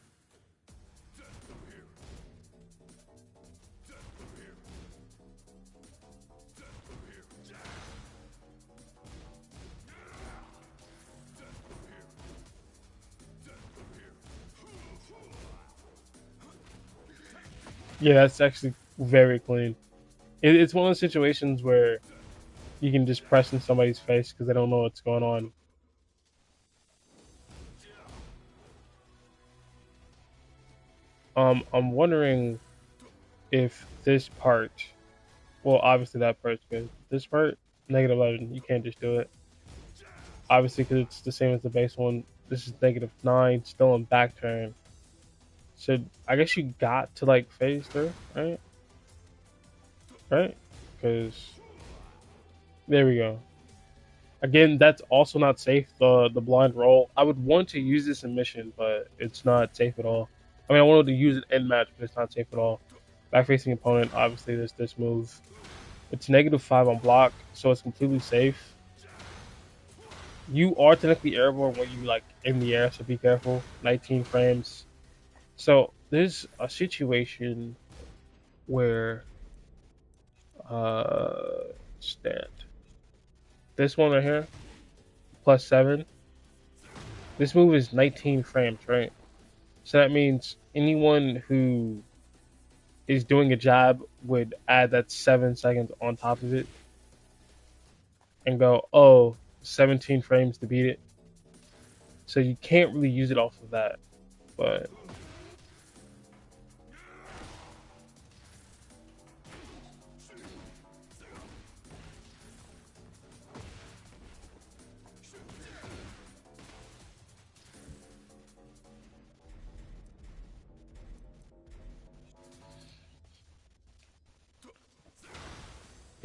Yeah, that's actually very clean. It's one of those situations where you can just press in somebody's face because they don't know what's going on. I'm wondering if this part, well, obviously that part's good. This part, -11, you can't just do it. Obviously, because it's the same as the base one. This is -9, still in back turn. So I guess you got to like phase through, right? Right? Because there we go. Again, that's also not safe. The blind roll. I would want to use this in mission, but it's not safe at all. I mean, I wanted to use it in match, but it's not safe at all. Back facing opponent. Obviously, there's this move. It's -5 on block, so it's completely safe. You are technically airborne when you like in the air, so be careful. 19 frames. So there's a situation where stand. This one right here, +7. This move is 19 frames, right? So that means anyone who is doing a jab would add that 7 seconds on top of it and go, oh, 17 frames to beat it. So you can't really use it off of that. But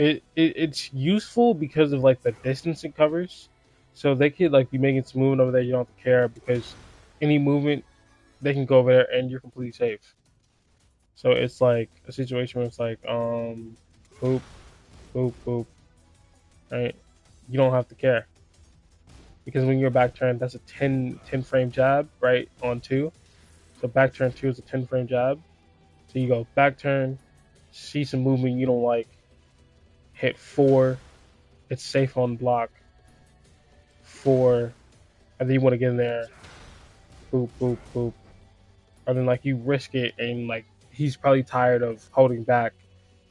it's useful because of like the distance it covers. So they could like be making some movement over there, you don't have to care because any movement they can go over there and you're completely safe. So it's like a situation where it's like boop, boop, boop, right? You don't have to care. Because when you're back turn, that's a 10 frame jab, right? On two. So back turn two is a 10 frame jab. So you go back turn, see some movement you don't like, hit four, it's safe on block, four, and then you want to get in there, boop, boop, boop. Or then like you risk it and like he's probably tired of holding back.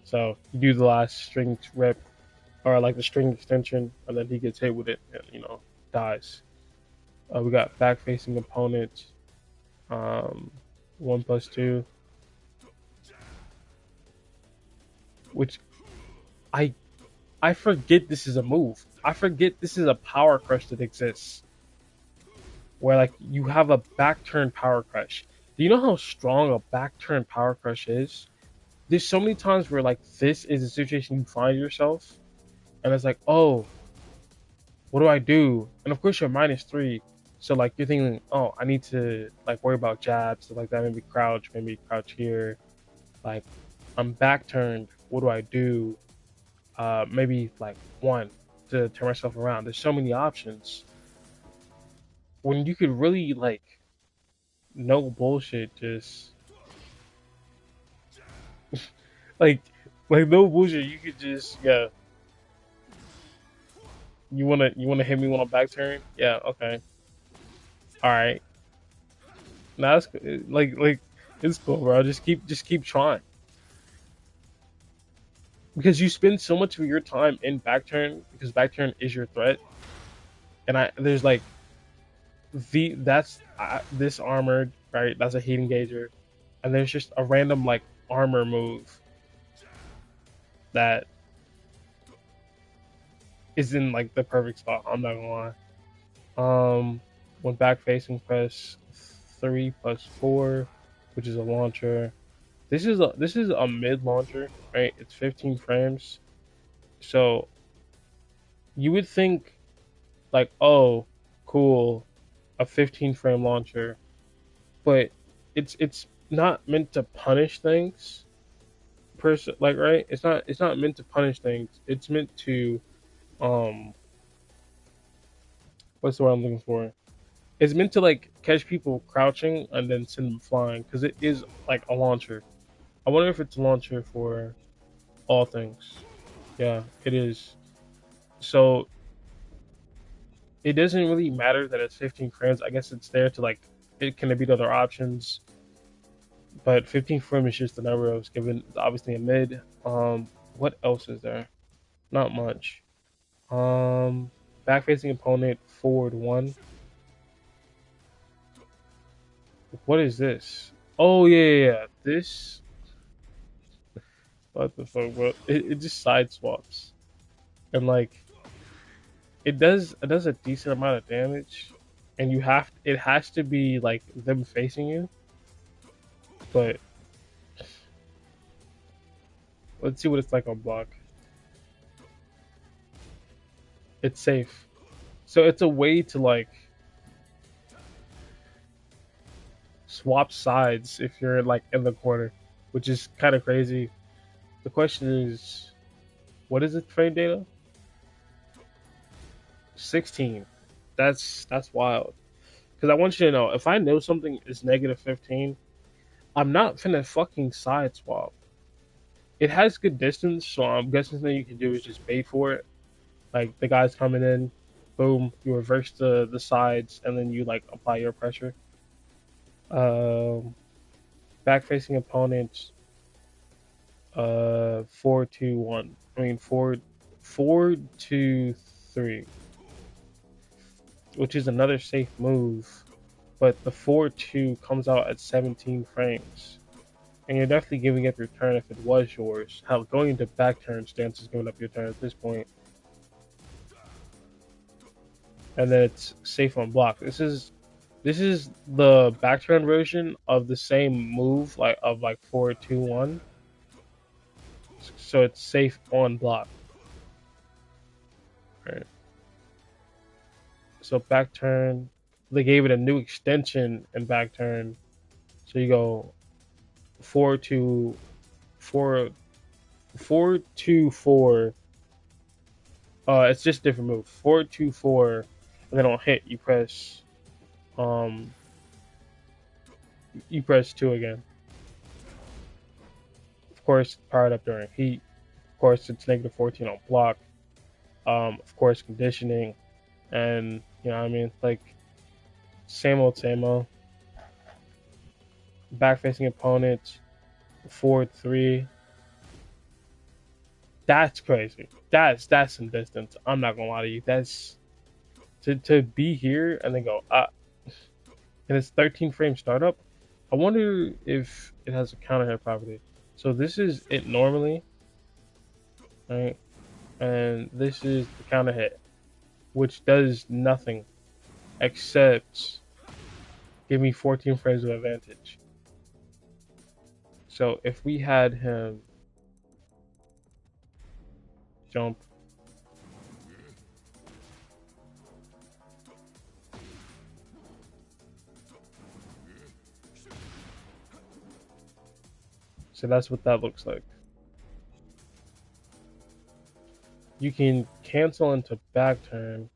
So you do the last string rip or like the string extension, and then he gets hit with it and dies. We got back facing opponent, 1+2, which I I forget this is a move. I forget this is a power crush that exists. Where like you have a back turn power crush. Do you know how strong a back turn power crush is? There's so many times where like this is a situation you find yourself and it's like, oh, what do I do? And of course you're -3. So like you're thinking, oh, I need to like worry about jabs, stuff like that, maybe crouch here. Like I'm back turned, what do I do? Maybe like one to turn myself around. There's so many options. When you could really like no bullshit, just like no bullshit, you could just yeah. You wanna hit me on a back turn? Yeah, okay. Alright. Now it's like it's cool, bro. Just keep trying. Because you spend so much of your time in back turn because back turn is your threat. And there's like that's this armored, right? That's a heat engager. And there's just a random like armor move that is in like the perfect spot. I'm not gonna lie. When back facing, press 3+4, which is a launcher. This is a mid launcher, right? It's 15 frames. So you would think like, oh, cool, a 15 frame launcher, but it's not meant to punish things. Like right, it's not meant to punish things. It's meant to um what's the word I'm looking for? It's meant to like catch people crouching and then send them flying because it is like a launcher. I wonder if it's a launcher for all things. Yeah, it is. So it doesn't really matter that it's 15 frames. I guess it's there to like it can beat other options, but 15 frames is just the number I was given. It's obviously a mid. What else is there? Not much. Back facing opponent forward one. What is this? Oh yeah. This. What the fuck, bro? It just side swaps and like it does a decent amount of damage, and it has to be like them facing you. But let's see what it's like on block. It's safe, so it's a way to like swap sides if you're like in the corner, which is kind of crazy. The question is, what is it frame data? 16. That's wild. Because I want you to know, if I know something is -15, I'm not finna fucking side swap. It has good distance, so I'm guessing something you can do is just bait for it. Like the guy's coming in, boom, you reverse the sides, and then you like apply your pressure. Um, Back facing opponents, 4-2-1. I mean 4-2-3, which is another safe move. But the 4-2 comes out at 17 frames. And you're definitely giving up your turn if it was yours. How going into back turn stance is giving up your turn at this point. And then it's safe on block. This is the back turn version of the same move like 4-2-1. So it's safe on block. Right. So back turn, they gave it a new extension in back turn. So you go 4-2-4, 4-2-4. It's just a different move. 4-2-4, and then on hit um you press two again. Of course, powered up during heat. Of course, it's negative 14 on block. Of course, conditioning, and you know what I mean, like same old, same old. Back facing opponents, 4-3. That's crazy. That's some distance. I'm not gonna lie to you. That's to be here and then go and it's 13 frame startup. I wonder if it has a counter hit property. So this is it normally, right? And this is the counter hit, which does nothing except give me 14 frames of advantage. So if we had him jump, so that's what that looks like. You can cancel into back turn.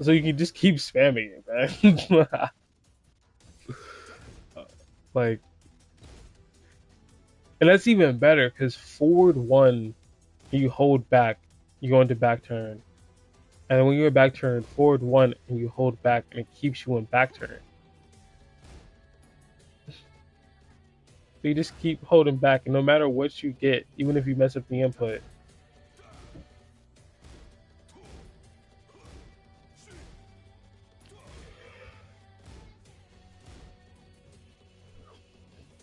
So you can just keep spamming it, man. Like, and that's even better because forward one, you hold back, you go into back turn. And then when you're back turn, forward one, and you hold back, and it keeps you in back turn. So you just keep holding back, and no matter what you get, even if you mess up the input,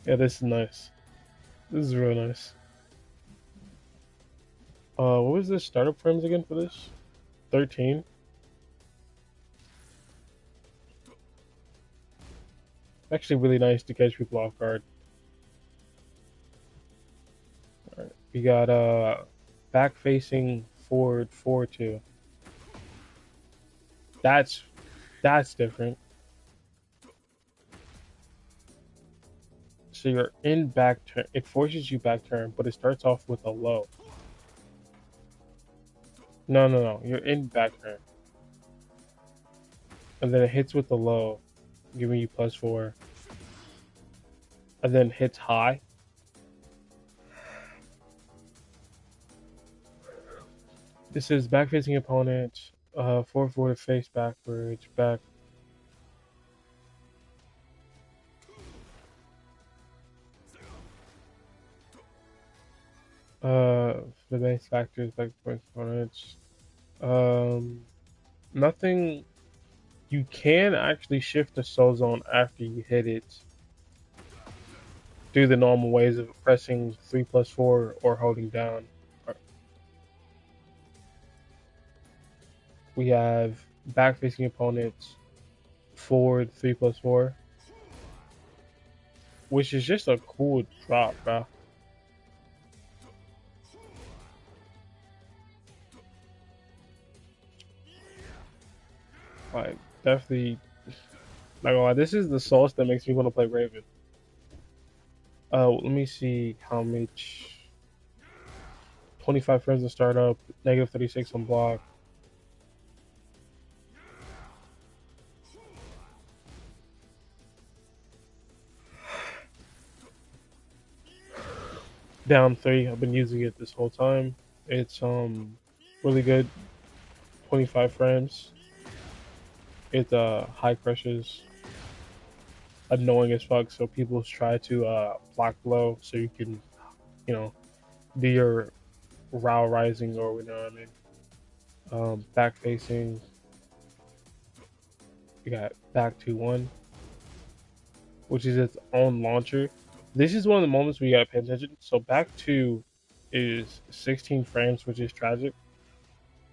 yeah, this is nice. This is real nice. What was the startup frames again for this? 13. Actually, really nice to catch people off guard. All right. We got back facing forward 4-2. That's different. So you're in back turn. It forces you back turn, but it starts off with a low. No, no, no. You're in back turn. And then it hits with the low, giving you +4. And then hits high. This is back facing opponent, 4-4 to face backwards, back. The base factors, back points opponents. Nothing. You can actually shift the soul zone after you hit it through the normal ways of pressing 3+4 or holding down. We have back facing opponents, forward 3+4, which is just a cool drop, bro. Like, definitely, not gonna lie, this is the sauce that makes me want to play Raven. Let me see how much. 25 frames to start up, negative 36 on block. Down 3. I've been using it this whole time. It's really good. 25 frames. It high crushes. Annoying as fuck. So people try to block low so you can, you know, do your row rising or you know what I mean. Back facing. You got back to 1, which is its own launcher. This is one of the moments we gotta pay attention. So back 2 is 16 frames, which is tragic.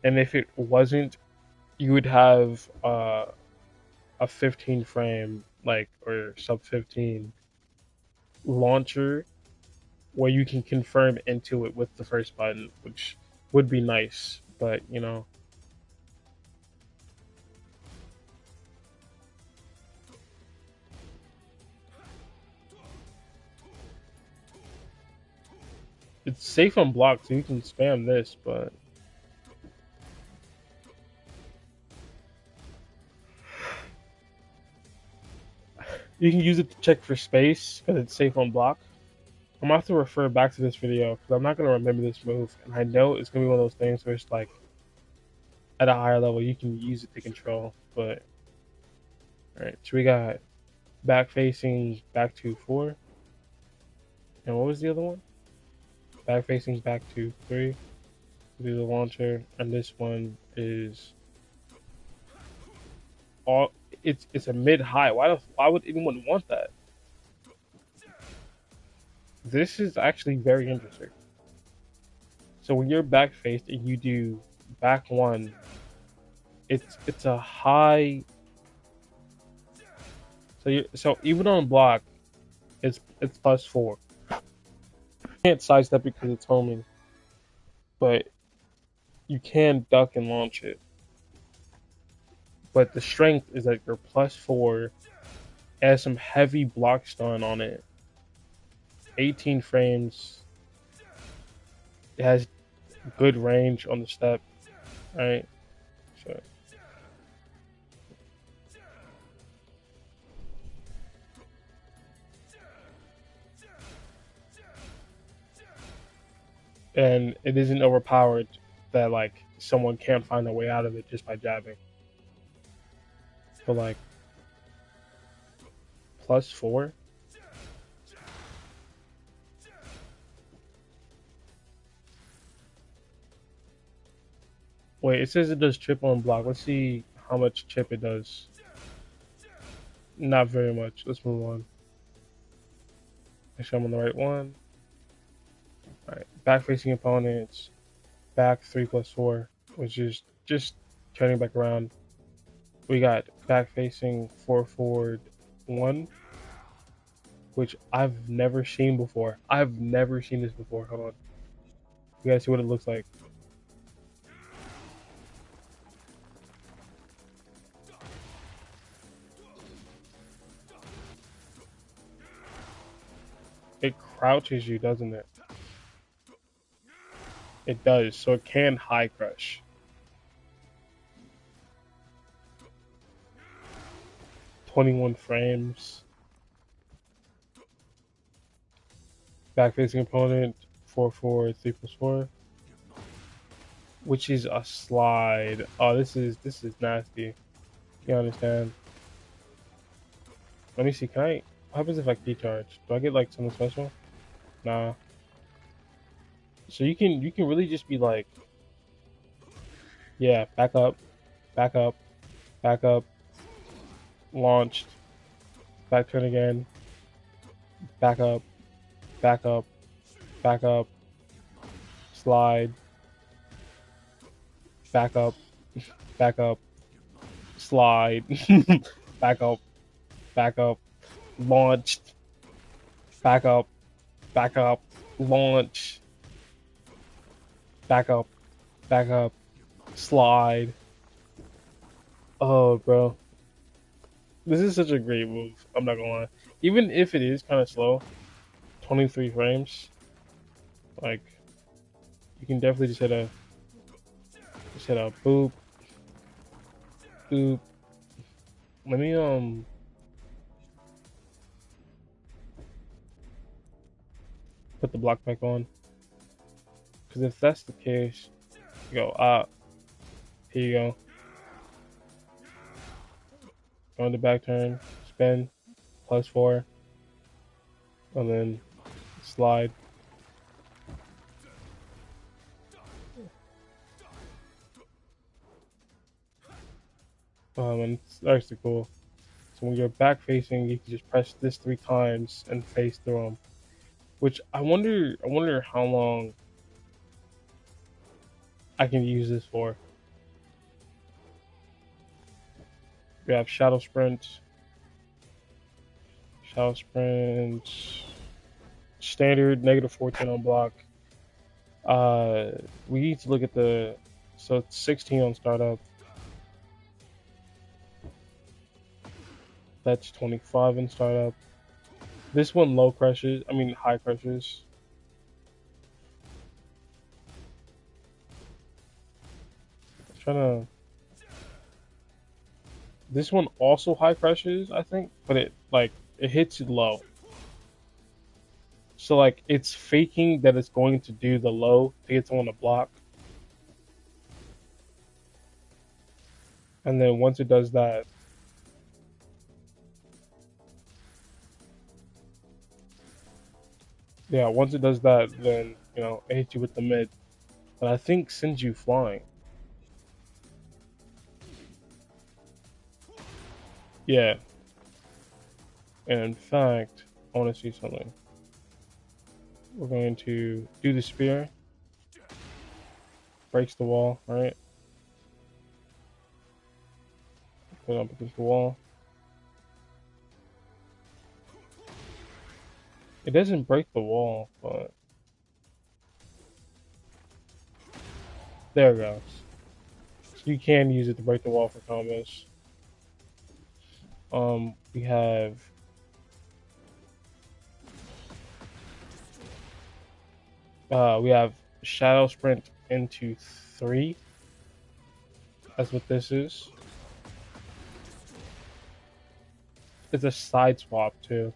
And if it wasn't, you would have a 15 frame like or sub 15 launcher where you can confirm into it with the first button, which would be nice, but you know. It's safe on block, so you can spam this, but you can use it to check for space because it's safe on block. I'm gonna have to refer back to this video because I'm not gonna remember this move, and I know it's gonna be one of those things where it's like at a higher level you can use it to control. But all right, so we got back facing back to 4, and what was the other one? Back facing back to 3. Do the launcher, and this one is all. It's a mid high. Why would anyone want that? This is actually very interesting. So when you're back faced and you do back 1, it's a high. So even on block, it's +4. You can't sidestep it because it's homing, but you can duck and launch it. But the strength is that you're +4, has some heavy block stun on it. 18 frames. It has good range on the step, right? So. And it isn't overpowered that like someone can't find a way out of it just by jabbing. But like +4. Wait, it says it does chip on block. Let's see how much chip it does. Not very much. Let's move on. Make sure I'm on the right one. Alright, back facing opponents. Back 3+4, which is just turning back around. We got back facing 4 forward 1, which I've never seen before. I've never seen this before. Hold on. You guys see what it looks like. It crouches you, doesn't it? It does, so it can high crush. "21 frames. Back facing opponent 4 forward 3+4, which is a slide. Oh, this is nasty. You understand? Let me see. Can I? What happens if I key charge? Do I get like something special? Nah. So you can really just be like, yeah, back up, back up, back up, launched, back turn again, back up, back up, back up, slide, back up, back up, slide, back up, launched, back up, launch, back up, slide. Oh, bro. This is such a great move. I'm not gonna lie. Even if it is kind of slow, 23 frames, like, you can definitely just hit a boop, boop. Let me, put the block back on. Because if that's the case, you go here you go. Go on the back turn, spin, +4, and then slide. And it's actually cool. So when you're back facing, you can just press this 3 times and face through them. Which I wonder how long I can use this for. We have Shadow Sprint, standard -14 on block. We need to look at so it's 16 on startup. That's 25 in startup. This one high crushes. This one also high crushes, I think, but it hits it low. So like it's faking that it's going to do the low to get someone to block. And then once it does that, then it hits you with the mid. But I think sends you flying. Yeah. And in fact, I want to see something. We're going to do the spear. Breaks the wall, right? Put it up against the wall. It doesn't break the wall, but there it goes. So you can use it to break the wall for combos. We have Shadow Sprint into 3. That's what this is. It's a side swap too.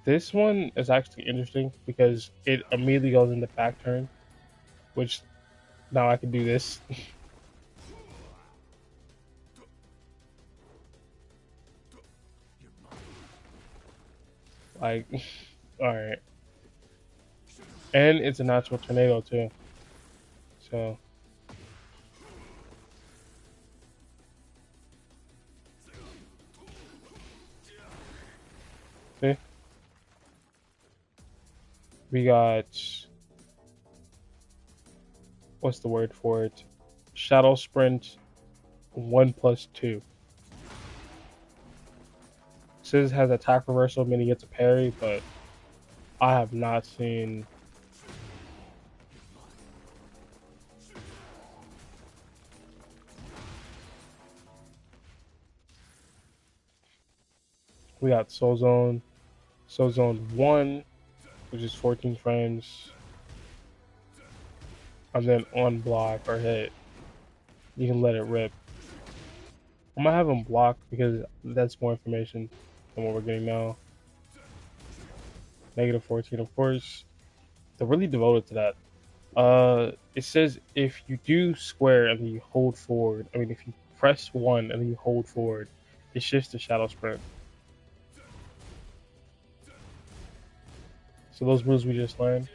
This one is actually interesting because it immediately goes into back turn, which now I can do this. Like, alright. And it's a natural tornado too. So. See? We got, what's the word for it? Shadow Sprint 1+2. Sizz has attack reversal, meaning he gets a parry, but I have not seen. We got Soul Zone 1, which is 14 frames, and then on block or hit, you can let it rip. I'm gonna have him block because that's more information than what we're getting now. -14, of course. They're really devoted to that. It says if you do square and then you hold forward, if you press 1 and then you hold forward, it shifts to Shadow Sprint. So those moves we just learned.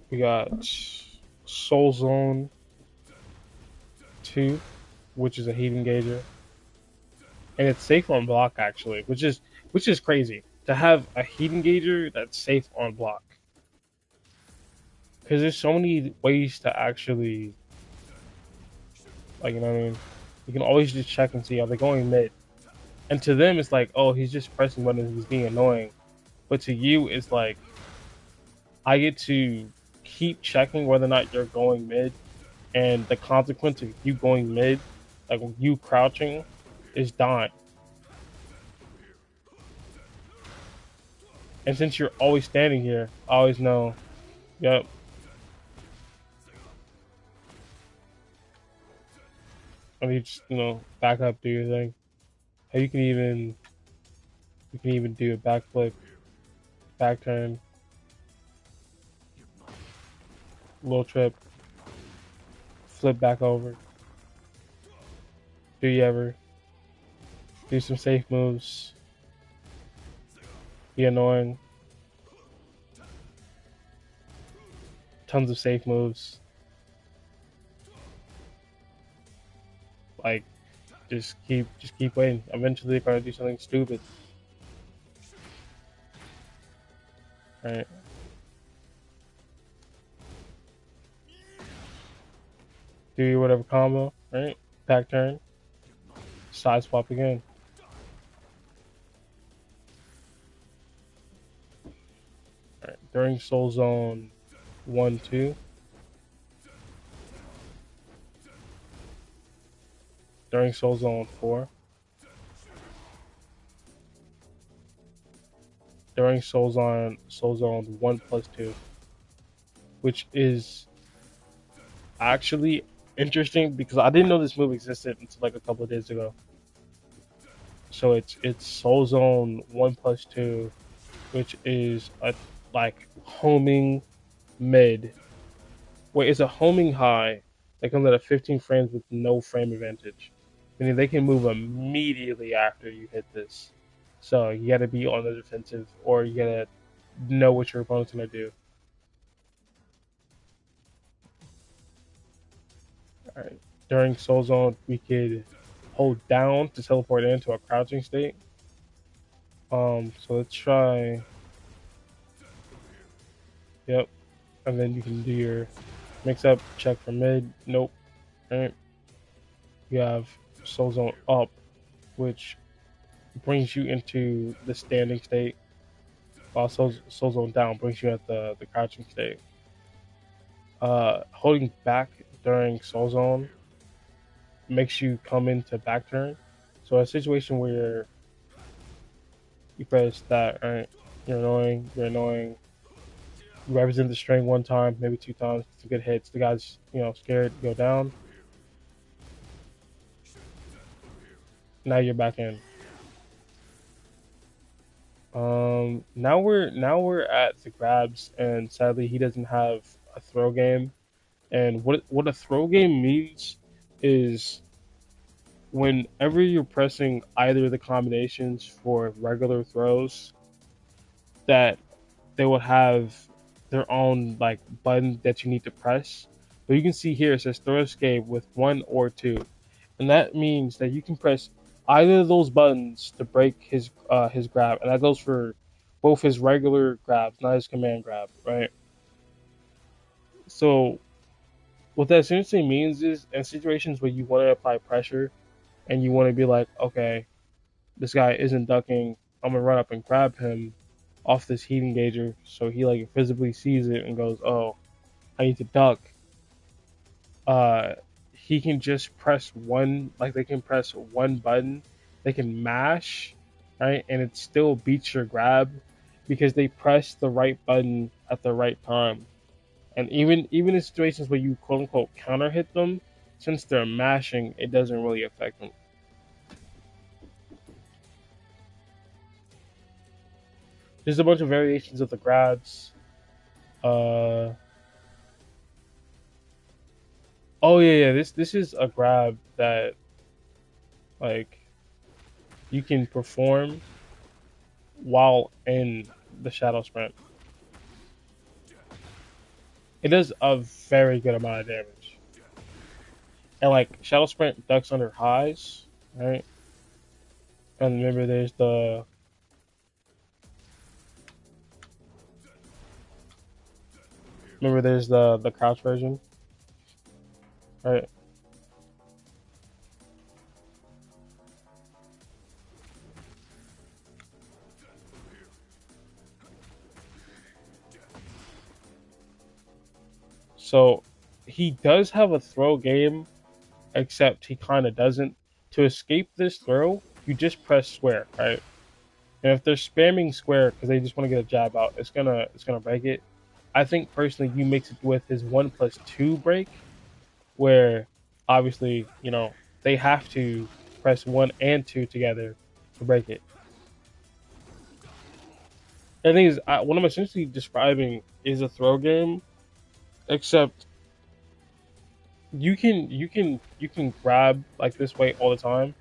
We got Soul Zone 2, which is a heat engager, and it's safe on block actually, which is crazy to have a heat engager that's safe on block. Because there's so many ways to actually, you can always just check and see are they going mid, and to them it's like, oh, he's just pressing buttons, he's being annoying, but to you it's like I get to keep checking whether or not you're going mid and the consequence of you going mid, like you crouching, is dying. And since you're always standing here, I always know. Yep. I mean, just back up, do your thing. Hey, you can even do a backflip, back turn, little trip, flip back over. Do you ever do some safe moves? Be annoying. Tons of safe moves. Like just keep waiting. Eventually, they're gonna do something stupid. Right? Do your whatever combo. Right? Back turn. Side swap again. Right. During Soul Zone 1, 2. During Soul Zone 4. During Soul Zone 1 plus 2, which is actually interesting because I didn't know this move existed until like a couple of days ago. So it's Soul Zone 1 plus 2, which is a like homing mid. Wait, it's a homing high that comes at a 15 frames with no frame advantage, meaning they can move immediately after you hit this. So you got to be on the defensive, or you got to know what your opponent's gonna do. All right. During Soul Zone, we could hold down to teleport into a crouching state. So let's try. Yep. And then you can do your mix up, check for mid. Nope. All right. You have Soul Zone up, which brings you into the standing state, while Soul Zone down brings you at the crouching state. Holding back during Soul Zone makes you come into back turn. So a situation where you press that, right? You're annoying. You represent the string one time, maybe two times, some good hits. The guy's, scared to go down. Now you're back in. Now we're at the grabs, and sadly he doesn't have a throw game. And what a throw game means is whenever you're pressing either of the combinations for regular throws, that they will have their own like button that you need to press. But you can see here it says throw escape with one or two, and that means that you can press either of those buttons to break his grab, and that goes for both his regular grabs, not his command grab, right? So what that essentially means is in situations where you want to apply pressure and you want to be like, okay, this guy isn't ducking, I'm gonna run up and grab him off this heat engager, so he like visibly sees it and goes, oh, I need to duck. uh he can just press one, like they can press one button, they can mash, right, and it still beats your grab because they press the right button at the right time. And even in situations where you quote unquote counter hit them, since they're mashing, it doesn't really affect them. There's a bunch of variations of the grabs. uh oh yeah, this is a grab that like you can perform while in the shadow sprint. It does a very good amount of damage. And like shadow sprint ducks under highs, right? And remember there's the crouch version, right? So he does have a throw game, except he kind of doesn't. To escape this throw, you just press square, right? And if they're spamming square because they just want to get a jab out, it's gonna break it. I think personally, you mix it with his 1+2 break, where obviously they have to press 1 and 2 together to break it. And the thing is, what I'm essentially describing is a throw game, except you can grab like this way all the time,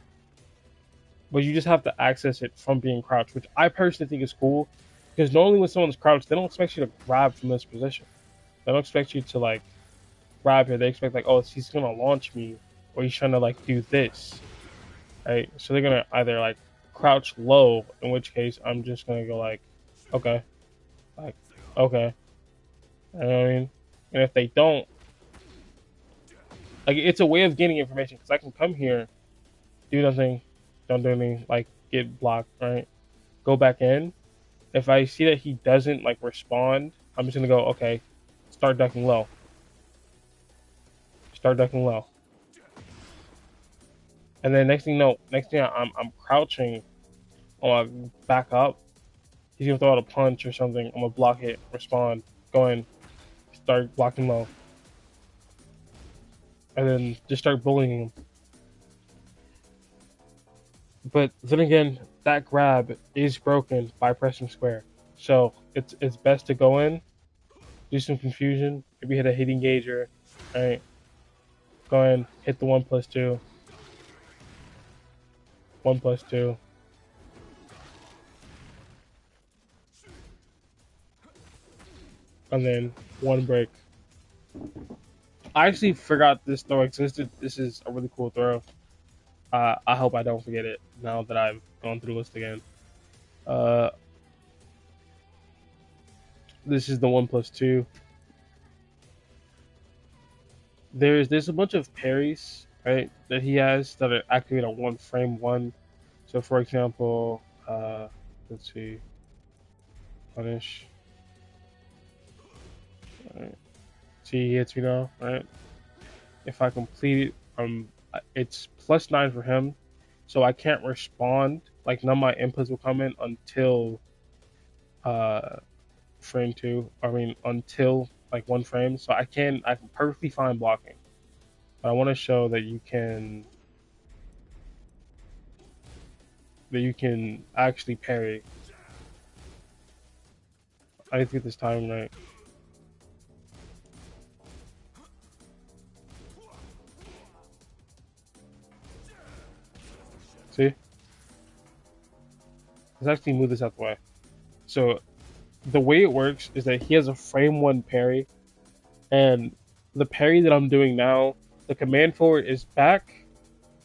but you just have to access it from being crouched, which I personally think is cool, because normally when someone's crouched, they don't expect you to grab from this position. They don't expect you to like grab here. They expect like, oh, he's gonna launch me, or he's trying to like do this, right? So they're gonna either like crouch low, in which case I'm just gonna go okay, like, okay, you know what I mean? And if they don't, like, it's a way of gaining information because I can come here, do nothing, don't do anything, like get blocked, right? Go back in. If I see that he doesn't like respond, I'm just gonna go, okay, start ducking low, start ducking low, and then next thing I'm crouching, I'm gonna back up. He's gonna throw out a punch or something. I'm gonna block it, respond, go in, start blocking low, and then just start bullying him. But then again, that grab is broken by pressing square. So it's best to go in, do some confusion, maybe hit a hit engager, right? Go in, hit the 1+2, 1+2, and then one break. I actually forgot this throw existed. This is a really cool throw. I hope I don't forget it now that I've gone through the list again. Uh, this is the 1+2. There's a bunch of parries, right, that he has that are activate on one frame one. So for example, let's see, punish. Right. See, he hits me now, right? If I complete it, it's +9 for him, so I can't respond. Like none of my inputs will come in until uh frame two. I mean until like one frame. So I can perfectly fine blocking. But I want to show that you can actually parry. I need to get this time right. See? Let's actually move this out the way. So the way it works is that he has a frame one parry, and the parry that I'm doing now, the command for it is back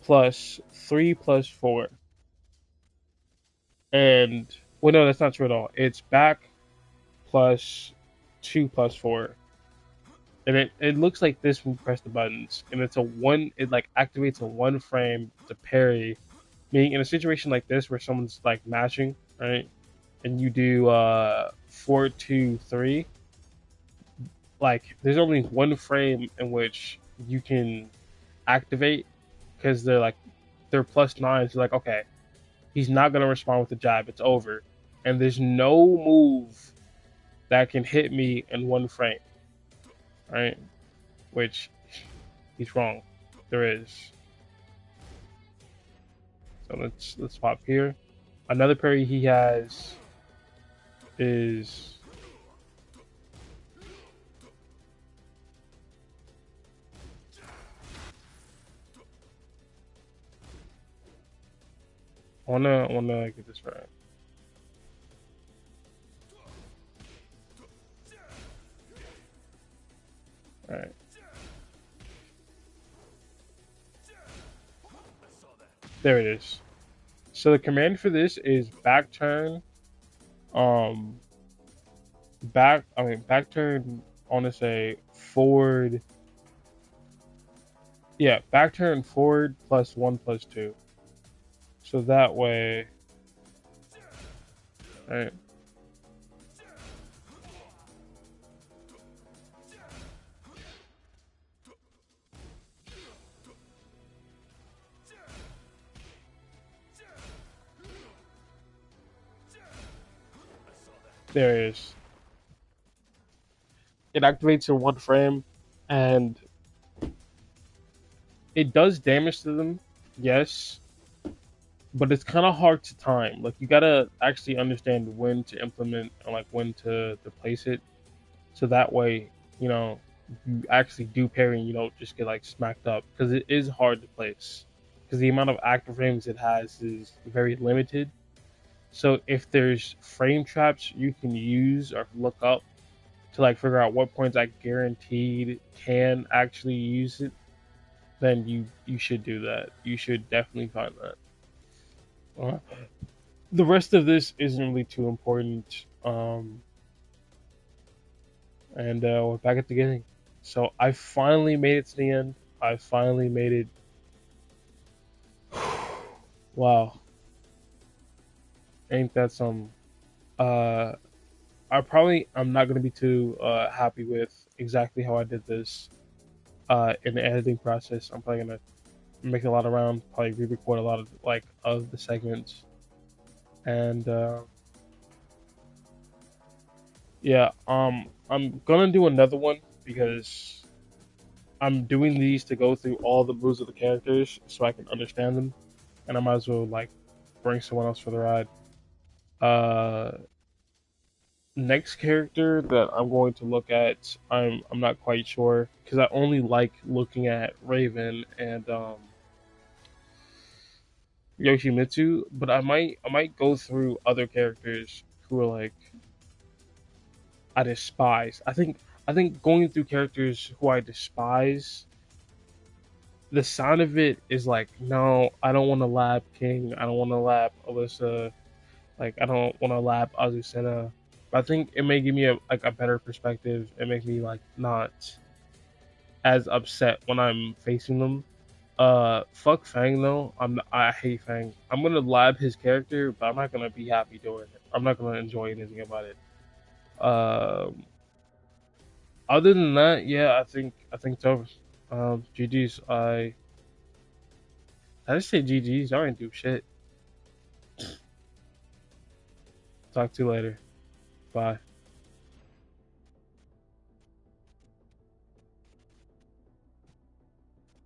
+3+4. And well, no, that's not true at all. It's back +2+4. And it looks like this when you press the buttons, and it like activates a one frame to parry. Meaning in a situation like this where someone's like mashing, right, and you do 4-2-3, like there's only one frame in which you can activate because they're +9. So like, okay, he's not gonna respond with the jab. It's over, and there's no move that can hit me in one frame, right? Which he's wrong. There is. So let's pop here. Another parry he has is I wanna get this right. All right. There it is. So the command for this is back turn, um, back turn. I want to say forward. Yeah, back turn forward +1+2. So that way, right? there is. It activates in one frame, and it does damage to them, yes, but it's kind of hard to time. Like you gotta actually understand when to implement and like when to place it, so that way you know you actually do parry and you don't just get like smacked up because it is hard to place because the amount of active frames it has is very limited. So if there's frame traps you can use or look up to like figure out what points I guaranteed can actually use it, then you should do that. You should definitely find that. Uh, the rest of this isn't really too important. And we're back at the beginning. So I finally made it to the end. I finally made it. Wow, ain't that some? Uh, I'm not gonna be too happy with exactly how I did this in the editing process. I'm probably gonna make a lot around, probably re-record a lot of like of the segments, and yeah, I'm gonna do another one because I'm doing these to go through all the moves of the characters so I can understand them, and I might as well like bring someone else for the ride. Uh, Next character that I'm going to look at, I'm not quite sure because I only like looking at Raven and Yoshimitsu, but I might go through other characters who are like I despise. I think going through characters who I despise, the sound of it is like, no, I don't want to lab King. I don't want to lab Alyssa. Like, I don't want to lab Azucena. But I think it may give me a better perspective and make me like not as upset when I'm facing them. Fuck Fang though. I hate Fang. I'm gonna lab his character, but I'm not gonna be happy doing it. I'm not gonna enjoy anything about it. Um, Other than that, yeah, I think it's over. GG's. I just say GG's. I didn't do shit. Talk to you later. Bye.